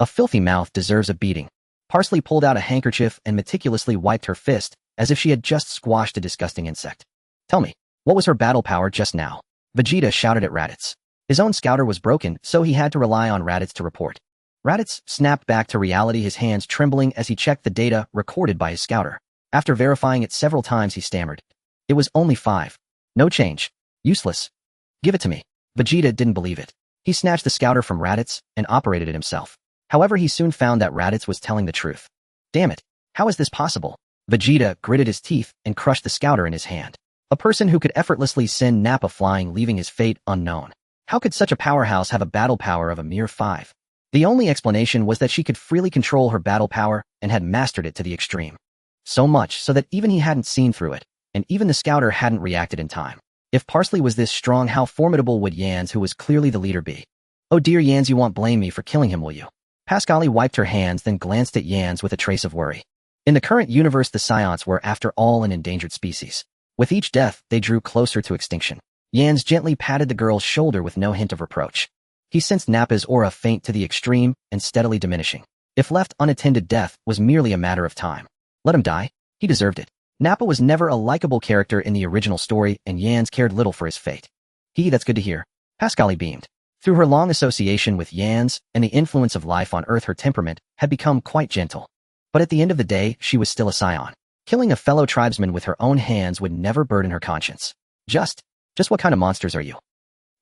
A filthy mouth deserves a beating. Parsley pulled out a handkerchief and meticulously wiped her fist, as if she had just squashed a disgusting insect. Tell me, what was her battle power just now? Vegeta shouted at Raditz. His own scouter was broken, so he had to rely on Raditz to report. Raditz snapped back to reality, his hands trembling as he checked the data recorded by his scouter. After verifying it several times, he stammered. It was only 5. No change. Useless. Give it to me. Vegeta didn't believe it. He snatched the scouter from Raditz and operated it himself. However, he soon found that Raditz was telling the truth. Damn it. How is this possible? Vegeta gritted his teeth and crushed the scouter in his hand. A person who could effortlessly send Nappa flying, leaving his fate unknown. How could such a powerhouse have a battle power of a mere 5? The only explanation was that she could freely control her battle power and had mastered it to the extreme. So much so that even he hadn't seen through it, and even the scouter hadn't reacted in time. If Parsley was this strong, how formidable would Yans, who was clearly the leader, be? Oh dear Yans, you won't blame me for killing him, will you? Pascali wiped her hands, then glanced at Yans with a trace of worry. In the current universe, the Scions were, after all, an endangered species. With each death, they drew closer to extinction. Yans gently patted the girl's shoulder with no hint of reproach. He sensed Nappa's aura faint to the extreme and steadily diminishing. If left unattended, death was merely a matter of time. Let him die. He deserved it. Nappa was never a likable character in the original story, and Yans cared little for his fate. That's good to hear. Pascali beamed. Through her long association with Yans and the influence of life on Earth, her temperament had become quite gentle. But at the end of the day, she was still a Scion. Killing a fellow tribesman with her own hands would never burden her conscience. Just what kind of monsters are you?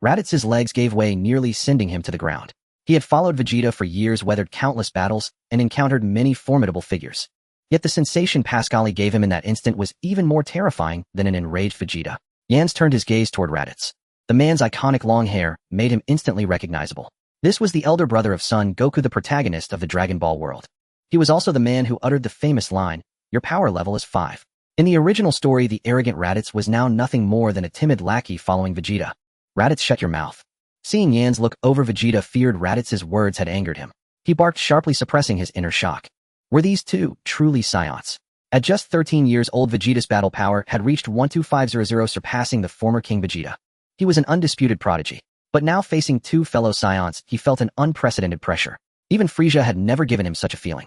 Raditz's legs gave way, nearly sending him to the ground. He had followed Vegeta for years, weathered countless battles, and encountered many formidable figures. Yet the sensation Pascali gave him in that instant was even more terrifying than an enraged Vegeta. Yans turned his gaze toward Raditz. The man's iconic long hair made him instantly recognizable. This was the elder brother of Son Goku, the protagonist of the Dragon Ball world. He was also the man who uttered the famous line, "Your power level is 5. In the original story, the arrogant Raditz was now nothing more than a timid lackey following Vegeta. Raditz, shut your mouth. Seeing Yans look over, Vegeta feared Raditz's words had angered him. He barked sharply, suppressing his inner shock. Were these two truly Scions? At just 13 years old, Vegeta's battle power had reached 12500, surpassing the former King Vegeta. He was an undisputed prodigy. But now, facing two fellow Scions, he felt an unprecedented pressure. Even Frieza had never given him such a feeling.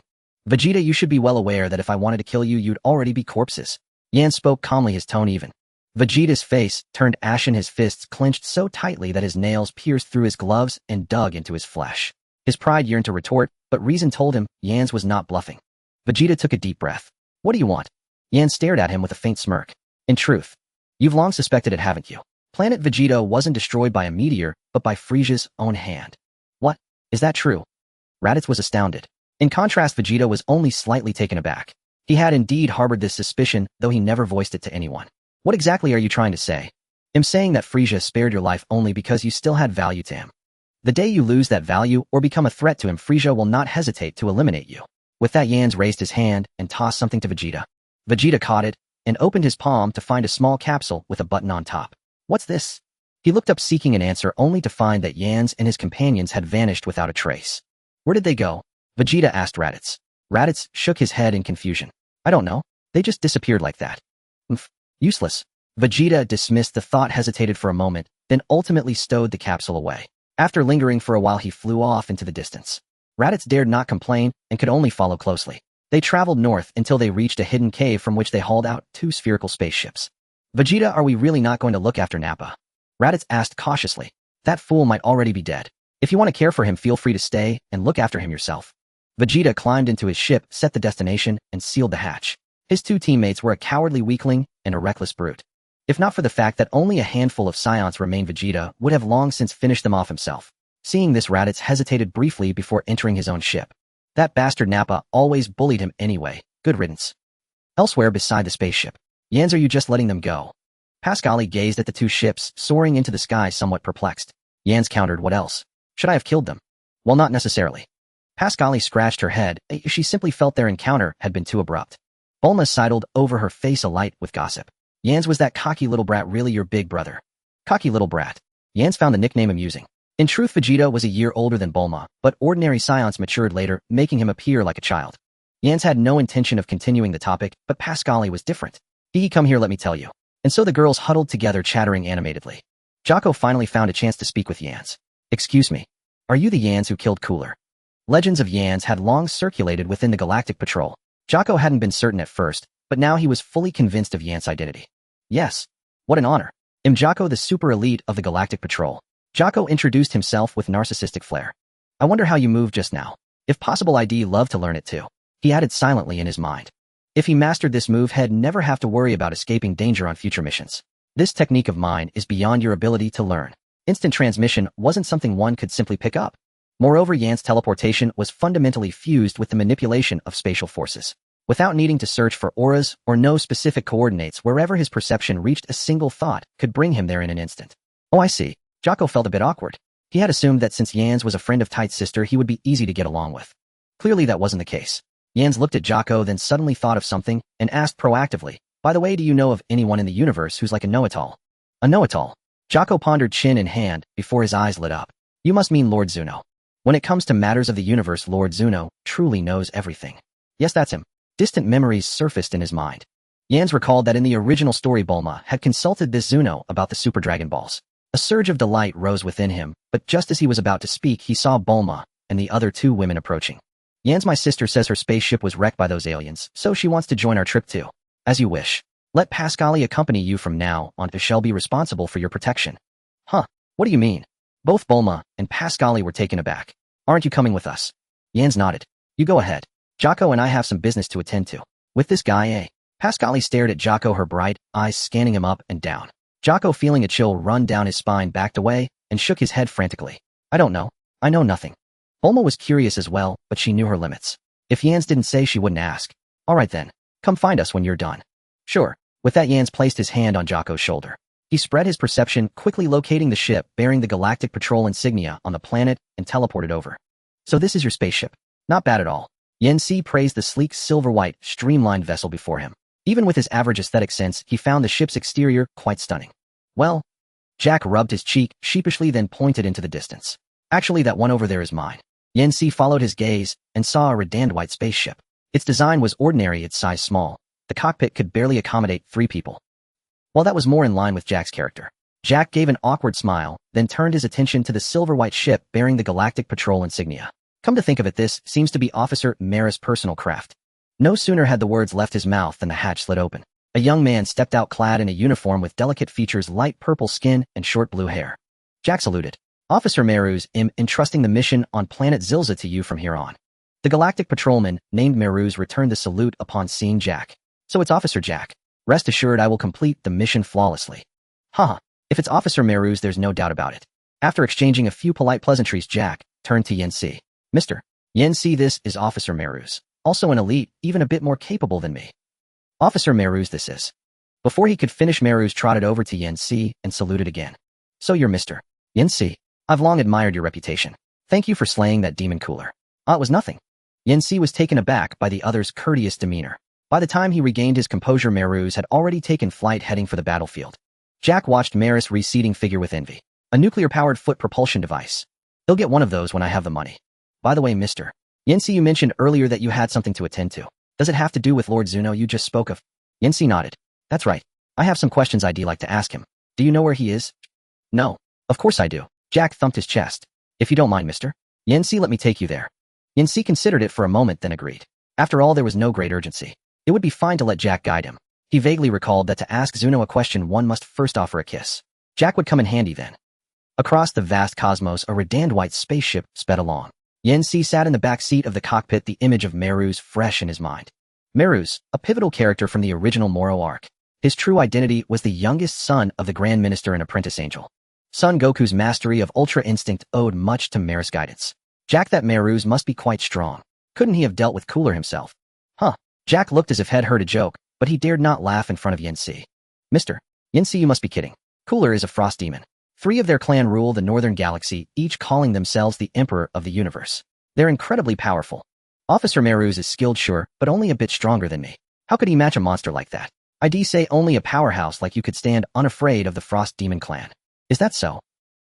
Vegeta, you should be well aware that if I wanted to kill you, you'd already be corpses. Yans spoke calmly, his tone even. Vegeta's face turned ashen, his fists clenched so tightly that his nails pierced through his gloves and dug into his flesh. His pride yearned to retort, but reason told him Yans was not bluffing. Vegeta took a deep breath. What do you want? Yans stared at him with a faint smirk. In truth, you've long suspected it, haven't you? Planet Vegeta wasn't destroyed by a meteor, but by Frieza's own hand. What? Is that true? Raditz was astounded. In contrast, Vegeta was only slightly taken aback. He had indeed harbored this suspicion, though he never voiced it to anyone. What exactly are you trying to say? I'm saying that Frieza spared your life only because you still had value to him. The day you lose that value or become a threat to him, Frieza will not hesitate to eliminate you. With that, Yans raised his hand and tossed something to Vegeta. Vegeta caught it and opened his palm to find a small capsule with a button on top. What's this? He looked up, seeking an answer, only to find that Yans and his companions had vanished without a trace. Where did they go? Vegeta asked Raditz. Raditz shook his head in confusion. I don't know. They just disappeared like that. Useless. Vegeta dismissed the thought, hesitated for a moment, then ultimately stowed the capsule away. After lingering for a while, he flew off into the distance. Raditz dared not complain and could only follow closely. They traveled north until they reached a hidden cave from which they hauled out 2 spherical spaceships. Vegeta, are we really not going to look after Nappa? Raditz asked cautiously. That fool might already be dead. If you want to care for him, feel free to stay and look after him yourself. Vegeta climbed into his ship, set the destination, and sealed the hatch. His 2 teammates were a cowardly weakling and a reckless brute. If not for the fact that only a handful of Scions remained, Vegeta would have long since finished them off himself. Seeing this, Raditz hesitated briefly before entering his own ship. That bastard Nappa always bullied him anyway. Good riddance. Elsewhere beside the spaceship. Yans, are you just letting them go? Pascali gazed at the 2 ships soaring into the sky, somewhat perplexed. Yans countered, what else? Should I have killed them? Well, not necessarily. Pascali scratched her head. She simply felt their encounter had been too abrupt. Bulma sidled over, her face alight with gossip. Yans, was that cocky little brat really your big brother? Cocky little brat. Yans found the nickname amusing. In truth, Vegeta was a year older than Bulma, but ordinary Scions matured later, making him appear like a child. Yans had no intention of continuing the topic, but Pascali was different. Come here, let me tell you. And so the girls huddled together, chattering animatedly. Jocko finally found a chance to speak with Yans. Excuse me. Are you the Yans who killed Cooler? Legends of Yans had long circulated within the Galactic Patrol. Jocko hadn't been certain at first, but now he was fully convinced of Yans' identity. Yes. What an honor. I'm Jocko, the super elite of the Galactic Patrol. Jocko introduced himself with narcissistic flair. I wonder how you moved just now. If possible, I'd love to learn it too. He added silently in his mind. If he mastered this move, he'd never have to worry about escaping danger on future missions. This technique of mine is beyond your ability to learn. Instant transmission wasn't something one could simply pick up. Moreover, Yans' teleportation was fundamentally fused with the manipulation of spatial forces. Without needing to search for auras or know specific coordinates, wherever his perception reached, a single thought could bring him there in an instant. Oh, I see. Jocko felt a bit awkward. He had assumed that since Yan's was a friend of Tite's sister, he would be easy to get along with. Clearly that wasn't the case. Yans looked at Jocko, then suddenly thought of something, and asked proactively, "By the way, do you know of anyone in the universe who's like a know-it-all?" A know-it-all? Jocko pondered, chin in hand, before his eyes lit up. "You must mean Lord Zuno. When it comes to matters of the universe, Lord Zuno truly knows everything." Yes, that's him. Distant memories surfaced in his mind. Yans recalled that in the original story Bulma had consulted this Zuno about the Super Dragon Balls. A surge of delight rose within him, but just as he was about to speak, he saw Bulma and the other two women approaching. "Yans, my sister says her spaceship was wrecked by those aliens, so she wants to join our trip too. As you wish. Let Pascali accompany you from now on. I shall be responsible for your protection." Huh, what do you mean? Both Bulma and Pascali were taken aback. "Aren't you coming with us?" Yans nodded. "You go ahead. Jocko and I have some business to attend to." "With this guy, eh?" Pascali stared at Jocko, her bright eyes scanning him up and down. Jocko, feeling a chill run down his spine, backed away and shook his head frantically. "I don't know. I know nothing." Bulma was curious as well, but she knew her limits. If Yans didn't say, she wouldn't ask. "All right then. Come find us when you're done." "Sure." With that, Yans placed his hand on Jocko's shoulder. He spread his perception, quickly locating the ship bearing the Galactic Patrol insignia on the planet, and teleported over. "So this is your spaceship. Not bad at all." Yancy praised the sleek, silver-white, streamlined vessel before him. Even with his average aesthetic sense, he found the ship's exterior quite stunning. "Well," Jack rubbed his cheek sheepishly, then pointed into the distance. "Actually, that one over there is mine." Yancy followed his gaze and saw a redandant white spaceship. Its design was ordinary, its size small. The cockpit could barely accommodate 3 people. While that was more in line with Jack's character, Jack gave an awkward smile, then turned his attention to the silver-white ship bearing the Galactic Patrol insignia. Come to think of it, this seems to be Officer Mara's personal craft. No sooner had the words left his mouth than the hatch slid open. A young man stepped out clad in a uniform with delicate features, light purple skin, and short blue hair. Jack saluted. "Officer Meru's entrusting the mission on planet Zilza to you from here on." The Galactic Patrolman, named Meruz, returned the salute upon seeing Jack. "So it's Officer Jack. Rest assured I will complete the mission flawlessly." Haha, if it's Officer Meruz, there's no doubt about it. After exchanging a few polite pleasantries, Jack turned to Yancy. "Mr. Yancy, this is Officer Meruz. Also an elite, even a bit more capable than me." "Officer Meruz, this is." Before he could finish, Meruz trotted over to Yancy and saluted again. "So you're Mr. Yancy. I've long admired your reputation. Thank you for slaying that demon cooler." It was nothing." Yancy was taken aback by the other's courteous demeanor. By the time he regained his composure, Meruz had already taken flight, heading for the battlefield. Jack watched Maris' receding figure with envy. A nuclear-powered foot propulsion device. "He'll get one of those when I have the money. By the way, Mr. Yancy, you mentioned earlier that you had something to attend to. Does it have to do with Lord Zuno you just spoke of?" Yancy nodded. "That's right. I have some questions I'd like to ask him. Do you know where he is?" "No. Of course I do." Jack thumped his chest. "If you don't mind, Mr. Yancy, let me take you there." Yancy considered it for a moment, then agreed. After all, there was no great urgency. It would be fine to let Jack guide him. He vaguely recalled that to ask Zuno a question, one must first offer a kiss. Jack would come in handy then. Across the vast cosmos, a redandant white spaceship sped along. Yancy sat in the back seat of the cockpit, the image of Meruz fresh in his mind. Meruz, a pivotal character from the original Moro arc. His true identity was the youngest son of the Grand Minister and apprentice angel. Son Goku's mastery of Ultra Instinct owed much to Maris' guidance. Jack, that Meruz must be quite strong. Couldn't he have dealt with Cooler himself? Huh. Jack looked as if he'd heard a joke, but he dared not laugh in front of Yancy. "Mr. Yancy, you must be kidding. Cooler is a frost demon. 3 of their clan rule the northern galaxy, each calling themselves the Emperor of the Universe. They're incredibly powerful. Officer Meruz is skilled, sure, but only a bit stronger than me. How could he match a monster like that? I'd say only a powerhouse like you could stand unafraid of the Frost Demon clan." "Is that so?"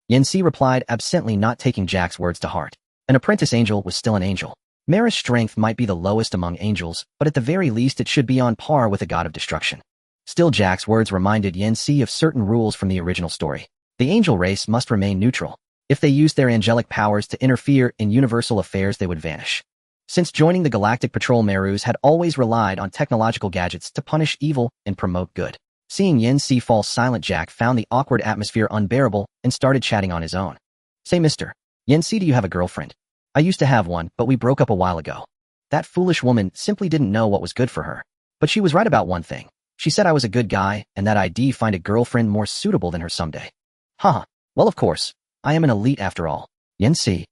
Yancy replied absently, not taking Jack's words to heart. An apprentice angel was still an angel. Maris' strength might be the lowest among angels, but at the very least it should be on par with a god of destruction. Still, Jack's words reminded Yancy of certain rules from the original story. The angel race must remain neutral. If they used their angelic powers to interfere in universal affairs, they would vanish. Since joining the Galactic Patrol, Meruz had always relied on technological gadgets to punish evil and promote good. Seeing Yancy fall silent, Jack found the awkward atmosphere unbearable and started chatting on his own. "Say, Mr. Yancy, do you have a girlfriend?" "I used to have one, but we broke up a while ago. That foolish woman simply didn't know what was good for her. But she was right about one thing. She said I was a good guy and that I'd find a girlfriend more suitable than her someday." Haha. Well, of course. I am an elite after all. Yancy.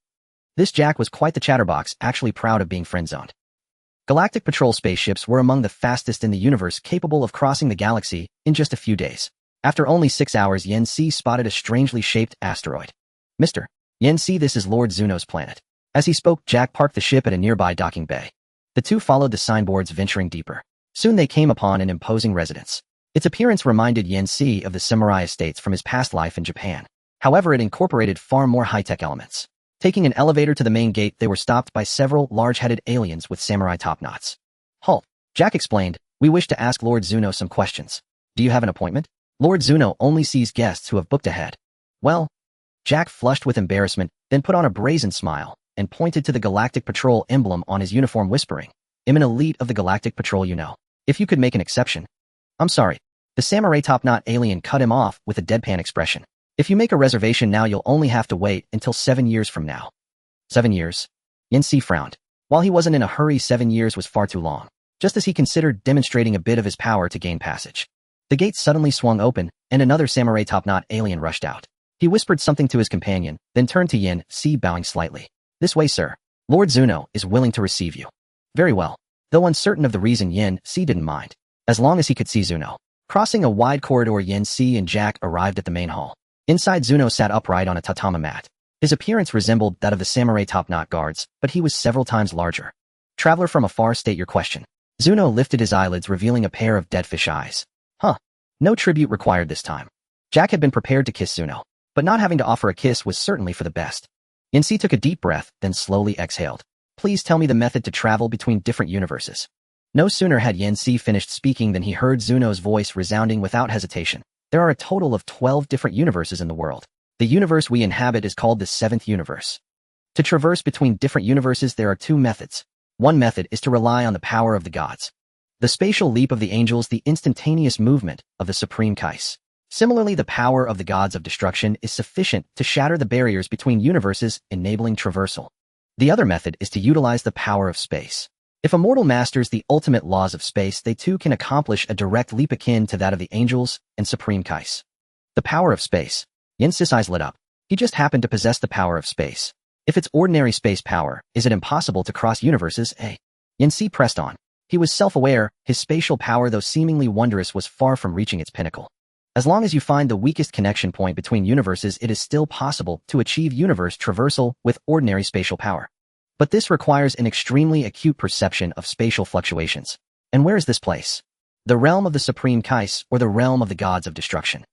This Jack was quite the chatterbox, actually proud of being friend-zoned. Galactic Patrol spaceships were among the fastest in the universe, capable of crossing the galaxy in just a few days. After only 6 hours, Yancy spotted a strangely shaped asteroid. "Mr. Yen-Si, this is Lord Zuno's planet. As he spoke, Jack parked the ship at a nearby docking bay. The two followed the signboards, venturing deeper. Soon they came upon an imposing residence. Its appearance reminded Yen-Si of the samurai estates from his past life in Japan. However, it incorporated far more high-tech elements. Taking an elevator to the main gate, they were stopped by several large-headed aliens with samurai top-knots. Halt, Jack explained. We wish to ask Lord Zuno some questions. Do you have an appointment? Lord Zuno only sees guests who have booked ahead. Well, Jack flushed with embarrassment, then put on a brazen smile and pointed to the Galactic Patrol emblem on his uniform, whispering, I'm an elite of the Galactic Patrol, you know. If you could make an exception. I'm sorry. The samurai top-knot alien cut him off with a deadpan expression. If you make a reservation now, you'll only have to wait until 7 years from now. 7 years? Yen-Si frowned. While he wasn't in a hurry, 7 years was far too long. Just as he considered demonstrating a bit of his power to gain passage, the gate suddenly swung open, and another samurai top-knot alien rushed out. He whispered something to his companion, then turned to Yen-Si, bowing slightly. This way, sir. Lord Zuno is willing to receive you. Very well. Though uncertain of the reason, Yen-Si didn't mind, as long as he could see Zuno. Crossing a wide corridor, Yen-Si and Jack arrived at the main hall. Inside, Zuno sat upright on a tatami mat. His appearance resembled that of the samurai top-knot guards, but he was several times larger. Traveler from afar, state your question. Zuno lifted his eyelids, revealing a pair of dead fish eyes. Huh. No tribute required this time. Jack had been prepared to kiss Zuno, but not having to offer a kiss was certainly for the best. Yen-Si took a deep breath, then slowly exhaled. Please tell me the method to travel between different universes. No sooner had Yen-Si finished speaking than he heard Zuno's voice resounding without hesitation. There are a total of 12 different universes in the world. The universe we inhabit is called the 7th universe. To traverse between different universes, there are 2 methods. One method is to rely on the power of the gods. The spatial leap of the angels, the instantaneous movement of the supreme kais. Similarly, the power of the gods of destruction is sufficient to shatter the barriers between universes, enabling traversal. The other method is to utilize the power of space. If a mortal masters the ultimate laws of space, they too can accomplish a direct leap akin to that of the angels and supreme kais. The power of space. Yen-Si's eyes lit up. He just happened to possess the power of space. If it's ordinary space power, is it impossible to cross universes? Yen-Si pressed on. He was self-aware. His spatial power, though seemingly wondrous, was far from reaching its pinnacle. As long as you find the weakest connection point between universes, it is still possible to achieve universe traversal with ordinary spatial power. But this requires an extremely acute perception of spatial fluctuations. And where is this place? The realm of the supreme kais, or the realm of the gods of destruction?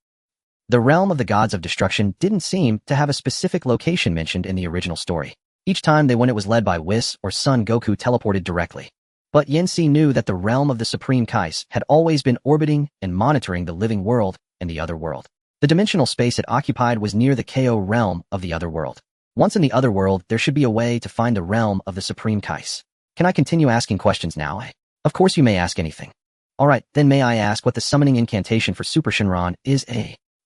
The realm of the gods of destruction didn't seem to have a specific location mentioned in the original story. Each time they went, it was led by Whis or Son Goku teleported directly. But Yen-Si knew that the realm of the supreme kais had always been orbiting and monitoring the living world and the other world. The dimensional space it occupied was near the KO realm of the other world. Once in the other world, there should be a way to find the realm of the supreme kais. Can I continue asking questions now? Of course you may ask anything. Alright, then may I ask what the summoning incantation for Super Shenron is?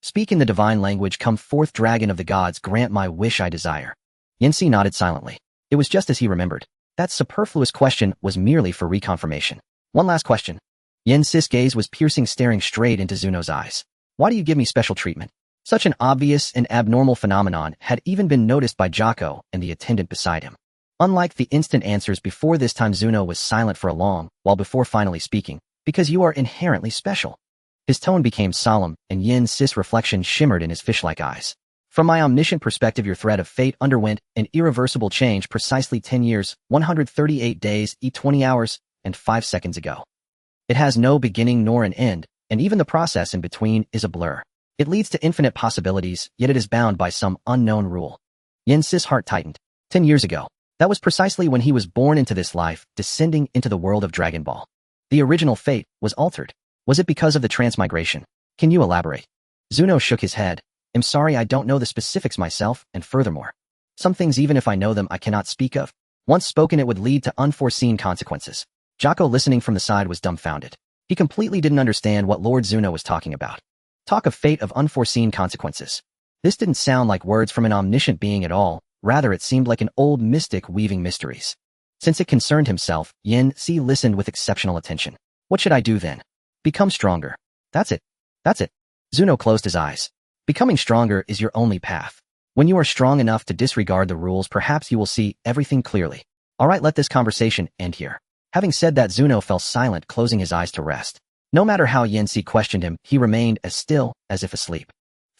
Speak in the divine language. Come forth, dragon of the gods, grant my wish I desire. Yen-Si nodded silently. It was just as he remembered. That superfluous question was merely for reconfirmation. One last question. Yen-Si's gaze was piercing, staring straight into Zuno's eyes. Why do you give me special treatment? Such an obvious and abnormal phenomenon had even been noticed by Jocko and the attendant beside him. Unlike the instant answers before, this time Zuno was silent for a long while before finally speaking. Because you are inherently special. His tone became solemn, and Yen-Si's reflection shimmered in his fish-like eyes. From my omniscient perspective, your thread of fate underwent an irreversible change precisely 10 years, 138 days, 20 hours, and 5 seconds ago. It has no beginning nor an end, and even the process in between is a blur. It leads to infinite possibilities, yet it is bound by some unknown rule. Yen-Si's heart tightened. 10 years ago. That was precisely when he was born into this life, descending into the world of Dragon Ball. The original fate was altered. Was it because of the transmigration? Can you elaborate? Zuno shook his head. I'm sorry, I don't know the specifics myself, and furthermore, some things, even if I know them, I cannot speak of. Once spoken, it would lead to unforeseen consequences. Jocko, listening from the side, was dumbfounded. He completely didn't understand what Lord Zuno was talking about. Talk of fate, of unforeseen consequences. This didn't sound like words from an omniscient being at all. Rather, it seemed like an old mystic weaving mysteries. Since it concerned himself, Yen-Si listened with exceptional attention. What should I do then? Become stronger. That's it. That's it. Zuno closed his eyes. Becoming stronger is your only path. When you are strong enough to disregard the rules, perhaps you will see everything clearly. Alright, let this conversation end here. Having said that, Zuno fell silent, closing his eyes to rest. No matter how Yen-Si questioned him, he remained as still as if asleep.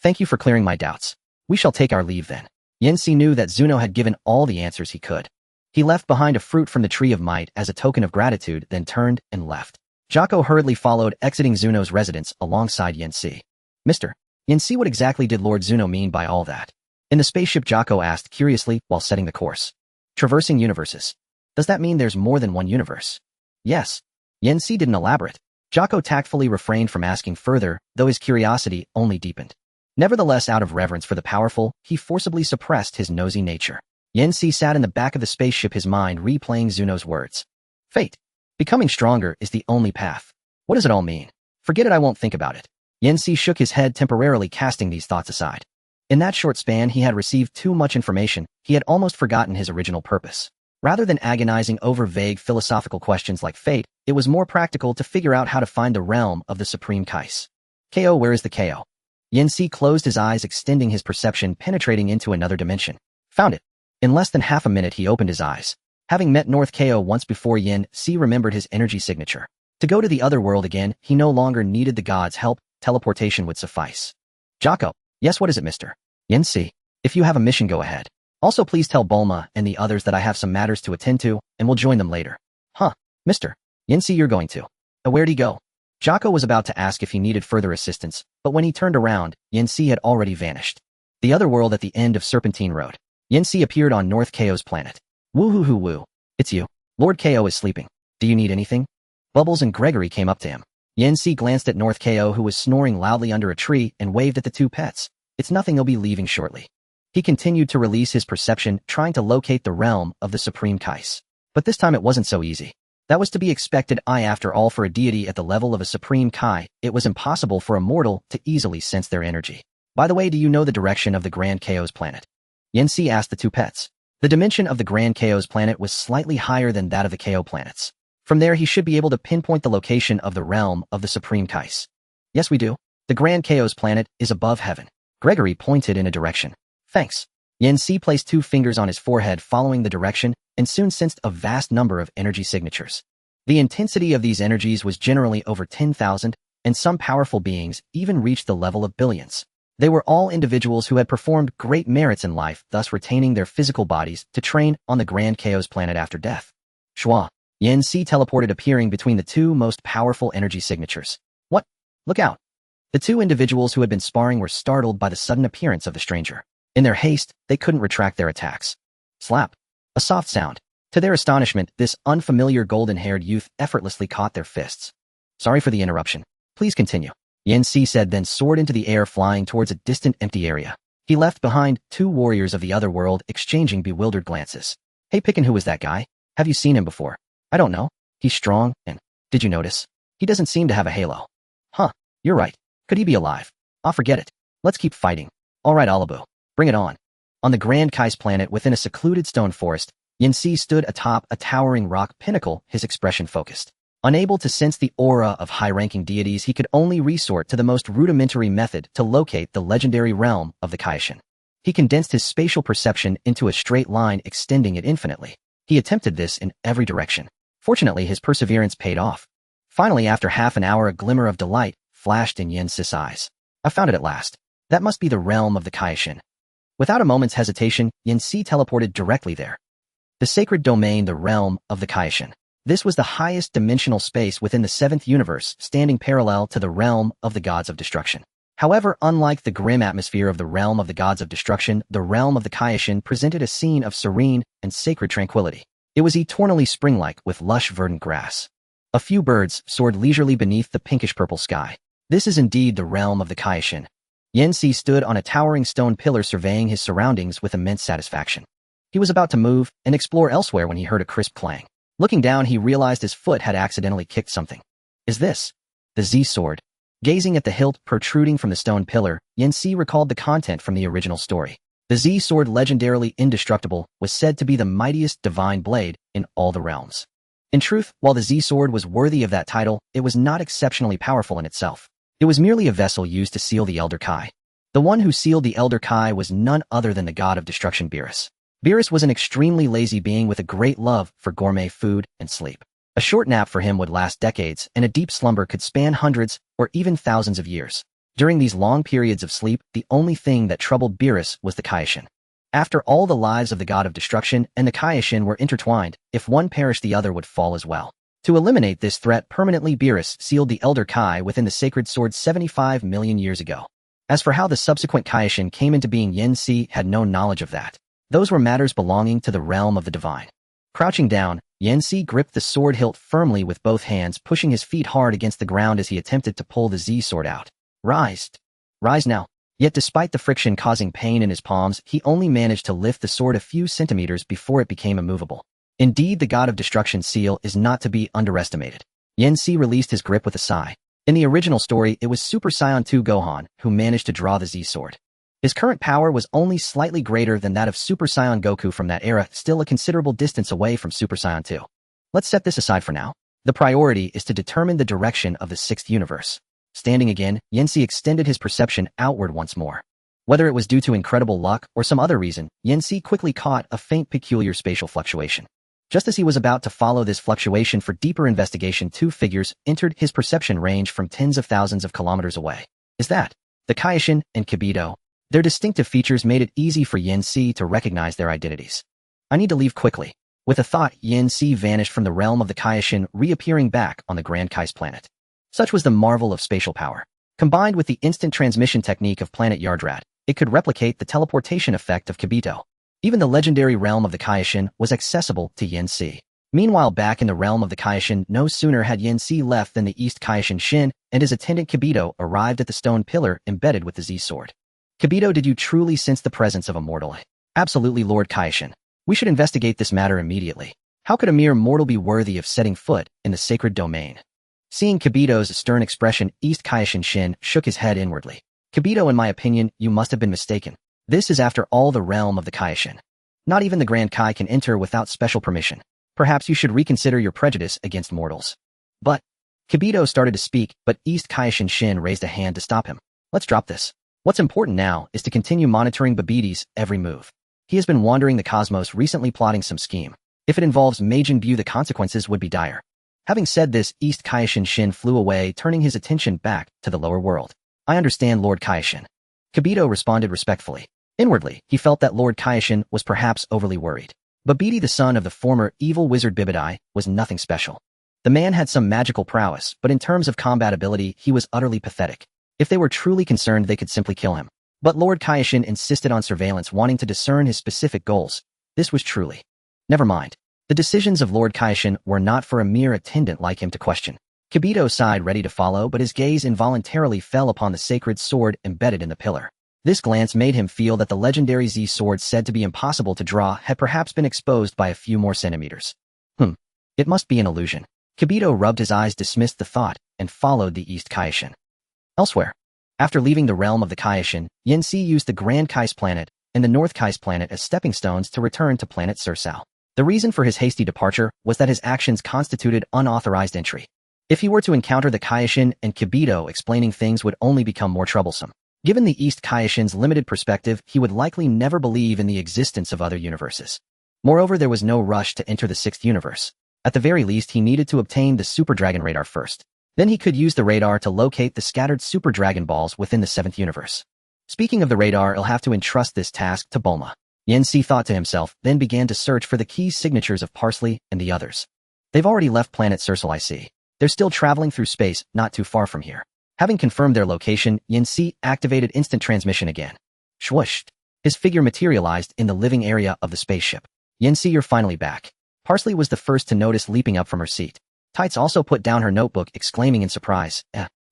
Thank you for clearing my doubts. We shall take our leave then. Yancy knew that Zuno had given all the answers he could. He left behind a fruit from the Tree of Might as a token of gratitude, then turned and left. Jocko hurriedly followed, exiting Zuno's residence alongside Yancy. Mr. Yancy, what exactly did Lord Zuno mean by all that? In the spaceship, Jocko asked curiously while setting the course. Traversing universes. Does that mean there's more than one universe? Yes. Yancy didn't elaborate. Jocko tactfully refrained from asking further, though his curiosity only deepened. Nevertheless, out of reverence for the powerful, he forcibly suppressed his nosy nature. Yancy sat in the back of the spaceship, his mind replaying Zuno's words. Fate. Becoming stronger is the only path. What does it all mean? Forget it, I won't think about it. Yancy shook his head, temporarily casting these thoughts aside. In that short span, he had received too much information. He had almost forgotten his original purpose. Rather than agonizing over vague philosophical questions like fate, it was more practical to figure out how to find the realm of the Supreme Kais. KO, where is the KO? Yancy closed his eyes, extending his perception, penetrating into another dimension. Found it. In less than half a minute, he opened his eyes. Having met North KO once before, Yancy remembered his energy signature. To go to the other world again, he no longer needed the gods' help. Teleportation would suffice. Jocko. Yes, what is it, Mr. Yancy? If you have a mission, go ahead. Also, please tell Bulma and the others that I have some matters to attend to, and we'll join them later. Huh, Mr. Yancy, you're going to. Where'd he go? Jocko was about to ask if he needed further assistance, but when he turned around, Yancy had already vanished. The other world at the end of Serpentine Road. Yancy appeared on North KO's planet. Woo-hoo-hoo-woo. It's you. Lord KO is sleeping. Do you need anything? Bubbles and Gregory came up to him. Yancy glanced at North KO, who was snoring loudly under a tree, and waved at the two pets. It's nothing, he'll be leaving shortly. He continued to release his perception, trying to locate the realm of the Supreme Kais. But this time it wasn't so easy. That was to be expected. After all, for a deity at the level of a Supreme Kai, it was impossible for a mortal to easily sense their energy. By the way, do you know the direction of the Grand KO's planet? Yancy asked the two pets. The dimension of the Grand KO's planet was slightly higher than that of the KO planets. From there, he should be able to pinpoint the location of the realm of the Supreme Kais. Yes, we do. The Grand KO's planet is above heaven. Gregory pointed in a direction. Thanks. Yancy placed 2 fingers on his forehead, following the direction, and soon sensed a vast number of energy signatures. The intensity of these energies was generally over 10,000, and some powerful beings even reached the level of billions. They were all individuals who had performed great merits in life, thus retaining their physical bodies to train on the Grand KO's planet after death. Schwa. Yancy teleported, appearing between the 2 most powerful energy signatures. What? Look out. The 2 individuals who had been sparring were startled by the sudden appearance of the stranger. In their haste, they couldn't retract their attacks. Slap. A soft sound. To their astonishment, this unfamiliar golden-haired youth effortlessly caught their fists. Sorry for the interruption. Please continue. Yancy said, then soared into the air, flying towards a distant empty area. He left behind 2 warriors of the other world, exchanging bewildered glances. Hey Pickin', who is that guy? Have you seen him before? I don't know. He's strong, and did you notice? He doesn't seem to have a halo. Huh, you're right. Could he be alive? Forget it. Let's keep fighting. All right, Alabu. Bring it on. On the Grand Kai's planet, within a secluded stone forest, Yancy stood atop a towering rock pinnacle, his expression focused. Unable to sense the aura of high-ranking deities, he could only resort to the most rudimentary method to locate the legendary realm of the Kaishin. He condensed his spatial perception into a straight line, extending it infinitely. He attempted this in every direction. Fortunately, his perseverance paid off. Finally, after half an hour, a glimmer of delight flashed in Yancy's eyes. I found it at last. That must be the realm of the Kaishin. Without a moment's hesitation, Yancy teleported directly there. The sacred domain, the realm of the Kaishin. This was the highest dimensional space within the 7th universe, standing parallel to the realm of the gods of destruction. However, unlike the grim atmosphere of the realm of the gods of destruction, the realm of the Kaishin presented a scene of serene and sacred tranquility. It was eternally spring-like, with lush verdant grass. A few birds soared leisurely beneath the pinkish-purple sky. This is indeed the realm of the Kaishin. Yancy stood on a towering stone pillar, surveying his surroundings with immense satisfaction. He was about to move and explore elsewhere when he heard a crisp clang. Looking down, he realized his foot had accidentally kicked something. Is this the Z sword? Gazing at the hilt protruding from the stone pillar, Yancy recalled the content from the original story. The Z sword, legendarily indestructible, was said to be the mightiest divine blade in all the realms. In truth, while the Z sword was worthy of that title, it was not exceptionally powerful in itself. It was merely a vessel used to seal the Elder Kai. The one who sealed the Elder Kai was none other than the god of destruction, Beerus. Beerus was an extremely lazy being with a great love for gourmet food and sleep. A short nap for him would last decades, and a deep slumber could span hundreds or even thousands of years. During these long periods of sleep, the only thing that troubled Beerus was the Kaishin. After all, the lives of the god of destruction and the Kaioshin were intertwined. If one perished, the other would fall as well. To eliminate this threat permanently, Beerus sealed the Elder Kai within the sacred sword 75 million years ago. As for how the subsequent Kaioshin came into being, Yen-Si had no knowledge of that. Those were matters belonging to the realm of the divine. Crouching down, Yen-Si gripped the sword hilt firmly with both hands, pushing his feet hard against the ground as he attempted to pull the Z-sword out. Rise now. Yet despite the friction causing pain in his palms, he only managed to lift the sword a few centimeters before it became immovable. Indeed, the god of destruction's seal is not to be underestimated. Yen-Si released his grip with a sigh. In the original story, it was Super Saiyan 2 Gohan who managed to draw the Z-sword. His current power was only slightly greater than that of Super Saiyan Goku from that era, still a considerable distance away from Super Saiyan 2. Let's set this aside for now. The priority is to determine the direction of the sixth universe. Standing again, Yen-Si extended his perception outward once more. Whether it was due to incredible luck or some other reason, Yen-Si quickly caught a faint peculiar spatial fluctuation. Just as he was about to follow this fluctuation for deeper investigation, two figures entered his perception range from tens of thousands of kilometers away. Is that the Kaioshin and Kibito? Their distinctive features made it easy for Yen-Si to recognize their identities. I need to leave quickly. With a thought, Yen-Si vanished from the realm of the Kaioshin, reappearing back on the Grand Kai's planet. Such was the marvel of spatial power. Combined with the instant transmission technique of planet Yardrat, it could replicate the teleportation effect of Kibito. Even the legendary realm of the Kaioshin was accessible to Yen-Si. Meanwhile, back in the realm of the Kaioshin, no sooner had Yen-Si left than the East Kaioshin Shin and his attendant Kibito arrived at the stone pillar embedded with the Z-sword. Kibito, did you truly sense the presence of a mortal? Absolutely, Lord Kaioshin. We should investigate this matter immediately. How could a mere mortal be worthy of setting foot in the sacred domain? Seeing Kibito's stern expression, East Kaioshin Shin shook his head inwardly. Kibito, in my opinion, you must have been mistaken. This is after all the realm of the Kaioshin. Not even the Grand Kai can enter without special permission. Perhaps you should reconsider your prejudice against mortals. But Kibito started to speak, but East Kaioshin Shin raised a hand to stop him. Let's drop this. What's important now is to continue monitoring Babbidi's every move. He has been wandering the cosmos, recently plotting some scheme. If it involves Majin Buu, the consequences would be dire. Having said this, East Kaioshin Shin flew away, turning his attention back to the lower world. I understand, Lord Kaioshin. Kibito responded respectfully. Inwardly, he felt that Lord Kaioshin was perhaps overly worried. Babbidi, the son of the former evil wizard Bibidai, was nothing special. The man had some magical prowess, but in terms of combat ability, he was utterly pathetic. If they were truly concerned, they could simply kill him. But Lord Kaioshin insisted on surveillance, wanting to discern his specific goals. This was truly... Never mind. The decisions of Lord Kaioshin were not for a mere attendant like him to question. Kibito sighed, ready to follow, but his gaze involuntarily fell upon the sacred sword embedded in the pillar. This glance made him feel that the legendary Z-sword said to be impossible to draw had perhaps been exposed by a few more centimeters. It must be an illusion. Kibito rubbed his eyes, dismissed the thought, and followed the East Kaioshin. Elsewhere. After leaving the realm of the Kaioshin, Yen-Si used the Grand Kai's planet and the North Kai's planet as stepping stones to return to planet Sursao. The reason for his hasty departure was that his actions constituted unauthorized entry. If he were to encounter the Kaioshin and Kibito, explaining things would only become more troublesome. Given the East Kaioshin's limited perspective, he would likely never believe in the existence of other universes. Moreover, there was no rush to enter the sixth universe. At the very least, he needed to obtain the Super Dragon Radar first. Then he could use the radar to locate the scattered Super Dragon Balls within the seventh universe. Speaking of the radar, he'll have to entrust this task to Bulma. Yen-Si thought to himself, then began to search for the key signatures of Parsley and the others. They've already left planet Sursal, I see. They're still traveling through space, not too far from here. Having confirmed their location, Yen-Si activated instant transmission again. Swoosh! His figure materialized in the living area of the spaceship. Yen-Si, you're finally back. Parsley was the first to notice, leaping up from her seat. Tights also put down her notebook, exclaiming in surprise,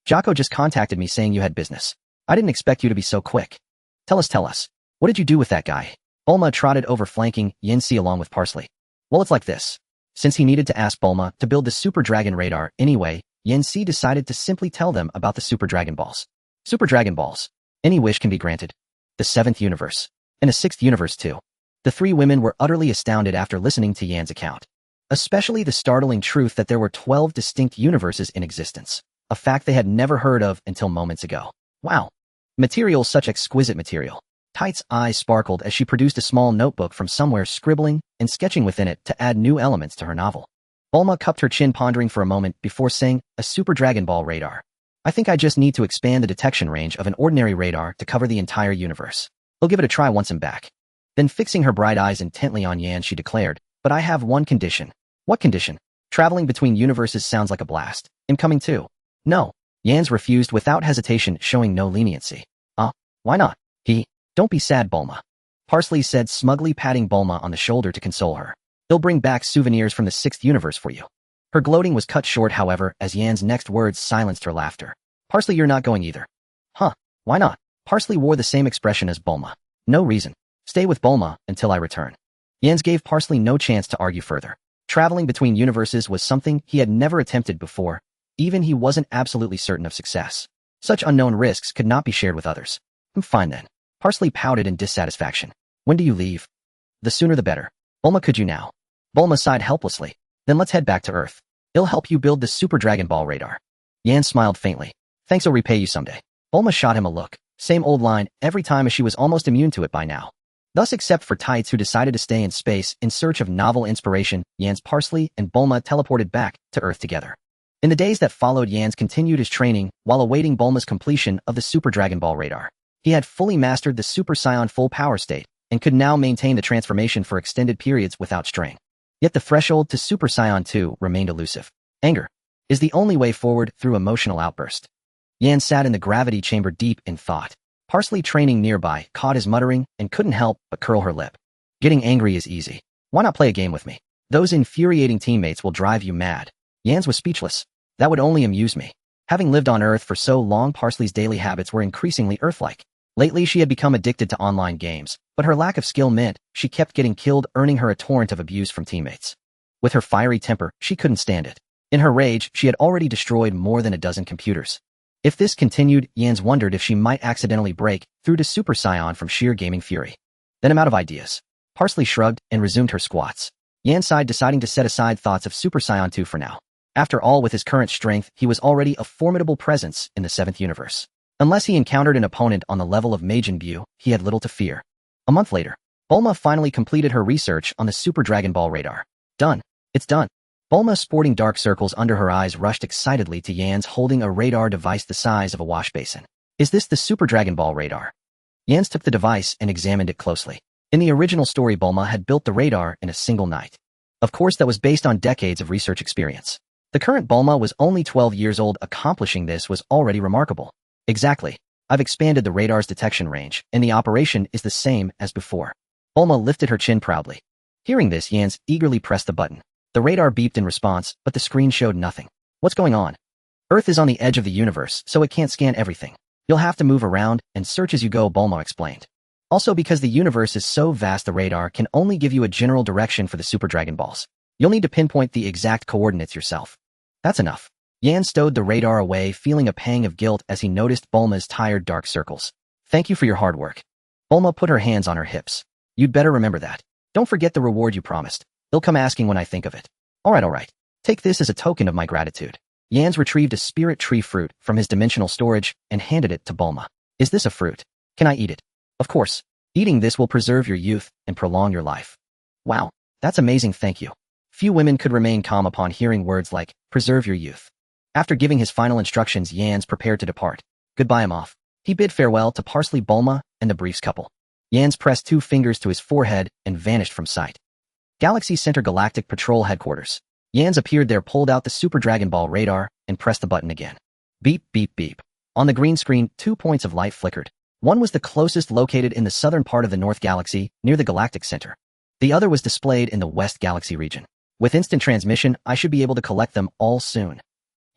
Jocko just contacted me saying you had business. I didn't expect you to be so quick. Tell us. What did you do with that guy? Bulma trotted over, flanking Yen-Si along with Parsley. Well, it's like this. Since he needed to ask Bulma to build the Super Dragon Radar anyway, Yen-Si decided to simply tell them about the Super Dragon Balls. Super Dragon Balls. Any wish can be granted. The seventh universe. And a sixth universe too. The three women were utterly astounded after listening to Yan's account. Especially the startling truth that there were 12 distinct universes in existence. A fact they had never heard of until moments ago. Wow. Material, such exquisite material. Tight's eyes sparkled as she produced a small notebook from somewhere, scribbling and sketching within it to add new elements to her novel. Bulma cupped her chin, pondering for a moment before saying, a Super Dragon Ball radar. I think I just need to expand the detection range of an ordinary radar to cover the entire universe. I'll give it a try once I'm back. Then fixing her bright eyes intently on Yan, she declared, "But I have one condition." "What condition?" "Traveling between universes sounds like a blast. I'm coming too." "No." Yan's refused without hesitation, showing no leniency. Why not?" "Don't be sad, Bulma," Parsley said, smugly patting Bulma on the shoulder to console her. "They'll bring back souvenirs from the 6th universe for you." Her gloating was cut short, however, as Yan's next words silenced her laughter. "Parsley, you're not going either." "Huh? Why not?" Parsley wore the same expression as Bulma. "No reason. Stay with Bulma until I return." Yan's gave Parsley no chance to argue further. Traveling between universes was something he had never attempted before. Even he wasn't absolutely certain of success. Such unknown risks could not be shared with others. "Fine then." Parsley pouted in dissatisfaction. "When do you leave?" "The sooner the better." "Bulma, could you now?" Bulma sighed helplessly. "Then let's head back to Earth. It'll help you build the Super Dragon Ball radar." Yan smiled faintly. "Thanks, I'll repay you someday." Bulma shot him a look. Same old line every time, as she was almost immune to it by now. Thus, except for Tights, who decided to stay in space in search of novel inspiration, Yan's Parsley and Bulma teleported back to Earth together. In the days that followed, Yan's continued his training while awaiting Bulma's completion of the Super Dragon Ball radar. He had fully mastered the Super Saiyan full power state and could now maintain the transformation for extended periods without strain. Yet the threshold to Super Saiyan 2 remained elusive. Anger is the only way forward through emotional outburst. Yan sat in the gravity chamber deep in thought. Parsley, training nearby, caught his muttering and couldn't help but curl her lip. "Getting angry is easy. Why not play a game with me? Those infuriating teammates will drive you mad." Yan's was speechless. "That would only amuse me." Having lived on Earth for so long, Parsley's daily habits were increasingly Earth-like. Lately, she had become addicted to online games, but her lack of skill meant she kept getting killed, earning her a torrent of abuse from teammates. With her fiery temper, she couldn't stand it. In her rage, she had already destroyed more than a dozen computers. If this continued, Yan's wondered if she might accidentally break through to Super Saiyan from sheer gaming fury. Then I'm out of ideas. Parsley shrugged and resumed her squats. Yan sighed, deciding to set aside thoughts of Super Saiyan 2 for now. After all, with his current strength, he was already a formidable presence in the 7th universe. Unless he encountered an opponent on the level of Majin Buu, he had little to fear. A month later, Bulma finally completed her research on the Super Dragon Ball radar. "Done. It's done." Bulma, sporting dark circles under her eyes, rushed excitedly to Yan's, holding a radar device the size of a wash basin. "Is this the Super Dragon Ball radar?" Yan's took the device and examined it closely. In the original story, Bulma had built the radar in a single night. Of course, that was based on decades of research experience. The current Bulma was only 12 years old. Accomplishing this was already remarkable. "Exactly. I've expanded the radar's detection range, and the operation is the same as before." Bulma lifted her chin proudly. Hearing this, Yan's eagerly pressed the button. The radar beeped in response, but the screen showed nothing. "What's going on?" "Earth is on the edge of the universe, so it can't scan everything. You'll have to move around and search as you go," Bulma explained. "Also, because the universe is so vast, the radar can only give you a general direction for the Super Dragon Balls. You'll need to pinpoint the exact coordinates yourself." "That's enough." Yan stowed the radar away, feeling a pang of guilt as he noticed Bulma's tired dark circles. "Thank you for your hard work." Bulma put her hands on her hips. "You'd better remember that. Don't forget the reward you promised. They'll come asking when I think of it." All right. Take this as a token of my gratitude." Yan's retrieved a spirit tree fruit from his dimensional storage and handed it to Bulma. "Is this a fruit? Can I eat it?" "Of course. Eating this will preserve your youth and prolong your life." "Wow, that's amazing, thank you." Few women could remain calm upon hearing words like, "preserve your youth." After giving his final instructions, Yan's prepared to depart. "Goodbye, I'm off." He bid farewell to Parsley, Bulma, and the Briefs couple. Yan's pressed 2 fingers to his forehead and vanished from sight. Galaxy Center Galactic Patrol Headquarters. Yan's appeared there, pulled out the Super Dragon Ball radar, and pressed the button again. Beep, beep, beep. On the green screen, 2 points of light flickered. One was the closest, located in the southern part of the North Galaxy, near the Galactic Center. The other was displayed in the West Galaxy region. With instant transmission, I should be able to collect them all soon.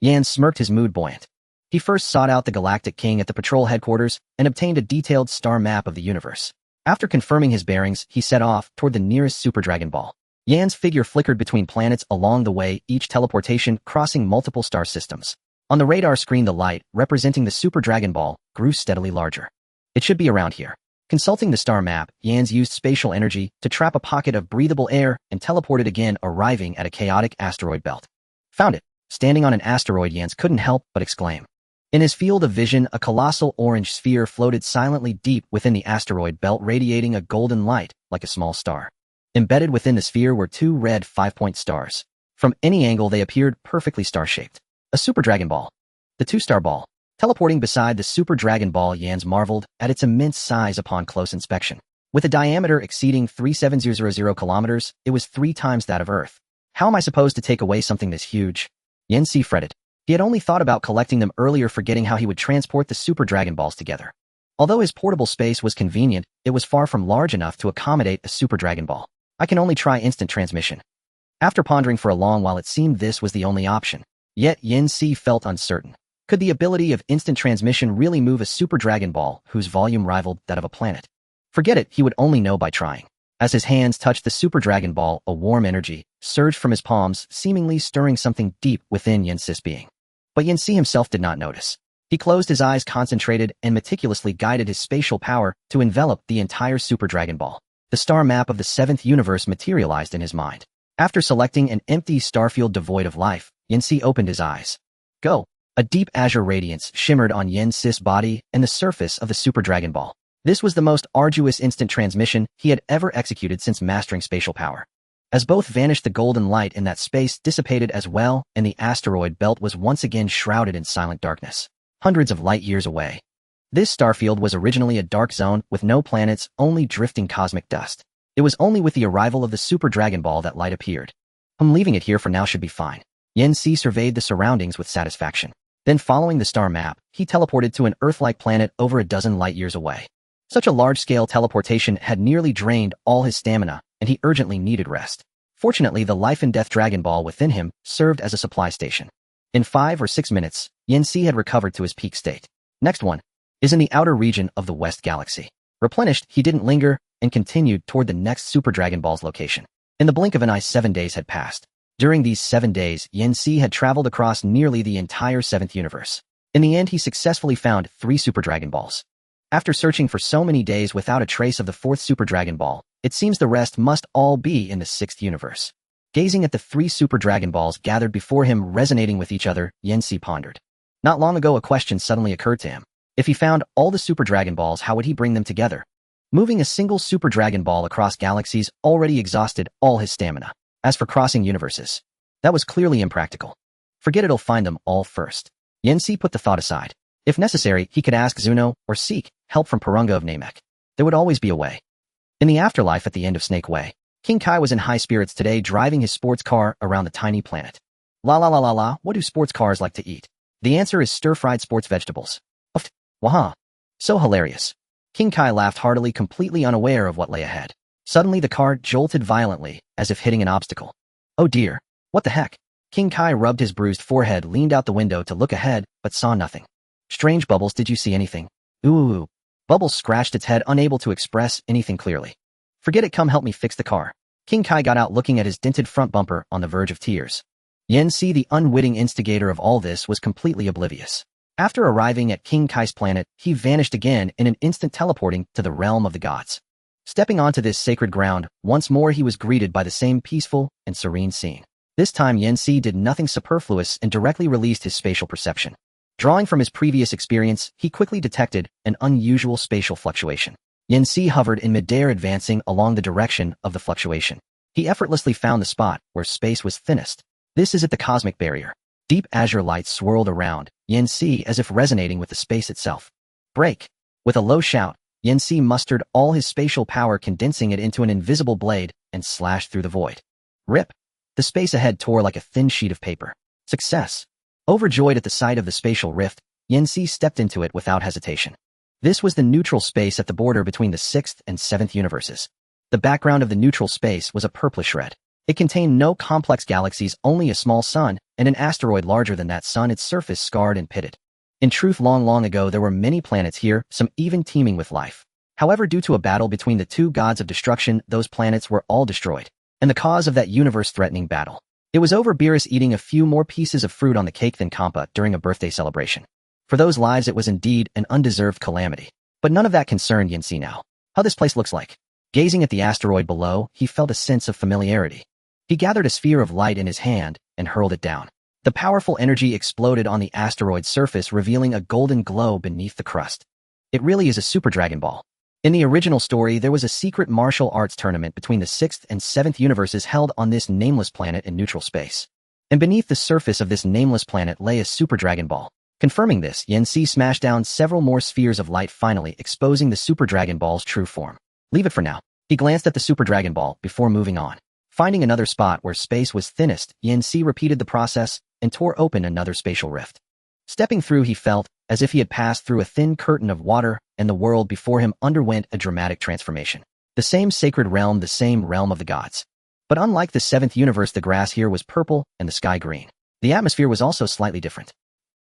Yan smirked, his mood buoyant. He first sought out the Galactic King at the patrol headquarters and obtained a detailed star map of the universe. After confirming his bearings, he set off toward the nearest Super Dragon Ball. Yan's figure flickered between planets along the way, each teleportation crossing multiple star systems. On the radar screen, the light, representing the Super Dragon Ball, grew steadily larger. It should be around here. Consulting the star map, Yan's used spatial energy to trap a pocket of breathable air and teleported again, arriving at a chaotic asteroid belt. Found it. Standing on an asteroid, Yan's couldn't help but exclaim. In his field of vision, a colossal orange sphere floated silently deep within the asteroid belt, radiating a golden light like a small star. Embedded within the sphere were 2 red 5-point stars. From any angle, they appeared perfectly star-shaped. A Super Dragon Ball. The 2-star ball. Teleporting beside the Super Dragon Ball, Yan's marveled at its immense size upon close inspection. With a diameter exceeding 37000 kilometers, it was 3 times that of Earth. How am I supposed to take away something this huge? Yancy fretted. He had only thought about collecting them earlier, forgetting how he would transport the Super Dragon Balls together. Although his portable space was convenient, it was far from large enough to accommodate a Super Dragon Ball. I can only try instant transmission. After pondering for a long while, it seemed this was the only option. Yet Yancy felt uncertain. Could the ability of instant transmission really move a Super Dragon Ball whose volume rivaled that of a planet? Forget it, he would only know by trying. As his hands touched the Super Dragon Ball, a warm energy surged from his palms, seemingly stirring something deep within Yancy's being. But Yancy himself did not notice. He closed his eyes, concentrated, and meticulously guided his spatial power to envelop the entire Super Dragon Ball. The star map of the 7th universe materialized in his mind. After selecting an empty starfield devoid of life, Yancy opened his eyes. Go! A deep azure radiance shimmered on Yancy's body and the surface of the Super Dragon Ball. This was the most arduous instant transmission he had ever executed since mastering spatial power. As both vanished, the golden light in that space dissipated as well, and the asteroid belt was once again shrouded in silent darkness. Hundreds of light years away. This starfield was originally a dark zone with no planets, only drifting cosmic dust. It was only with the arrival of the Super Dragon Ball that light appeared. Leaving it here for now should be fine. Yancy surveyed the surroundings with satisfaction. Then, following the star map, he teleported to an Earth-like planet over a dozen light years away. Such a large-scale teleportation had nearly drained all his stamina, and he urgently needed rest. Fortunately, the life and death Dragon Ball within him served as a supply station. In 5 or 6 minutes, Yancy had recovered to his peak state. Next one is in the outer region of the West Galaxy. Replenished, he didn't linger and continued toward the next Super Dragon Ball's location. In the blink of an eye, 7 days had passed. During these 7 days, Yancy had traveled across nearly the entire 7th universe. In the end, he successfully found 3 Super Dragon Balls. After searching for so many days without a trace of the 4th Super Dragon Ball, it seems the rest must all be in the 6th universe. Gazing at the 3 Super Dragon Balls gathered before him, resonating with each other, Yancy pondered. Not long ago, a question suddenly occurred to him. If he found all the Super Dragon Balls, how would he bring them together? Moving a single Super Dragon Ball across galaxies already exhausted all his stamina. As for crossing universes, that was clearly impractical. Forget it, he'll find them all first. Yancy put the thought aside. If necessary, he could ask Zuno or seek help from Porunga of Namek. There would always be a way. In the afterlife at the end of Snake Way, King Kai was in high spirits today, driving his sports car around the tiny planet. La la la la la, what do sports cars like to eat? The answer is stir-fried sports vegetables. Uft, waha. So hilarious. King Kai laughed heartily, completely unaware of what lay ahead. Suddenly the car jolted violently, as if hitting an obstacle. Oh dear, what the heck? King Kai rubbed his bruised forehead, leaned out the window to look ahead, but saw nothing. Strange, Bubbles, did you see anything? Ooh. Bubbles scratched its head, unable to express anything clearly. Forget it, come help me fix the car. King Kai got out, looking at his dented front bumper on the verge of tears. Yancy, the unwitting instigator of all this, was completely oblivious. After arriving at King Kai's planet, he vanished again in an instant, teleporting to the realm of the gods. Stepping onto this sacred ground, once more he was greeted by the same peaceful and serene scene. This time Yancy did nothing superfluous and directly released his spatial perception. Drawing from his previous experience, he quickly detected an unusual spatial fluctuation. Yancy hovered in midair, advancing along the direction of the fluctuation. He effortlessly found the spot where space was thinnest. This is at the cosmic barrier. Deep azure light swirled around Yancy as if resonating with the space itself. Break! With a low shout, Yancy mustered all his spatial power, condensing it into an invisible blade, and slashed through the void. Rip! The space ahead tore like a thin sheet of paper. Success! Overjoyed at the sight of the spatial rift, Yancy stepped into it without hesitation. This was the neutral space at the border between the 6th and 7th universes. The background of the neutral space was a purplish red. It contained no complex galaxies, only a small sun, and an asteroid larger than that sun, its surface scarred and pitted. In truth, long ago there were many planets here, some even teeming with life. However, due to a battle between the 2 gods of destruction, those planets were all destroyed. And the cause of that universe-threatening battle. It was over Beerus eating a few more pieces of fruit on the cake than Kampa during a birthday celebration. For those lives, it was indeed an undeserved calamity. But none of that concerned Yancy now. How this place looks like. Gazing at the asteroid below, he felt a sense of familiarity. He gathered a sphere of light in his hand and hurled it down. The powerful energy exploded on the asteroid's surface, revealing a golden glow beneath the crust. It really is a Super Dragon Ball. In the original story, there was a secret martial arts tournament between the 6th and 7th universes held on this nameless planet in neutral space. And beneath the surface of this nameless planet lay a Super Dragon Ball. Confirming this, Yancy smashed down several more spheres of light, finally exposing the Super Dragon Ball's true form. Leave it for now. He glanced at the Super Dragon Ball before moving on. Finding another spot where space was thinnest, Yin-Si repeated the process and tore open another spatial rift. Stepping through, he felt as if he had passed through a thin curtain of water, and the world before him underwent a dramatic transformation. The same sacred realm, the same realm of the gods. But unlike the seventh universe, the grass here was purple and the sky green. The atmosphere was also slightly different.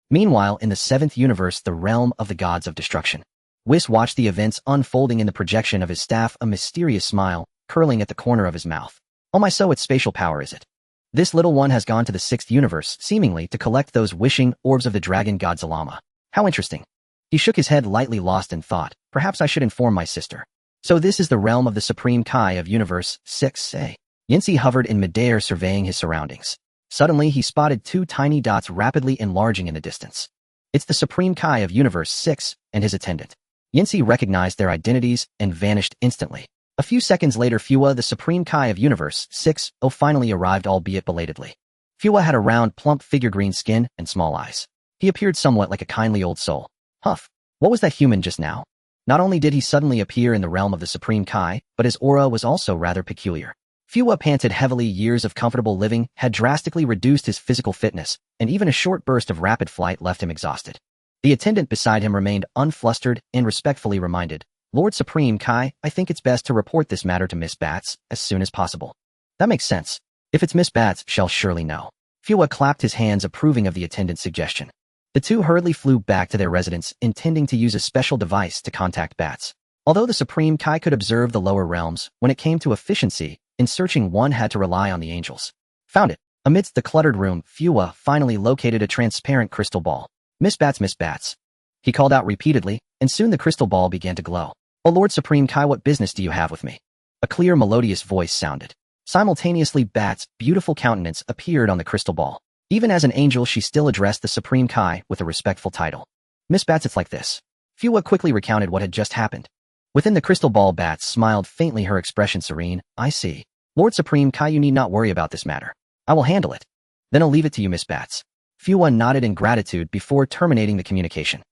Meanwhile, in the seventh universe, the realm of the gods of destruction, Whis watched the events unfolding in the projection of his staff, a mysterious smile curling at the corner of his mouth. Oh my, so it's spatial power, is it? This little one has gone to the sixth universe, seemingly to collect those wishing orbs of the dragon god Zalama. How interesting. He shook his head, lightly lost in thought. Perhaps I should inform my sister. So this is the realm of the supreme Kai of Universe 6, eh? Yin-Si hovered in midair, surveying his surroundings. Suddenly, he spotted two tiny dots rapidly enlarging in the distance. It's the supreme Kai of Universe 6 and his attendant. Yin-Si recognized their identities and vanished instantly. A few seconds later, Fua, the supreme Kai of Universe 6, finally arrived, albeit belatedly. Fua had a round, plump figure, green skin, and small eyes. He appeared somewhat like a kindly old soul. Huff. What was that human just now? Not only did he suddenly appear in the realm of the supreme Kai, but his aura was also rather peculiar. Fua panted heavily. Years of comfortable living had drastically reduced his physical fitness, and even a short burst of rapid flight left him exhausted. The attendant beside him remained unflustered and respectfully reminded, Lord Supreme Kai, I think it's best to report this matter to Miss Bats as soon as possible. That makes sense. If it's Miss Bats, she'll surely know. Fua clapped his hands, approving of the attendant's suggestion. The two hurriedly flew back to their residence, intending to use a special device to contact Bats. Although the Supreme Kai could observe the lower realms, when it came to efficiency, in searching one had to rely on the angels. Found it. Amidst the cluttered room, Fua finally located a transparent crystal ball. Miss Bats, Miss Bats. He called out repeatedly, and soon the crystal ball began to glow. Oh Lord Supreme Kai, what business do you have with me? A clear, melodious voice sounded. Simultaneously, Bats' beautiful countenance appeared on the crystal ball. Even as an angel, she still addressed the Supreme Kai with a respectful title. Miss Bats, it's like this. Fua quickly recounted what had just happened. Within the crystal ball, Bats smiled faintly, her expression serene. I see. Lord Supreme Kai, you need not worry about this matter. I will handle it. Then I'll leave it to you, Miss Bats. Fua nodded in gratitude before terminating the communication.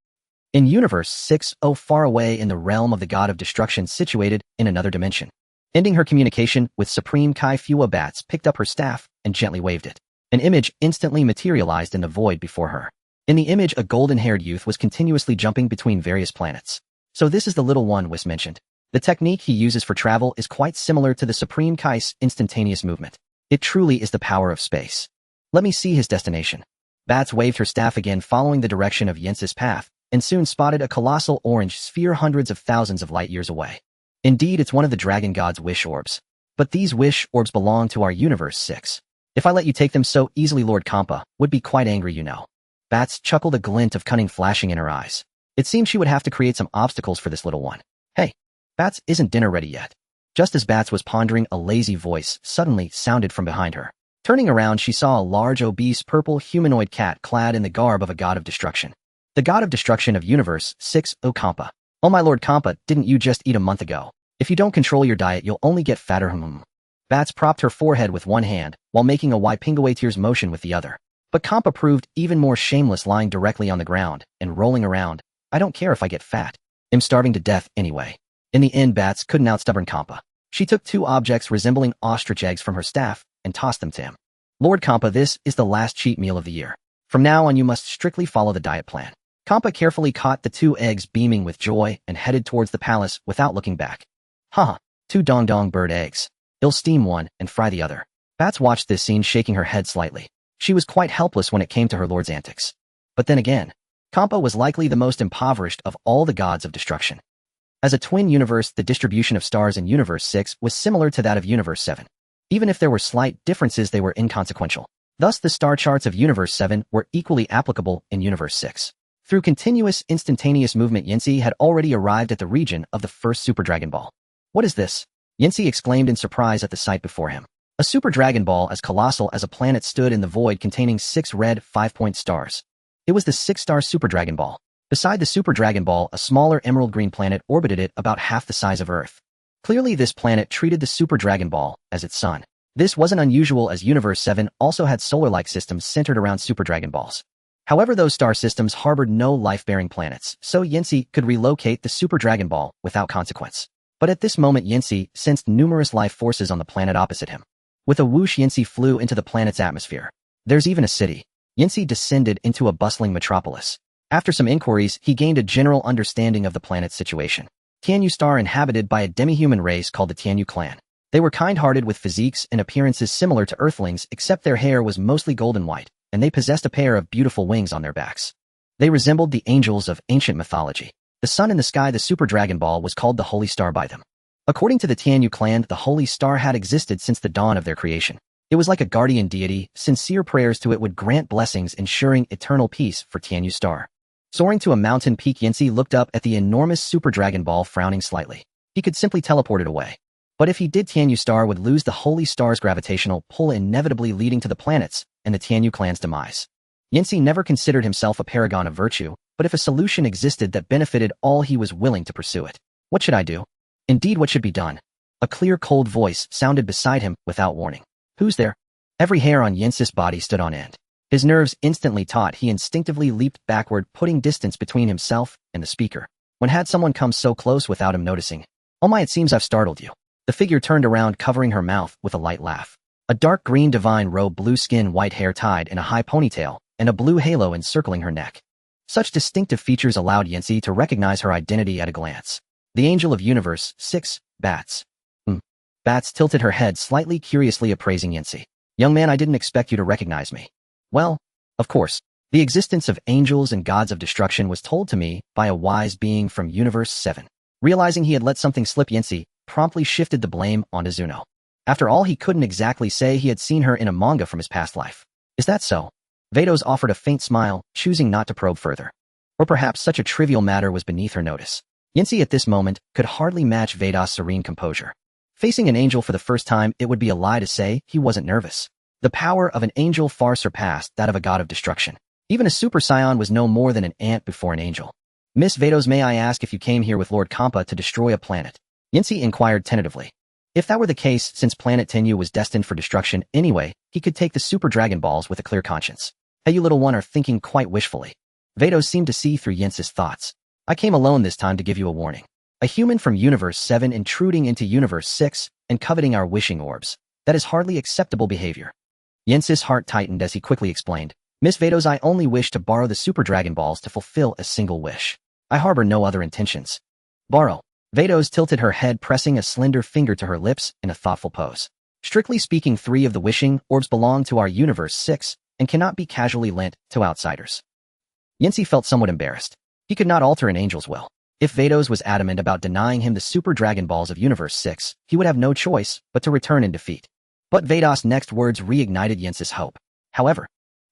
In Universe 6, far away in the realm of the god of destruction, situated in another dimension. Ending her communication with Supreme Kai, Fua Bats picked up her staff and gently waved it. An image instantly materialized in the void before her. In the image, a golden-haired youth was continuously jumping between various planets. So this is the little one Whis mentioned. The technique he uses for travel is quite similar to the Supreme Kai's instantaneous movement. It truly is the power of space. Let me see his destination. Bats waved her staff again, following the direction of Yin-Si's path, and soon spotted a colossal orange sphere hundreds of thousands of light years away. Indeed, it's one of the dragon god's wish orbs. But these wish orbs belong to our Universe 6. If I let you take them so easily, Lord Kampa would be quite angry, you know. Bats chuckled, a glint of cunning flashing in her eyes. It seemed she would have to create some obstacles for this little one. Hey, Bats, isn't dinner ready yet? Just as Bats was pondering, a lazy voice suddenly sounded from behind her. Turning around, she saw a large, obese, purple humanoid cat clad in the garb of a god of destruction. The god of destruction of Universe 6, Kampa. Oh my Lord Kampa, didn't you just eat a month ago? If you don't control your diet, you'll only get fatter. Bats propped her forehead with one hand, while making a Wipingaway motion with the other. But Kampa proved even more shameless, lying directly on the ground and rolling around. I don't care if I get fat. I'm starving to death anyway. In the end, Bats couldn't outstubborn Kampa. She took two objects resembling ostrich eggs from her staff and tossed them to him. Lord Kampa, this is the last cheat meal of the year. From now on, you must strictly follow the diet plan. Kampa carefully caught the two eggs, beaming with joy, and headed towards the palace without looking back. Haha, two dong-dong bird eggs. I'll steam one and fry the other. Bats watched this scene, shaking her head slightly. She was quite helpless when it came to her lord's antics. But then again, Kampa was likely the most impoverished of all the gods of destruction. As a twin universe, the distribution of stars in Universe 6 was similar to that of Universe 7. Even if there were slight differences, they were inconsequential. Thus, the star charts of Universe 7 were equally applicable in Universe 6. Through continuous, instantaneous movement, Yin-Si had already arrived at the region of the first Super Dragon Ball. What is this? Yin-Si exclaimed in surprise at the sight before him. A Super Dragon Ball as colossal as a planet stood in the void, containing 6 red, 5-point stars. It was the 6-star Super Dragon Ball. Beside the Super Dragon Ball, a smaller emerald green planet orbited it, about half the size of Earth. Clearly, this planet treated the Super Dragon Ball as its sun. This wasn't unusual, as Universe 7 also had solar-like systems centered around Super Dragon Balls. However, those star systems harbored no life-bearing planets, so Yin-Si could relocate the Super Dragon Ball without consequence. But at this moment Yancy sensed numerous life forces on the planet opposite him. With a whoosh Yancy flew into the planet's atmosphere. There's even a city. Yancy descended into a bustling metropolis. After some inquiries, he gained a general understanding of the planet's situation. Tianyu Star inhabited by a demi-human race called the Tianyu clan. They were kind-hearted with physiques and appearances similar to Earthlings, except their hair was mostly golden white, and they possessed a pair of beautiful wings on their backs. They resembled the angels of ancient mythology. The sun in the sky, the Super Dragon Ball, was called the Holy Star by them. According to the Tianyu clan, the Holy Star had existed since the dawn of their creation. It was like a guardian deity. Sincere prayers to it would grant blessings, ensuring eternal peace for Tianyu Star. Soaring to a mountain peak, Yancy looked up at the enormous Super Dragon Ball, frowning slightly. He could simply teleport it away. But if he did, Tianyu Star would lose the Holy Star's gravitational pull, inevitably leading to the planet's and the Tianyu clan's demise. Yancy never considered himself a paragon of virtue, but if a solution existed that benefited all, he was willing to pursue it. What should I do? Indeed, what should be done? A clear, cold voice sounded beside him without warning. Who's there? Every hair on Yancy's body stood on end. His nerves instantly taut. He instinctively leaped backward, putting distance between himself and the speaker. When had someone come so close without him noticing? Oh my, it seems I've startled you. The figure turned around, covering her mouth with a light laugh. A dark green divine robe, blue skin, white hair tied in a high ponytail, and a blue halo encircling her neck. Such distinctive features allowed Yancy to recognize her identity at a glance. The Angel of Universe 6, Bats. Bats tilted her head slightly, curiously appraising Yancy. Young man, I didn't expect you to recognize me. Well, of course. The existence of angels and gods of destruction was told to me by a wise being from Universe 7. Realizing he had let something slip, Yancy promptly shifted the blame onto Zuno. After all, he couldn't exactly say he had seen her in a manga from his past life. Is that so? Vados offered a faint smile, choosing not to probe further. Or perhaps such a trivial matter was beneath her notice. Yancy at this moment could hardly match Vados' serene composure. Facing an angel for the first time, it would be a lie to say he wasn't nervous. The power of an angel far surpassed that of a god of destruction. Even a Super Saiyan was no more than an ant before an angel. Miss Vados, may I ask if you came here with Lord Kampa to destroy a planet? Yancy inquired tentatively. If that were the case, since planet Tenyu was destined for destruction anyway, he could take the Super Dragon Balls with a clear conscience. Hey, you little one are thinking quite wishfully. Vados seemed to see through Yancy's thoughts. I came alone this time to give you a warning. A human from Universe 7 intruding into Universe 6 and coveting our wishing orbs. That is hardly acceptable behavior. Yancy's heart tightened as he quickly explained. Miss Vados, I only wish to borrow the Super Dragon Balls to fulfill a single wish. I harbor no other intentions. Borrow. Vados tilted her head, pressing a slender finger to her lips in a thoughtful pose. Strictly speaking, 3 of the wishing orbs belong to our Universe 6 and cannot be casually lent to outsiders. Yancy felt somewhat embarrassed. He could not alter an angel's will. If Vados was adamant about denying him the Super Dragon Balls of Universe 6, he would have no choice but to return in defeat. But Vados' next words reignited Yancy's hope. However,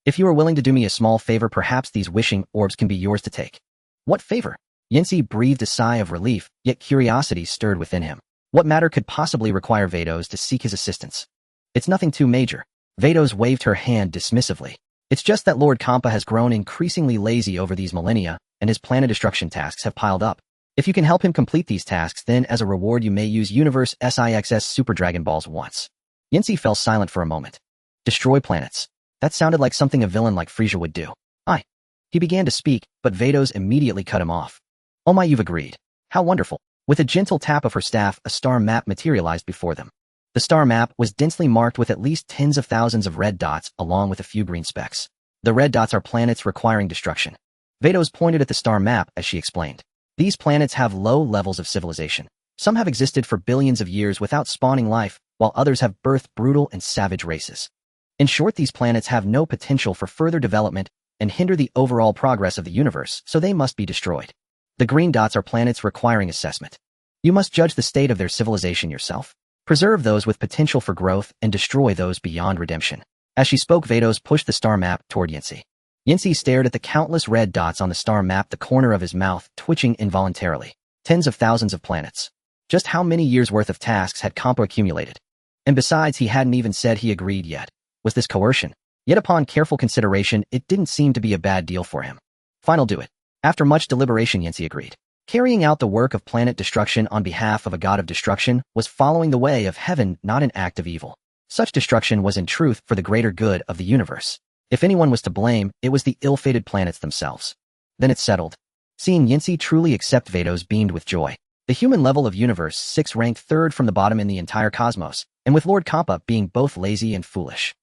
if you are willing to do me a small favor, perhaps these wishing orbs can be yours to take. What favor? Yancy breathed a sigh of relief, yet curiosity stirred within him. What matter could possibly require Vados to seek his assistance? It's nothing too major. Vados waved her hand dismissively. It's just that Lord Kampa has grown increasingly lazy over these millennia, and his planet destruction tasks have piled up. If you can help him complete these tasks, then as a reward you may use Universe 6 Super Dragon Balls once. Yancy fell silent for a moment. Destroy planets. That sounded like something a villain like Frieza would do. He began to speak, but Vados immediately cut him off. Oh my, you've agreed. How wonderful. With a gentle tap of her staff, a star map materialized before them. The star map was densely marked with at least tens of thousands of red dots, along with a few green specks. The red dots are planets requiring destruction. Vados pointed at the star map as she explained. These planets have low levels of civilization. Some have existed for billions of years without spawning life, while others have birthed brutal and savage races. In short, these planets have no potential for further development and hinder the overall progress of the universe, so they must be destroyed. The green dots are planets requiring assessment. You must judge the state of their civilization yourself. Preserve those with potential for growth and destroy those beyond redemption. As she spoke, Vados pushed the star map toward Yancy. Yancy stared at the countless red dots on the star map, the corner of his mouth twitching involuntarily. Tens of thousands of planets. Just how many years' worth of tasks had Kampa accumulated? And besides, he hadn't even said he agreed yet. Was this coercion? Yet upon careful consideration, it didn't seem to be a bad deal for him. Fine, I'll do it. After much deliberation, Yancy agreed. Carrying out the work of planet destruction on behalf of a god of destruction was following the way of heaven, not an act of evil. Such destruction was in truth for the greater good of the universe. If anyone was to blame, it was the ill-fated planets themselves. Then it's settled. Seeing Yancy truly accept Vados beamed with joy. The human level of Universe 6 ranked third from the bottom in the entire cosmos, and with Lord Kappa being both lazy and foolish.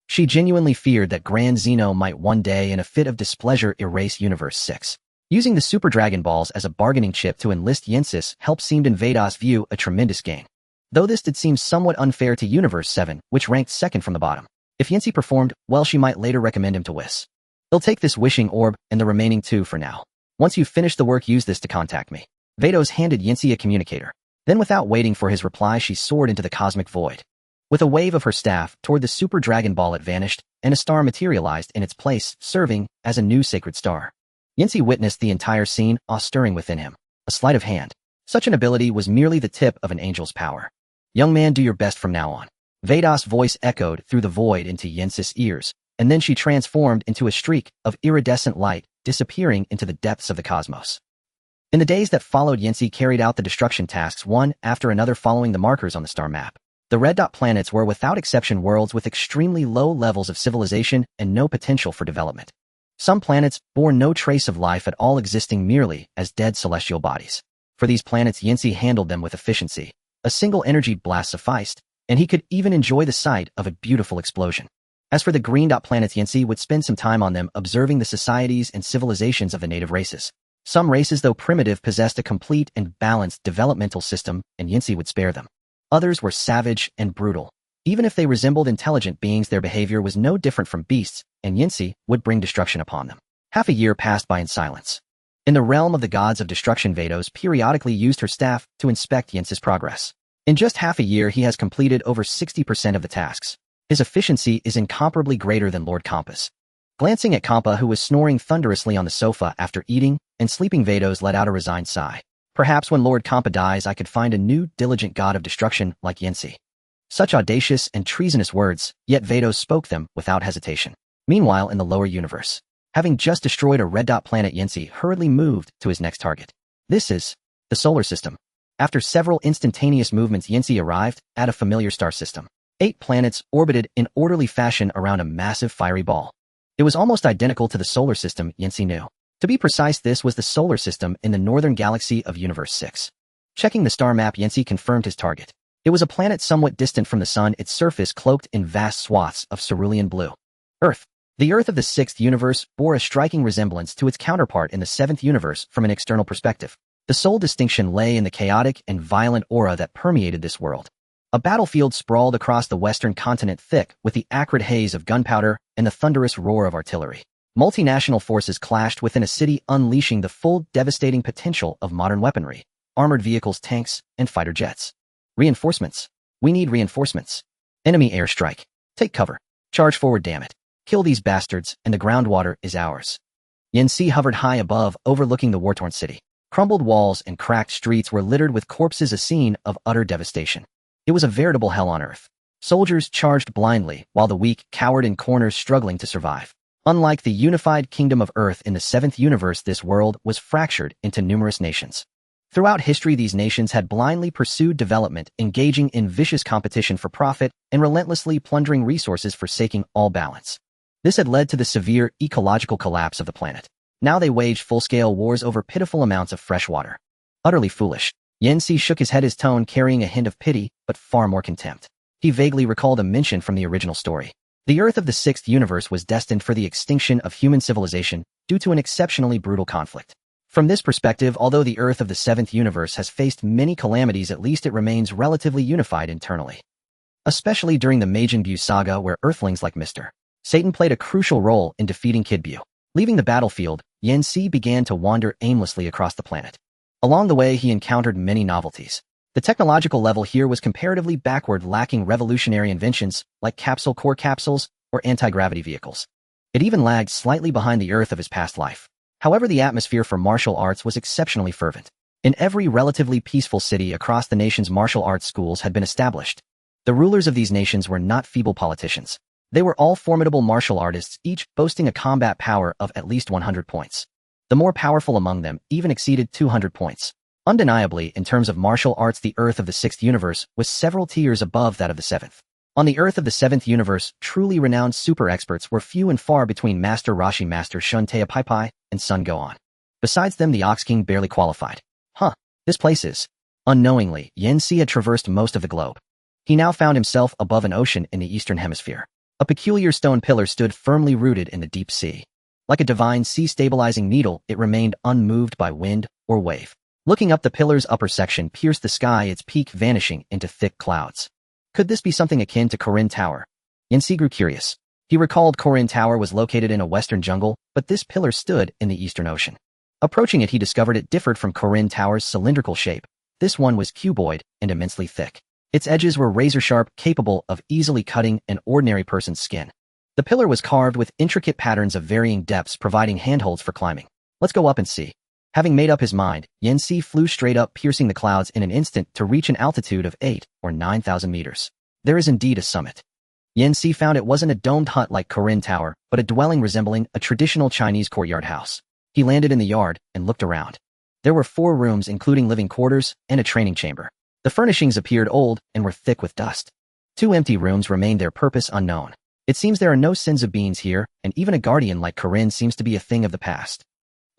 She genuinely feared that Grand Zeno might one day in a fit of displeasure erase Universe 6. Using the Super Dragon Balls as a bargaining chip to enlist Yensis helped seemed in Vados' view a tremendous gain. Though this did seem somewhat unfair to Universe 7, which ranked second from the bottom. If Yensi performed, well, she might later recommend him to Whis. He'll take this wishing orb and the remaining 2 for now. Once you've finished the work, use this to contact me. Vados handed Yensi a communicator. Then without waiting for his reply, she soared into the cosmic void. With a wave of her staff toward the Super Dragon Ball, it vanished, and a star materialized in its place, serving as a new sacred star. Yensi witnessed the entire scene, awe stirring within him. A sleight of hand. Such an ability was merely the tip of an angel's power. Young man, do your best from now on. Vados' voice echoed through the void into Yensis' ears, and then she transformed into a streak of iridescent light, disappearing into the depths of the cosmos. In the days that followed, Yensi carried out the destruction tasks one after another following the markers on the star map. The red dot planets were without exception worlds with extremely low levels of civilization and no potential for development. Some planets bore no trace of life at all, existing merely as dead celestial bodies. For these planets, Yensi handled them with efficiency. A single energy blast sufficed, and he could even enjoy the sight of a beautiful explosion. As for the green dot planets, Yensi would spend some time on them observing the societies and civilizations of the native races. Some races, though primitive, possessed a complete and balanced developmental system, and Yensi would spare them. Others were savage and brutal. Even if they resembled intelligent beings, their behavior was no different from beasts, and Yensi would bring destruction upon them. Half a year passed by in silence. In the realm of the gods of destruction, Vados periodically used her staff to inspect Yensis' progress. In just half a year, he has completed over 60% of the tasks. His efficiency is incomparably greater than Lord Kampa's. Glancing at Kampa, who was snoring thunderously on the sofa after eating and sleeping, Vados let out a resigned sigh. Perhaps when Lord Kampa dies, I could find a new, diligent god of destruction like Yensi. Such audacious and treasonous words, yet Vados spoke them without hesitation. Meanwhile, in the lower universe, having just destroyed a red dot planet, Yensi hurriedly moved to his next target. This is the solar system. After several instantaneous movements, Yensi arrived at a familiar star system. 8 planets orbited in orderly fashion around a massive fiery ball. It was almost identical to the solar system Yensi knew. To be precise, this was the solar system in the northern galaxy of Universe 6. Checking the star map, Yensi confirmed his target. It was a planet somewhat distant from the sun, its surface cloaked in vast swaths of cerulean blue. Earth. The Earth of the 6th universe bore a striking resemblance to its counterpart in the 7th universe from an external perspective. The sole distinction lay in the chaotic and violent aura that permeated this world. A battlefield sprawled across the western continent, thick with the acrid haze of gunpowder and the thunderous roar of artillery. Multinational forces clashed within a city, unleashing the full devastating potential of modern weaponry, armored vehicles, tanks, and fighter jets. Reinforcements. We need reinforcements. Enemy airstrike. Take cover. Charge forward, damn it. Kill these bastards, and the groundwater is ours. Yensi hovered high above, overlooking the war-torn city. Crumbled walls and cracked streets were littered with corpses, a scene of utter devastation. It was a veritable hell on earth. Soldiers charged blindly, while the weak cowered in corners, struggling to survive. Unlike the unified kingdom of Earth in the 7th universe, this world was fractured into numerous nations. Throughout history, these nations had blindly pursued development, engaging in vicious competition for profit and relentlessly plundering resources, forsaking all balance. This had led to the severe ecological collapse of the planet. Now they waged full-scale wars over pitiful amounts of fresh water. Utterly foolish. Yensi shook his head, his tone carrying a hint of pity, but far more contempt. He vaguely recalled a mention from the original story. The Earth of the 6th universe was destined for the extinction of human civilization due to an exceptionally brutal conflict. From this perspective, although the Earth of the 7th universe has faced many calamities, at least it remains relatively unified internally. Especially during the Majin Buu saga, where Earthlings like Mr. Satan played a crucial role in defeating Kid Buu. Leaving the battlefield, Yensi began to wander aimlessly across the planet. Along the way, he encountered many novelties. The technological level here was comparatively backward, lacking revolutionary inventions like capsule core capsules or anti-gravity vehicles. It even lagged slightly behind the Earth of his past life. However, the atmosphere for martial arts was exceptionally fervent. In every relatively peaceful city across the nations, martial arts schools had been established. The rulers of these nations were not feeble politicians. They were all formidable martial artists, each boasting a combat power of at least 100 points. The more powerful among them even exceeded 200 points. Undeniably, in terms of martial arts, the Earth of the 6th universe was several tiers above that of the 7th. On the Earth of the 7th universe, truly renowned super experts were few and far between. Master Rashi, Master Shun Teapaipai, and Sun Gohan. Besides them, the Ox King barely qualified. This place is Unknowingly, Yanxi had traversed most of the globe. He now found himself above an ocean in the eastern hemisphere. A peculiar stone pillar stood firmly rooted in the deep sea. Like a divine sea-stabilizing needle, it remained unmoved by wind or wave. Looking up, the pillar's upper section pierced the sky, its peak vanishing into thick clouds. Could this be something akin to Corinne Tower? Yanxi grew curious. He recalled Corinne Tower was located in a western jungle, but this pillar stood in the eastern ocean. Approaching it, he discovered it differed from Corinne Tower's cylindrical shape. This one was cuboid and immensely thick. Its edges were razor-sharp, capable of easily cutting an ordinary person's skin. The pillar was carved with intricate patterns of varying depths, providing handholds for climbing. Let's go up and see. Having made up his mind, Yanxi flew straight up, piercing the clouds in an instant to reach an altitude of 8 or 9,000 meters. There is indeed a summit. Yanxi found it wasn't a domed hut like Corinne Tower, but a dwelling resembling a traditional Chinese courtyard house. He landed in the yard and looked around. There were 4 rooms, including living quarters and a training chamber. The furnishings appeared old and were thick with dust. 2 empty rooms remained, their purpose unknown. It seems there are no sins of beings here, and even a guardian like Corinne seems to be a thing of the past.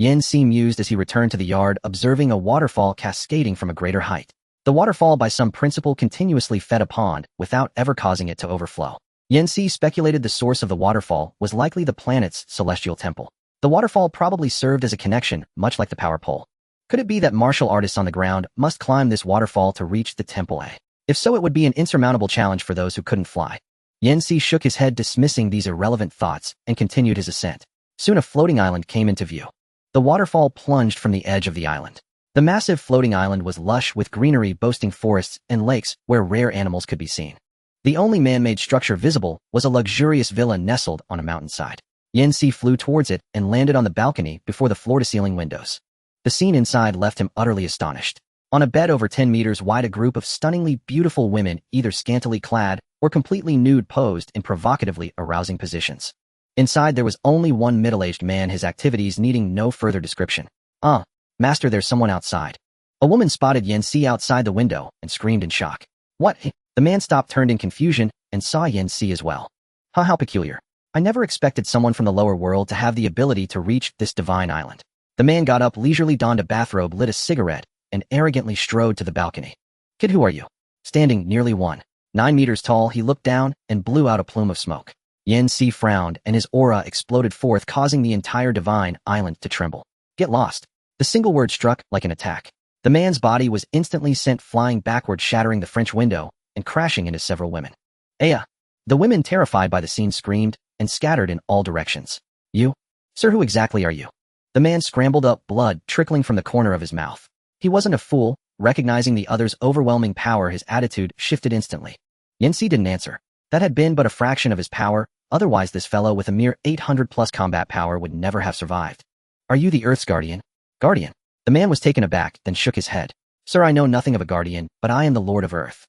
Yanxi mused as he returned to the yard, observing a waterfall cascading from a greater height. The waterfall, by some principle, continuously fed a pond without ever causing it to overflow. Yanxi speculated the source of the waterfall was likely the planet's celestial temple. The waterfall probably served as a connection, much like the power pole. Could it be that martial artists on the ground must climb this waterfall to reach the temple? If so, it would be an insurmountable challenge for those who couldn't fly. Yanxi shook his head, dismissing these irrelevant thoughts, and continued his ascent. Soon a floating island came into view. The waterfall plunged from the edge of the island. The massive floating island was lush with greenery, boasting forests and lakes where rare animals could be seen. The only man-made structure visible was a luxurious villa nestled on a mountainside. Yanxi flew towards it and landed on the balcony before the floor-to-ceiling windows. The scene inside left him utterly astonished. On a bed over 10 meters wide, a group of stunningly beautiful women, either scantily clad or completely nude, posed in provocatively arousing positions. Inside, there was only one middle-aged man, his activities needing no further description. Master, there's someone outside." A woman spotted Yanxi outside the window and screamed in shock. "What?" The man stopped, turned in confusion, and saw Yanxi as well. How peculiar. I never expected someone from the lower world to have the ability to reach this divine island." The man got up, leisurely donned a bathrobe, lit a cigarette, and arrogantly strode to the balcony. "Kid, who are you?" Standing nearly 1.9 meters tall, he looked down and blew out a plume of smoke. Yanxi frowned, and his aura exploded forth, causing the entire divine island to tremble. "Get lost." The single word struck like an attack. The man's body was instantly sent flying backward, shattering the French window and crashing into several women. "Aya!" The women, terrified by the scene, screamed and scattered in all directions. "You? Sir, who exactly are you?" The man scrambled up, blood trickling from the corner of his mouth. He wasn't a fool. Recognizing the other's overwhelming power, his attitude shifted instantly. Yanxi didn't answer. That had been but a fraction of his power. Otherwise, this fellow with a mere 800+ combat power would never have survived. "Are you the Earth's guardian?" "Guardian?" The man was taken aback, then shook his head. "Sir, I know nothing of a guardian, but I am the Lord of Earth."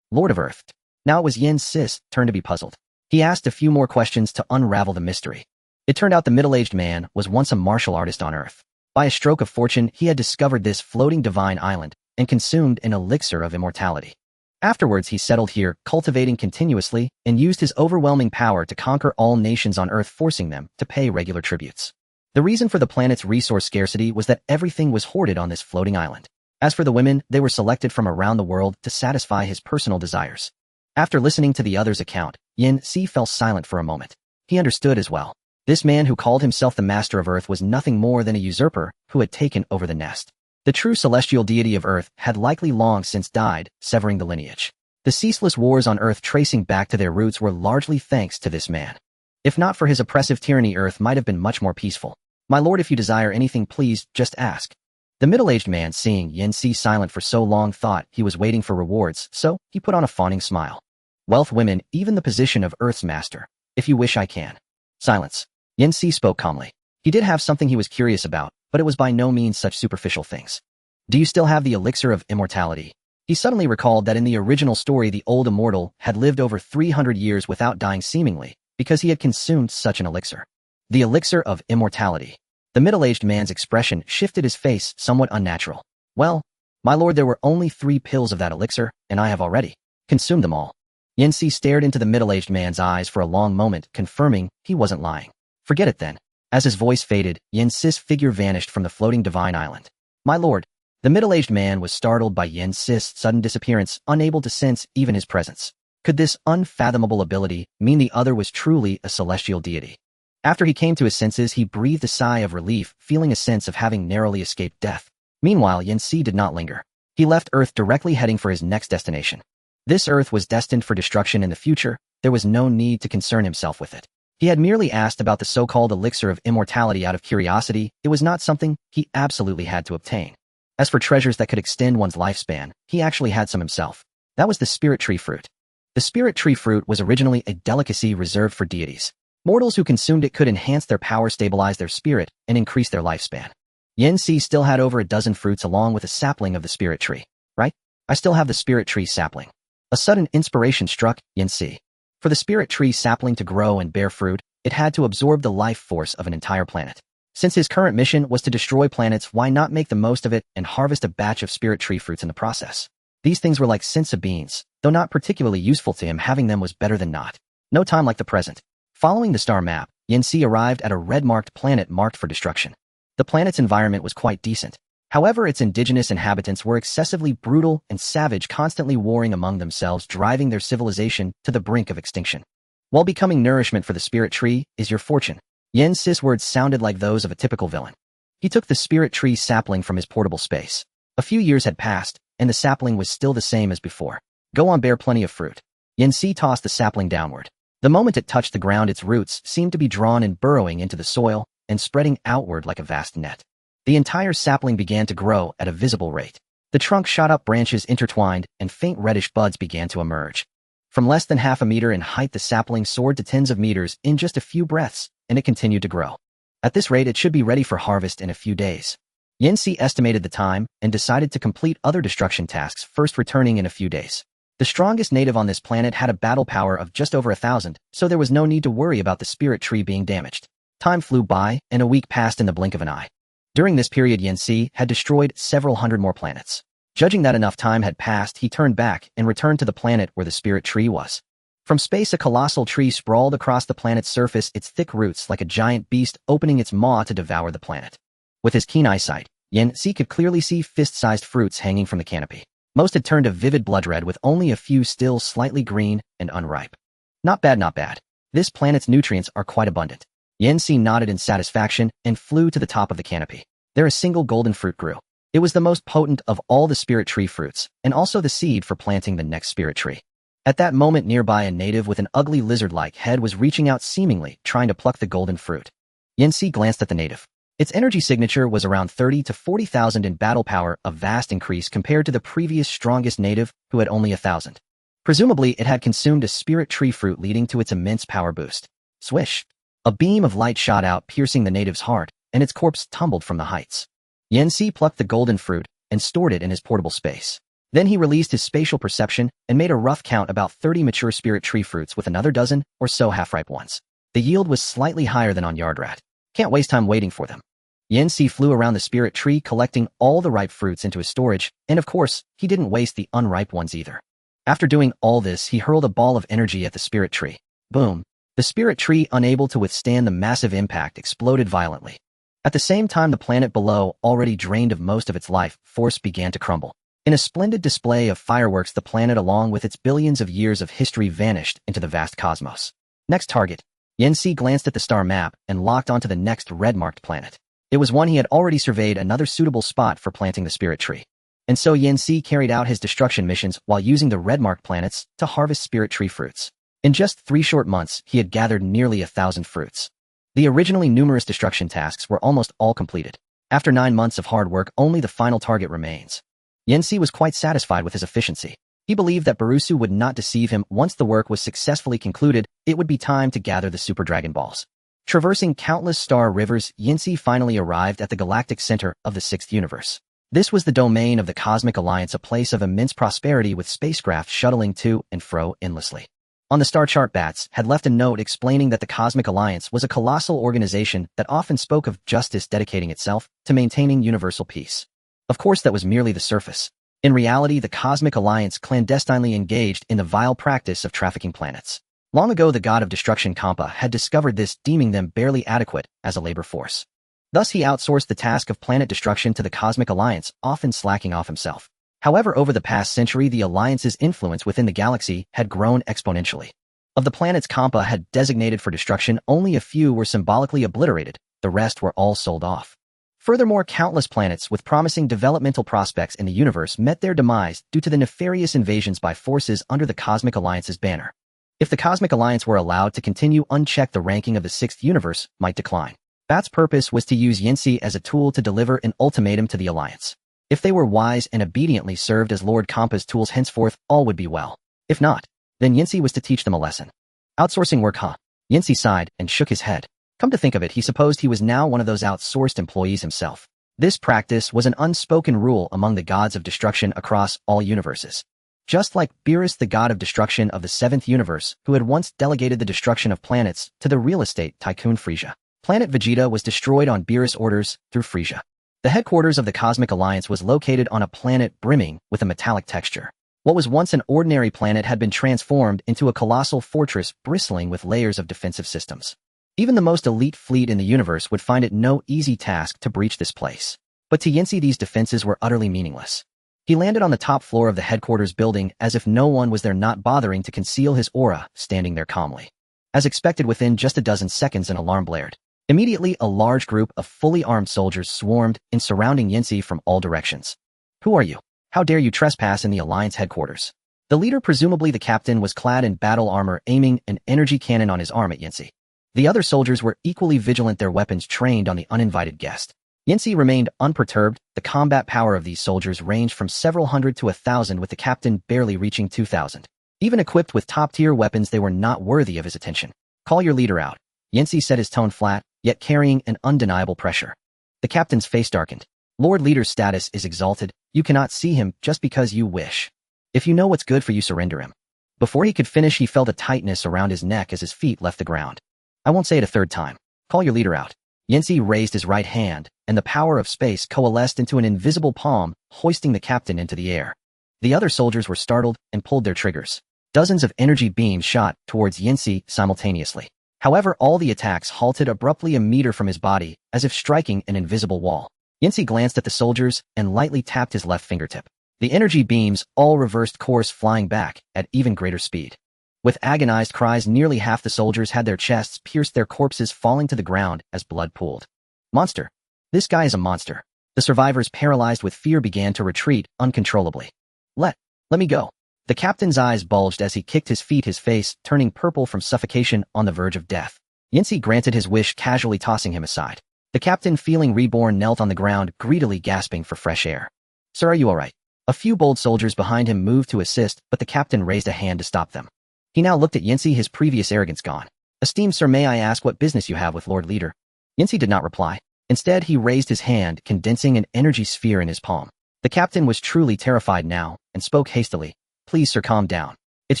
Lord of Earth? Now it was Yanxi's turn to be puzzled. He asked a few more questions to unravel the mystery. It turned out the middle-aged man was once a martial artist on Earth. By a stroke of fortune, he had discovered this floating divine island and consumed an elixir of immortality. Afterwards, he settled here, cultivating continuously, and used his overwhelming power to conquer all nations on Earth, forcing them to pay regular tributes. The reason for the planet's resource scarcity was that everything was hoarded on this floating island. As for the women, they were selected from around the world to satisfy his personal desires. After listening to the other's account, Yanxi fell silent for a moment. He understood as well. This man who called himself the Master of Earth was nothing more than a usurper who had taken over the nest. The true celestial deity of Earth had likely long since died, severing the lineage. The ceaseless wars on Earth tracing back to their roots were largely thanks to this man. If not for his oppressive tyranny, Earth might have been much more peaceful. "My lord, if you desire anything, please just ask." The middle-aged man, seeing Yanxi silent for so long, thought he was waiting for rewards, so he put on a fawning smile. "Wealth, women, even the position of Earth's master. If you wish, I can." Silence. Yanxi spoke calmly. He did have something he was curious about, but it was by no means such superficial things. "Do you still have the elixir of immortality?" He suddenly recalled that in the original story, the old immortal had lived over 300 years without dying, seemingly because he had consumed such an elixir. The elixir of immortality. The middle-aged man's expression shifted, his face somewhat unnatural. "Well, my lord, there were only 3 pills of that elixir, and I have already consumed them all." Yanxi stared into the middle-aged man's eyes for a long moment, confirming he wasn't lying. "Forget it then." As his voice faded, Yanxi's figure vanished from the floating divine island. "My lord, The middle-aged man was startled by Yen-Si's sudden disappearance, unable to sense even his presence. Could this unfathomable ability mean the other was truly a celestial deity? After he came to his senses, he breathed a sigh of relief, feeling a sense of having narrowly escaped death. Meanwhile, Yen-Si did not linger. He left Earth directly heading for his next destination. This Earth was destined for destruction in the future. There was no need to concern himself with it. He had merely asked about the so-called elixir of immortality out of curiosity. It was not something he absolutely had to obtain. As for treasures that could extend one's lifespan, he actually had some himself. That was the spirit tree fruit. The spirit tree fruit was originally a delicacy reserved for deities. Mortals who consumed it could enhance their power, stabilize their spirit, and increase their lifespan. Yen-Si still had over a dozen fruits along with a sapling of the spirit tree. Right? I still have the spirit tree sapling. A sudden inspiration struck Yen-Si. For the spirit tree sapling to grow and bear fruit, it had to absorb the life force of an entire planet. Since his current mission was to destroy planets, why not make the most of it and harvest a batch of spirit tree fruits in the process? These things were like senza beans, though not particularly useful to him. Having them was better than not. No time like the present. Following the star map, Yen-Si arrived at a red-marked planet marked for destruction. The planet's environment was quite decent. However, its indigenous inhabitants were excessively brutal and savage, constantly warring among themselves, driving their civilization to the brink of extinction. While becoming nourishment for the spirit tree is your fortune. Yen-Si's words sounded like those of a typical villain. He took the spirit tree sapling from his portable space. A few years had passed, and the sapling was still the same as before. Go on, bear plenty of fruit. Yen-Si tossed the sapling downward. The moment it touched the ground, its roots seemed to be drawn and burrowing into the soil and spreading outward like a vast net. The entire sapling began to grow at a visible rate. The trunk shot up, branches intertwined, and faint reddish buds began to emerge. From less than half a meter in height, the sapling soared to tens of meters in just a few breaths, and it continued to grow. At this rate, it should be ready for harvest in a few days. Yen-Si estimated the time and decided to complete other destruction tasks, first returning in a few days. The strongest native on this planet had a battle power of just over 1,000, so there was no need to worry about the spirit tree being damaged. Time flew by, and a week passed in the blink of an eye. During this period, Yen-Si had destroyed several hundred more planets. Judging that enough time had passed, he turned back and returned to the planet where the spirit tree was. From space, a colossal tree sprawled across the planet's surface, its thick roots like a giant beast opening its maw to devour the planet. With his keen eyesight, Yen-Si could clearly see fist-sized fruits hanging from the canopy. Most had turned a vivid blood red, with only a few still slightly green and unripe. Not bad, not bad. This planet's nutrients are quite abundant. Yen-Si nodded in satisfaction and flew to the top of the canopy. There a single golden fruit grew. It was the most potent of all the spirit tree fruits, and also the seed for planting the next spirit tree. At that moment, nearby, a native with an ugly lizard-like head was reaching out, seemingly trying to pluck the golden fruit. Yen-Si glanced at the native. Its energy signature was around 30 to 40,000 in battle power, a vast increase compared to the previous strongest native, who had only 1,000. Presumably, it had consumed a spirit tree fruit, leading to its immense power boost. Swish! A beam of light shot out, piercing the native's heart, and its corpse tumbled from the heights. Yen-Si plucked the golden fruit and stored it in his portable space. Then he released his spatial perception and made a rough count, about 30 mature spirit tree fruits with another dozen or so half-ripe ones. The yield was slightly higher than on Yardrat. Can't waste time waiting for them. Yen-Si flew around the spirit tree, collecting all the ripe fruits into his storage, and of course, he didn't waste the unripe ones either. After doing all this, he hurled a ball of energy at the spirit tree. Boom! The spirit tree, unable to withstand the massive impact, exploded violently. At the same time, the planet below, already drained of most of its life force, began to crumble. In a splendid display of fireworks, the planet, along with its billions of years of history, vanished into the vast cosmos. Next target. Yen-Si glanced at the star map and locked onto the next red-marked planet. It was one he had already surveyed, another suitable spot for planting the spirit tree. And so Yen-Si carried out his destruction missions while using the red-marked planets to harvest spirit tree fruits. In just 3 short months, he had gathered nearly 1,000 fruits. The originally numerous destruction tasks were almost all completed. After 9 months of hard work, only the final target remains. Yen-Si was quite satisfied with his efficiency. He believed that Barusu would not deceive him. Once the work was successfully concluded, it would be time to gather the Super Dragon Balls. Traversing countless star rivers, Yen-Si finally arrived at the galactic center of the 6th universe. This was the domain of the Cosmic Alliance, a place of immense prosperity with spacecraft shuttling to and fro endlessly. On the star chart, Bats had left a note explaining that the Cosmic Alliance was a colossal organization that often spoke of justice, dedicating itself to maintaining universal peace. Of course, that was merely the surface. In reality, the Cosmic Alliance clandestinely engaged in the vile practice of trafficking planets. Long ago, the god of destruction Kampa had discovered this, deeming them barely adequate as a labor force. Thus he outsourced the task of planet destruction to the Cosmic Alliance, often slacking off himself. However, over the past century, the Alliance's influence within the galaxy had grown exponentially. Of the planets Kampa had designated for destruction, only a few were symbolically obliterated, the rest were all sold off. Furthermore, countless planets with promising developmental prospects in the universe met their demise due to the nefarious invasions by forces under the Cosmic Alliance's banner. If the Cosmic Alliance were allowed to continue unchecked, the ranking of the sixth universe might decline. Bat's purpose was to use Yinsi as a tool to deliver an ultimatum to the Alliance. If they were wise and obediently served as Lord Kampa's tools henceforth, all would be well. If not, then Yinsi was to teach them a lesson. Outsourcing work, huh? Yinsi sighed and shook his head. Come to think of it, he supposed he was now one of those outsourced employees himself. This practice was an unspoken rule among the gods of destruction across all universes. Just like Beerus, the god of destruction of the seventh universe, who had once delegated the destruction of planets to the real estate tycoon Frieza. Planet Vegeta was destroyed on Beerus' orders through Frieza. The headquarters of the Cosmic Alliance was located on a planet brimming with a metallic texture. What was once an ordinary planet had been transformed into a colossal fortress bristling with layers of defensive systems. Even the most elite fleet in the universe would find it no easy task to breach this place. But to Yinsi, these defenses were utterly meaningless. He landed on the top floor of the headquarters building as if no one was there, not bothering to conceal his aura, standing there calmly. As expected, within just a dozen seconds an alarm blared. Immediately, a large group of fully armed soldiers swarmed in, surrounding Yinsi from all directions. Who are you? How dare you trespass in the Alliance headquarters? The leader, presumably the captain, was clad in battle armor, aiming an energy cannon on his arm at Yinsi. The other soldiers were equally vigilant, their weapons trained on the uninvited guest. Yinsi remained unperturbed. The combat power of these soldiers ranged from several hundred to 1,000, with the captain barely reaching 2,000. Even equipped with top-tier weapons, they were not worthy of his attention. Call your leader out. Yinsi said, his tone flat, yet carrying an undeniable pressure. The captain's face darkened. Lord Leader's status is exalted. You cannot see him just because you wish. If you know what's good for you, surrender him. Before he could finish, he felt a tightness around his neck as his feet left the ground. I won't say it a third time. Call your leader out. Yinsi raised his right hand, and the power of space coalesced into an invisible palm, hoisting the captain into the air. The other soldiers were startled and pulled their triggers. Dozens of energy beams shot towards Yinsi simultaneously. However, all the attacks halted abruptly a meter from his body, as if striking an invisible wall. Yinsi glanced at the soldiers and lightly tapped his left fingertip. The energy beams all reversed course, flying back at even greater speed. With agonized cries, nearly half the soldiers had their chests pierced, their corpses falling to the ground as blood pooled. Monster. This guy is a monster. The survivors, paralyzed with fear, began to retreat uncontrollably. Let me go. The captain's eyes bulged as he kicked his feet, his face turning purple from suffocation on the verge of death. Yinsi granted his wish, casually tossing him aside. The captain, feeling reborn, knelt on the ground, greedily gasping for fresh air. Sir, are you all right? A few bold soldiers behind him moved to assist, but the captain raised a hand to stop them. He now looked at Yinsi, his previous arrogance gone. Esteemed sir, may I ask what business you have with Lord Leader? Yinsi did not reply. Instead, he raised his hand, condensing an energy sphere in his palm. The captain was truly terrified now, and spoke hastily. Please, sir, calm down. It's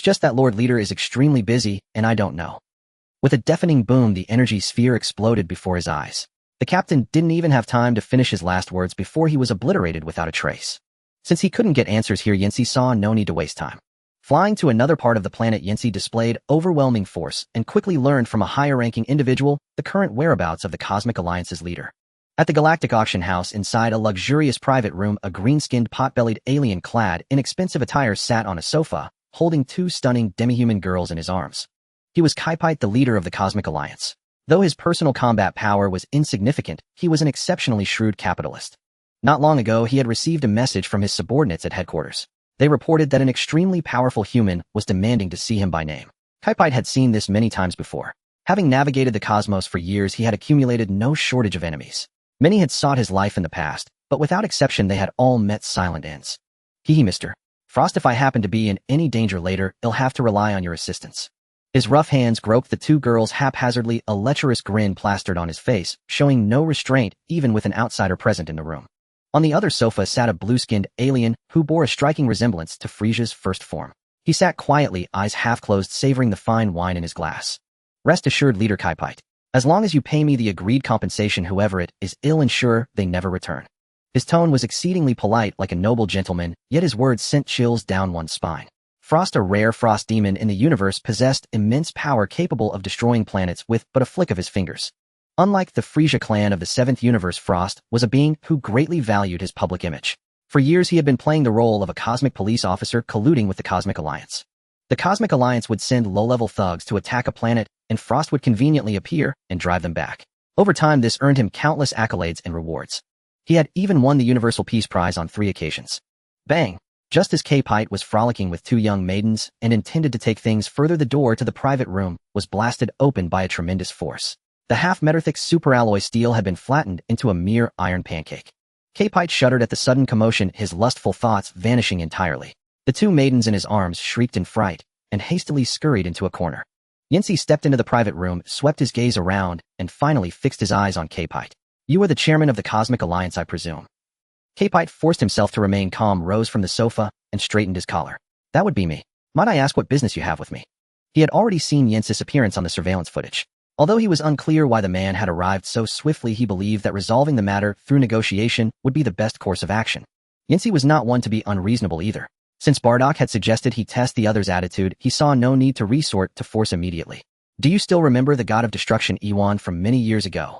just that Lord Leader is extremely busy, and I don't know. With a deafening boom, the energy sphere exploded before his eyes. The captain didn't even have time to finish his last words before he was obliterated without a trace. Since he couldn't get answers here, Yinsi saw no need to waste time. Flying to another part of the planet, Yinsi displayed overwhelming force and quickly learned from a higher-ranking individual the current whereabouts of the Cosmic Alliance's leader. At the Galactic Auction House, inside a luxurious private room, a green-skinned, pot-bellied alien clad in expensive attire sat on a sofa, holding two stunning demi-human girls in his arms. He was Kaipai, the leader of the Cosmic Alliance. Though his personal combat power was insignificant, he was an exceptionally shrewd capitalist. Not long ago, he had received a message from his subordinates at headquarters. They reported that an extremely powerful human was demanding to see him by name. Kaipai had seen this many times before. Having navigated the cosmos for years, he had accumulated no shortage of enemies. Many had sought his life in the past, but without exception they had all met silent ends. Hee, Mr. Frost, if I happen to be in any danger later, I'll have to rely on your assistance. His rough hands groped the two girls haphazardly, a lecherous grin plastered on his face, showing no restraint even with an outsider present in the room. On the other sofa sat a blue-skinned alien who bore a striking resemblance to Frieza's first form. He sat quietly, eyes half-closed, savoring the fine wine in his glass. Rest assured, Leader Kaipai. As long as you pay me the agreed compensation, whoever it is, I'll ensure they never return. His tone was exceedingly polite, like a noble gentleman, yet his words sent chills down one's spine. Frost, a rare frost demon in the universe, possessed immense power capable of destroying planets with but a flick of his fingers. Unlike the Frieza clan of the 7th universe, Frost was a being who greatly valued his public image. For years he had been playing the role of a cosmic police officer colluding with the Cosmic Alliance. The Cosmic Alliance would send low-level thugs to attack a planet, and Frost would conveniently appear and drive them back. Over time, this earned him countless accolades and rewards. He had even won the Universal Peace Prize on 3 occasions. Bang! Just as K-Pite was frolicking with 2 young maidens and intended to take things further, the door to the private room was blasted open by a tremendous force. The half-meter-thick superalloy steel had been flattened into a mere iron pancake. K-Pite shuddered at the sudden commotion, his lustful thoughts vanishing entirely. The 2 maidens in his arms shrieked in fright and hastily scurried into a corner. Yancy stepped into the private room, swept his gaze around, and finally fixed his eyes on K-Pite. "You are the chairman of the Cosmic Alliance, I presume?" K-Pite forced himself to remain calm, rose from the sofa, and straightened his collar. "That would be me. Might I ask what business you have with me?" He had already seen Yancy's appearance on the surveillance footage. Although he was unclear why the man had arrived so swiftly, he believed that resolving the matter through negotiation would be the best course of action. Yancy was not one to be unreasonable either. Since Bardock had suggested he test the other's attitude, he saw no need to resort to force immediately. "Do you still remember the God of Destruction Iwan from many years ago?"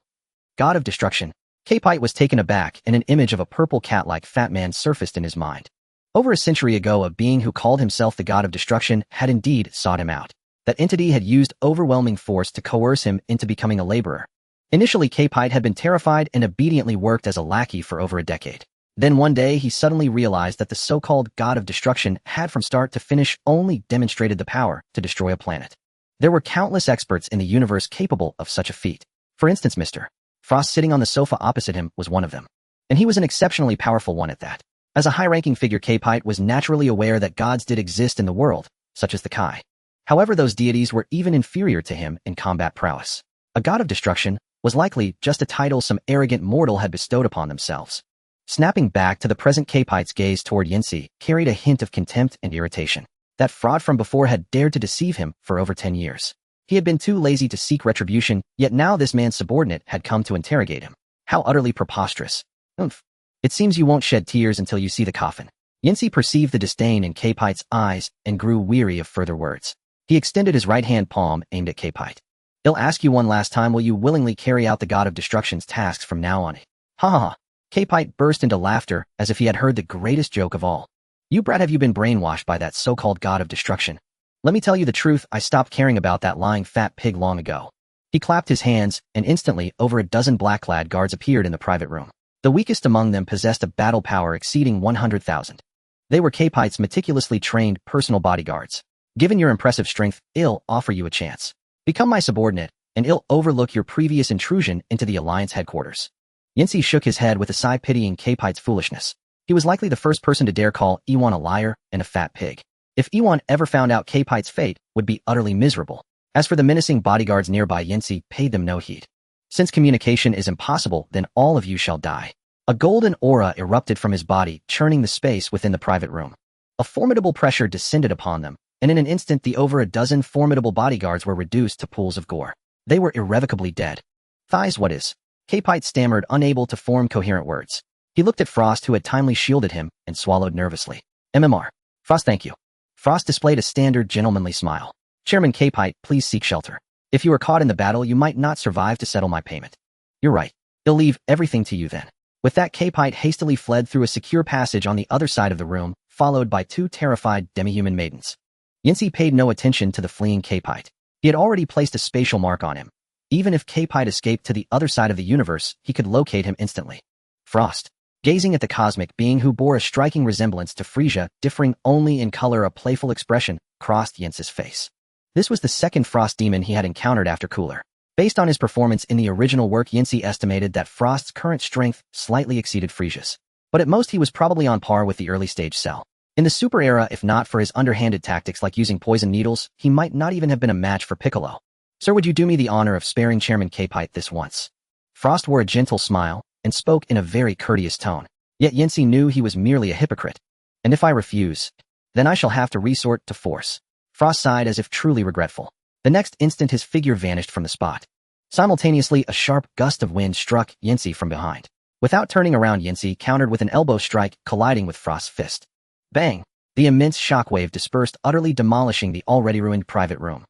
God of Destruction? K-Pite was taken aback, and an image of a purple cat-like fat man surfaced in his mind. Over a century ago, a being who called himself the God of Destruction had indeed sought him out. That entity had used overwhelming force to coerce him into becoming a laborer. Initially, K-Pite had been terrified and obediently worked as a lackey for over a decade. Then one day, he suddenly realized that the so-called God of Destruction had from start to finish only demonstrated the power to destroy a planet. There were countless experts in the universe capable of such a feat. For instance, Mr. Frost, sitting on the sofa opposite him, was one of them. And he was an exceptionally powerful one at that. As a high-ranking figure, K-Pite was naturally aware that gods did exist in the world, such as the Hakai. However, those deities were even inferior to him in combat prowess. A God of Destruction was likely just a title some arrogant mortal had bestowed upon themselves. Snapping back to the present, K-Pite's gaze toward Yancy carried a hint of contempt and irritation. That fraud from before had dared to deceive him for over 10 years. He had been too lazy to seek retribution, yet now this man's subordinate had come to interrogate him. How utterly preposterous. "Oomph. It seems you won't shed tears until you see the coffin." Yancy perceived the disdain in K-Pite's eyes and grew weary of further words. He extended his right-hand palm, aimed at K-Pite. "I'll ask you one last time, will you willingly carry out the God of Destruction's tasks from now on?" "Ha ha ha." K-Pite burst into laughter as if he had heard the greatest joke of all. "You brat, have you been brainwashed by that so-called God of Destruction? Let me tell you the truth, I stopped caring about that lying fat pig long ago." He clapped his hands, and instantly over a dozen black-clad guards appeared in the private room. The weakest among them possessed a battle power exceeding 100,000. They were K-Pite's meticulously trained personal bodyguards. "Given your impressive strength, I'll offer you a chance. Become my subordinate, and I'll overlook your previous intrusion into the Alliance headquarters." Yancy shook his head with a sigh, pitying K-Pite's foolishness. He was likely the first person to dare call Iwan a liar and a fat pig. If Iwan ever found out, K-Pite's fate would be utterly miserable. As for the menacing bodyguards nearby, Yancy paid them no heed. "Since communication is impossible, then all of you shall die." A golden aura erupted from his body, churning the space within the private room. A formidable pressure descended upon them, and in an instant the over a dozen formidable bodyguards were reduced to pools of gore. They were irrevocably dead. "Thighs, what is?" K-Pite stammered, unable to form coherent words. He looked at Frost, who had timely shielded him, and swallowed nervously. "MMR. Frost, thank you." Frost displayed a standard gentlemanly smile. "Chairman K-Pite, please seek shelter. If you are caught in the battle, you might not survive to settle my payment." "You're right. I'll leave everything to you then." With that, K-Pite hastily fled through a secure passage on the other side of the room, followed by 2 terrified demi-human maidens. Yancy paid no attention to the fleeing K-Pite. He had already placed a spatial mark on him. Even if K-Pite escaped to the other side of the universe, he could locate him instantly. Frost, gazing at the cosmic being who bore a striking resemblance to Frieza, differing only in color, a playful expression crossed Yancy's face. This was the second Frost demon he had encountered after Cooler. Based on his performance in the original work, Yancy estimated that Frost's current strength slightly exceeded Frieza's. But at most he was probably on par with the early stage Cell. In the Super Era, if not for his underhanded tactics like using poison needles, he might not even have been a match for Piccolo. "Sir, would you do me the honor of sparing Chairman K-Pite this once?" Frost wore a gentle smile and spoke in a very courteous tone. Yet Yancy knew he was merely a hypocrite. "And if I refuse, then I shall have to resort to force." Frost sighed as if truly regretful. The next instant his figure vanished from the spot. Simultaneously, a sharp gust of wind struck Yancy from behind. Without turning around, Yancy countered with an elbow strike, colliding with Frost's fist. Bang! The immense shockwave dispersed, utterly demolishing the already ruined private room.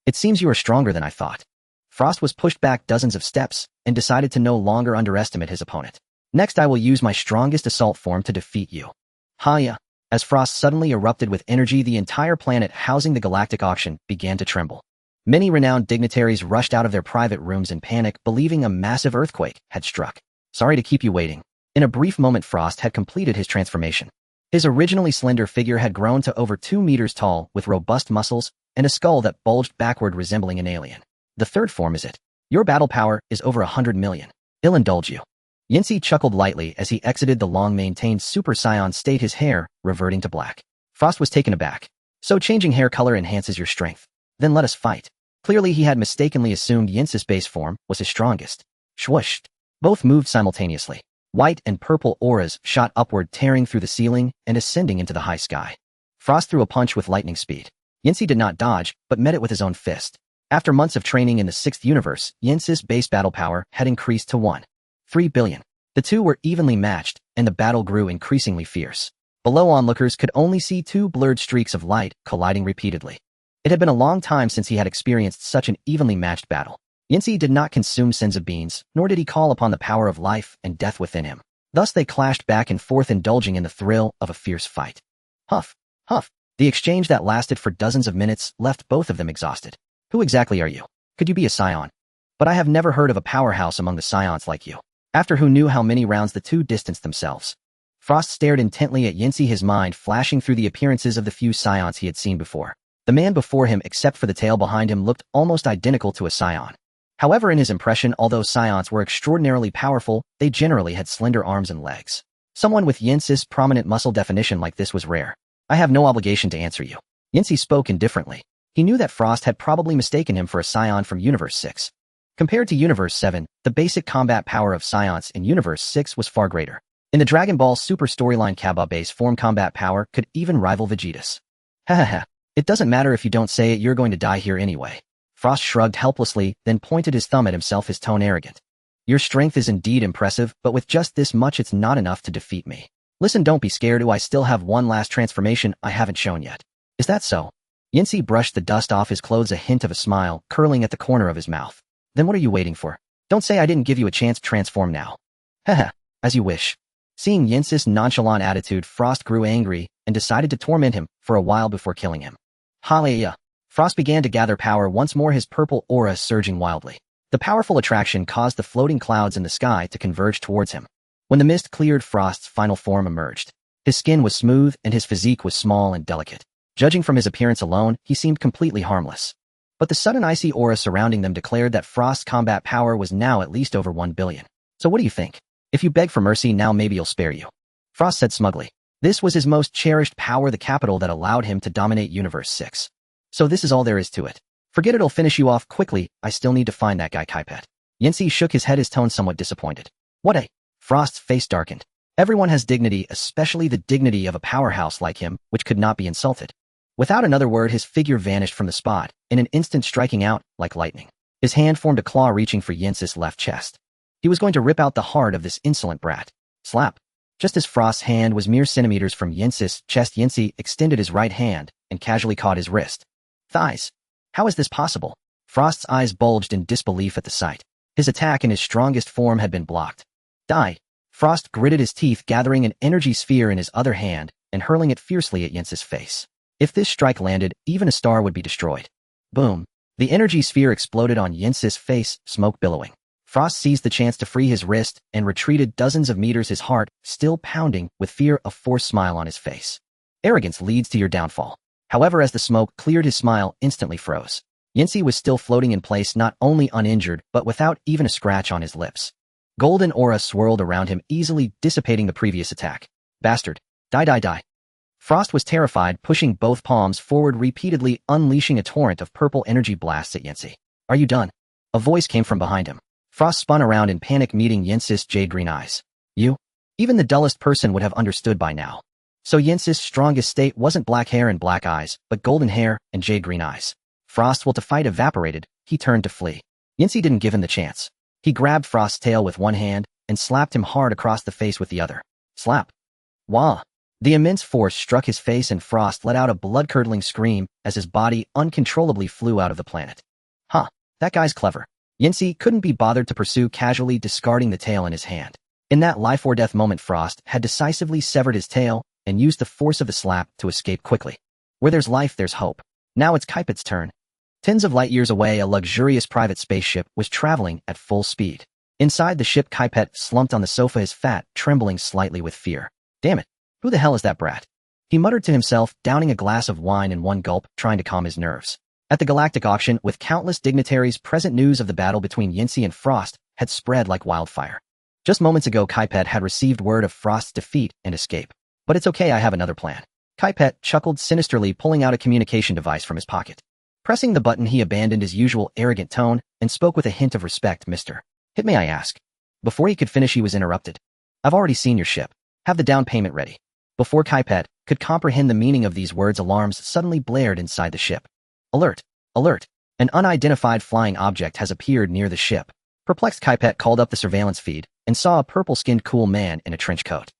"It seems you are stronger than I thought." Frost was pushed back dozens of steps and decided to no longer underestimate his opponent. Next, I will use my strongest assault form to defeat you. Hiya! As Frost suddenly erupted with energy, the entire planet housing the galactic auction began to tremble. Many renowned dignitaries rushed out of their private rooms in panic, believing a massive earthquake had struck. Sorry to keep you waiting. In a brief moment, Frost had completed his transformation. His originally slender figure had grown to over 2 meters tall, with robust muscles and a skull that bulged backward resembling an alien. The third form is it. Your battle power is over 100 million. I'll indulge you. Yancey chuckled lightly as he exited the long-maintained Super Saiyan state, his hair reverting to black. Frost was taken aback. So changing hair color enhances your strength. Then let us fight. Clearly he had mistakenly assumed Yancey's base form was his strongest. Swoosh! Both moved simultaneously. White and purple auras shot upward, tearing through the ceiling and ascending into the high sky. Frost threw a punch with lightning speed. Yancey did not dodge, but met it with his own fist. After months of training in the 6th universe, Yancey's base battle power had increased to 1.3 billion. The two were evenly matched, and the battle grew increasingly fierce. Below, onlookers could only see 2 blurred streaks of light colliding repeatedly. It had been a long time since he had experienced such an evenly matched battle. Yancey did not consume senzu beans, nor did he call upon the power of life and death within him. Thus they clashed back and forth, indulging in the thrill of a fierce fight. Huff, huff. The exchange that lasted for dozens of minutes left both of them exhausted. Who exactly are you? Could you be a Scion? But I have never heard of a powerhouse among the Scions like you. After who knew how many rounds the two distanced themselves. Frost stared intently at Yancey, his mind flashing through the appearances of the few Scions he had seen before. The man before him, except for the tail behind him, looked almost identical to a Scion. However, in his impression, although Scions were extraordinarily powerful, they generally had slender arms and legs. Someone with Yancey's prominent muscle definition like this was rare. I have no obligation to answer you. Yancey spoke indifferently. He knew that Frost had probably mistaken him for a Scion from Universe 6. Compared to Universe 7, the basic combat power of Scions in Universe 6 was far greater. In the Dragon Ball Super storyline, Cabba base form combat power could even rival Vegeta's. Hahaha. It doesn't matter if you don't say it, you're going to die here anyway. Frost shrugged helplessly, then pointed his thumb at himself, his tone arrogant. Your strength is indeed impressive, but with just this much it's not enough to defeat me. Listen, don't be scared. I still have one last transformation I haven't shown yet. Is that so? Yancey brushed the dust off his clothes, a hint of a smile curling at the corner of his mouth. Then what are you waiting for? Don't say I didn't give you a chance to transform now. Haha, as you wish. Seeing Yancey's nonchalant attitude, Frost grew angry and decided to torment him for a while before killing him. Hallelujah. Frost began to gather power once more, his purple aura surging wildly. The powerful attraction caused the floating clouds in the sky to converge towards him. When the mist cleared, Frost's final form emerged. His skin was smooth and his physique was small and delicate. Judging from his appearance alone, he seemed completely harmless. But the sudden icy aura surrounding them declared that Frost's combat power was now at least over 1 billion. So what do you think? If you beg for mercy now, maybe I'll spare you. Frost said smugly. This was his most cherished power, the capital that allowed him to dominate Universe 6. So this is all there is to it. Forget it, I'll finish you off quickly. I still need to find that guy Kaipet. Yancey shook his head, his tone somewhat disappointed. What a... Frost's face darkened. Everyone has dignity, especially the dignity of a powerhouse like him, which could not be insulted. Without another word, his figure vanished from the spot, in an instant striking out like lightning. His hand formed a claw reaching for Yancey's left chest. He was going to rip out the heart of this insolent brat. Slap. Just as Frost's hand was mere centimeters from Yancey's chest, Yancey extended his right hand and casually caught his wrist. Thighs. How is this possible? Frost's eyes bulged in disbelief at the sight. His attack in his strongest form had been blocked. Die. Frost gritted his teeth, gathering an energy sphere in his other hand and hurling it fiercely at Yancey's face. If this strike landed, even a star would be destroyed. Boom. The energy sphere exploded on Yancey's face, smoke billowing. Frost seized the chance to free his wrist and retreated dozens of meters, his heart still pounding with fear, a forced smile on his face. Arrogance leads to your downfall. However, as the smoke cleared, his smile instantly froze. Yancey was still floating in place, not only uninjured, but without even a scratch on his lips. Golden aura swirled around him, easily dissipating the previous attack. Bastard. Die, die, die. Frost was terrified, pushing both palms forward repeatedly, unleashing a torrent of purple energy blasts at Yancey. Are you done? A voice came from behind him. Frost spun around in panic, meeting Yancey's jade-green eyes. You? Even the dullest person would have understood by now. So Yancey's strongest state wasn't black hair and black eyes, but golden hair and jade-green eyes. Frost's will to fight evaporated. He turned to flee. Yancey didn't give him the chance. He grabbed Frost's tail with one hand and slapped him hard across the face with the other. Slap. Wah. The immense force struck his face and Frost let out a blood-curdling scream as his body uncontrollably flew out of the planet. Huh, that guy's clever. Yancey couldn't be bothered to pursue, casually discarding the tail in his hand. In that life-or-death moment, Frost had decisively severed his tail and used the force of the slap to escape quickly. Where there's life, there's hope. Now it's Kaipet's turn. Tens of light years away, a luxurious private spaceship was traveling at full speed. Inside the ship, Kaipet slumped on the sofa, his fat trembling slightly with fear. Damn it, who the hell is that brat? He muttered to himself, downing a glass of wine in one gulp, trying to calm his nerves. At the galactic auction, with countless dignitaries present, news of the battle between Yancey and Frost had spread like wildfire. Just moments ago, Kaipet had received word of Frost's defeat and escape. But it's okay, I have another plan. Kaipet chuckled sinisterly, pulling out a communication device from his pocket. Pressing the button, he abandoned his usual arrogant tone and spoke with a hint of respect. Mr. Hit, may I ask? Before he could finish, he was interrupted. I've already seen your ship. Have the down payment ready. Before Kaipet could comprehend the meaning of these words, alarms suddenly blared inside the ship. Alert! Alert! An unidentified flying object has appeared near the ship. Perplexed, Kaipet called up the surveillance feed and saw a purple-skinned cool man in a trench coat.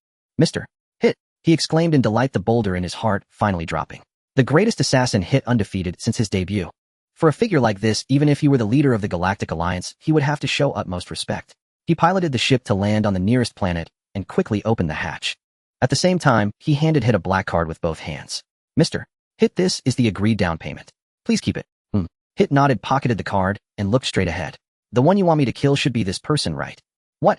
Mr. Hit! He exclaimed in delight, the boulder in his heart finally dropping. The greatest assassin, Hit, undefeated since his debut. For a figure like this, even if he were the leader of the Galactic Alliance, he would have to show utmost respect. He piloted the ship to land on the nearest planet and quickly opened the hatch. At the same time, he handed Hit a black card with both hands. Mr. Hit, this is the agreed down payment. Please keep it. Hit nodded, pocketed the card, and looked straight ahead. The one you want me to kill should be this person, right? What?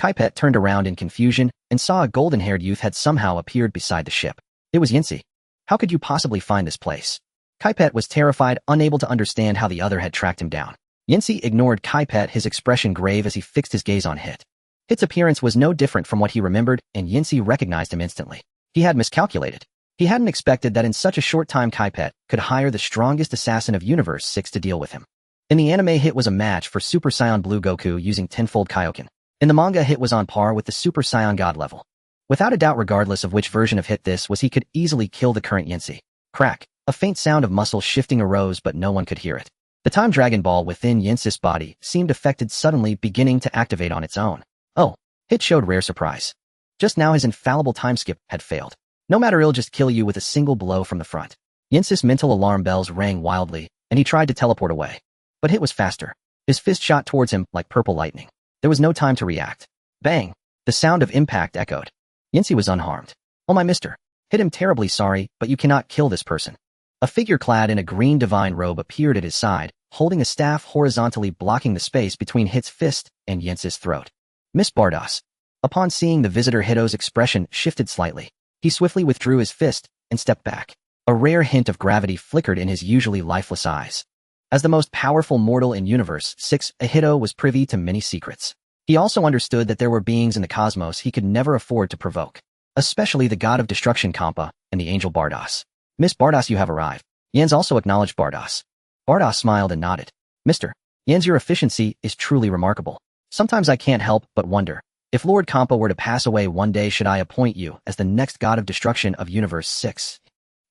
Kaipet turned around in confusion and saw a golden-haired youth had somehow appeared beside the ship. It was Yancey. How could you possibly find this place? Kaipet was terrified, unable to understand how the other had tracked him down. Yancey ignored Kaipet, his expression grave as he fixed his gaze on Hit. Hit's appearance was no different from what he remembered, and Yancey recognized him instantly. He had miscalculated. He hadn't expected that in such a short time Kaipet could hire the strongest assassin of Universe 6 to deal with him. In the anime, Hit was a match for Super Saiyan Blue Goku using tenfold Kaioken. In the manga, Hit was on par with the Super Saiyan God level. Without a doubt, regardless of which version of Hit this was, he could easily kill the current Yancey. Crack. A faint sound of muscle shifting arose, but no one could hear it. The time Dragon Ball within Yancey's body seemed affected, suddenly beginning to activate on its own. Oh, Hit showed rare surprise. Just now his infallible time skip had failed. No matter, he'll just kill you with a single blow from the front. Yancey's mental alarm bells rang wildly, and he tried to teleport away. But Hit was faster. His fist shot towards him like purple lightning. There was no time to react. Bang! The sound of impact echoed. Yancey was unharmed. Oh my mister. Hit, him terribly sorry, but you cannot kill this person. A figure clad in a green divine robe appeared at his side, holding a staff horizontally blocking the space between Hit's fist and Yancey's throat. Miss Bardos. Upon seeing the visitor, Hito's expression shifted slightly. He swiftly withdrew his fist and stepped back. A rare hint of gravity flickered in his usually lifeless eyes. As the most powerful mortal in Universe 6, Hito was privy to many secrets. He also understood that there were beings in the cosmos he could never afford to provoke, especially the god of destruction Kampa and the angel Bardos. Miss Bardos, you have arrived. Jens also acknowledged Bardos. Bardos smiled and nodded. Mr. Jens, your efficiency is truly remarkable. Sometimes I can't help but wonder, if Lord Kampa were to pass away one day, should I appoint you as the next god of destruction of Universe 6?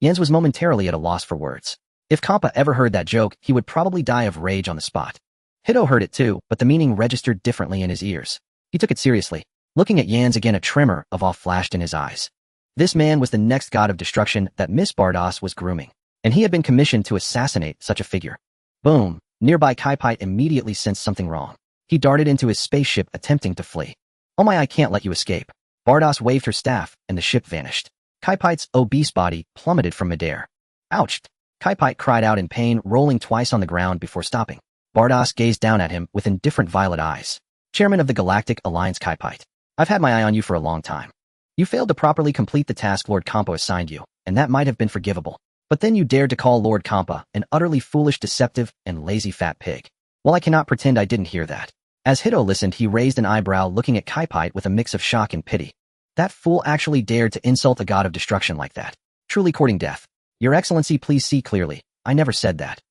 Jens was momentarily at a loss for words. If Kampa ever heard that joke, he would probably die of rage on the spot. Hito heard it too, but the meaning registered differently in his ears. He took it seriously. Looking at Jens again, a tremor of awe flashed in his eyes. This man was the next god of destruction that Miss Bardos was grooming, and he had been commissioned to assassinate such a figure. Boom! Nearby, Kaipet immediately sensed something wrong. He darted into his spaceship, attempting to flee. Oh my, I can't let you escape. Bardos waved her staff, and the ship vanished. Kaipet's obese body plummeted from midair. Ouch! Kaipet cried out in pain, rolling twice on the ground before stopping. Bardos gazed down at him with indifferent violet eyes. Chairman of the Galactic Alliance, Kaipet. I've had my eye on you for a long time. You failed to properly complete the task Lord Kampa assigned you, and that might have been forgivable. But then you dared to call Lord Kampa an utterly foolish, deceptive, and lazy fat pig. Well, I cannot pretend I didn't hear that. As Hito listened, he raised an eyebrow, looking at Kaipet with a mix of shock and pity. That fool actually dared to insult a god of destruction like that. Truly courting death. Your Excellency, please see clearly. I never said that.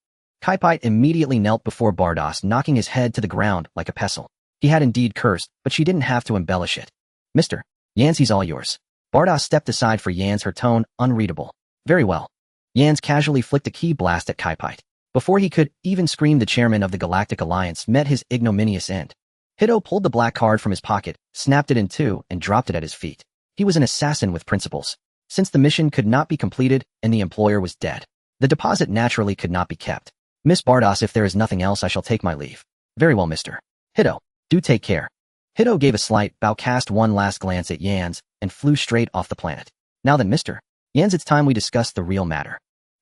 Kaipet immediately knelt before Bardos, knocking his head to the ground like a pestle. He had indeed cursed, but she didn't have to embellish it. Mr. Jans, he's all yours. Bardos stepped aside for Jans, her tone unreadable. Very well. Jans casually flicked a key blast at Kaipet. Before he could even scream, the chairman of the Galactic Alliance met his ignominious end. Hito pulled the black card from his pocket, snapped it in two, and dropped it at his feet. He was an assassin with principles. Since the mission could not be completed and the employer was dead, the deposit naturally could not be kept. Miss Bardos, if there is nothing else, I shall take my leave. Very well, mister. Hito, do take care. Hito gave a slight bow, cast one last glance at Yans, and flew straight off the planet. Now then, mister. Yans, it's time we discuss the real matter.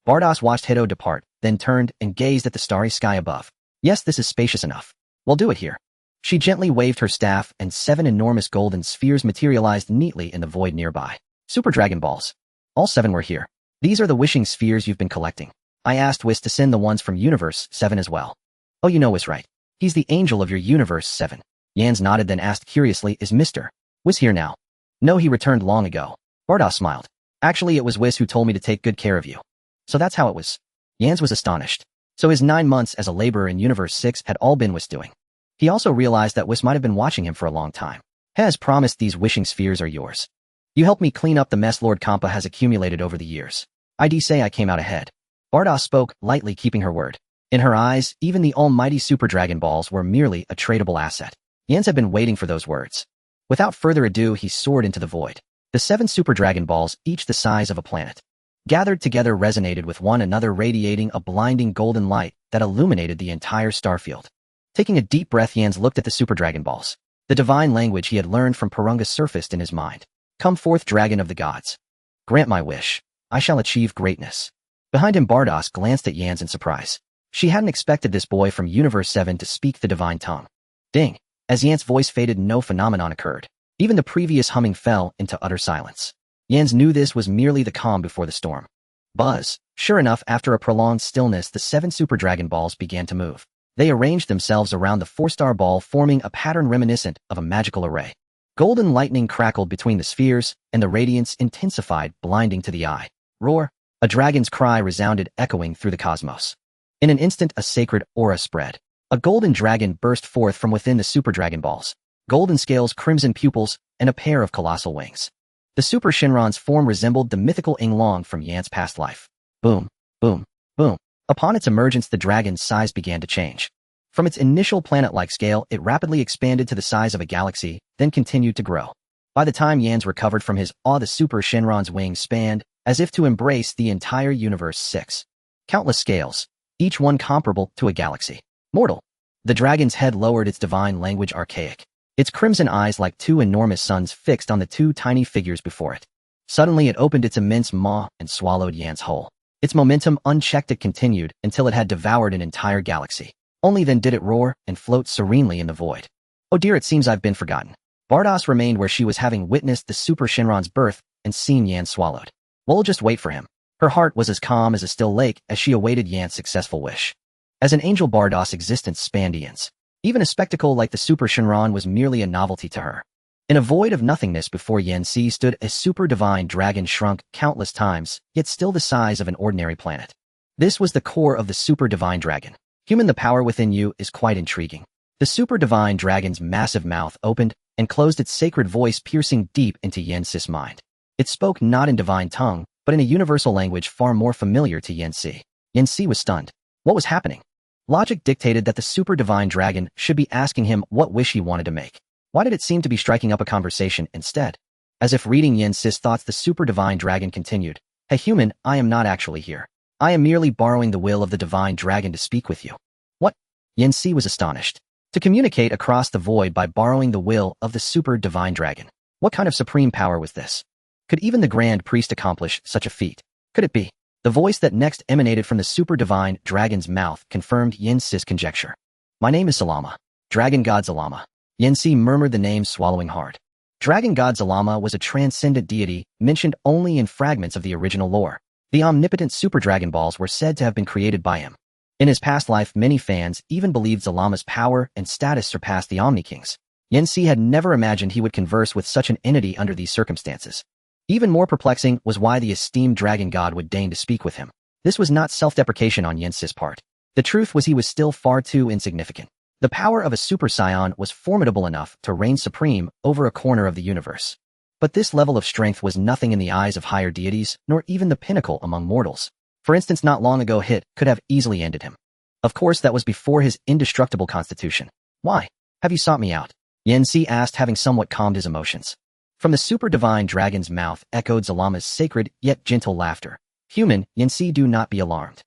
Bardos watched Hito depart, then turned and gazed at the starry sky above. Yes, this is spacious enough. We'll do it here. She gently waved her staff, and 7 enormous golden spheres materialized neatly in the void nearby. Super Dragon Balls. All 7 were here. These are the wishing spheres you've been collecting. I asked Whis to send the ones from Universe 7 as well. Oh, you know Whis, right? He's the angel of your Universe 7. Yans nodded, then asked curiously, is Mr. Whis here now? No, he returned long ago. Bardos smiled. Actually, it was Whis who told me to take good care of you. So that's how it was. Yans was astonished. So his 9 months as a laborer in Universe 6 had all been Whis doing. He also realized that Whis might have been watching him for a long time. Has promised these wishing spheres are yours. You helped me clean up the mess Lord Kampa has accumulated over the years. I'd say I came out ahead. Bardos spoke, lightly keeping her word. In her eyes, even the almighty Super Dragon Balls were merely a tradable asset. Yans had been waiting for those words. Without further ado, he soared into the void. The 7 Super Dragon Balls, each the size of a planet, gathered together, resonated with one another, radiating a blinding golden light that illuminated the entire starfield. Taking a deep breath, Yans looked at the Super Dragon Balls. The divine language he had learned from Purunga surfaced in his mind. Come forth, dragon of the gods. Grant my wish. I shall achieve greatness. Behind him, Bardos glanced at Yans in surprise. She hadn't expected this boy from Universe 7 to speak the divine tongue. Ding. As Yans' voice faded, no phenomenon occurred. Even the previous humming fell into utter silence. Yans knew this was merely the calm before the storm. Buzz. Sure enough, after a prolonged stillness, the 7 Super Dragon Balls began to move. They arranged themselves around the 4-star ball, forming a pattern reminiscent of a magical array. Golden lightning crackled between the spheres, and the radiance intensified, blinding to the eye. Roar! A dragon's cry resounded, echoing through the cosmos. In an instant, a sacred aura spread. A golden dragon burst forth from within the Super Dragon Balls. Golden scales, crimson pupils, and a pair of colossal wings. The Super Shinron's form resembled the mythical Yinglong from Yan's past life. Boom, boom, boom. Upon its emergence, the dragon's size began to change. From its initial planet-like scale, it rapidly expanded to the size of a galaxy, then continued to grow. By the time Yans recovered from his awe, the Super Shinron's wings spanned, as if to embrace the entire Universe 6. Countless scales, each one comparable to a galaxy. Mortal. The dragon's head lowered, its divine language archaic. Its crimson eyes like 2 enormous suns fixed on the 2 tiny figures before it. Suddenly it opened its immense maw and swallowed Yans whole. Its momentum unchecked, it continued until it had devoured an entire galaxy. Only then did it roar and float serenely in the void. Oh dear, it seems I've been forgotten. Bardos remained where she was, having witnessed the Super Shinron's birth and seen Yan swallowed. We'll just wait for him. Her heart was as calm as a still lake as she awaited Yan's successful wish. As an angel, Bardos' existence spanned eons. Even a spectacle like the Super Shinron was merely a novelty to her. In a void of nothingness before Yanxi stood a super divine dragon, shrunk countless times, yet still the size of an ordinary planet. This was the core of the super divine dragon. Human, the power within you is quite intriguing. The super divine dragon's massive mouth opened and closed, its sacred voice piercing deep into Yanxi's mind. It spoke not in divine tongue, but in a universal language far more familiar to Yanxi. Yanxi was stunned. What was happening? Logic dictated that the super divine dragon should be asking him what wish he wanted to make. Why did it seem to be striking up a conversation instead? As if reading Yanxi's thoughts, the super divine dragon continued. Hey human, I am not actually here. I am merely borrowing the will of the divine dragon to speak with you. What? Yanxi was astonished. To communicate across the void by borrowing the will of the super divine dragon. What kind of supreme power was this? Could even the grand priest accomplish such a feat? Could it be? The voice that next emanated from the super divine dragon's mouth confirmed Yanxi's conjecture. My name is Salama. Dragon God Salama. Yanxi murmured the name, swallowing hard. Dragon God Salama was a transcendent deity mentioned only in fragments of the original lore. The omnipotent Super Dragon Balls were said to have been created by him. In his past life, many fans even believed Zalama's power and status surpassed the Omni King's. Yanxi had never imagined he would converse with such an entity under these circumstances. Even more perplexing was why the esteemed dragon god would deign to speak with him. This was not self-deprecation on Yanxi's part. The truth was he was still far too insignificant. The power of a Super Saiyan was formidable enough to reign supreme over a corner of the universe. But this level of strength was nothing in the eyes of higher deities, nor even the pinnacle among mortals. For instance, not long ago Hit could have easily ended him. Of course, that was before his indestructible constitution. Why have you sought me out? Yanxi asked, having somewhat calmed his emotions. From the super divine dragon's mouth echoed Zalama's sacred yet gentle laughter. Human, Yanxi, do not be alarmed.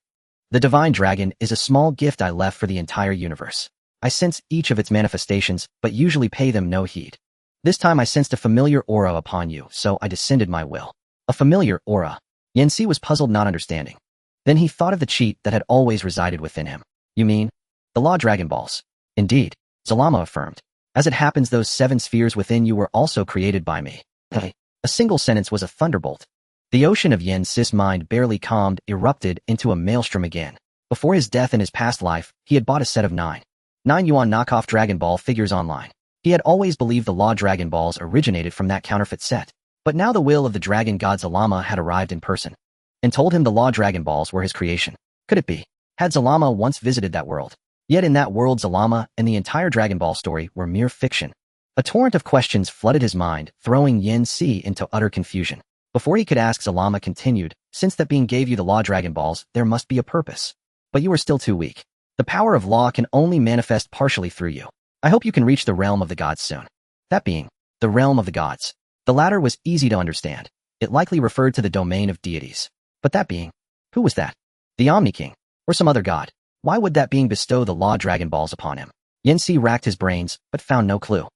The divine dragon is a small gift I left for the entire universe. I sense each of its manifestations, but usually pay them no heed. This time I sensed a familiar aura upon you, so I descended my will. A familiar aura. Yanxi was puzzled, not understanding. Then he thought of the cheat that had always resided within him. You mean? The Law Dragon Balls. Indeed, Zalama affirmed. As it happens, those 7 spheres within you were also created by me. A single sentence was a thunderbolt. The ocean of Yanxi's mind barely calmed, erupted into a maelstrom again. Before his death in his past life, he had bought a set of 9 yuan knockoff Dragon Ball figures online. He had always believed the Law Dragon Balls originated from that counterfeit set. But now the will of the dragon god Zalama had arrived in person and told him the Law Dragon Balls were his creation. Could it be? Had Zalama once visited that world? Yet in that world, Zalama and the entire Dragon Ball story were mere fiction. A torrent of questions flooded his mind, throwing Yanxi into utter confusion. Before he could ask, Zalama continued, since that being gave you the Law Dragon Balls, there must be a purpose. But you are still too weak. The power of law can only manifest partially through you. I hope you can reach the realm of the gods soon. That being, the realm of the gods. The latter was easy to understand. It likely referred to the domain of deities. But that being, who was that? The Omni King? Or some other god? Why would that being bestow the Law Dragon Balls upon him? Yanxi racked his brains, but found no clue.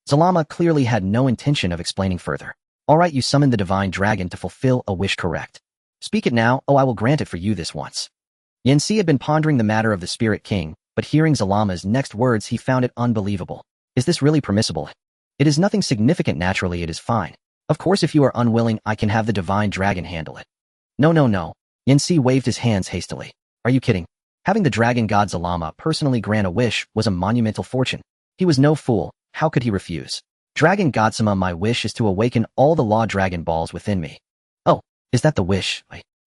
Zalama clearly had no intention of explaining further. Alright, you summoned the divine dragon to fulfill a wish, correct? Speak it now, I will grant it for you this once. Yanxi had been pondering the matter of the Spirit King, but hearing Zalama's next words he found it unbelievable. Is this really permissible? It is nothing significant, naturally it is fine. Of course, if you are unwilling, I can have the divine dragon handle it. No. Yanxi waved his hands hastily. Are you kidding? Having the dragon god Zalama personally grant a wish was a monumental fortune. He was no fool. How could he refuse? Dragon Godsama, my wish is to awaken all the Law Dragon Balls within me. Oh, is that the wish?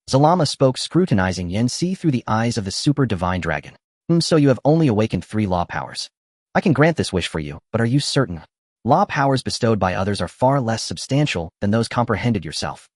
Zalama spoke, scrutinizing Yanxi through the eyes of the super divine dragon. So you have only awakened 3 law powers. I can grant this wish for you, but are you certain? Law powers bestowed by others are far less substantial than those comprehended yourself.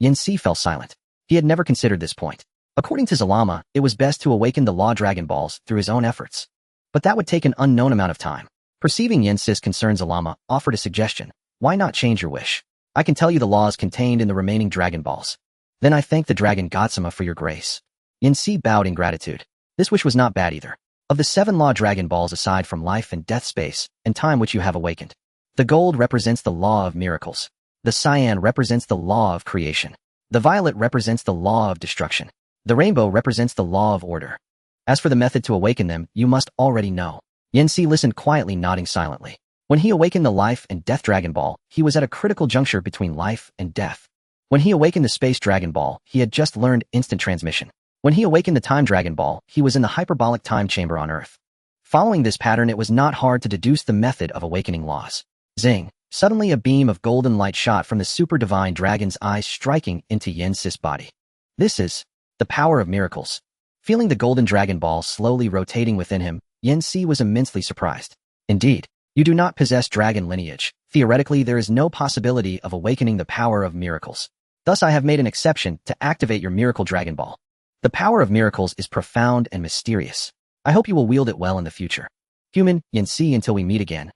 Yanxi fell silent. He had never considered this point. According to Zalama, it was best to awaken the Law Dragon Balls through his own efforts. But that would take an unknown amount of time. Perceiving Yanxi's concern, Zalama offered a suggestion. Why not change your wish? I can tell you the laws contained in the remaining Dragon Balls. Then I thank the Dragon Godsama for your grace. Yanxi bowed in gratitude. This wish was not bad either. Of the 7 Law Dragon Balls, aside from life and death, space, and time which you have awakened, the gold represents the law of miracles. The cyan represents the law of creation. The violet represents the law of destruction. The rainbow represents the law of order. As for the method to awaken them, you must already know. Yanxi listened quietly, nodding silently. When he awakened the Life and Death Dragon Ball, he was at a critical juncture between life and death. When he awakened the Space Dragon Ball, he had just learned instant transmission. When he awakened the Time Dragon Ball, he was in the hyperbolic time chamber on Earth. Following this pattern, it was not hard to deduce the method of awakening laws. Zing! Suddenly a beam of golden light shot from the super divine dragon's eyes, striking into Yanxi's body. This is the power of miracles. Feeling the golden Dragon Ball slowly rotating within him, Yanxi was immensely surprised. Indeed, you do not possess dragon lineage. Theoretically, there is no possibility of awakening the power of miracles. Thus, I have made an exception to activate your Miracle Dragon Ball. The power of miracles is profound and mysterious. I hope you will wield it well in the future. Human, Yanxi, until we meet again.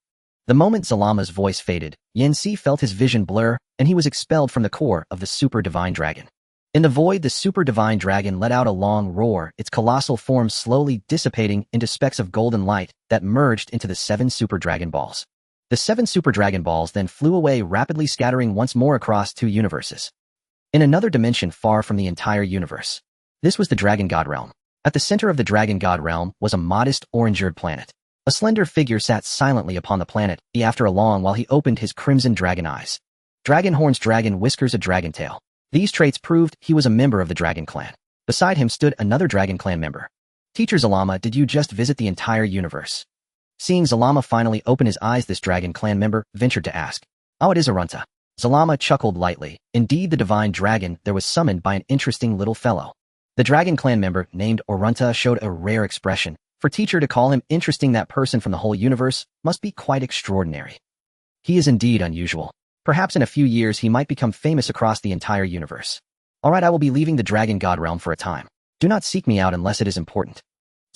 The moment Zalama's voice faded, Yanxi felt his vision blur, and he was expelled from the core of the super divine dragon. In the void, the super divine dragon let out a long roar, its colossal form slowly dissipating into specks of golden light that merged into the 7 super dragon balls. The 7 super dragon balls then flew away, rapidly scattering once more across 2 universes. In another dimension far from the entire universe. This was the Dragon God Realm. At the center of the Dragon God Realm was a modest, orange-eared planet. A slender figure sat silently upon the planet, after a long while he opened his crimson dragon eyes. Dragon horns, dragon whiskers, a dragon tail. These traits proved he was a member of the Dragon Clan. Beside him stood another Dragon Clan member. Teacher Zalama, did you just visit the entire universe? Seeing Zalama finally open his eyes, this Dragon Clan member ventured to ask. Oh, it is Arunta. Zalama chuckled lightly. Indeed, the divine dragon there was summoned by an interesting little fellow. The Dragon Clan member, named Arunta, showed a rare expression. For teacher to call him interesting, that person from the whole universe must be quite extraordinary. He is indeed unusual. Perhaps in a few years he might become famous across the entire universe. Alright, I will be leaving the Dragon God Realm for a time. Do not seek me out unless it is important.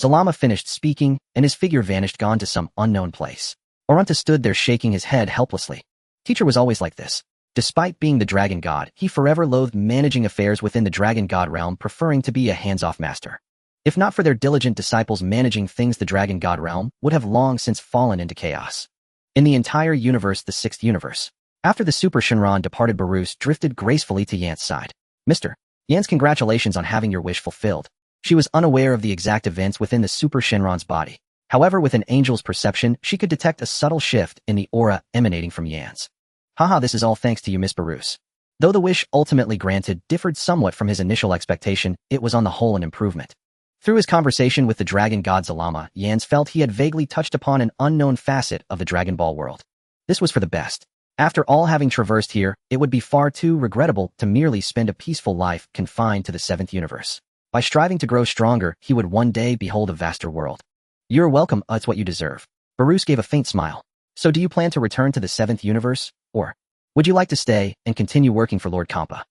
Zalama finished speaking, and his figure vanished, gone to some unknown place. Arunta stood there shaking his head helplessly. Teacher was always like this. Despite being the Dragon God, he forever loathed managing affairs within the Dragon God Realm, preferring to be a hands-off master. If not for their diligent disciples managing things, the dragon god realm would have long since fallen into chaos. In the entire universe, the sixth universe. After the Super Shinran departed, Barus drifted gracefully to Yan's side. Mr. Yan's, congratulations on having your wish fulfilled. She was unaware of the exact events within the Super Shinran's body. However, with an angel's perception, she could detect a subtle shift in the aura emanating from Yan's. Haha, this is all thanks to you, Miss Barus. Though the wish ultimately granted differed somewhat from his initial expectation, it was on the whole an improvement. Through his conversation with the dragon god Zalama, Yans felt he had vaguely touched upon an unknown facet of the Dragon Ball world. This was for the best. After all having traversed here, it would be far too regrettable to merely spend a peaceful life confined to the seventh universe. By striving to grow stronger, he would one day behold a vaster world. You're welcome, it's what you deserve. Barus gave a faint smile. So do you plan to return to the seventh universe, or would you like to stay and continue working for Lord Kampa?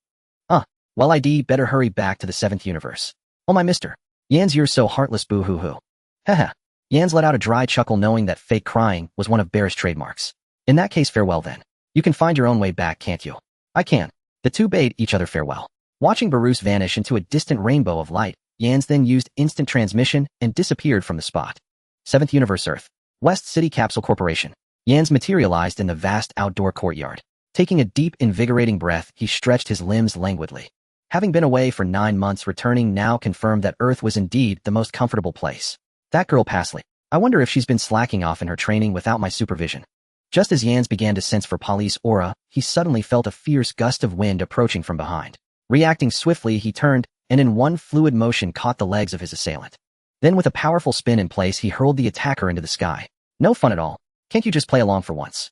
Well, I'd better hurry back to the seventh universe. Oh my mister. Yans, you're so heartless, boo-hoo-hoo. Haha. Yans let out a dry chuckle, knowing that fake crying was one of Bear's trademarks. In that case, farewell then. You can find your own way back, can't you? I can. The two bade each other farewell. Watching Barus vanish into a distant rainbow of light, Yans then used instant transmission and disappeared from the spot. Seventh Universe, Earth. West City Capsule Corporation. Yans materialized in the vast outdoor courtyard. Taking a deep, invigorating breath, he stretched his limbs languidly. Having been away for 9 months, returning now confirmed that Earth was indeed the most comfortable place. That girl Pasley. I wonder if she's been slacking off in her training without my supervision. Just as Yans began to sense for Polly's aura, he suddenly felt a fierce gust of wind approaching from behind. Reacting swiftly, he turned, and in one fluid motion caught the legs of his assailant. Then with a powerful spin in place, he hurled the attacker into the sky. No fun at all. Can't you just play along for once?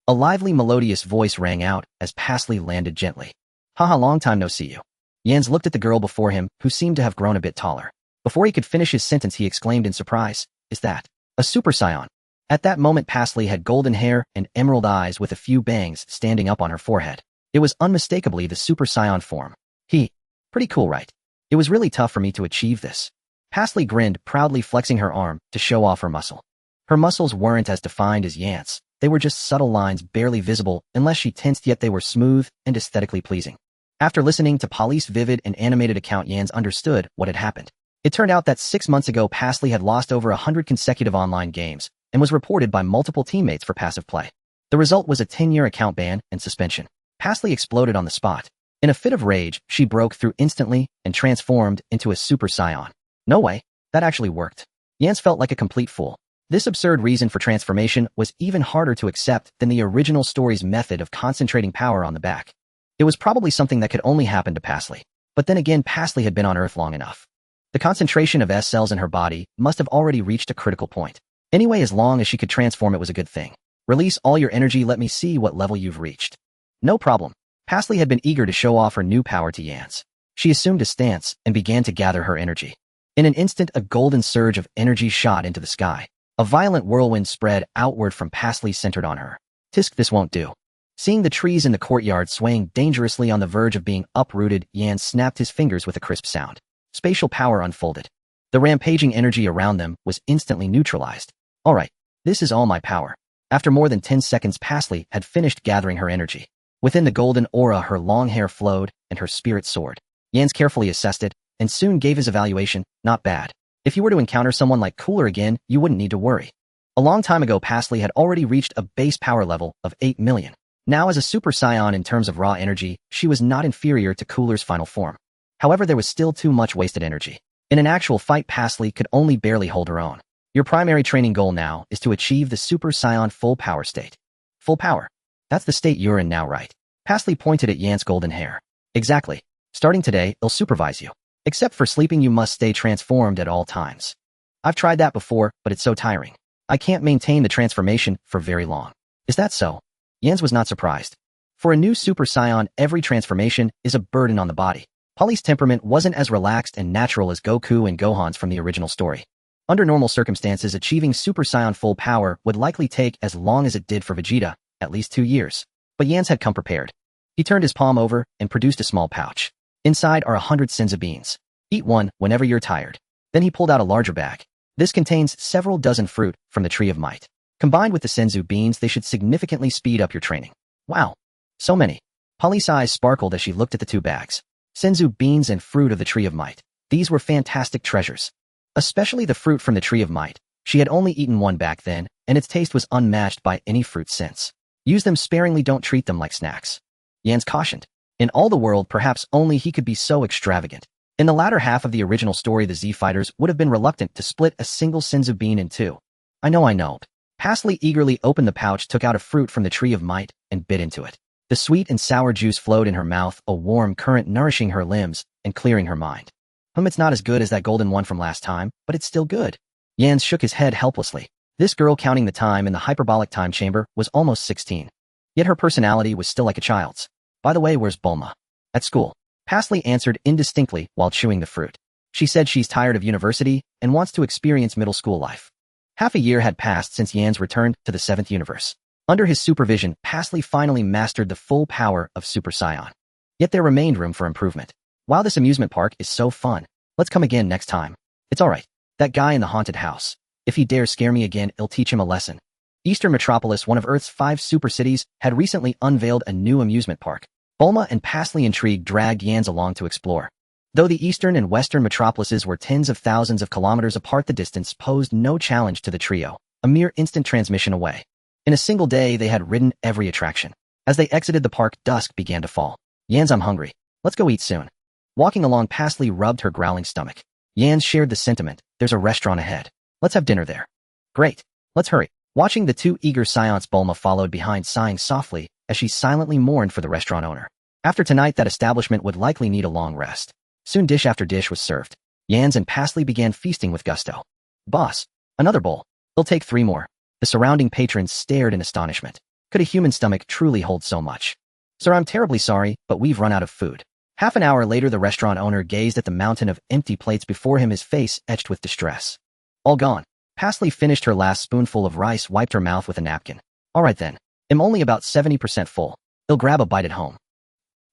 A lively, melodious voice rang out as Pasley landed gently. Haha, long time no see you. Yans looked at the girl before him, who seemed to have grown a bit taller. Before he could finish his sentence, he exclaimed in surprise, "Is that a Super Saiyan?" At that moment, Pasley had golden hair and emerald eyes with a few bangs standing up on her forehead. It was unmistakably the Super Saiyan form. Pretty cool, right? It was really tough for me to achieve this. Pasley grinned, proudly flexing her arm to show off her muscle. Her muscles weren't as defined as Yans. They were just subtle lines barely visible unless she tensed, yet they were smooth and aesthetically pleasing. After listening to Polly's vivid and animated account, Yans understood what had happened. It turned out that 6 months ago, Pasley had lost over 100 consecutive online games and was reported by multiple teammates for passive play. The result was a 10-year account ban and suspension. Pasley exploded on the spot. In a fit of rage, she broke through instantly and transformed into a Super Saiyan. No way. That actually worked. Yans felt like a complete fool. This absurd reason for transformation was even harder to accept than the original story's method of concentrating power on the back. It was probably something that could only happen to Pasley. But then again, Pasley had been on Earth long enough. The concentration of S cells in her body must have already reached a critical point. Anyway, as long as she could transform, it was a good thing. Release all your energy, let me see what level you've reached. No problem. Pasley had been eager to show off her new power to Yans. She assumed a stance and began to gather her energy. In an instant, a golden surge of energy shot into the sky. A violent whirlwind spread outward from Pasley, centered on her. Tisk, this won't do. Seeing the trees in the courtyard swaying dangerously on the verge of being uprooted, Yans snapped his fingers with a crisp sound. Spatial power unfolded. The rampaging energy around them was instantly neutralized. Alright, this is all my power. After more than 10 seconds, Pasley had finished gathering her energy. Within the golden aura, her long hair flowed and her spirit soared. Yans carefully assessed it and soon gave his evaluation. Not bad. If you were to encounter someone like Cooler again, you wouldn't need to worry. A long time ago, Pasley had already reached a base power level of 8 million. Now, as a Super Saiyan in terms of raw energy, she was not inferior to Cooler's final form. However, there was still too much wasted energy. In an actual fight, Pasley could only barely hold her own. Your primary training goal now is to achieve the Super Saiyan full power state. Full power? That's the state you're in now, right? Pasley pointed at Yans' golden hair. Exactly. Starting today, I'll supervise you. Except for sleeping, you must stay transformed at all times. I've tried that before, but it's so tiring. I can't maintain the transformation for very long. Is that so? Yans was not surprised. For a new Super Saiyan, every transformation is a burden on the body. Polly's temperament wasn't as relaxed and natural as Goku and Gohan's from the original story. Under normal circumstances, achieving Super Saiyan full power would likely take as long as it did for Vegeta, at least 2 years. But Yans had come prepared. He turned his palm over and produced a small pouch. Inside are 100 senzu beans. Eat one whenever you're tired. Then he pulled out a larger bag. This contains several dozen fruit from the Tree of Might. Combined with the senzu beans, they should significantly speed up your training. Wow. So many. Polly's eyes sparkled as she looked at the 2 bags. Senzu beans and fruit of the Tree of Might. These were fantastic treasures. Especially the fruit from the Tree of Might. She had only eaten one back then, and its taste was unmatched by any fruit since. Use them sparingly, don't treat them like snacks. Yans cautioned. In all the world, perhaps only he could be so extravagant. In the latter half of the original story, the Z-Fighters would have been reluctant to split a single Senzu bean in two. I know. Pasley eagerly opened the pouch, took out a fruit from the Tree of Might, and bit into it. The sweet and sour juice flowed in her mouth, a warm current nourishing her limbs and clearing her mind. It's not as good as that golden one from last time, but it's still good. Yans shook his head helplessly. This girl, counting the time in the hyperbolic time chamber, was almost 16. Yet her personality was still like a child's. By the way, where's Bulma? At school. Pasley answered indistinctly while chewing the fruit. She said she's tired of university and wants to experience middle school life. Half a year had passed since Yans returned to the 7th universe. Under his supervision, Pasley finally mastered the full power of Super Saiyan. Yet there remained room for improvement. Wow, this amusement park is so fun. Let's come again next time. It's alright. That guy in the haunted house. If he dares scare me again, I'll teach him a lesson. Eastern Metropolis, one of Earth's 5 super cities, had recently unveiled a new amusement park. Bulma and Pasley, intrigued, dragged Yans along to explore. Though the eastern and western metropolises were tens of thousands of kilometers apart, the distance posed no challenge to the trio, a mere instant transmission away. In a single day, they had ridden every attraction. As they exited the park, dusk began to fall. Yans, I'm hungry. Let's go eat soon. Walking along, Pasley rubbed her growling stomach. Yans shared the sentiment. There's a restaurant ahead. Let's have dinner there. Great. Let's hurry. Watching the two eager Scions, Bulma followed behind, sighing softly as she silently mourned for the restaurant owner. After tonight, that establishment would likely need a long rest. Soon dish after dish was served. Yans and Pasley began feasting with gusto. Boss, another bowl. They'll take 3 more. The surrounding patrons stared in astonishment. Could a human stomach truly hold so much? Sir, I'm terribly sorry, but we've run out of food. Half an hour later, the restaurant owner gazed at the mountain of empty plates before him, his face etched with distress. All gone. Pasley finished her last spoonful of rice, wiped her mouth with a napkin. All right then. I'm only about 70% full. He'll grab a bite at home.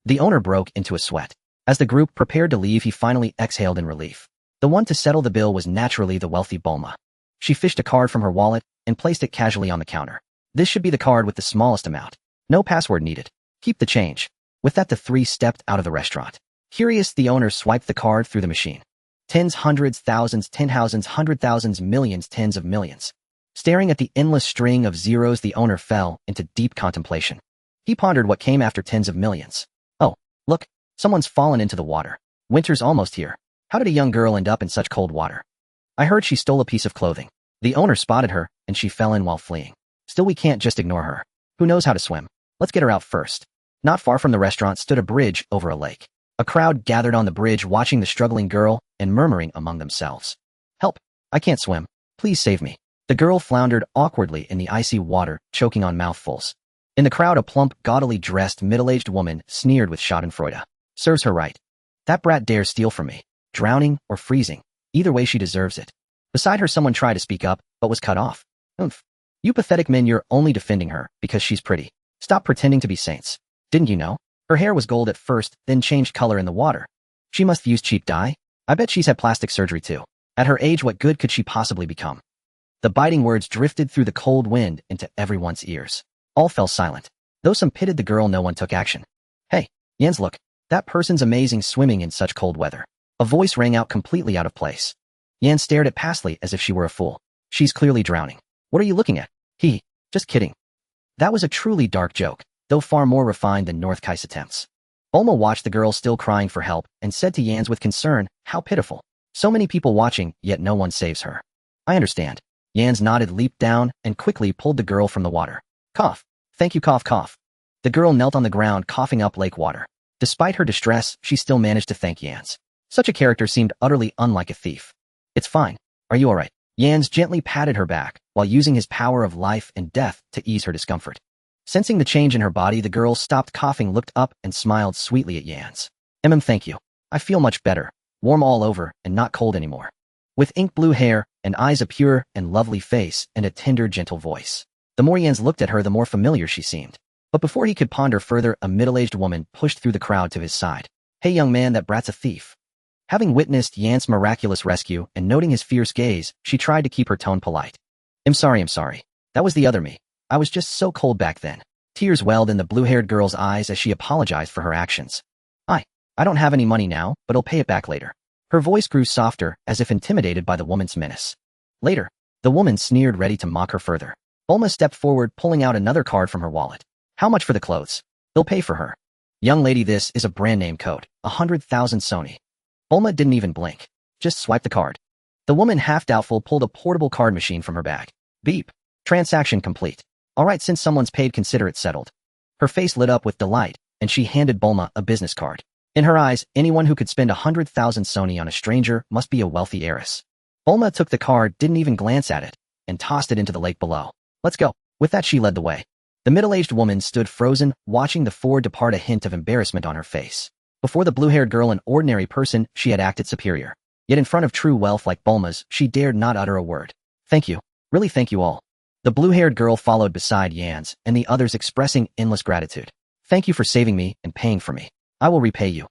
The owner broke into a sweat. As the group prepared to leave, he finally exhaled in relief. The one to settle the bill was naturally the wealthy Bulma. She fished a card from her wallet and placed it casually on the counter. This should be the card with the smallest amount. No password needed. Keep the change. With that, the 3 stepped out of the restaurant. Curious, the owner swiped the card through the machine. Tens, hundreds, thousands, 10,000s, 100,000s, millions, tens of millions. Staring at the endless string of zeros, the owner fell into deep contemplation. He pondered what came after tens of millions. Oh, look, someone's fallen into the water. Winter's almost here. How did a young girl end up in such cold water? I heard she stole a piece of clothing. The owner spotted her, and she fell in while fleeing. Still, we can't just ignore her. Who knows how to swim? Let's get her out first. Not far from the restaurant stood a bridge over a lake. A crowd gathered on the bridge, watching the struggling girl and murmuring among themselves. Help! I can't swim. Please save me. The girl floundered awkwardly in the icy water, choking on mouthfuls. In the crowd, a plump, gaudily dressed, middle-aged woman sneered with schadenfreude. Serves her right. That brat dares steal from me. Drowning or freezing. Either way, she deserves it. Beside her, someone tried to speak up, but was cut off. Oomph. You pathetic men, you're only defending her because she's pretty. Stop pretending to be saints. Didn't you know? Her hair was gold at first, then changed color in the water. She must use cheap dye. I bet she's had plastic surgery too. At her age, what good could she possibly become? The biting words drifted through the cold wind into everyone's ears. All fell silent. Though some pitied the girl, no one took action. Hey, Jens, look. That person's amazing swimming in such cold weather. A voice rang out completely out of place. Yan stared at Pasley as if she were a fool. She's clearly drowning. What are you looking at? Just kidding. That was a truly dark joke, though far more refined than North Kai's attempts. Bulma watched the girl still crying for help and said to Yans with concern, how pitiful. So many people watching, yet no one saves her. I understand. Yans nodded, leaped down, and quickly pulled the girl from the water. Cough. Thank you, cough, cough. The girl knelt on the ground, coughing up lake water. Despite her distress, she still managed to thank Yans. Such a character seemed utterly unlike a thief. It's fine. Are you alright? Yans gently patted her back, while using his power of life and death to ease her discomfort. Sensing the change in her body, the girl stopped coughing, looked up, and smiled sweetly at Yans. Thank you. I feel much better, warm all over, and not cold anymore. With ink blue hair, and eyes, a pure and lovely face, and a tender, gentle voice. The more Yans looked at her, the more familiar she seemed. But before he could ponder further, a middle-aged woman pushed through the crowd to his side. Hey young man, that brat's a thief. Having witnessed Yans' miraculous rescue and noting his fierce gaze, she tried to keep her tone polite. I'm sorry. That was the other me. I was just so cold back then. Tears welled in the blue-haired girl's eyes as she apologized for her actions. I don't have any money now, but I'll pay it back later. Her voice grew softer, as if intimidated by the woman's menace. Later, the woman sneered, ready to mock her further. Bulma stepped forward, pulling out another card from her wallet. How much for the clothes? They'll pay for her. Young lady, this is a brand name code. 100,000 Sony. Bulma didn't even blink. Just swipe the card. The woman, half doubtful, pulled a portable card machine from her bag. Beep. Transaction complete. All right, since someone's paid, consider it settled. Her face lit up with delight, and she handed Bulma a business card. In her eyes, anyone who could spend 100,000 Sony on a stranger must be a wealthy heiress. Bulma took the card, didn't even glance at it, and tossed it into the lake below. Let's go. With that, she led the way. The middle-aged woman stood frozen, watching the four depart, a hint of embarrassment on her face. Before the blue-haired girl, an ordinary person, she had acted superior. Yet in front of true wealth like Bulma's, she dared not utter a word. Thank you. Really, thank you all. The blue-haired girl followed beside Yan's and the others, expressing endless gratitude. Thank you for saving me and paying for me. I will repay you.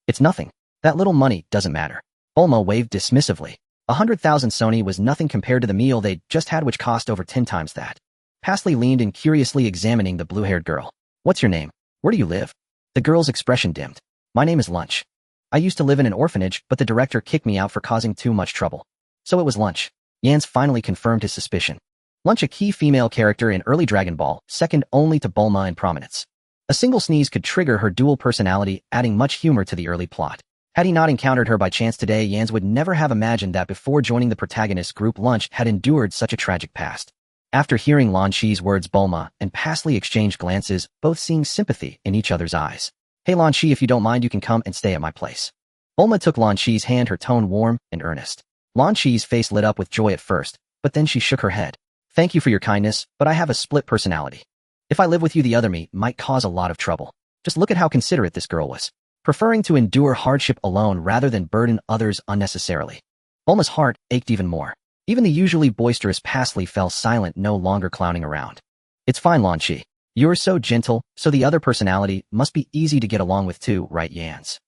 It's nothing. That little money doesn't matter. Bulma waved dismissively. 100,000 Sony was nothing compared to the meal they'd just had, which cost over 10 times that. Pasley leaned in, curiously examining the blue-haired girl. What's your name? Where do you live? The girl's expression dimmed. My name is Lunch. I used to live in an orphanage, but the director kicked me out for causing too much trouble. So it was Lunch. Yans finally confirmed his suspicion. Lunch, a key female character in early Dragon Ball, second only to Bulma in prominence. A single sneeze could trigger her dual personality, adding much humor to the early plot. Had he not encountered her by chance today, Yans would never have imagined that before joining the protagonist group, Lunch had endured such a tragic past. After hearing Lan Shi's words, Bulma and Pasley exchanged glances, both seeing sympathy in each other's eyes. Hey Lan Shi, if you don't mind, you can come and stay at my place. Bulma took Lan Shi's hand, her tone warm and earnest. Lan Shi's face lit up with joy at first, but then she shook her head. Thank you for your kindness, but I have a split personality. If I live with you, the other me might cause a lot of trouble. Just look at how considerate this girl was, preferring to endure hardship alone rather than burden others unnecessarily. Bulma's heart ached even more. Even the usually boisterous Pasley fell silent, no longer clowning around. It's fine, Lan Shi. You're so gentle, so the other personality must be easy to get along with too, right, Yans?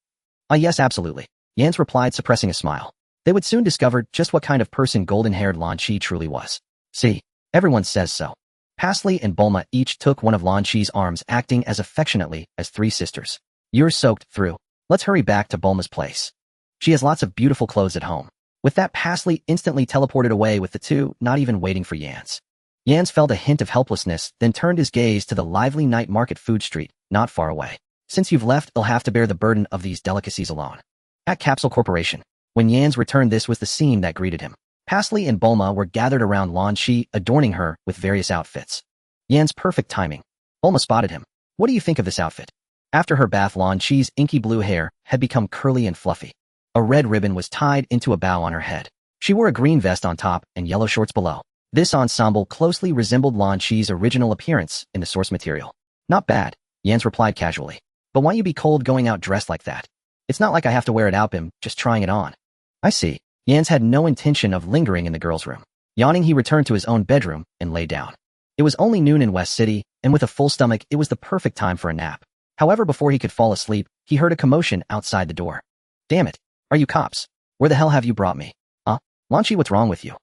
Yes, absolutely. Yans replied, suppressing a smile. They would soon discover just what kind of person golden-haired Lan Shi truly was. See, everyone says so. Pasley and Bulma each took one of Lan Shi's arms, acting as affectionately as three sisters. You're soaked through. Let's hurry back to Bulma's place. She has lots of beautiful clothes at home. With that, Pasley instantly teleported away with the two, not even waiting for Yans. Yans felt a hint of helplessness, then turned his gaze to the lively night market food street, not far away. Since you've left, you'll have to bear the burden of these delicacies alone. At Capsule Corporation. When Yans returned, this was the scene that greeted him. Pasley and Bulma were gathered around Lan Shi, adorning her with various outfits. Yan's perfect timing. Bulma spotted him. What do you think of this outfit? After her bath, Lan Shi's inky blue hair had become curly and fluffy. A red ribbon was tied into a bow on her head. She wore a green vest on top and yellow shorts below. This ensemble closely resembled Lan Shi's original appearance in the source material. Not bad, Yans replied casually. But why you be cold going out dressed like that? It's not like I have to wear it out, I'm just trying it on. I see. Yans had no intention of lingering in the girls' room. Yawning, he returned to his own bedroom and lay down. It was only noon in West City, and with a full stomach, it was the perfect time for a nap. However, before he could fall asleep, he heard a commotion outside the door. Damn it. Are you cops? Where the hell have you brought me? Huh? Lan Shi, what's wrong with you?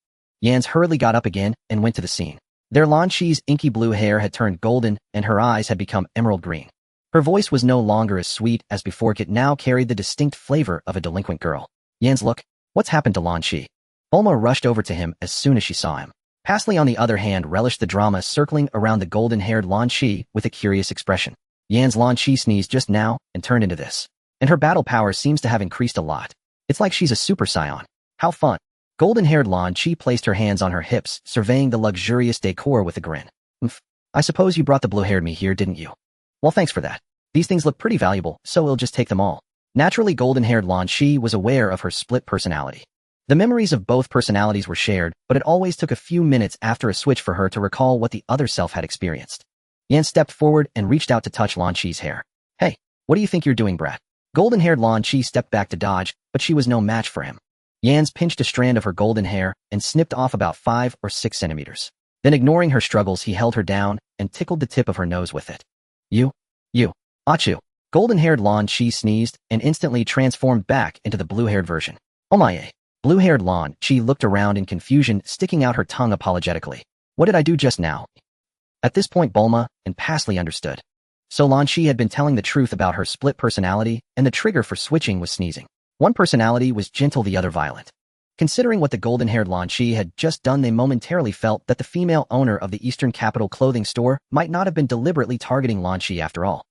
Yans hurriedly got up again and went to the scene. There, Lan Shi's inky blue hair had turned golden and her eyes had become emerald green. Her voice was no longer as sweet as before, it now carried the distinct flavor of a delinquent girl. Yans, look. What's happened to Lan Shi? Bulma rushed over to him as soon as she saw him. Pasley, on the other hand, relished the drama circling around the golden-haired Lan Shi with a curious expression. Yan's Lan Shi sneezed just now and turned into this. And her battle power seems to have increased a lot. It's like she's a super scion. How fun. Golden-haired Lan Shi placed her hands on her hips, surveying the luxurious decor with a grin. I suppose you brought the blue-haired me here, didn't you? Well, thanks for that. These things look pretty valuable, so we'll just take them all. Naturally, golden-haired Lan Shi was aware of her split personality. The memories of both personalities were shared, but it always took a few minutes after a switch for her to recall what the other self had experienced. Yan stepped forward and reached out to touch Lan Shi's hair. Hey, what do you think you're doing, brat? Golden-haired Lan Shi stepped back to dodge, but she was no match for him. Yans pinched a strand of her golden hair and snipped off about 5 or 6 centimeters. Then, ignoring her struggles, he held her down and tickled the tip of her nose with it. You, Achu. Golden-haired Lan Shi sneezed and instantly transformed back into the blue-haired version. Oh my. Blue-haired Lan Shi looked around in confusion, sticking out her tongue apologetically. What did I do just now? At this point, Bulma and Pasley understood. So Lan Shi had been telling the truth about her split personality, and the trigger for switching was sneezing. One personality was gentle, the other violent. Considering what the golden-haired Lan Chi had just done, they momentarily felt that the female owner of the Eastern Capital clothing store might not have been deliberately targeting Lan Chi after all.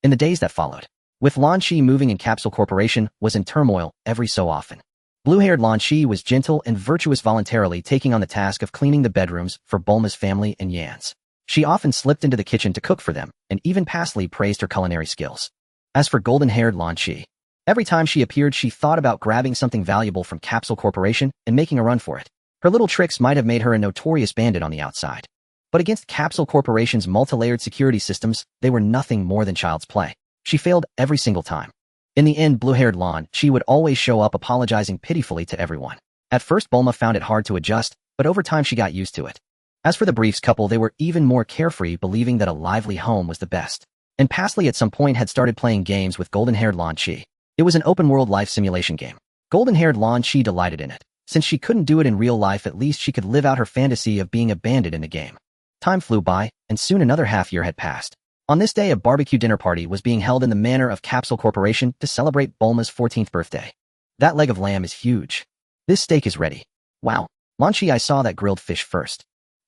In the days that followed, with Lan Chi moving in, Capsule Corporation was in turmoil every so often. Blue-haired Lan Chi was gentle and virtuous, voluntarily taking on the task of cleaning the bedrooms for Bulma's family and Yan's. She often slipped into the kitchen to cook for them, and even passively praised her culinary skills. As for golden-haired Lan Chi, every time she appeared, she thought about grabbing something valuable from Capsule Corporation and making a run for it. Her little tricks might have made her a notorious bandit on the outside. But against Capsule Corporation's multi-layered security systems, they were nothing more than child's play. She failed every single time. In the end, blue-haired Lan Chi would always show up, apologizing pitifully to everyone. At first, Bulma found it hard to adjust, but over time she got used to it. As for the Briefs couple, they were even more carefree, believing that a lively home was the best. And Pastly at some point had started playing games with golden-haired Lan Chi. It was an open-world life simulation game. Golden-haired Lan Chi delighted in it. Since she couldn't do it in real life, at least she could live out her fantasy of being a bandit in the game. Time flew by, and soon another half-year had passed. On this day, a barbecue dinner party was being held in the manor of Capsule Corporation to celebrate Bulma's 14th birthday. That leg of lamb is huge. This steak is ready. Wow. Lan Chi, I saw that grilled fish first.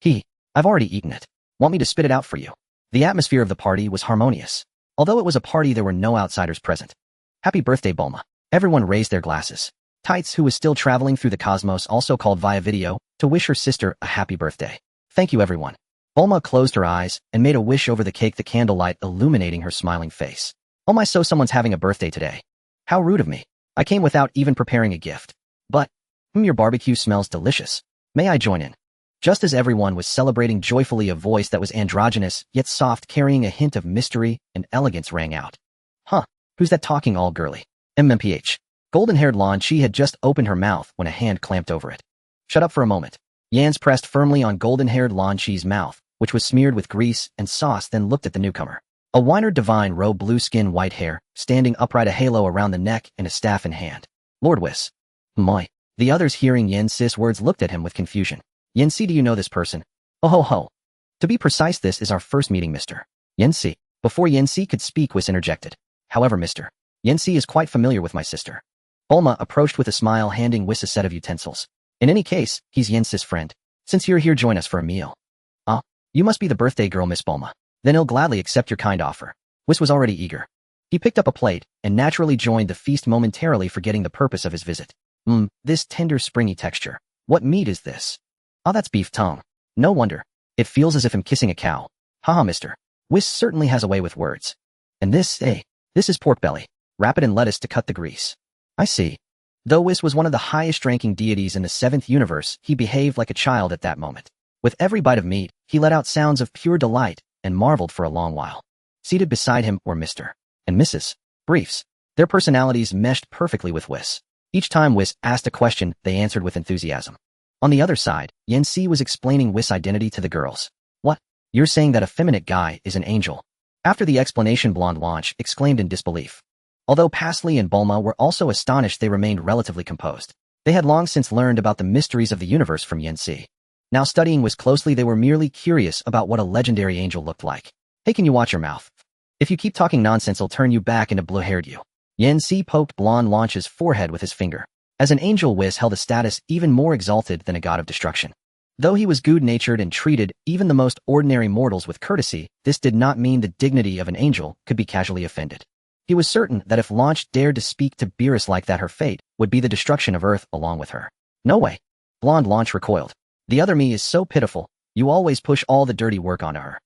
I've already eaten it. Want me to spit it out for you? The atmosphere of the party was harmonious. Although it was a party, there were no outsiders present. Happy birthday, Bulma. Everyone raised their glasses. Tights, who was still traveling through the cosmos, also called via video to wish her sister a happy birthday. Thank you, everyone. Bulma closed her eyes and made a wish over the cake, the candlelight illuminating her smiling face. Oh my, so someone's having a birthday today. How rude of me. I came without even preparing a gift. But, your barbecue smells delicious. May I join in? Just as everyone was celebrating joyfully, a voice that was androgynous yet soft, carrying a hint of mystery and elegance, rang out. Huh, who's that talking all girly? MMPH. Golden-haired Lan Chi had just opened her mouth when a hand clamped over it. Shut up for a moment. Yan's pressed firmly on golden-haired Lan Chi's mouth, which was smeared with grease and sauce, then looked at the newcomer. A whiner, divine robe, blue skin, white hair, standing upright, a halo around the neck and a staff in hand. Lord Whis. Moi. The others, hearing Yan's words, looked at him with confusion. Yancy, do you know this person? Oh ho ho. To be precise, this is our first meeting, Mr. Yancy. Before Yancy could speak, Whis interjected. However, Mr. Yancy is quite familiar with my sister. Bulma approached with a smile, handing Whis a set of utensils. In any case, he's Yancy's friend. Since you're here, join us for a meal. Ah, you must be the birthday girl, Miss Bulma. Then he'll gladly accept your kind offer. Whis was already eager. He picked up a plate and naturally joined the feast, momentarily forgetting the purpose of his visit. This tender, springy texture. What meat is this? Oh, that's beef tongue. No wonder. It feels as if I'm kissing a cow. Haha, Mr. Whis certainly has a way with words. And this is pork belly. Wrap it in lettuce to cut the grease. I see. Though Whis was one of the highest-ranking deities in the 7th universe, he behaved like a child at that moment. With every bite of meat, he let out sounds of pure delight and marveled for a long while. Seated beside him were Mr. and Mrs. Briefs. Their personalities meshed perfectly with Whis. Each time Whis asked a question, they answered with enthusiasm. On the other side, Yancy was explaining Whis' identity to the girls. What? You're saying that effeminate guy is an angel? After the explanation, blonde Launch exclaimed in disbelief. Although Pastly and Bulma were also astonished, they remained relatively composed. They had long since learned about the mysteries of the universe from Yancy. Now studying Whis closely, they were merely curious about what a legendary angel looked like. Hey, can you watch your mouth? If you keep talking nonsense, I'll turn you back into blue-haired you. Yancy poked blonde Launch's forehead with his finger. As an angel, Whis held a status even more exalted than a god of destruction. Though he was good-natured and treated even the most ordinary mortals with courtesy, this did not mean the dignity of an angel could be casually offended. He was certain that if Launch dared to speak to Beerus like that, her fate would be the destruction of Earth along with her. No way. Blonde Launch recoiled. The other me is so pitiful, you always push all the dirty work onto her.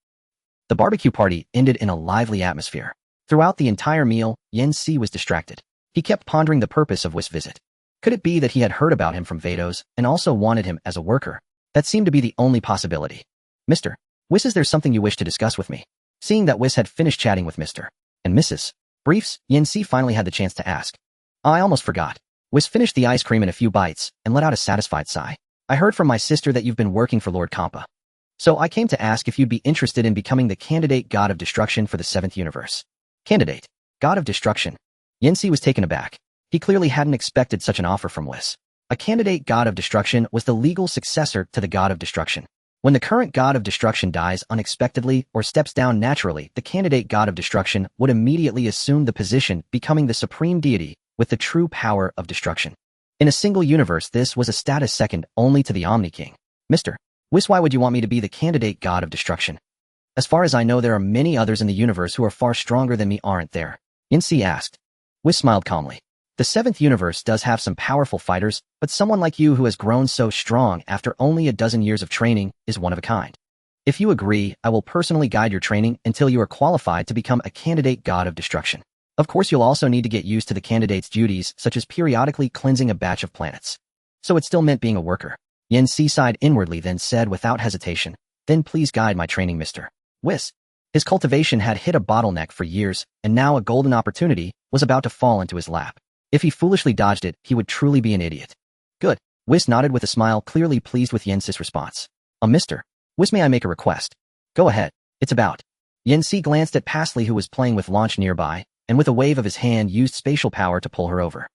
The barbecue party ended in a lively atmosphere. Throughout the entire meal, Yancy was distracted. He kept pondering the purpose of Whis' visit. Could it be that he had heard about him from Vados and also wanted him as a worker? That seemed to be the only possibility. Mr. Whis, is there something you wish to discuss with me? Seeing that Whis had finished chatting with Mr. and Mrs. Briefs, Yancy finally had the chance to ask. I almost forgot. Whis finished the ice cream in a few bites and let out a satisfied sigh. I heard from my sister that you've been working for Lord Kampa. So I came to ask if you'd be interested in becoming the candidate god of destruction for the 7th universe. Candidate god of destruction. Yancy was taken aback. He clearly hadn't expected such an offer from Whis. A candidate god of destruction was the legal successor to the god of destruction. When the current god of destruction dies unexpectedly or steps down naturally, the candidate god of destruction would immediately assume the position, becoming the supreme deity with the true power of destruction. In a single universe, this was a status second only to the Omni King. Mr. Whis, why would you want me to be the candidate god of destruction? As far as I know, there are many others in the universe who are far stronger than me, aren't there? Yancy asked. Whis smiled calmly. The 7th universe does have some powerful fighters, but someone like you who has grown so strong after only a dozen years of training is one of a kind. If you agree, I will personally guide your training until you are qualified to become a candidate god of destruction. Of course, you'll also need to get used to the candidate's duties, such as periodically cleansing a batch of planets. So it still meant being a worker. Yancy sighed inwardly, then said without hesitation, then please guide my training, Mr. Whis. His cultivation had hit a bottleneck for years, and now a golden opportunity was about to fall into his lap. If he foolishly dodged it, he would truly be an idiot. Good. Whis nodded with a smile, clearly pleased with Yancy's response. Mr. Whis, may I make a request? Go ahead. It's about. Yancy glanced at Pasley, who was playing with Launch nearby, and with a wave of his hand used spatial power to pull her over.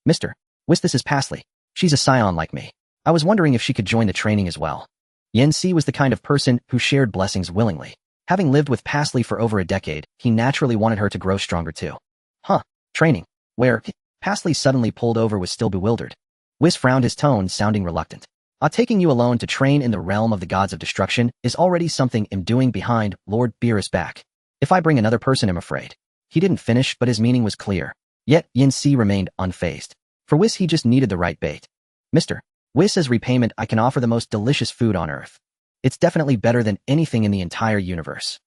Mr. Whis, this is Pasley. She's a scion like me. I was wondering if she could join the training as well. Yancy was the kind of person who shared blessings willingly. Having lived with Pasley for over a decade, he naturally wanted her to grow stronger too. Huh. Training. Where? Pasley suddenly pulled over, was still bewildered. Whis frowned, his tone sounding reluctant. Taking you alone to train in the realm of the gods of destruction is already something I'm doing behind Lord Beerus' back. If I bring another person, I'm afraid. He didn't finish, but his meaning was clear. Yet, Yancy remained unfazed. For Whis, he just needed the right bait. Mr. Whis, as repayment, I can offer the most delicious food on Earth. It's definitely better than anything in the entire universe.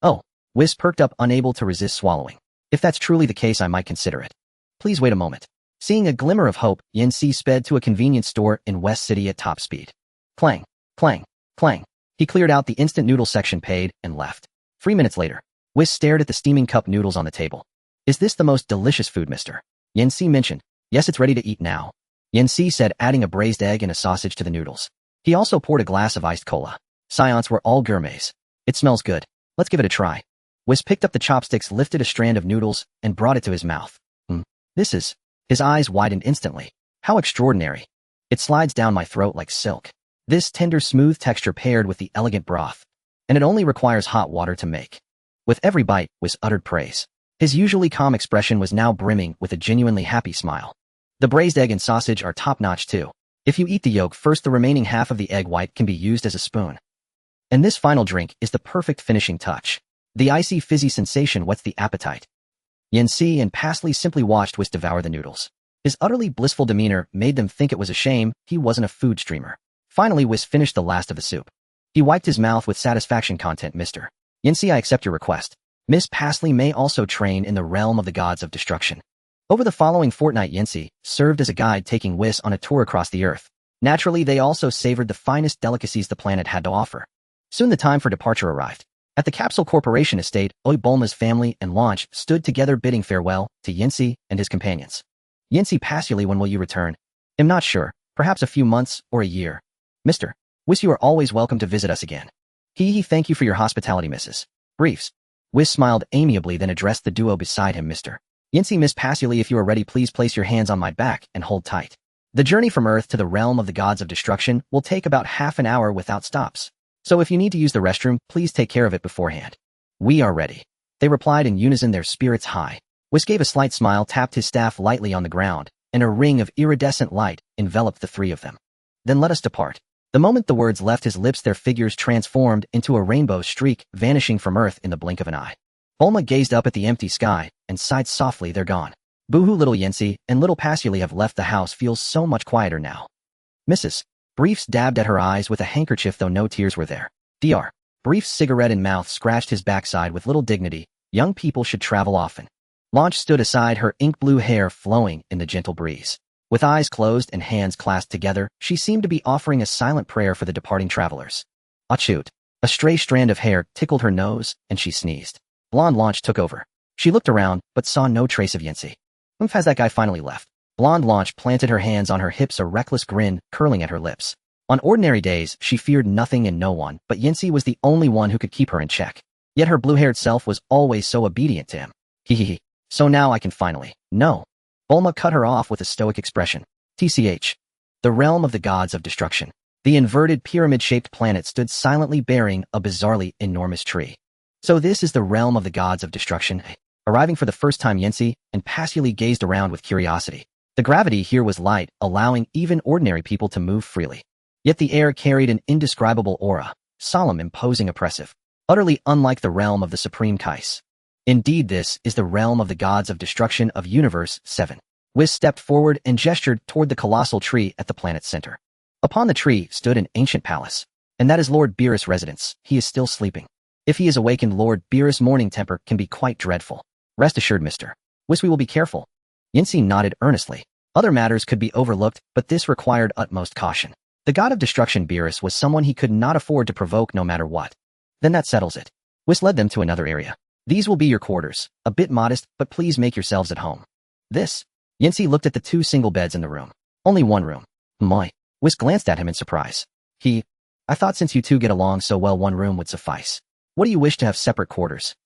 Oh, Whis perked up, unable to resist swallowing. If that's truly the case, I might consider it. Please wait a moment. Seeing a glimmer of hope, Yancy sped to a convenience store in West City at top speed. Clang, clang, clang. He cleared out the instant noodle section, paid, and left. 3 minutes later, Whis stared at the steaming cup noodles on the table. Is this the most delicious food, Mr. Yancy mentioned? Yes, it's ready to eat now. Yancy said, adding a braised egg and a sausage to the noodles. He also poured a glass of iced cola. Scions were all gourmets. It smells good. Let's give it a try. Whis picked up the chopsticks, lifted a strand of noodles, and brought it to his mouth. This is... His eyes widened instantly. How extraordinary. It slides down my throat like silk. This tender, smooth texture paired with the elegant broth. And it only requires hot water to make. With every bite, Whis uttered praise. His usually calm expression was now brimming with a genuinely happy smile. The braised egg and sausage are top-notch too. If you eat the yolk first, the remaining half of the egg white can be used as a spoon. And this final drink is the perfect finishing touch. The icy, fizzy sensation whets the appetite. Yancy and Pasley simply watched Whis devour the noodles. His utterly blissful demeanor made them think it was a shame he wasn't a food streamer. Finally, Whis finished the last of the soup. He wiped his mouth with satisfaction. Content, Mr. Yancy, I accept your request. Miss Pasley may also train in the realm of the gods of destruction. Over the following fortnight, Yancy served as a guide, taking Whis on a tour across the Earth. Naturally, they also savored the finest delicacies the planet had to offer. Soon the time for departure arrived. At the Capsule Corporation estate, Bulma's family and Launch stood together, bidding farewell to Yancy and his companions. Yancy, Pasley, when will you return? I'm not sure. Perhaps a few months or a year. Mr. Whis, you are always welcome to visit us again. Thank you for your hospitality, Mrs. Briefs. Whis smiled amiably, then addressed the duo beside him. Mr. Yancy, Miss Pasley, if you are ready, please place your hands on my back and hold tight. The journey from Earth to the realm of the gods of destruction will take about half an hour without stops. So if you need to use the restroom, please take care of it beforehand. We are ready. They replied in unison, their spirits high. Whis gave a slight smile, tapped his staff lightly on the ground, and a ring of iridescent light enveloped the three of them. Then let us depart. The moment the words left his lips, their figures transformed into a rainbow streak, vanishing from Earth in the blink of an eye. Bulma gazed up at the empty sky and sighed softly. They're gone. Boohoo, little Yancy and little Pasley have left. The house feels so much quieter now. Mrs. Briefs dabbed at her eyes with a handkerchief, though no tears were there. Dr. Briefs, cigarette in mouth, scratched his backside with little dignity. Young people should travel often. Launch stood aside, her ink blue hair flowing in the gentle breeze. With eyes closed and hands clasped together, she seemed to be offering a silent prayer for the departing travelers. Achut. A stray strand of hair tickled her nose, and she sneezed. Blonde Launch took over. She looked around, but saw no trace of Yancy. Has that guy finally left? Blonde Launch planted her hands on her hips, a reckless grin curling at her lips. On ordinary days, she feared nothing and no one, but Yancy was the only one who could keep her in check. Yet her blue-haired self was always so obedient to him. Hehehe. So now I can finally. No. Bulma cut her off with a stoic expression. TCH. The realm of the gods of destruction. The inverted pyramid-shaped planet stood silently, bearing a bizarrely enormous tree. So this is the realm of the gods of destruction. Arriving for the first time, Yancy and Pasiuli gazed around with curiosity. The gravity here was light, allowing even ordinary people to move freely. Yet the air carried an indescribable aura, solemn, imposing, oppressive, utterly unlike the realm of the Supreme Kais. Indeed, this is the realm of the gods of destruction of Universe 7. Whis stepped forward and gestured toward the colossal tree at the planet's center. Upon the tree stood an ancient palace, and that is Lord Beerus' residence. He is still sleeping. If he is awakened, Lord Beerus' morning temper can be quite dreadful. Rest assured, Mr. Whis, we will be careful. Yancy nodded earnestly. Other matters could be overlooked, but this required utmost caution. The god of destruction Beerus was someone he could not afford to provoke no matter what. Then that settles it. Whis led them to another area. These will be your quarters, a bit modest, but please make yourselves at home. This? Yancy looked at the 2 single beds in the room. Only one room. My. Whis glanced at him in surprise. I thought since you two get along so well, one room would suffice. What do you wish to have separate quarters?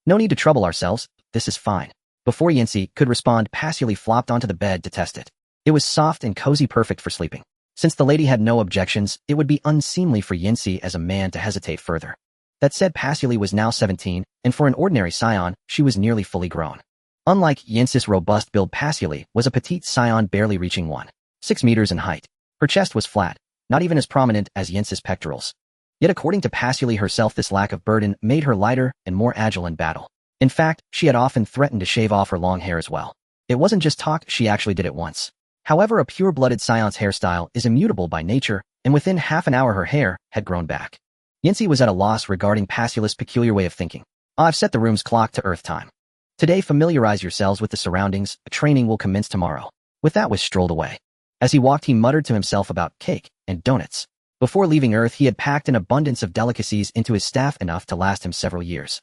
No need to trouble ourselves. This is fine. Before Yancy could respond, Pasiuli flopped onto the bed to test it. It was soft and cozy, perfect for sleeping. Since the lady had no objections, it would be unseemly for Yancy as a man to hesitate further. That said, Pasiuli was now 17, and for an ordinary scion, she was nearly fully grown. Unlike Yancy's robust build, Pasiuli was a petite scion barely reaching 1.6 meters in height. Her chest was flat, not even as prominent as Yancy's pectorals. Yet according to Pasiuli herself, this lack of burden made her lighter and more agile in battle. In fact, she had often threatened to shave off her long hair as well. It wasn't just talk, she actually did it once. However, a pure-blooded scion's hairstyle is immutable by nature, and within half an hour her hair had grown back. Yancy was at a loss regarding Pasiuli's peculiar way of thinking. I've set the room's clock to Earth time. Today, familiarize yourselves with the surroundings. A training will commence tomorrow. With that, Whis strolled away. As he walked, he muttered to himself about cake and donuts. Before leaving Earth, he had packed an abundance of delicacies into his staff, enough to last him several years.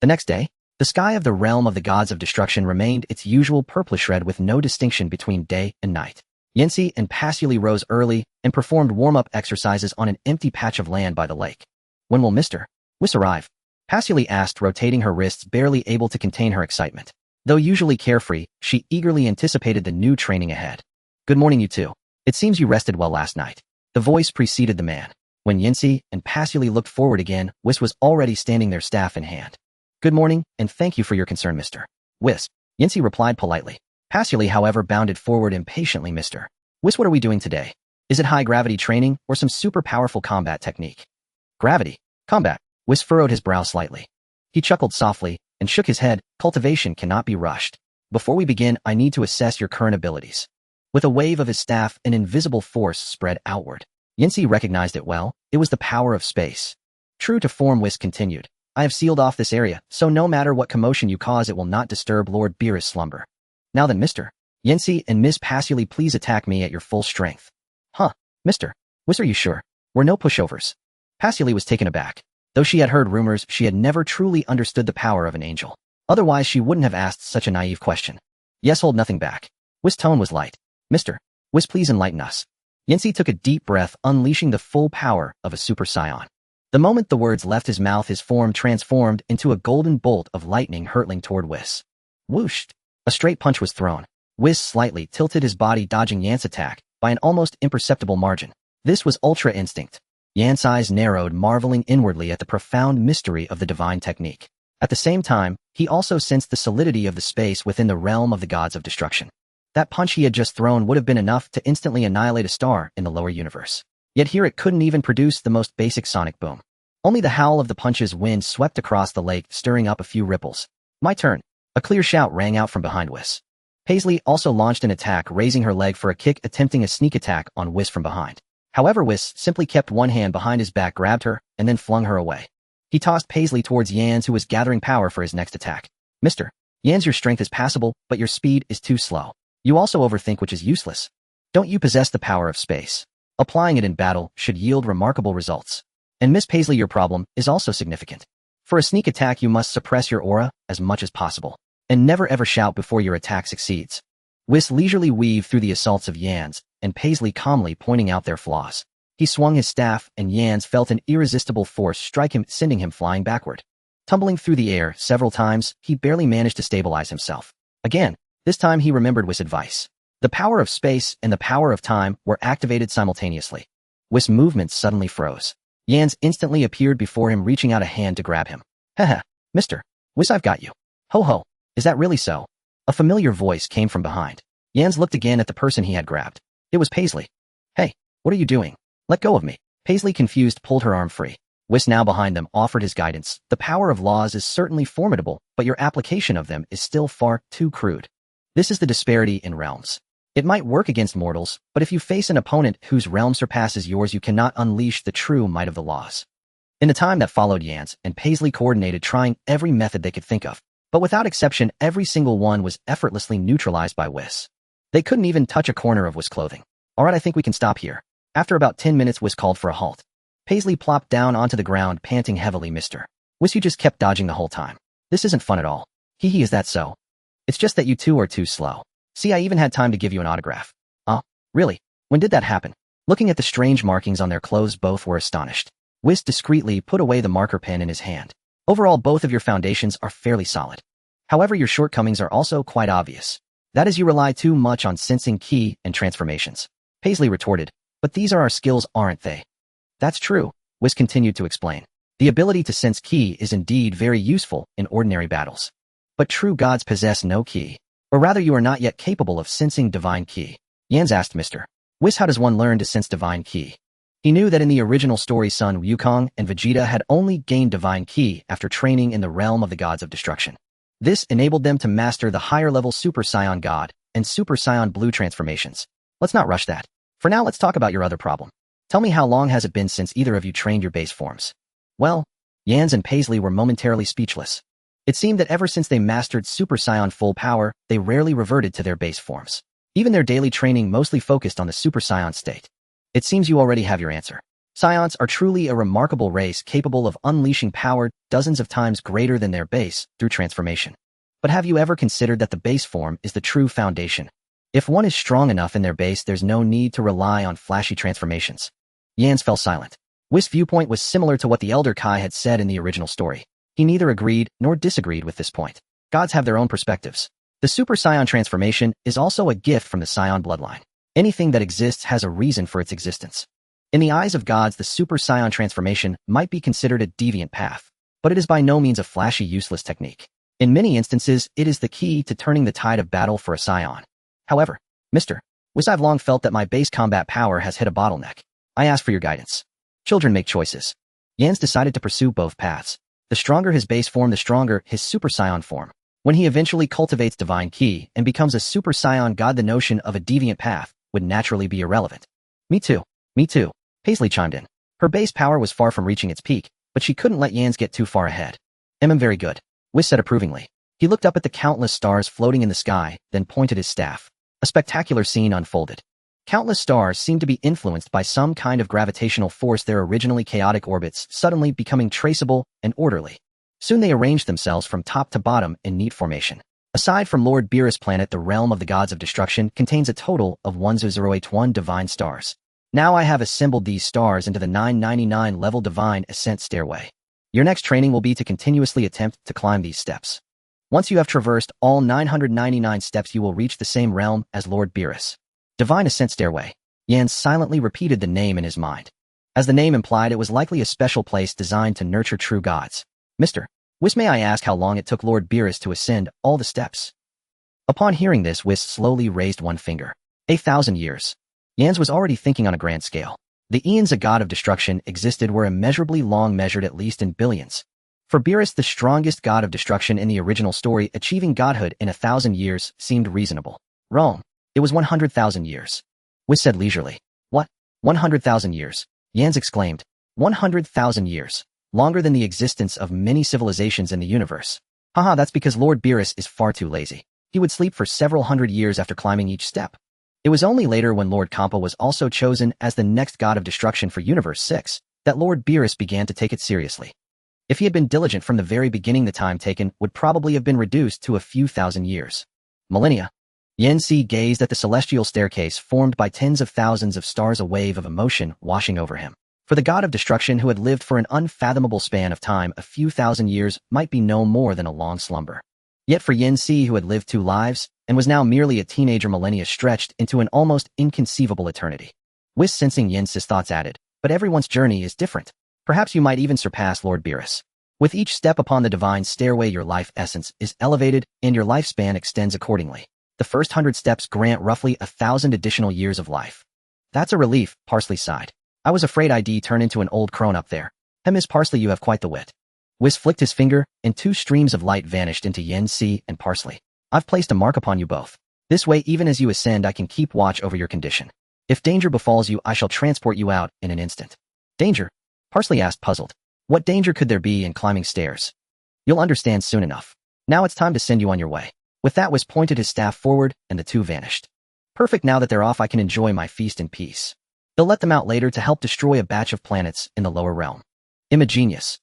The next day, the sky of the realm of the gods of destruction remained its usual purplish red with no distinction between day and night. Yancy and Pasiuli rose early and performed warm-up exercises on an empty patch of land by the lake. When will Mr. Whis arrive? Pasiuli asked, rotating her wrists, barely able to contain her excitement. Though usually carefree, she eagerly anticipated the new training ahead. Good morning, you two. It seems you rested well last night. The voice preceded the man. When Yancy and Pasiuli looked forward again, Whis was already standing there, staff in hand. Good morning, and thank you for your concern, Mr. Whis. Yancy replied politely. Pasiuli, however, bounded forward impatiently. Mr. Whis, what are we doing today? Is it high-gravity training or some super powerful combat technique? Gravity. Combat. Whis furrowed his brow slightly. He chuckled softly and shook his head. Cultivation cannot be rushed. Before we begin, I need to assess your current abilities. With a wave of his staff, an invisible force spread outward. Yancy recognized it well. It was the power of space. True to form, Whis continued. I have sealed off this area, so no matter what commotion you cause, it will not disturb Lord Beerus' slumber. Now then, Mr. Yancy and Miss Pasiuli, please attack me at your full strength. Huh, Mr. Whis, are you sure? We're no pushovers. Pasiuli was taken aback. Though she had heard rumors, she had never truly understood the power of an angel. Otherwise, she wouldn't have asked such a naive question. Yes, hold nothing back. Whis' tone was light. Mr. Whis, please enlighten us. Yancy took a deep breath, unleashing the full power of a super scion. The moment the words left his mouth, his form transformed into a golden bolt of lightning hurtling toward Whis. Whooshed. A straight punch was thrown. Whis slightly tilted his body, dodging Yan's attack by an almost imperceptible margin. This was ultra instinct. Yan's eyes narrowed, marveling inwardly at the profound mystery of the divine technique. At the same time, he also sensed the solidity of the space within the realm of the gods of destruction. That punch he had just thrown would have been enough to instantly annihilate a star in the lower universe. Yet here it couldn't even produce the most basic sonic boom. Only the howl of the punch's wind swept across the lake, stirring up a few ripples. My turn. A clear shout rang out from behind Whis. Paisley also launched an attack, raising her leg for a kick, attempting a sneak attack on Whis from behind. However, Whis simply kept one hand behind his back, grabbed her, and then flung her away. He tossed Paisley towards Yans, who was gathering power for his next attack. Mr. Yans, your strength is passable, but your speed is too slow. You also overthink, which is useless. Don't you possess the power of space? Applying it in battle should yield remarkable results. And Miss Paisley, your problem is also significant. For a sneak attack, you must suppress your aura as much as possible. And never ever shout before your attack succeeds. Whis leisurely weaved through the assaults of Yans, and Paisley calmly pointing out their flaws. He swung his staff, and Yans felt an irresistible force strike him, sending him flying backward. Tumbling through the air several times, he barely managed to stabilize himself. Again, this time he remembered Whis' advice. The power of space and the power of time were activated simultaneously. Whis' movements suddenly froze. Yans instantly appeared before him, reaching out a hand to grab him. Haha, Mr. Whis, I've got you. Ho ho. Is that really so? A familiar voice came from behind. Jens looked again at the person he had grabbed. It was Paisley. Hey, what are you doing? Let go of me. Paisley, confused, pulled her arm free. Whis, now behind them, offered his guidance. The power of laws is certainly formidable, but your application of them is still far too crude. This is the disparity in realms. It might work against mortals, but if you face an opponent whose realm surpasses yours, you cannot unleash the true might of the laws. In the time that followed, Jans and Paisley coordinated, trying every method they could think of, but without exception, every single one was effortlessly neutralized by Whis. They couldn't even touch a corner of Whis' clothing. All right, I think we can stop here. After about 10 minutes, Whis called for a halt. Paisley plopped down onto the ground, panting heavily. Mister Whis, you just kept dodging the whole time. This isn't fun at all. Hee, is that so? It's just that you two are too slow. See, I even had time to give you an autograph. Really? When did that happen? Looking at the strange markings on their clothes, both were astonished. Whis discreetly put away the marker pen in his hand. Overall, both of your foundations are fairly solid. However, your shortcomings are also quite obvious. That is, you rely too much on sensing ki and transformations. Paisley retorted, but these are our skills, aren't they? That's true, Whis continued to explain. The ability to sense ki is indeed very useful in ordinary battles. But true gods possess no ki. Or rather, you are not yet capable of sensing divine ki. Jans asked Mr. Whis, how does one learn to sense divine ki? He knew that in the original story, Sun Wukong and Vegeta had only gained divine ki after training in the realm of the gods of destruction. This enabled them to master the higher-level Super Saiyan God and Super Saiyan Blue transformations. Let's not rush that. For now, let's talk about your other problem. Tell me, how long has it been since either of you trained your base forms? Well, Jans and Paisley were momentarily speechless. It seemed that ever since they mastered Super Saiyan full power, they rarely reverted to their base forms. Even their daily training mostly focused on the Super Saiyan state. It seems you already have your answer. Saiyans are truly a remarkable race, capable of unleashing power dozens of times greater than their base through transformation. But have you ever considered that the base form is the true foundation? If one is strong enough in their base, there's no need to rely on flashy transformations. Jans fell silent. Whis' viewpoint was similar to what the Elder Kai had said in the original story. He neither agreed nor disagreed with this point. Gods have their own perspectives. The Super Saiyan transformation is also a gift from the Saiyan bloodline. Anything that exists has a reason for its existence. In the eyes of gods, the Super Saiyan transformation might be considered a deviant path, but it is by no means a flashy, useless technique. In many instances, it is the key to turning the tide of battle for a Saiyan. However, Mr. Whis, I've long felt that my base combat power has hit a bottleneck. I ask for your guidance. Children make choices. Jans decided to pursue both paths. The stronger his base form, the stronger his Super Saiyan form. When he eventually cultivates divine ki and becomes a Super Saiyan God, the notion of a deviant path would naturally be irrelevant. Me too. Paisley chimed in. Her base power was far from reaching its peak, but she couldn't let Jans get too far ahead. Very good, Whis said approvingly. He looked up at the countless stars floating in the sky, then pointed his staff. A spectacular scene unfolded. Countless stars seemed to be influenced by some kind of gravitational force, their originally chaotic orbits suddenly becoming traceable and orderly. Soon they arranged themselves from top to bottom in neat formation. Aside from Lord Beerus' planet, the realm of the gods of destruction contains a total of 1081 divine stars. Now I have assembled these stars into the 999 level divine ascent stairway. Your next training will be to continuously attempt to climb these steps. Once you have traversed all 999 steps, you will reach the same realm as Lord Beerus. Divine Ascent Stairway. Jans silently repeated the name in his mind. As the name implied, it was likely a special place designed to nurture true gods. Mr. Whis, may I ask how long it took Lord Beerus to ascend all the steps? Upon hearing this, Whis slowly raised one finger. 1,000 years. Jans was already thinking on a grand scale. The eons a god of destruction existed were immeasurably long, measured at least in billions. For Beerus, the strongest god of destruction in the original story, achieving godhood in 1,000 years seemed reasonable. Wrong. It was 100,000 years. Whis said leisurely. What? 100,000 years? Jans exclaimed. 100,000 years. Longer than the existence of many civilizations in the universe. Haha, that's because Lord Beerus is far too lazy. He would sleep for several hundred years after climbing each step. It was only later, when Lord Kampa was also chosen as the next god of destruction for Universe 6, that Lord Beerus began to take it seriously. If he had been diligent from the very beginning, the time taken would probably have been reduced to a few thousand years. Millennia. Yanxi gazed at the celestial staircase formed by tens of thousands of stars, a wave of emotion washing over him. For the god of destruction who had lived for an unfathomable span of time, a few thousand years might be no more than a long slumber. Yet for Yanxi, who had lived 2 lives, and was now merely a teenager, millennia stretched into an almost inconceivable eternity. Whis, sensing Yanxi's thoughts, added, but everyone's journey is different. Perhaps you might even surpass Lord Beerus. With each step upon the divine stairway, your life essence is elevated, and your lifespan extends accordingly. The first 100 steps grant roughly 1,000 additional years of life. That's a relief, Parsley sighed. I was afraid I'd turn into an old crone up there. Miss Parsley, you have quite the wit. Whis flicked his finger, and 2 streams of light vanished into Yen-Si and Parsley. I've placed a mark upon you both. This way, even as you ascend, I can keep watch over your condition. If danger befalls you, I shall transport you out in an instant. Danger? Parsley asked, puzzled. What danger could there be in climbing stairs? You'll understand soon enough. Now it's time to send you on your way. With that, Whis pointed his staff forward, and the 2 vanished. Perfect, now that they're off, I can enjoy my feast in peace. They'll let them out later to help destroy a batch of planets in the lower realm. Imagenius.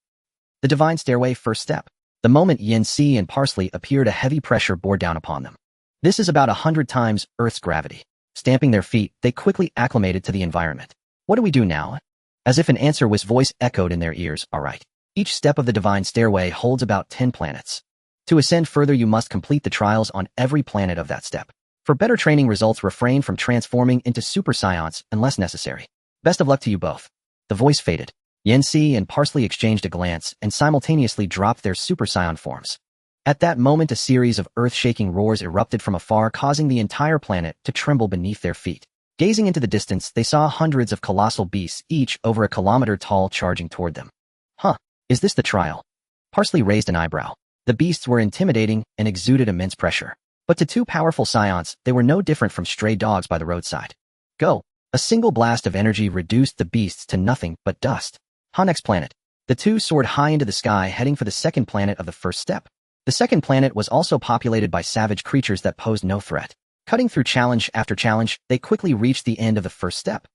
The divine stairway, first step. The moment Yen-Si and Parsley appeared, a heavy pressure bore down upon them. This is about 100 times Earth's gravity. Stamping their feet, they quickly acclimated to the environment. What do we do now? As if an answer, Whis' voice echoed in their ears. All right. Each step of the divine stairway holds about 10 planets. To ascend further, you must complete the trials on every planet of that step. For better training results, refrain from transforming into super scions unless necessary. Best of luck to you both. The voice faded. Yen-Si and Parsley exchanged a glance and simultaneously dropped their super scion forms. At that moment, a series of earth-shaking roars erupted from afar, causing the entire planet to tremble beneath their feet. Gazing into the distance, they saw hundreds of colossal beasts, each over 1 kilometer tall, charging toward them. Huh, is this the trial? Parsley raised an eyebrow. The beasts were intimidating and exuded immense pressure. But to 2 powerful scions, they were no different from stray dogs by the roadside. Go! A single blast of energy reduced the beasts to nothing but dust. Next planet. The 2 soared high into the sky, heading for the second planet of the first step. The second planet was also populated by savage creatures that posed no threat. Cutting through challenge after challenge, they quickly reached the end of the first step.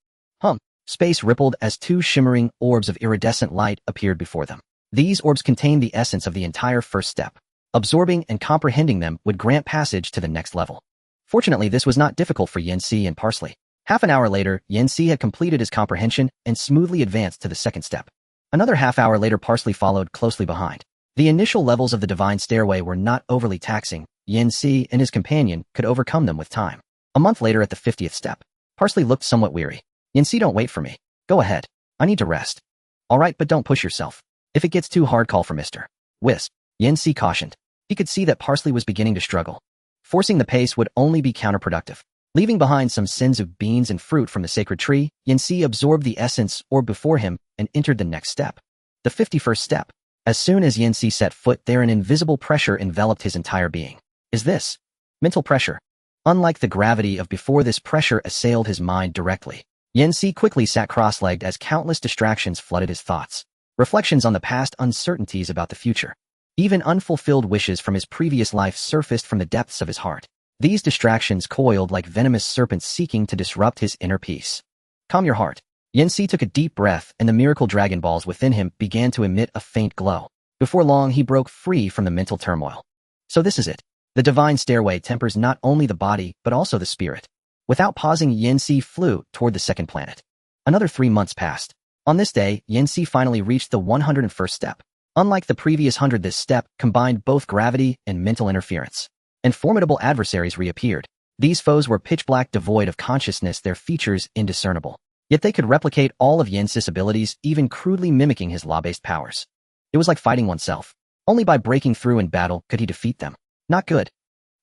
Space rippled as 2 shimmering orbs of iridescent light appeared before them. These orbs contained the essence of the entire first step. Absorbing and comprehending them would grant passage to the next level. Fortunately, this was not difficult for Yen-Si and Parsley. Half an hour later, Yen-Si had completed his comprehension and smoothly advanced to the second step. Another half hour later, Parsley followed closely behind. The initial levels of the divine stairway were not overly taxing. Yen-Si and his companion could overcome them with time. A month later, at the 50th step, Parsley looked somewhat weary. Yen-Si, don't wait for me. Go ahead. I need to rest. All right, but don't push yourself. If it gets too hard, call for Mr. Whis. Yen-Si cautioned. He could see that Parsley was beginning to struggle. Forcing the pace would only be counterproductive. Leaving behind some senzu beans and fruit from the sacred tree, Yen-Si absorbed the essence orb before him and entered the next step. The 51st step. As soon as Yen-Si set foot there, an invisible pressure enveloped his entire being. Is this mental pressure? Unlike the gravity of before, this pressure assailed his mind directly. Yen-Si quickly sat cross-legged as countless distractions flooded his thoughts. Reflections on the past, uncertainties about the future. Even unfulfilled wishes from his previous life surfaced from the depths of his heart. These distractions coiled like venomous serpents seeking to disrupt his inner peace. Calm your heart. Yen-Si took a deep breath, and the miracle Dragon Balls within him began to emit a faint glow. Before long, he broke free from the mental turmoil. So this is it. The divine stairway tempers not only the body, but also the spirit. Without pausing, Yen-Si flew toward the second planet. Another 3 months passed. On this day, Yen-Si finally reached the 101st step. Unlike the previous 100, this step combined both gravity and mental interference. And formidable adversaries reappeared. These foes were pitch black, devoid of consciousness, their features indiscernible. Yet they could replicate all of Yen-Si's abilities, even crudely mimicking his law-based powers. It was like fighting oneself. Only by breaking through in battle could he defeat them. Not good.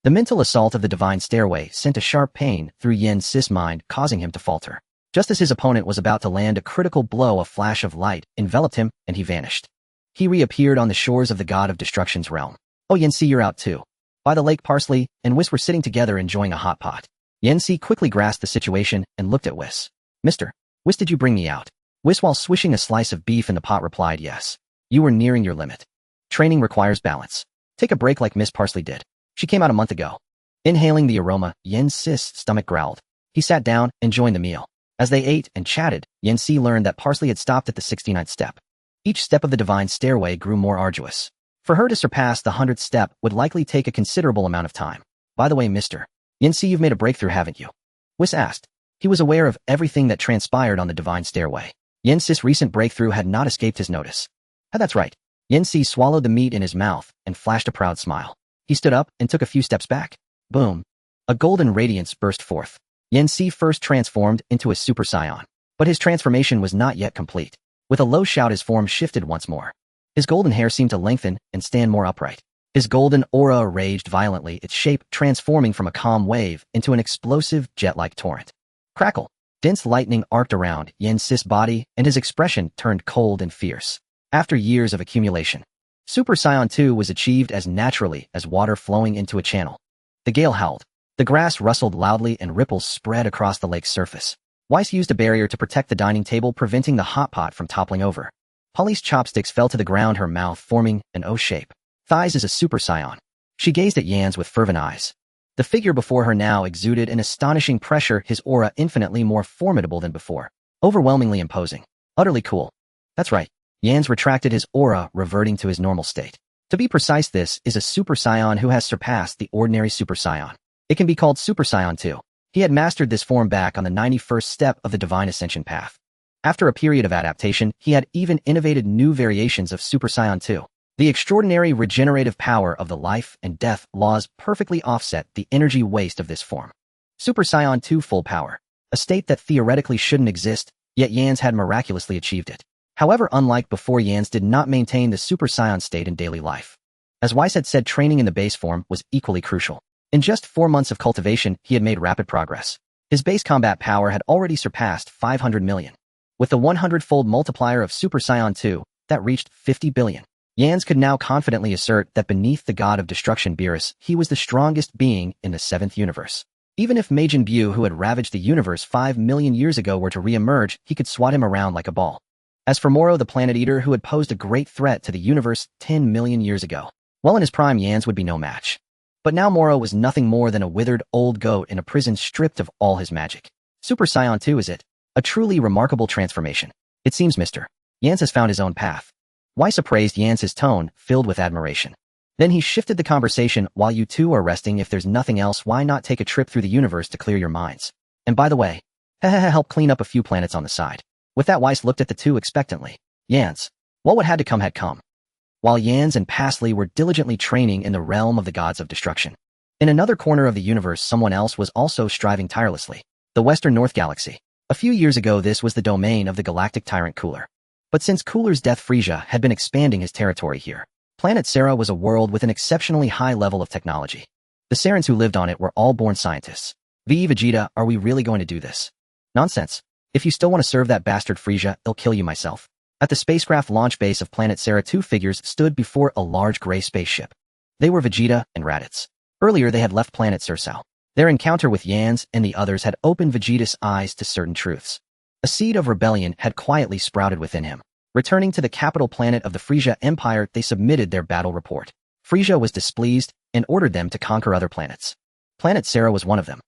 The mental assault of the divine stairway sent a sharp pain through Yen-Si's mind, causing him to falter. Just as his opponent was about to land a critical blow, a flash of light enveloped him, and he vanished. He reappeared on the shores of the god of destruction's realm. Oh, Yen-Si, you're out too. By the lake, Parsley and Whis were sitting together enjoying a hot pot. Yen-Si quickly grasped the situation and looked at Whis. Mr. Whis, did you bring me out? Whis, while swishing a slice of beef in the pot, replied, yes. You were nearing your limit. Training requires balance. Take a break like Miss Parsley did. She came out a month ago. Inhaling the aroma, Yen-Si's stomach growled. He sat down and joined the meal. As they ate and chatted, Yen-Si learned that Parsley had stopped at the 69th step. Each step of the divine stairway grew more arduous. For her to surpass the 100th step would likely take a considerable amount of time. By the way, Mr. Yen-Si, you've made a breakthrough, haven't you? Whis asked. He was aware of everything that transpired on the divine stairway. Yen-Si's recent breakthrough had not escaped his notice. That's right. Yen-Si swallowed the meat in his mouth and flashed a proud smile. He stood up and took a few steps back. Boom. A golden radiance burst forth. Yen-Si first transformed into a super scion. But his transformation was not yet complete. With a low shout, his form shifted once more. His golden hair seemed to lengthen and stand more upright. His golden aura raged violently, its shape transforming from a calm wave into an explosive, jet-like torrent. Crackle! Dense lightning arced around Yen's body, and his expression turned cold and fierce. After years of accumulation, Super Saiyan 2 was achieved as naturally as water flowing into a channel. The gale howled. The grass rustled loudly and ripples spread across the lake's surface. Weiss used a barrier to protect the dining table, preventing the hot pot from toppling over. Polly's chopsticks fell to the ground, her mouth forming an O shape. Thighs is a Super Saiyan. She gazed at Yan's with fervent eyes. The figure before her now exuded an astonishing pressure, his aura infinitely more formidable than before. Overwhelmingly imposing. Utterly cool. That's right. Yan's retracted his aura, reverting to his normal state. To be precise, this is a Super Saiyan who has surpassed the ordinary Super Saiyan. It can be called Super Saiyan 2. He had mastered this form back on the 91st step of the divine ascension path. After a period of adaptation, he had even innovated new variations of Super Saiyan 2. The extraordinary regenerative power of the life and death laws perfectly offset the energy waste of this form. Super Saiyan 2 full power. A state that theoretically shouldn't exist, yet Yan's had miraculously achieved it. However, unlike before, Yan's did not maintain the Super Saiyan state in daily life. As Weiss had said, training in the base form was equally crucial. In just 4 months of cultivation, he had made rapid progress. His base combat power had already surpassed 500 million. With the 100-fold multiplier of Super Saiyan 2, that reached 50 billion. Yan's could now confidently assert that beneath the god of destruction Beerus, he was the strongest being in the 7th universe. Even if Majin Buu, who had ravaged the universe 5 million years ago, were to re-emerge, he could swat him around like a ball. As for Moro the Planet Eater, who had posed a great threat to the universe 10 million years ago, well, in his prime, Yan's would be no match. But now Moro was nothing more than a withered old goat in a prison, stripped of all his magic. Super Saiyan 2 is it? A truly remarkable transformation. It seems Mr. Yan's has found his own path. Weiss appraised Yan's tone, filled with admiration. Then he shifted the conversation. While you two are resting, if there's nothing else, why not take a trip through the universe to clear your minds? And by the way, help clean up a few planets on the side. With that, Weiss looked at the two expectantly. Yan's. What would had to come had come. While Yan's and Pasley were diligently training in the realm of the gods of destruction. In another corner of the universe, someone else was also striving tirelessly. The Western North Galaxy. A few years ago, this was the domain of the galactic tyrant Cooler. But since Cooler's death, Frieza had been expanding his territory here. Planet Sera was a world with an exceptionally high level of technology. The Serans who lived on it were all born scientists. Vegeta, are we really going to do this? Nonsense. If you still want to serve that bastard Frieza, I'll kill you myself. At the spacecraft launch base of Planet Sera, two figures stood before a large gray spaceship. They were Vegeta and Raditz. Earlier, they had left planet Sursao. Their encounter with Yan's and the others had opened Vegeta's eyes to certain truths. A seed of rebellion had quietly sprouted within him. Returning to the capital planet of the Frieza Empire, they submitted their battle report. Frieza was displeased and ordered them to conquer other planets. Planet Sera was one of them.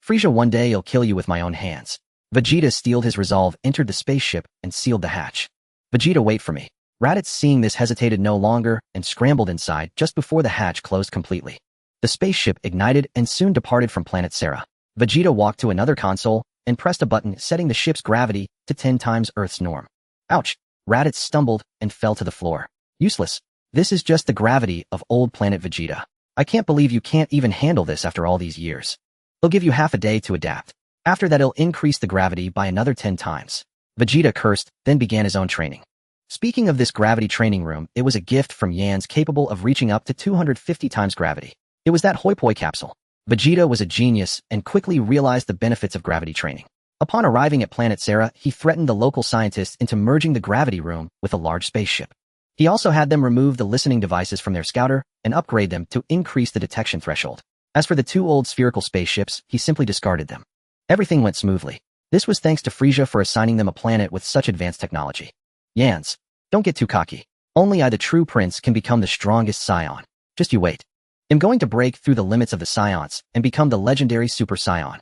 Frieza, one day I'll kill you with my own hands. Vegeta steeled his resolve, entered the spaceship, and sealed the hatch. Vegeta, wait for me. Raditz, seeing this, hesitated no longer and scrambled inside just before the hatch closed completely. The spaceship ignited and soon departed from Planet Sera. Vegeta walked to another console and pressed a button, setting the ship's gravity to 10 times Earth's norm. Ouch! Raditz stumbled and fell to the floor. Useless. This is just the gravity of old planet Vegeta. I can't believe you can't even handle this after all these years. They'll give you half a day to adapt. After that, he'll increase the gravity by another 10 times. Vegeta cursed, then began his own training. Speaking of this gravity training room, it was a gift from Yan's, capable of reaching up to 250 times gravity. It was that hoi poi capsule. Vegeta was a genius and quickly realized the benefits of gravity training. Upon arriving at Planet Sera, he threatened the local scientists into merging the gravity room with a large spaceship. He also had them remove the listening devices from their scouter and upgrade them to increase the detection threshold. As for the two old spherical spaceships, he simply discarded them. Everything went smoothly. This was thanks to Frieza for assigning them a planet with such advanced technology. Yan's. Don't get too cocky. Only I, the true prince, can become the strongest Saiyan. Just you wait. I'm going to break through the limits of the Saiyans and become the legendary Super Saiyan.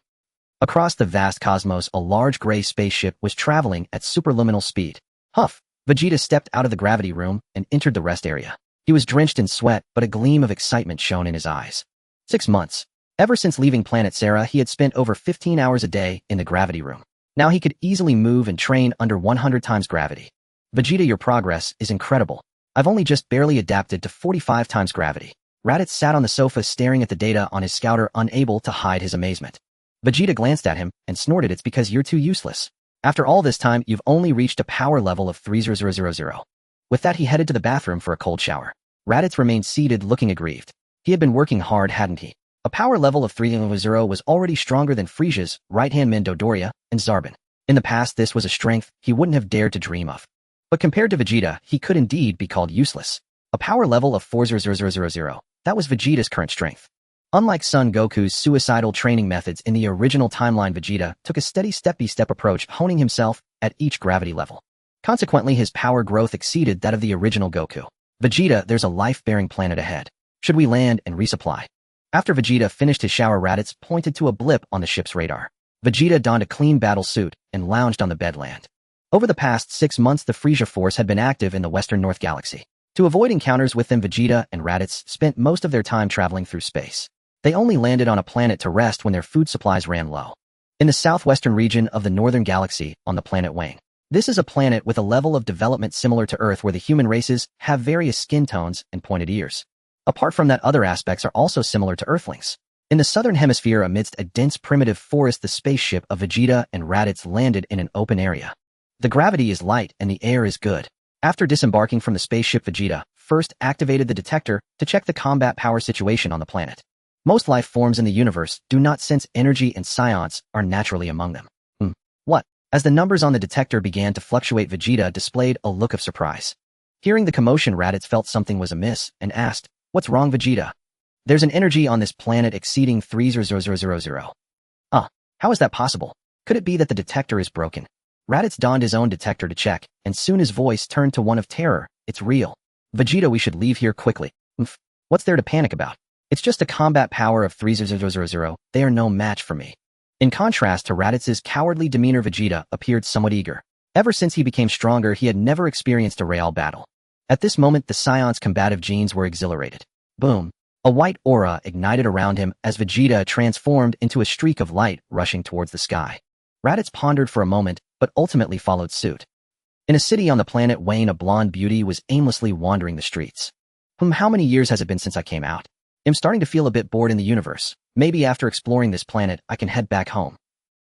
Across the vast cosmos, a large gray spaceship was traveling at superluminal speed. Huff! Vegeta stepped out of the gravity room and entered the rest area. He was drenched in sweat, but a gleam of excitement shone in his eyes. 6 months. Ever since leaving Planet Sera, he had spent over 15 hours a day in the gravity room. Now he could easily move and train under 100 times gravity. Vegeta, your progress is incredible. I've only just barely adapted to 45 times gravity. Raditz sat on the sofa staring at the data on his scouter, unable to hide his amazement. Vegeta glanced at him and snorted, it's because you're too useless. After all this time, you've only reached a power level of 3000. With that, he headed to the bathroom for a cold shower. Raditz remained seated, looking aggrieved. He had been working hard, hadn't he? A power level of 3.0 was already stronger than Frieza's right-hand men Dodoria and Zarbon. In the past, this was a strength he wouldn't have dared to dream of. But compared to Vegeta, he could indeed be called useless. A power level of 4.000. That was Vegeta's current strength. Unlike Son Goku's suicidal training methods in the original timeline, Vegeta took a steady step-by-step approach, honing himself at each gravity level. Consequently, his power growth exceeded that of the original Goku. Vegeta, there's a life-bearing planet ahead. Should we land and resupply? After Vegeta finished his shower, Raditz pointed to a blip on the ship's radar. Vegeta donned a clean battle suit and lounged on the bedland. Over the past 6 months, the Frieza force had been active in the Western North Galaxy. To avoid encounters with them, Vegeta and Raditz spent most of their time traveling through space. They only landed on a planet to rest when their food supplies ran low. In the southwestern region of the Northern Galaxy, on the planet Wang. This is a planet with a level of development similar to Earth, where the human races have various skin tones and pointed ears. Apart from that, other aspects are also similar to Earthlings. In the southern hemisphere, amidst a dense primitive forest, the spaceship of Vegeta and Raditz landed in an open area. The gravity is light and the air is good. After disembarking from the spaceship, Vegeta first activated the detector to check the combat power situation on the planet. Most life forms in the universe do not sense energy, and psions are naturally among them. What? As the numbers on the detector began to fluctuate, Vegeta displayed a look of surprise. Hearing the commotion, Raditz felt something was amiss and asked, "What's wrong, Vegeta?" "There's an energy on this planet exceeding 3.000. How is that possible? Could it be that the detector is broken?" Raditz donned his own detector to check, and soon his voice turned to one of terror. "It's real. Vegeta, we should leave here quickly." What's there to panic about? It's just a combat power of 3.000. They are no match for me." In contrast to Raditz's cowardly demeanor, Vegeta appeared somewhat eager. Ever since he became stronger, he had never experienced a real battle. At this moment, the Psion's combative genes were exhilarated. Boom! A white aura ignited around him as Vegeta transformed into a streak of light rushing towards the sky. Raditz pondered for a moment, but ultimately followed suit. In a city on the planet Wayne, a blonde beauty was aimlessly wandering the streets. How many years has it been since I came out? I'm starting to feel a bit bored in the universe. Maybe after exploring this planet, I can head back home.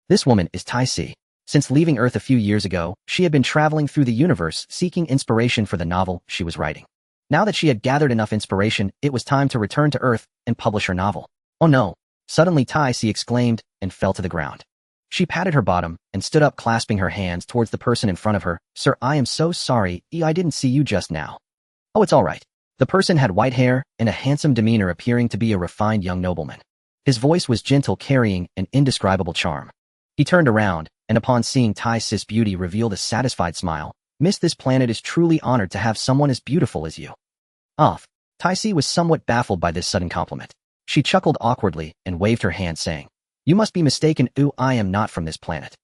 This woman is Tai Si. Since leaving Earth a few years ago, she had been traveling through the universe seeking inspiration for the novel she was writing. Now that she had gathered enough inspiration, it was time to return to Earth and publish her novel. "Oh no!" Suddenly Tai Si exclaimed and fell to the ground. She patted her bottom and stood up, clasping her hands towards the person in front of her. "Sir, I am so sorry. I didn't see you just now." "Oh, it's all right." The person had white hair and a handsome demeanor, appearing to be a refined young nobleman. His voice was gentle, carrying an indescribable charm. He turned around, and upon seeing Tai Si's beauty, revealed a satisfied smile. "Miss, this planet is truly honored to have someone as beautiful as you." Tai Si was somewhat baffled by this sudden compliment. She chuckled awkwardly and waved her hand, saying, "You must be mistaken. I am not from this planet."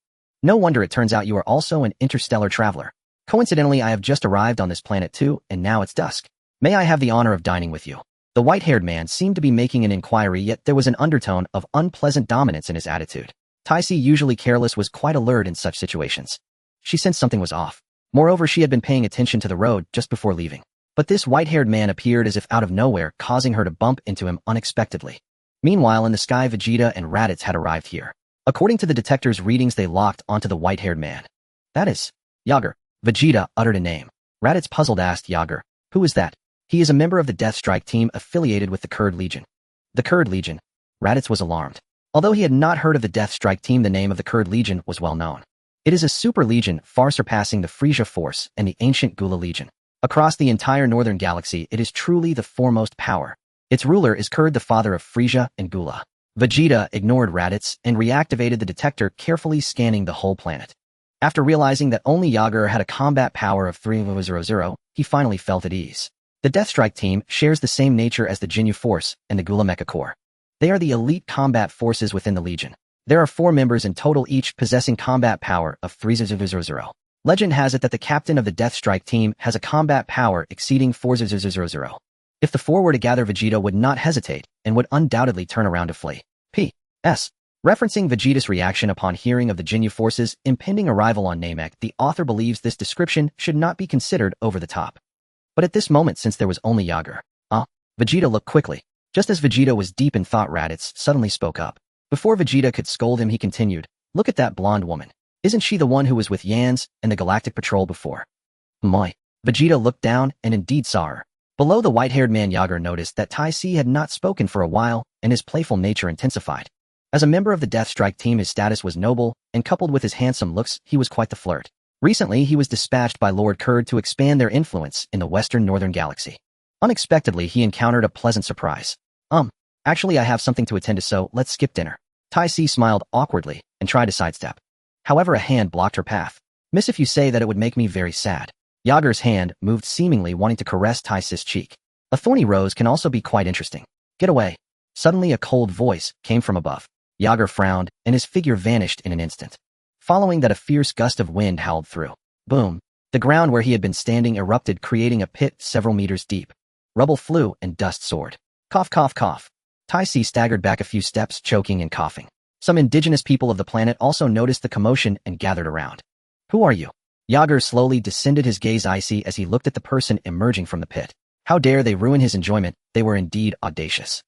"No wonder it turns out you are also an interstellar traveler. Coincidentally, I have just arrived on this planet too, and now it's dusk. May I have the honor of dining with you?" The white-haired man seemed to be making an inquiry, yet there was an undertone of unpleasant dominance in his attitude. Tai Si, usually careless, was quite alert in such situations. She sensed something was off. Moreover, she had been paying attention to the road just before leaving. But this white-haired man appeared as if out of nowhere, causing her to bump into him unexpectedly. Meanwhile, in the sky, Vegeta and Raditz had arrived here. According to the detector's readings, they locked onto the white-haired man. "That is Yager." Vegeta uttered a name. Raditz, puzzled, asked, "Yager? Who is that?" "He is a member of the Death Strike team affiliated with the Kurd Legion." "The Kurd Legion?" Raditz was alarmed. Although he had not heard of the Death Strike team, the name of the Kurd Legion was well known. It is a super legion, far surpassing the Frieza force and the ancient Gula Legion. Across the entire Northern Galaxy, it is truly the foremost power. Its ruler is Kurd, the father of Frieza and Gula. Vegeta ignored Raditz and reactivated the detector, carefully scanning the whole planet. After realizing that only Yager had a combat power of 3.000, he finally felt at ease. The Death Strike team shares the same nature as the Jinyu Force and the Gula Mecha Corps. They are the elite combat forces within the Legion. There are 4 members in total, each possessing combat power of 3.000. Legend has it that the captain of the Death Strike team has a combat power exceeding 4.000. If the 4 were to gather, Vegeta would not hesitate and would undoubtedly turn around to flee. P.S. Referencing Vegeta's reaction upon hearing of the Jinyu Force's impending arrival on Namek, the author believes this description should not be considered over the top. But at this moment, since there was only Yager, Vegeta looked quickly. Just as Vegeta was deep in thought, Raditz suddenly spoke up. Before Vegeta could scold him, he continued, "Look at that blonde woman. Isn't she the one who was with Yans and the Galactic Patrol before?" "My." Vegeta looked down and indeed saw her. Below the white-haired man, Yager noticed that Tai Si had not spoken for a while, and his playful nature intensified. As a member of the Death Strike team, his status was noble, and coupled with his handsome looks, he was quite the flirt. Recently, he was dispatched by Lord Kurd to expand their influence in the western northern galaxy. Unexpectedly, he encountered a pleasant surprise. Actually I have something to attend to, so let's skip dinner. Tai Si smiled awkwardly and tried to sidestep. However, a hand blocked her path. Miss, if you say that, it would make me very sad. Yager's hand moved, seemingly wanting to caress Tai Si's cheek. A thorny rose can also be quite interesting. Get away. Suddenly a cold voice came from above. Yager frowned, and his figure vanished in an instant. Following that, a fierce gust of wind howled through. Boom. The ground where he had been standing erupted, creating a pit several meters deep. Rubble flew and dust soared. Cough, cough, cough. Tai Si staggered back a few steps, choking and coughing. Some indigenous people of the planet also noticed the commotion and gathered around. Who are you? Yager slowly descended, his gaze icy as he looked at the person emerging from the pit. How dare they ruin his enjoyment? They were indeed audacious.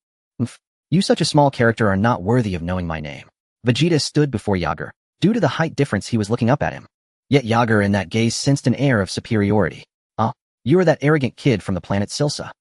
You, such a small character, are not worthy of knowing my name. Vegeta stood before Yager. Due to the height difference, he was looking up at him. Yet Yager in that gaze sensed an air of superiority. You are that arrogant kid from the planet Silsa.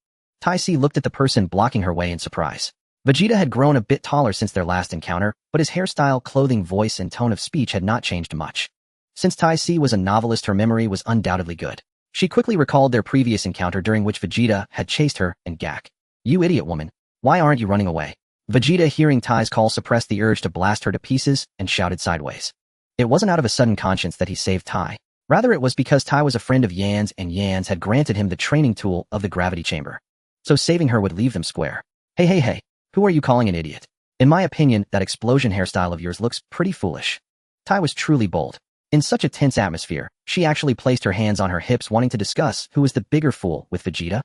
Tai Si looked at the person blocking her way in surprise. Vegeta had grown a bit taller since their last encounter, but his hairstyle, clothing, voice, and tone of speech had not changed much. Since Tai Si was a novelist, her memory was undoubtedly good. She quickly recalled their previous encounter, during which Vegeta had chased her and Gak. You idiot woman. Why aren't you running away? Vegeta, hearing Tai's call, suppressed the urge to blast her to pieces and shouted sideways. It wasn't out of a sudden conscience that he saved Tai. Rather, it was because Tai was a friend of Yan's, and Yan's had granted him the training tool of the gravity chamber. So saving her would leave them square. Hey. Who are you calling an idiot? In my opinion, that explosion hairstyle of yours looks pretty foolish. Tai was truly bold. In such a tense atmosphere, she actually placed her hands on her hips, wanting to discuss who was the bigger fool with Vegeta.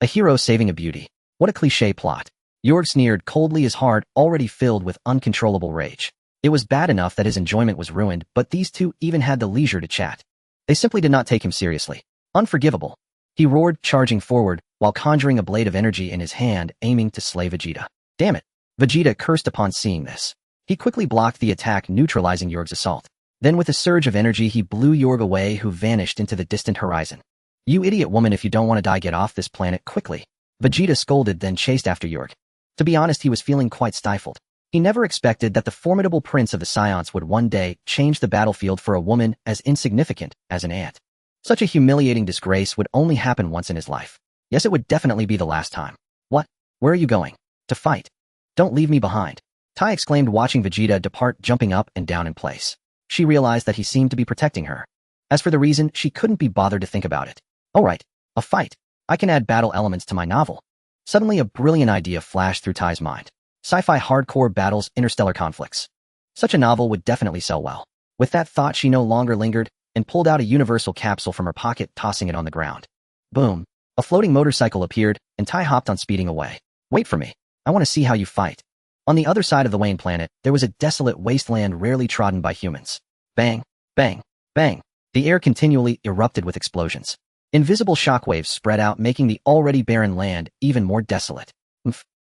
A hero saving a beauty. What a cliché plot. Yorg sneered coldly, his heart already filled with uncontrollable rage. It was bad enough that his enjoyment was ruined, but these two even had the leisure to chat. They simply did not take him seriously. Unforgivable. He roared, charging forward, while conjuring a blade of energy in his hand, aiming to slay Vegeta. Damn it. Vegeta cursed upon seeing this. He quickly blocked the attack, neutralizing Yorg's assault. Then with a surge of energy, he blew Yorg away, who vanished into the distant horizon. You idiot woman, if you don't want to die, get off this planet quickly. Vegeta scolded, then chased after Yorg. To be honest, he was feeling quite stifled. He never expected that the formidable prince of the Scions would one day change the battlefield for a woman as insignificant as an ant. Such a humiliating disgrace would only happen once in his life. Yes, it would definitely be the last time. What? Where are you going? To fight? Don't leave me behind. Tai exclaimed, watching Vegeta depart, jumping up and down in place. She realized that he seemed to be protecting her. As for the reason, she couldn't be bothered to think about it. Alright, a fight. I can add battle elements to my novel. Suddenly a brilliant idea flashed through Tai's mind. Sci-fi hardcore battles, interstellar conflicts. Such a novel would definitely sell well. With that thought, she no longer lingered, and pulled out a universal capsule from her pocket, tossing it on the ground. Boom. A floating motorcycle appeared, and Tai hopped on, speeding away. Wait for me. I want to see how you fight. On the other side of the Wayne planet, there was a desolate wasteland rarely trodden by humans. Bang, bang, bang. The air continually erupted with explosions. Invisible shockwaves spread out, making the already barren land even more desolate.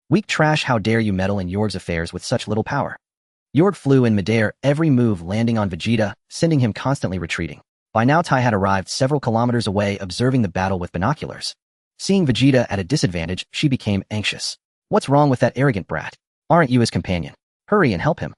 Weak trash, how dare you meddle in Yorg's affairs with such little power? Yorg flew in midair, every move landing on Vegeta, sending him constantly retreating. By now, Tai had arrived several kilometers away, observing the battle with binoculars. Seeing Vegeta at a disadvantage, she became anxious. What's wrong with that arrogant brat? Aren't you his companion? Hurry and help him.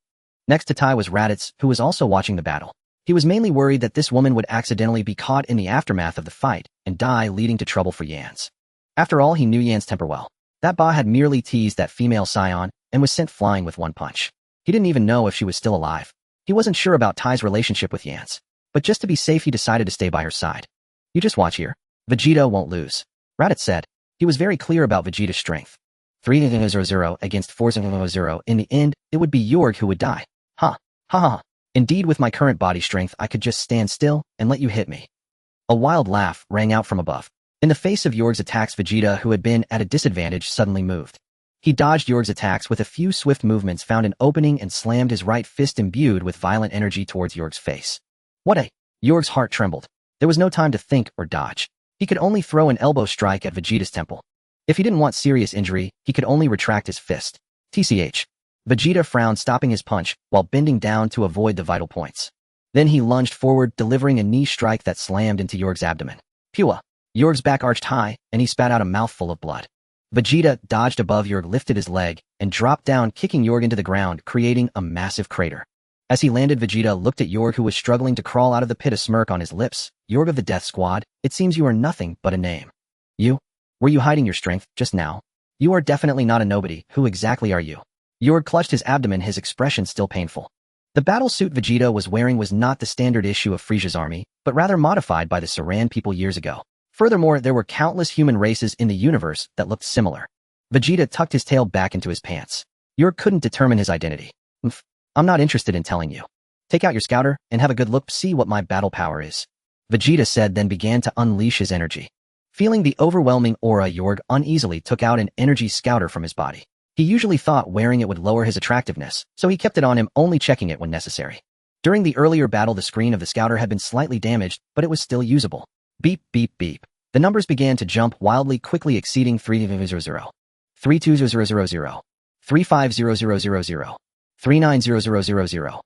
Next to Tai was Raditz, who was also watching the battle. He was mainly worried that this woman would accidentally be caught in the aftermath of the fight and die, leading to trouble for Yans. After all, he knew Yan's temper well. That Ba had merely teased that female scion and was sent flying with one punch. He didn't even know if she was still alive. He wasn't sure about Tai's relationship with Yans, but just to be safe, he decided to stay by her side. You just watch here. Vegeta won't lose. Raditz said. He was very clear about Vegeta's strength. 3-0-0 against 4-0-0. In the end, it would be Yorg who would die. Ha. Ha ha. Indeed, with my current body strength, I could just stand still and let you hit me. A wild laugh rang out from above. In the face of Yorg's attacks, Vegeta, who had been at a disadvantage, suddenly moved. He dodged Yorg's attacks with a few swift movements, found an opening, and slammed his right fist imbued with violent energy towards Yorg's face. What a... Yorg's heart trembled. There was no time to think or dodge. He could only throw an elbow strike at Vegeta's temple. If he didn't want serious injury, he could only retract his fist. TCH. Vegeta frowned, stopping his punch, while bending down to avoid the vital points. Then he lunged forward, delivering a knee strike that slammed into Yorg's abdomen. Pua. Yorg's back arched high, and he spat out a mouthful of blood. Vegeta dodged above Yorg, lifted his leg, and dropped down, kicking Yorg into the ground, creating a massive crater. As he landed, Vegeta looked at Yorg, who was struggling to crawl out of the pit, a smirk on his lips. Yorg of the Death Squad, it seems you are nothing but a name. You? Were you hiding your strength just now? You are definitely not a nobody. Who exactly are you? Yorg clutched his abdomen, his expression still painful. The battle suit Vegeta was wearing was not the standard issue of Frieza's army, but rather modified by the Saran people years ago. Furthermore, there were countless human races in the universe that looked similar. Vegeta tucked his tail back into his pants. Yorg couldn't determine his identity. I'm not interested in telling you. Take out your scouter and have a good look, see what my battle power is. Vegeta said, then began to unleash his energy. Feeling the overwhelming aura, Yorg uneasily took out an energy scouter from his body. He usually thought wearing it would lower his attractiveness, so he kept it on him, only checking it when necessary. During the earlier battle, the screen of the scouter had been slightly damaged, but it was still usable. Beep, beep, beep. The numbers began to jump wildly, quickly exceeding 30000, 32000, 35000, 39000,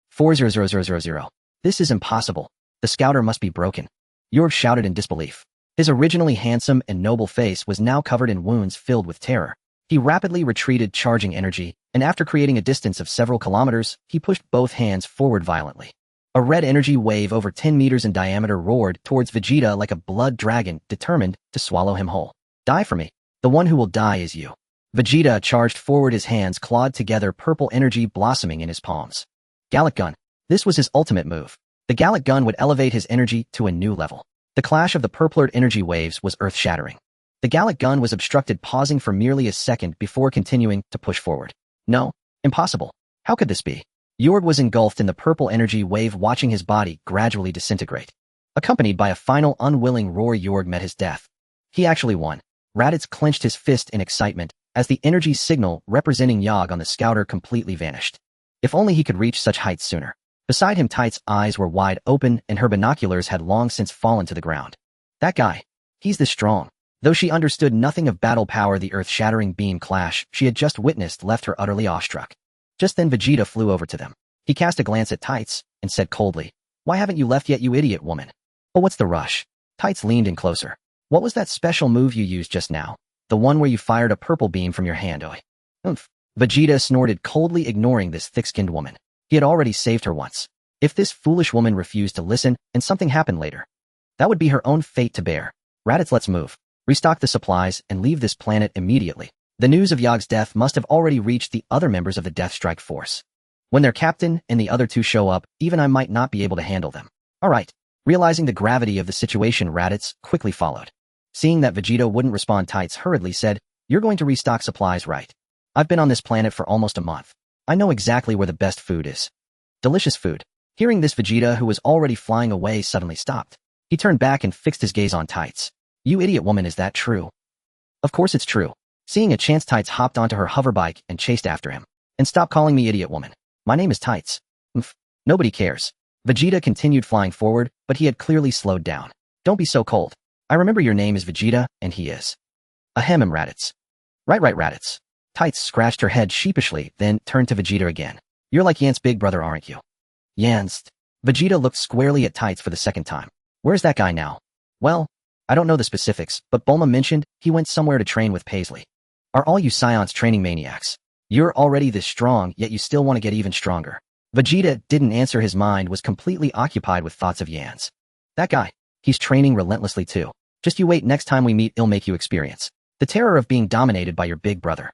44000. This is impossible. The scouter must be broken. Yorg shouted in disbelief. His originally handsome and noble face was now covered in wounds filled with terror. He rapidly retreated, charging energy, and after creating a distance of several kilometers, he pushed both hands forward violently. A red energy wave over 10 meters in diameter roared towards Vegeta like a blood dragon, determined to swallow him whole. Die for me. The one who will die is you. Vegeta charged forward, his hands clawed together, purple energy blossoming in his palms. Gallic Gun. This was his ultimate move. The Gallic Gun would elevate his energy to a new level. The clash of the purpler energy waves was earth-shattering. The Gallic Gun was obstructed, pausing for merely a second before continuing to push forward. No, impossible. How could this be? Yorg was engulfed in the purple energy wave, watching his body gradually disintegrate. Accompanied by a final unwilling roar, Yorg met his death. He actually won. Raditz clenched his fist in excitement as the energy signal representing Yog on the scouter completely vanished. If only he could reach such heights sooner. Beside him, Tite's eyes were wide open and her binoculars had long since fallen to the ground. That guy. He's this strong. Though she understood nothing of battle power, the earth-shattering beam clash she had just witnessed left her utterly awestruck. Just then Vegeta flew over to them. He cast a glance at Tights and said coldly, "Why haven't you left yet, you idiot woman?" "Oh, what's the rush?" Tights leaned in closer. "What was that special move you used just now? The one where you fired a purple beam from your hand, oi?" "Oomph." Vegeta snorted coldly, ignoring this thick-skinned woman. He had already saved her once. If this foolish woman refused to listen and something happened later, that would be her own fate to bear. Raditz, let's move. Restock the supplies and leave this planet immediately. The news of Yog's death must have already reached the other members of the Death Strike force. When their captain and the other two show up, even I might not be able to handle them. All right. Realizing the gravity of the situation, Raditz quickly followed. Seeing that Vegeta wouldn't respond, Tights hurriedly said, "You're going to restock supplies, right? I've been on this planet for almost a month. I know exactly where the best food is." Delicious food. Hearing this, Vegeta, who was already flying away, suddenly stopped. He turned back and fixed his gaze on Tights. "You idiot woman, is that true?" "Of course it's true." Seeing a chance, Tights hopped onto her hoverbike and chased after him. "And stop calling me idiot woman. My name is Tights." Nobody cares." Vegeta continued flying forward, but he had clearly slowed down. "Don't be so cold. I remember your name is Vegeta, and he is." "Ahem, Raditz." Right, Raditz." Tights scratched her head sheepishly, then turned to Vegeta again. "You're like Yan's big brother, aren't you?" "Yan's." Vegeta looked squarely at Tights for the second time. "Where's that guy now?" "Well, I don't know the specifics, but Bulma mentioned he went somewhere to train with Paisley." "Are all you Scions training maniacs? You're already this strong, yet you still want to get even stronger." Vegeta didn't answer. His mind was completely occupied with thoughts of Yan's. "That guy. He's training relentlessly too. Just you wait, next time we meet, it'll make you experience the terror of being dominated by your big brother."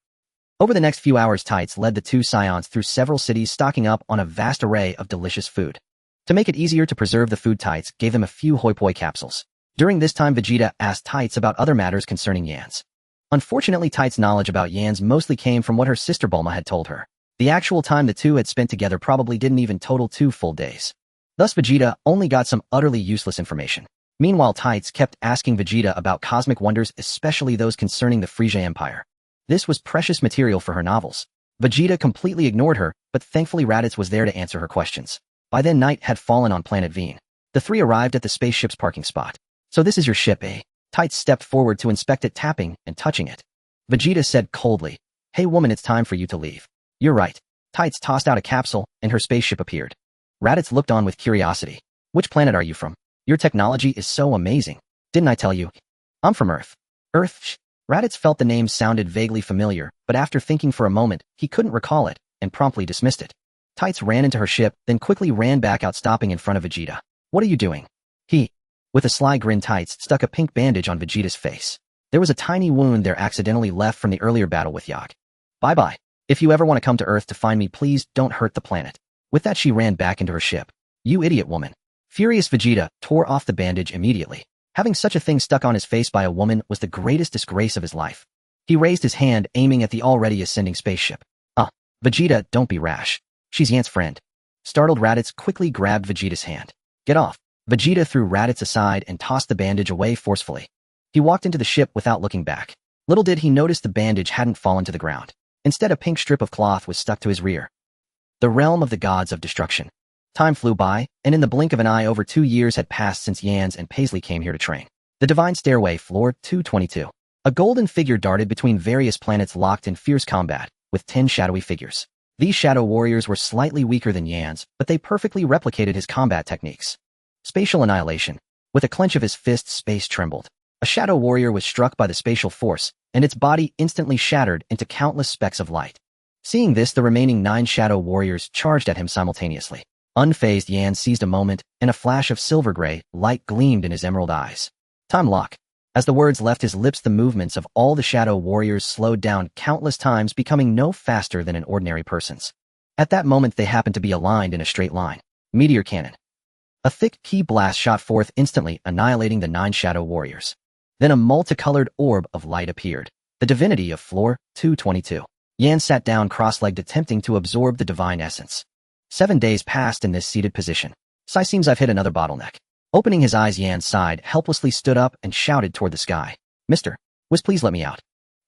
Over the next few hours, Tights led the two Scions through several cities, stocking up on a vast array of delicious food. To make it easier to preserve the food, Tights gave them a few hoi poi capsules. During this time, Vegeta asked Tights about other matters concerning Yan's. Unfortunately, Tights' knowledge about Yan's mostly came from what her sister Bulma had told her. The actual time the two had spent together probably didn't even total 2 full days. Thus, Vegeta only got some utterly useless information. Meanwhile, Tights kept asking Vegeta about cosmic wonders, especially those concerning the Frieza Empire. This was precious material for her novels. Vegeta completely ignored her, but thankfully Raditz was there to answer her questions. By then, night had fallen on planet Veen. The three arrived at the spaceship's parking spot. "So this is your ship, eh?" Tights stepped forward to inspect it, tapping and touching it. Vegeta said coldly, "Hey woman, it's time for you to leave." "You're right." Tights tossed out a capsule, and her spaceship appeared. Raditz looked on with curiosity. "Which planet are you from?" Your technology is so amazing. Didn't I tell you? I'm from Earth. Earth? Raditz felt the name sounded vaguely familiar, but after thinking for a moment, he couldn't recall it, and promptly dismissed it. Tights ran into her ship, then quickly ran back out, stopping in front of Vegeta. What are you doing? With a sly grin, Tights stuck a pink bandage on Vegeta's face. There was a tiny wound there accidentally left from the earlier battle with Yag. Bye-bye. If you ever want to come to Earth to find me, please don't hurt the planet. With that, she ran back into her ship. You idiot woman. Furious Vegeta tore off the bandage immediately. Having such a thing stuck on his face by a woman was the greatest disgrace of his life. He raised his hand, aiming at the already ascending spaceship. Vegeta, don't be rash. She's Yan's friend. Startled, Raditz quickly grabbed Vegeta's hand. Get off. Vegeta threw Raditz aside and tossed the bandage away forcefully. He walked into the ship without looking back. Little did he notice the bandage hadn't fallen to the ground. Instead, a pink strip of cloth was stuck to his rear. The realm of the gods of destruction. Time flew by, and in the blink of an eye over 2 years had passed since Yans and Paisley came here to train. The Divine Stairway, floor 222. A golden figure darted between various planets locked in fierce combat, with 10 shadowy figures. These shadow warriors were slightly weaker than Yans, but they perfectly replicated his combat techniques. Spatial annihilation. With a clench of his fists, space trembled. A shadow warrior was struck by the spatial force, and its body instantly shattered into countless specks of light. Seeing this, the remaining 9 shadow warriors charged at him simultaneously. Unfazed, Yan seized a moment, and a flash of silver-gray light gleamed in his emerald eyes. Time lock. As the words left his lips, the movements of all the shadow warriors slowed down countless times, becoming no faster than an ordinary person's. At that moment, they happened to be aligned in a straight line. Meteor cannon. A thick ki blast shot forth instantly, annihilating the 9 shadow warriors. Then a multicolored orb of light appeared. The divinity of floor 222. Yan sat down cross-legged, attempting to absorb the divine essence. 7 days passed in this seated position. Seems I've hit another bottleneck. Opening his eyes, Yan sighed, helplessly stood up and shouted toward the sky. Mr. Whis, please let me out.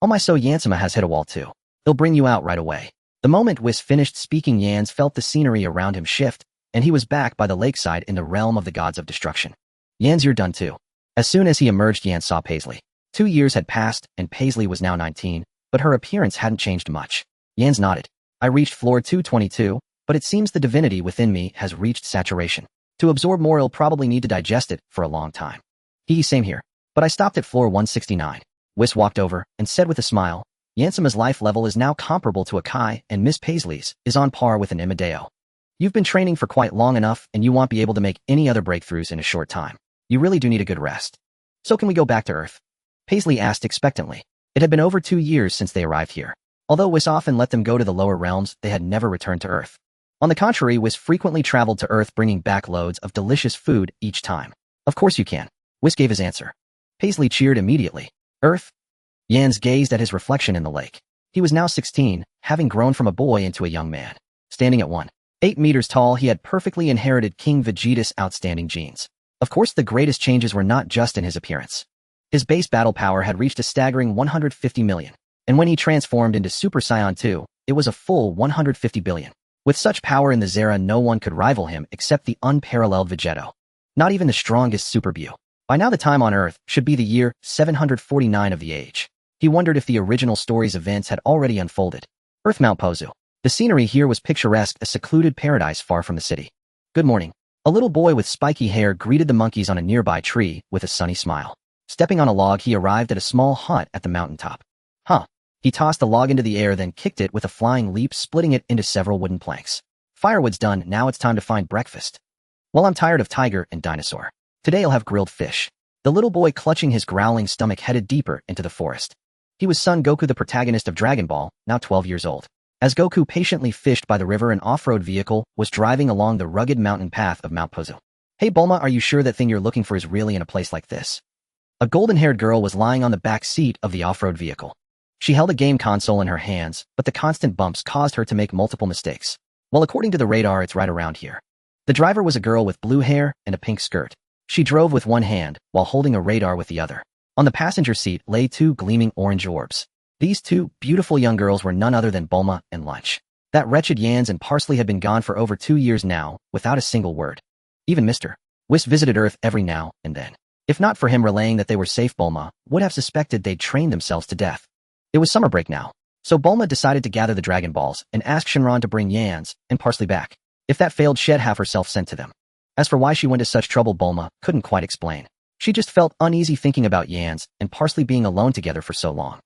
Oh my, so Yansama has hit a wall too. He'll bring you out right away. The moment Whis finished speaking, Yans felt the scenery around him shift, and he was back by the lakeside in the realm of the gods of destruction. Yans, you're done too. As soon as he emerged, Yan saw Paisley. 2 years had passed, and Paisley was now 19, but her appearance hadn't changed much. Yans nodded. I reached floor 222, but it seems the divinity within me has reached saturation. To absorb more, I'll probably need to digest it for a long time. Same here. But I stopped at floor 169. Whis walked over and said with a smile, Yansama's life level is now comparable to Hakai, and Miss Paisley's is on par with an Immortality. You've been training for quite long enough, and you won't be able to make any other breakthroughs in a short time. You really do need a good rest. So can we go back to Earth? Paisley asked expectantly. It had been over 2 years since they arrived here. Although Whis often let them go to the lower realms, they had never returned to Earth. On the contrary, Whis frequently traveled to Earth, bringing back loads of delicious food each time. Of course you can. Whis gave his answer. Paisley cheered immediately. Earth? Yans gazed at his reflection in the lake. He was now 16, having grown from a boy into a young man. Standing at 1.8 meters tall, he had perfectly inherited King Vegeta's outstanding genes. Of course, the greatest changes were not just in his appearance. His base battle power had reached a staggering 150 million, and when he transformed into Super Saiyan 2, it was a full 150 billion. With such power in the Zera, no one could rival him except the unparalleled Vegeto. Not even the strongest Super Buu. By now the time on Earth should be the year 749 of the age. He wondered if the original story's events had already unfolded. Earth, Mount Pozu. The scenery here was picturesque, a secluded paradise far from the city. Good morning. A little boy with spiky hair greeted the monkeys on a nearby tree with a sunny smile. Stepping on a log, he arrived at a small hut at the mountaintop. He tossed the log into the air, then kicked it with a flying leap, splitting it into several wooden planks. Firewood's done, now it's time to find breakfast. Well, I'm tired of tiger and dinosaur. Today I'll have grilled fish. The little boy, clutching his growling stomach, headed deeper into the forest. He was Son Goku, the protagonist of Dragon Ball, now 12 years old. As Goku patiently fished by the river, an off-road vehicle was driving along the rugged mountain path of Mount Pozu. Hey Bulma, are you sure that thing you're looking for is really in a place like this? A golden-haired girl was lying on the back seat of the off-road vehicle. She held a game console in her hands, but the constant bumps caused her to make multiple mistakes. Well, according to the radar, it's right around here. The driver was a girl with blue hair and a pink skirt. She drove with one hand while holding a radar with the other. On the passenger seat lay 2 gleaming orange orbs. These 2 beautiful young girls were none other than Bulma and Lunch. That wretched Yans and Parsley had been gone for over 2 years now, without a single word. Even Mr. Whis visited Earth every now and then. If not for him relaying that they were safe, Bulma would have suspected they'd trained themselves to death. It was summer break now, so Bulma decided to gather the Dragon Balls and ask Shenron to bring Yans and Parsley back. If that failed, she'd have herself sent to them. As for why she went to such trouble, Bulma couldn't quite explain. She just felt uneasy thinking about Yan's and Parsley being alone together for so long.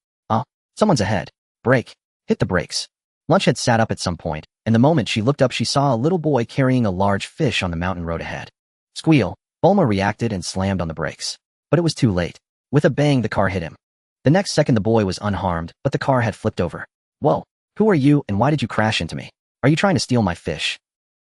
Someone's ahead. Brake. Hit the brakes. Lunch had sat up at some point, and the moment she looked up she saw a little boy carrying a large fish on the mountain road ahead. Squeal. Bulma reacted and slammed on the brakes. But it was too late. With a bang the car hit him. The next second the boy was unharmed, but the car had flipped over. Whoa. Who are you and why did you crash into me? Are you trying to steal my fish?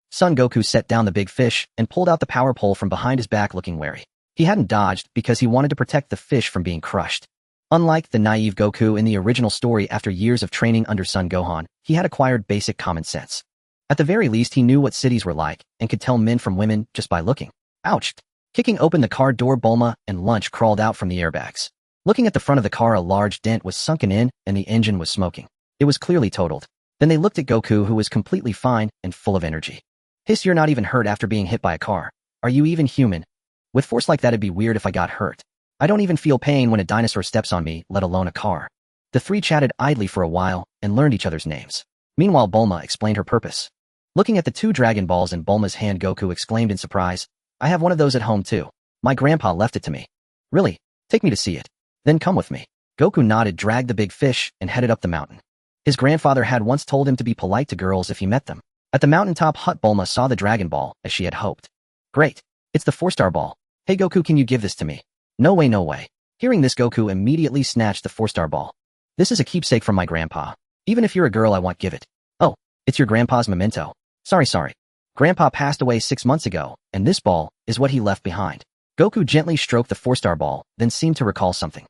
Son Goku set down the big fish and pulled out the power pole from behind his back looking wary. He hadn't dodged because he wanted to protect the fish from being crushed. Unlike the naive Goku in the original story, after years of training under Son Gohan, he had acquired basic common sense. At the very least he knew what cities were like and could tell men from women just by looking. Ouch! Kicking open the car door, Bulma and Lunch crawled out from the airbags. Looking at the front of the car, a large dent was sunken in and the engine was smoking. It was clearly totaled. Then they looked at Goku, who was completely fine and full of energy. Hiss, you're not even hurt after being hit by a car. Are you even human? With force like that it'd be weird if I got hurt. I don't even feel pain when a dinosaur steps on me, let alone a car. The three chatted idly for a while and learned each other's names. Meanwhile Bulma explained her purpose. Looking at the 2 Dragon Balls in Bulma's hand, Goku exclaimed in surprise, I have one of those at home too. My grandpa left it to me. Really? Take me to see it. Then come with me. Goku nodded, dragged the big fish, and headed up the mountain. His grandfather had once told him to be polite to girls if he met them. At the mountaintop hut, Bulma saw the Dragon Ball, as she had hoped. Great. It's the 4-star ball. Hey Goku, can you give this to me? No way, no way. Hearing this, Goku immediately snatched the 4-star ball. This is a keepsake from my grandpa. Even if you're a girl, I won't give it. Oh, it's your grandpa's memento. Sorry. Grandpa passed away 6 months ago, and this ball is what he left behind. Goku gently stroked the 4-star ball, then seemed to recall something.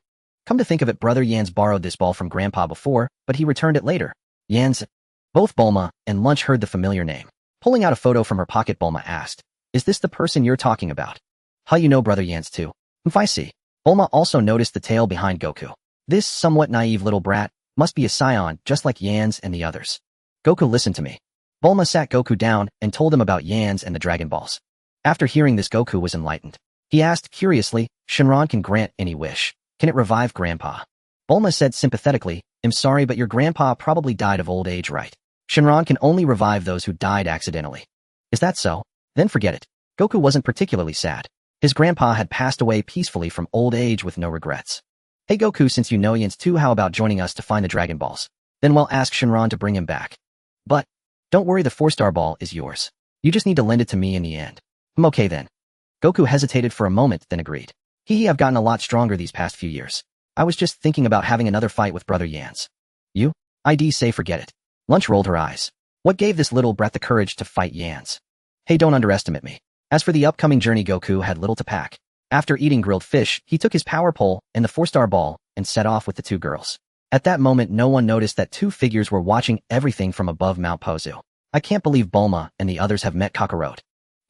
Come to think of it, Brother Yan's borrowed this ball from Grandpa before, but he returned it later. Yan's. Both Bulma and Lunch heard the familiar name. Pulling out a photo from her pocket, Bulma asked, is this the person you're talking about? How you know Brother Yan's too? I see. Bulma also noticed the tail behind Goku. This somewhat naive little brat must be a scion, just like Yan's and the others. Goku, listen to me. Bulma sat Goku down and told him about Yan's and the Dragon Balls. After hearing this, Goku was enlightened. He asked curiously, Shenron can grant any wish. Can it revive Grandpa? Bulma said sympathetically, I'm sorry, but your grandpa probably died of old age, right? Shenron can only revive those who died accidentally. Is that so? Then forget it. Goku wasn't particularly sad. His grandpa had passed away peacefully from old age with no regrets. Hey Goku, since you know Yan's too, how about joining us to find the Dragon Balls? Then we'll ask Shenron to bring him back. But don't worry, the 4-star ball is yours. You just need to lend it to me in the end. Okay then. Goku hesitated for a moment, then agreed. I've gotten a lot stronger these past few years. I was just thinking about having another fight with Brother Yan's. You? I'd say forget it. Lunch rolled her eyes. What gave this little brat the courage to fight Yan's? Hey, don't underestimate me. As for the upcoming journey, Goku had little to pack. After eating grilled fish, he took his power pole and the 4-star ball and set off with the 2 girls. At that moment, no one noticed that 2 figures were watching everything from above Mount Pozu. I can't believe Bulma and the others have met Kakarot.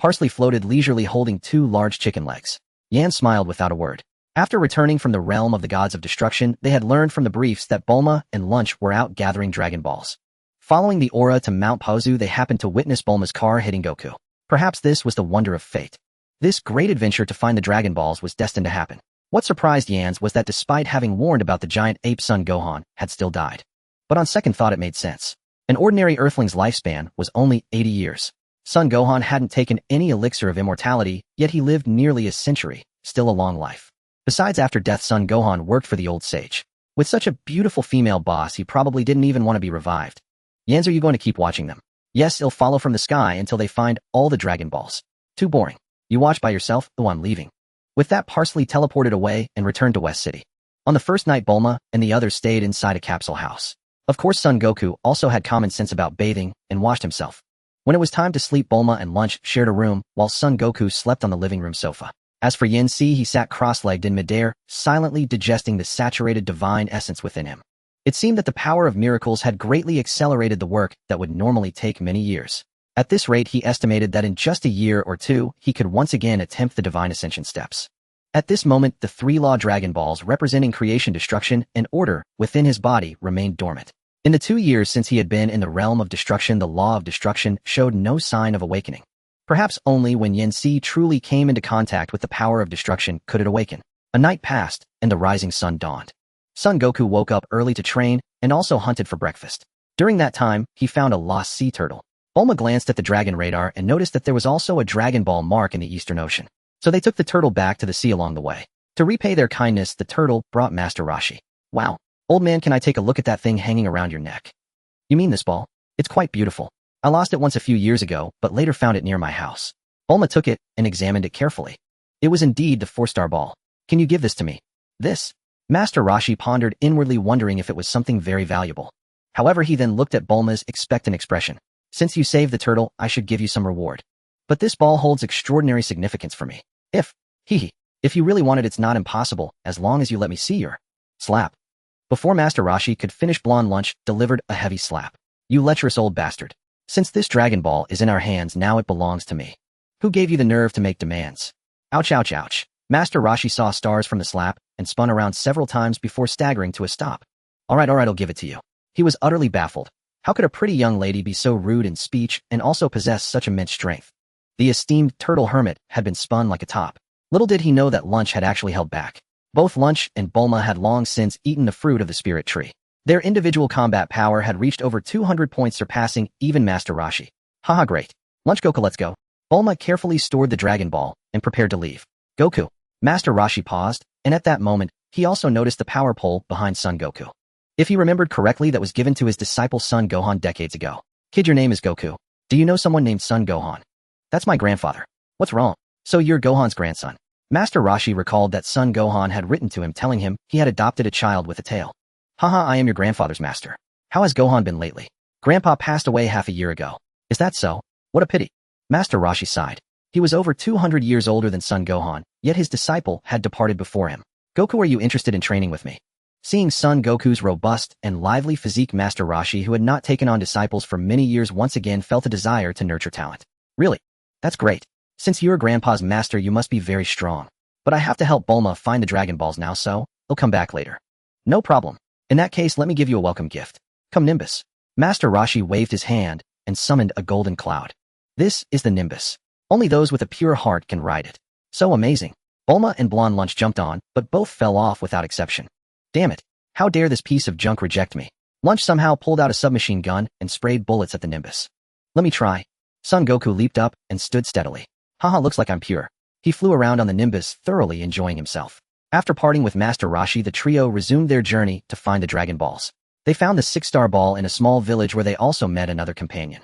Parsley floated leisurely holding 2 large chicken legs. Yan smiled without a word. After returning from the realm of the gods of destruction, they had learned from the briefs that Bulma and Lunch were out gathering Dragon Balls. Following the aura to Mount Pozu, they happened to witness Bulma's car hitting Goku. Perhaps this was the wonder of fate. This great adventure to find the Dragon Balls was destined to happen. What surprised Yan's was that despite having warned about the giant ape Son Gohan, had still died. But on second thought it made sense. An ordinary Earthling's lifespan was only 80 years. Son Gohan hadn't taken any elixir of immortality, yet he lived nearly a century, still a long life. Besides, after death Son Gohan worked for the old sage. With such a beautiful female boss, he probably didn't even want to be revived. Yan's, are you going to keep watching them? Yes, they'll follow from the sky until they find all the Dragon Balls. Too boring. You watch by yourself? Oh, I'm leaving. With that, Parsley teleported away and returned to West City. On the first night, Bulma and the others stayed inside a capsule house. Of course, Son Goku also had common sense about bathing and washed himself. When it was time to sleep, Bulma and Lunch shared a room, while Son Goku slept on the living room sofa. As for Yin Si, he sat cross-legged in midair, silently digesting the saturated divine essence within him. It seemed that the power of miracles had greatly accelerated the work that would normally take many years. At this rate, he estimated that in just a year or 2, he could once again attempt the divine ascension steps. At this moment, the 3 Law Dragon Balls representing creation, destruction, and order within his body remained dormant. In the 2 years since he had been in the realm of destruction, the law of destruction showed no sign of awakening. Perhaps only when Yin Si truly came into contact with the power of destruction could it awaken. A night passed, and the rising sun dawned. Son Goku woke up early to train and also hunted for breakfast. During that time, he found a lost sea turtle. Bulma glanced at the dragon radar and noticed that there was also a Dragon Ball mark in the Eastern Ocean. So they took the turtle back to the sea along the way. To repay their kindness, the turtle brought Master Roshi. Wow. Old man, can I take a look at that thing hanging around your neck? You mean this ball? It's quite beautiful. I lost it once a few years ago, but later found it near my house. Bulma took it and examined it carefully. It was indeed the 4-star ball. Can you give this to me? This? Master Roshi pondered inwardly, wondering if it was something very valuable. However, he then looked at Bulma's expectant expression. Since you saved the turtle, I should give you some reward. But this ball holds extraordinary significance for me. If you really want it, it's not impossible, as long as you let me see your slap. Before Master Roshi could finish, Blonde Lunch delivered a heavy slap. You lecherous old bastard. Since this Dragon Ball is in our hands, now it belongs to me. Who gave you the nerve to make demands? Ouch, ouch, ouch. Master Roshi saw stars from the slap and spun around several times before staggering to a stop. All right, I'll give it to you. He was utterly baffled. How could a pretty young lady be so rude in speech and also possess such immense strength? The esteemed turtle hermit had been spun like a top. Little did he know that Lunch had actually held back. Both Lunch and Bulma had long since eaten the fruit of the spirit tree. Their individual combat power had reached over 200 points, surpassing even Master Roshi. Haha, great. Lunch, Goku, let's go. Bulma carefully stored the Dragon Ball and prepared to leave. Goku. Master Roshi paused, and at that moment, he also noticed the power pole behind Son Goku. If he remembered correctly, that was given to his disciple Son Gohan decades ago. Kid, your name is Goku. Do you know someone named Son Gohan? That's my grandfather. What's wrong? So you're Gohan's grandson. Master Roshi recalled that Son Gohan had written to him telling him he had adopted a child with a tail. Haha, I am your grandfather's master. How has Gohan been lately? Grandpa passed away half a year ago. Is that so? What a pity. Master Roshi sighed. He was over 200 years older than Son Gohan, yet his disciple had departed before him. Goku, are you interested in training with me? Seeing Son Goku's robust and lively physique, Master Roshi, who had not taken on disciples for many years, once again felt a desire to nurture talent. Really? That's great. Since you're Grandpa's master, you must be very strong. But I have to help Bulma find the Dragon Balls now, so he'll come back later. No problem. In that case, let me give you a welcome gift. Come, Nimbus. Master Roshi waved his hand and summoned a golden cloud. This is the Nimbus. Only those with a pure heart can ride it. So amazing. Bulma and Blonde Lunch jumped on, but both fell off without exception. Damn it. How dare this piece of junk reject me? Lunch somehow pulled out a submachine gun and sprayed bullets at the Nimbus. Let me try. Son Goku leaped up and stood steadily. Haha, looks like I'm pure. He flew around on the Nimbus, thoroughly enjoying himself. After parting with Master Roshi, the trio resumed their journey to find the Dragon Balls. They found the 6-star ball in a small village where they also met another companion,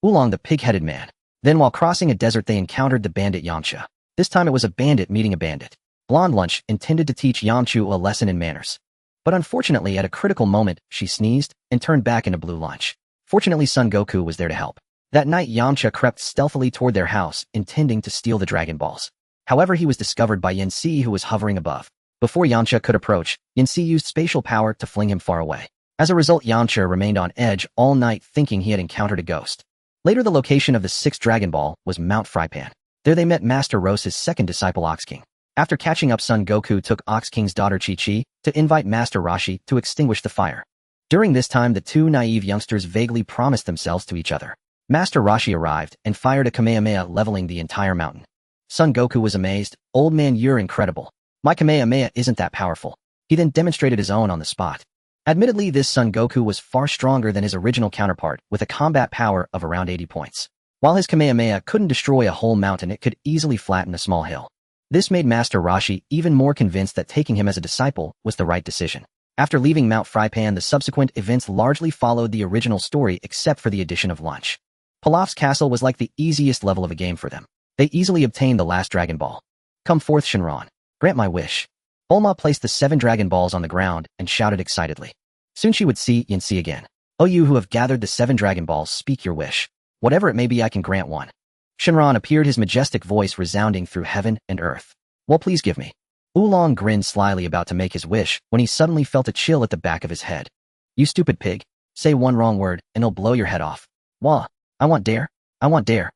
Oolong the pig-headed man. Then while crossing a desert, they encountered the bandit Yamcha. This time it was a bandit meeting a bandit. Blonde Lunch intended to teach Yamcha a lesson in manners. But unfortunately, at a critical moment, she sneezed and turned back into Blue Lunch. Fortunately, Son Goku was there to help. That night, Yamcha crept stealthily toward their house, intending to steal the Dragon Balls. However, he was discovered by Yanxi, who was hovering above. Before Yamcha could approach, Yanxi used spatial power to fling him far away. As a result, Yamcha remained on edge all night, thinking he had encountered a ghost. Later, the location of the 6th Dragon Ball was Mount Frypan. There they met Master Rose's second disciple, Ox King. After catching up, Son Goku took Ox King's daughter Chi-Chi to invite Master Roshi to extinguish the fire. During this time, the two naive youngsters vaguely promised themselves to each other. Master Roshi arrived and fired a Kamehameha, leveling the entire mountain. Son Goku was amazed. Old man, you're incredible. My Kamehameha isn't that powerful. He then demonstrated his own on the spot. Admittedly, this Son Goku was far stronger than his original counterpart, with a combat power of around 80 points. While his Kamehameha couldn't destroy a whole mountain, it could easily flatten a small hill. This made Master Roshi even more convinced that taking him as a disciple was the right decision. After leaving Mount Frypan, the subsequent events largely followed the original story except for the addition of Lunch. Pilaf's castle was like the easiest level of a game for them. They easily obtained the last Dragon Ball. Come forth, Shenron. Grant my wish. Bulma placed the 7 Dragon Balls on the ground and shouted excitedly. Soon she would see Yanxi again. Oh, you who have gathered the 7 Dragon Balls, speak your wish. Whatever it may be, I can grant one. Shenron appeared, his majestic voice resounding through heaven and earth. Well, please give me. Oolong grinned slyly, about to make his wish, when he suddenly felt a chill at the back of his head. You stupid pig. Say one wrong word, and it'll blow your head off. Wah. I want dare. I want dare.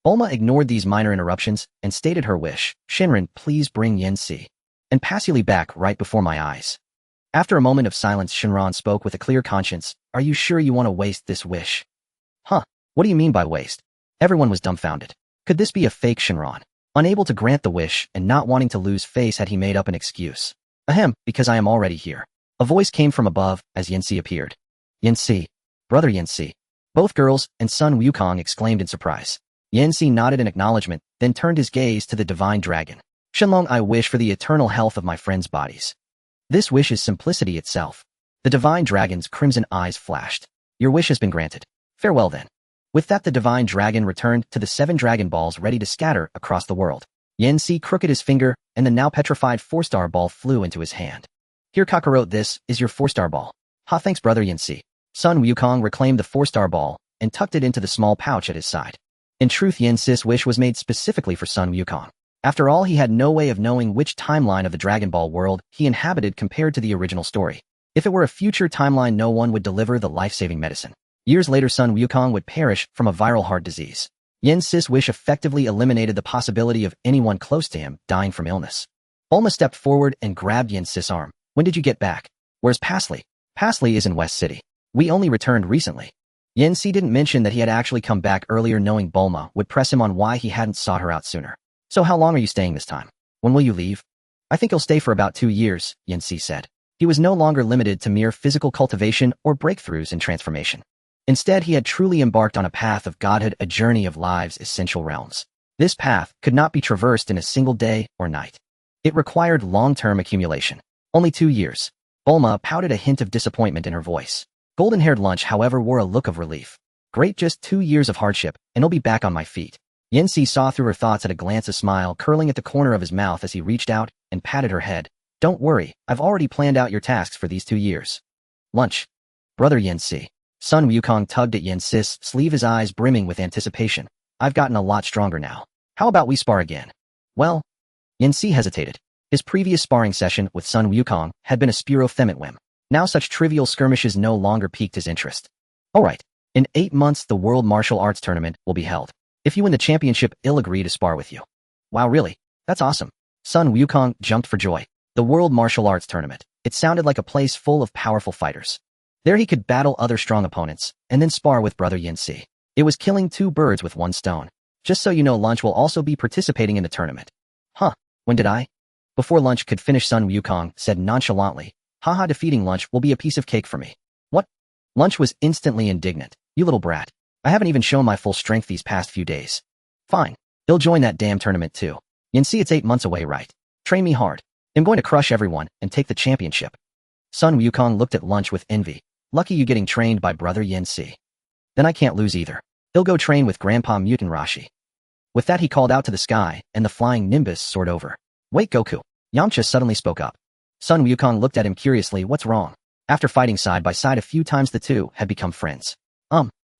Bulma ignored these minor interruptions and stated her wish. Shenron, please bring Yanxi and pass Yuli back right before my eyes. After a moment of silence, Shenron spoke with a clear conscience. Are you sure you want to waste this wish? Huh. What do you mean by waste? Everyone was dumbfounded. Could this be a fake Shenron? Unable to grant the wish and not wanting to lose face, had he made up an excuse? Ahem, because I am already here. A voice came from above as Yanxi appeared. Yanxi. Brother Yanxi. Both girls and Sun Wukong exclaimed in surprise. Yanxi nodded in acknowledgement, then turned his gaze to the divine dragon. Shenlong, I wish for the eternal health of my friends' bodies. This wish is simplicity itself. The divine dragon's crimson eyes flashed. Your wish has been granted. Farewell then. With that, the divine dragon returned to the 7 Dragon Balls ready to scatter across the world. Yanxi crooked his finger, and the now petrified 4-star ball flew into his hand. Here, Kakarot, this is your 4-star ball. Ha, thanks, brother Yanxi. Sun Wukong reclaimed the 4-star ball and tucked it into the small pouch at his side. In truth, Yanxi's wish was made specifically for Sun Wukong. After all, he had no way of knowing which timeline of the Dragon Ball world he inhabited compared to the original story. If it were a future timeline, no one would deliver the life-saving medicine. Years later, Sun Wukong would perish from a viral heart disease. Yanxi's wish effectively eliminated the possibility of anyone close to him dying from illness. Bulma stepped forward and grabbed Yanxi's arm. When did you get back? Where's Pasley? Pasley is in West City. We only returned recently. Yanxi didn't mention that he had actually come back earlier, knowing Bulma would press him on why he hadn't sought her out sooner. So how long are you staying this time? When will you leave? I think he'll stay for about 2 years, Yanxi said. He was no longer limited to mere physical cultivation or breakthroughs in transformation. Instead, he had truly embarked on a path of godhood, a journey of life's essential realms. This path could not be traversed in a single day or night. It required long-term accumulation. Only 2 years. Bulma pouted, a hint of disappointment in her voice. Golden-haired Lunch, however, wore a look of relief. Great, just 2 years of hardship, and I'll be back on my feet. Yanxi saw through her thoughts at a glance, a smile curling at the corner of his mouth as he reached out and patted her head. Don't worry, I've already planned out your tasks for these 2 years. Lunch. Brother Yanxi. Sun Wukong tugged at Yanxi's sleeve, his eyes brimming with anticipation. I've gotten a lot stronger now. How about we spar again? Well, Yanxi hesitated. His previous sparring session with Sun Wukong had been a spuro-themit whim. Now such trivial skirmishes no longer piqued his interest. Alright, in 8 months the World Martial Arts Tournament will be held. If you win the championship, I'll agree to spar with you. Wow, really? That's awesome. Sun Wukong jumped for joy. The World Martial Arts Tournament. It sounded like a place full of powerful fighters. There he could battle other strong opponents, and then spar with brother Yanxi. It was killing 2 birds with 1 stone. Just so you know, Lunch will also be participating in the tournament. Huh, when did I? Before Lunch could finish, Sun Wukong said nonchalantly, haha, defeating Lunch will be a piece of cake for me. What? Lunch was instantly indignant. You little brat. I haven't even shown my full strength these past few days. Fine. He'll join that damn tournament too. Yanxi, it's 8 months away, right? Train me hard. I'm going to crush everyone and take the championship. Sun Wukong looked at Lunch with envy. Lucky you getting trained by brother Yanxi. Then I can't lose either. He'll go train with Grandpa Mutant Rashi. With that, he called out to the sky, and the flying nimbus soared over. Wait, Goku. Yamcha suddenly spoke up. Sun Wukong looked at him curiously. What's wrong? After fighting side by side a few times, the two had become friends.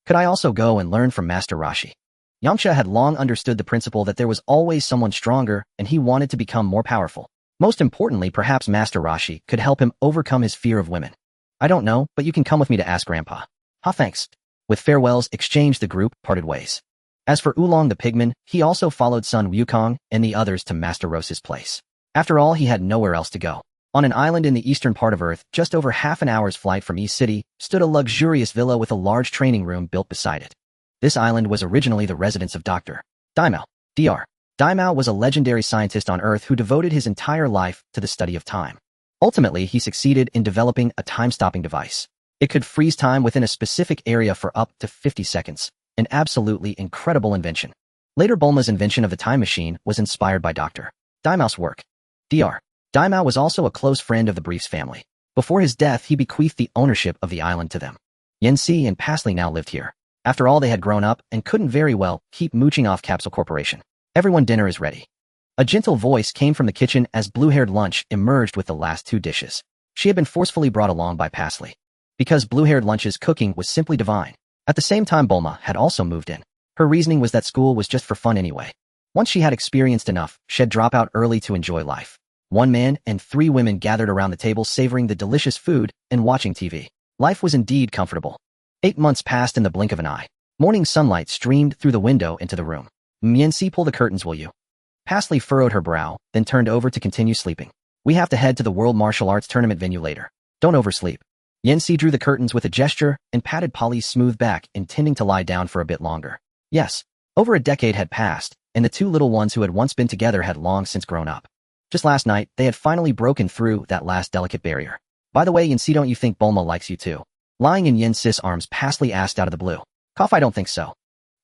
Could I also go and learn from Master Rashi? Yamcha had long understood the principle that there was always someone stronger, and he wanted to become more powerful. Most importantly, perhaps Master Rashi could help him overcome his fear of women. I don't know, but you can come with me to ask Grandpa. Ha, thanks. With farewells exchanged, the group parted ways. As for Oolong the Pigman, he also followed Sun Wukong and the others to Master Rose's place. After all, he had nowhere else to go. On an island in the eastern part of Earth, just over half an hour's flight from East City, stood a luxurious villa with a large training room built beside it. This island was originally the residence of Dr. Daimao. Dr. Daimao was a legendary scientist on Earth who devoted his entire life to the study of time. Ultimately, he succeeded in developing a time-stopping device. It could freeze time within a specific area for up to 50 seconds, an absolutely incredible invention. Later, Bulma's invention of the time machine was inspired by Dr. Daimao's work. Dr. Daimao was also a close friend of the Brief's family. Before his death, he bequeathed the ownership of the island to them. Yanxi and Pasley now lived here. After all, they had grown up and couldn't very well keep mooching off Capsule Corporation. Everyone, dinner is ready. A gentle voice came from the kitchen as blue-haired Lunch emerged with the last 2 dishes. She had been forcefully brought along by Pasley. Because blue-haired Lunch's cooking was simply divine. At the same time, Bulma had also moved in. Her reasoning was that school was just for fun anyway. Once she had experienced enough, she'd drop out early to enjoy life. 1 man and 3 women gathered around the table, savoring the delicious food and watching TV. Life was indeed comfortable. 8 months passed in the blink of an eye. Morning sunlight streamed through the window into the room. Yanxi, pull the curtains, will you? Pasley furrowed her brow, then turned over to continue sleeping. We have to head to the World Martial Arts Tournament venue later. Don't oversleep. Yanxi drew the curtains with a gesture and patted Polly's smooth back, intending to lie down for a bit longer. Yes, over a decade had passed, and the 2 little ones who had once been together had long since grown up. Just last night, they had finally broken through that last delicate barrier. By the way, Yanxi, don't you think Bulma likes you too? Lying in Yanxi's arms, Pasley asked out of the blue. Cough, I don't think so.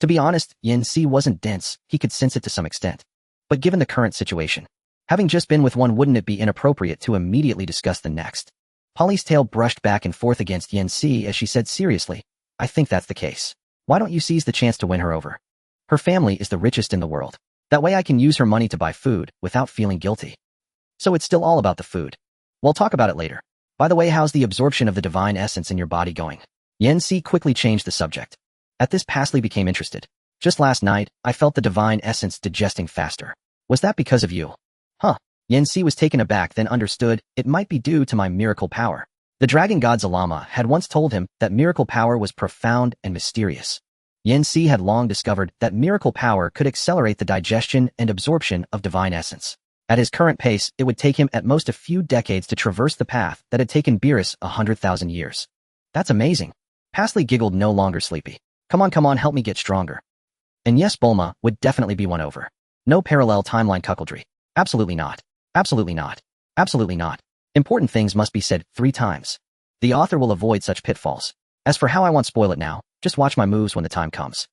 To be honest, Yin Si wasn't dense, he could sense it to some extent. But given the current situation, having just been with one, wouldn't it be inappropriate to immediately discuss the next? Polly's tail brushed back and forth against Yin Si as she said seriously, I think that's the case. Why don't you seize the chance to win her over? Her family is the richest in the world. That way I can use her money to buy food without feeling guilty. So it's still all about the food. We'll talk about it later. By the way, how's the absorption of the divine essence in your body going? Yin Si quickly changed the subject. At this, Pasley became interested. Just last night, I felt the divine essence digesting faster. Was that because of you? Huh. Yin Si was taken aback, then understood it might be due to my miracle power. The dragon god Zalama had once told him that miracle power was profound and mysterious. Yin Si had long discovered that miracle power could accelerate the digestion and absorption of divine essence. At his current pace, it would take him at most a few decades to traverse the path that had taken Beerus 100,000 years. That's amazing. Pasley giggled, no longer sleepy. Come on, help me get stronger. And yes, Bulma would definitely be won over. No parallel timeline cuckoldry. Absolutely not. Absolutely not. Absolutely not. Important things must be said 3 times. The author will avoid such pitfalls. As for how I won't spoil it now, just watch my moves when the time comes.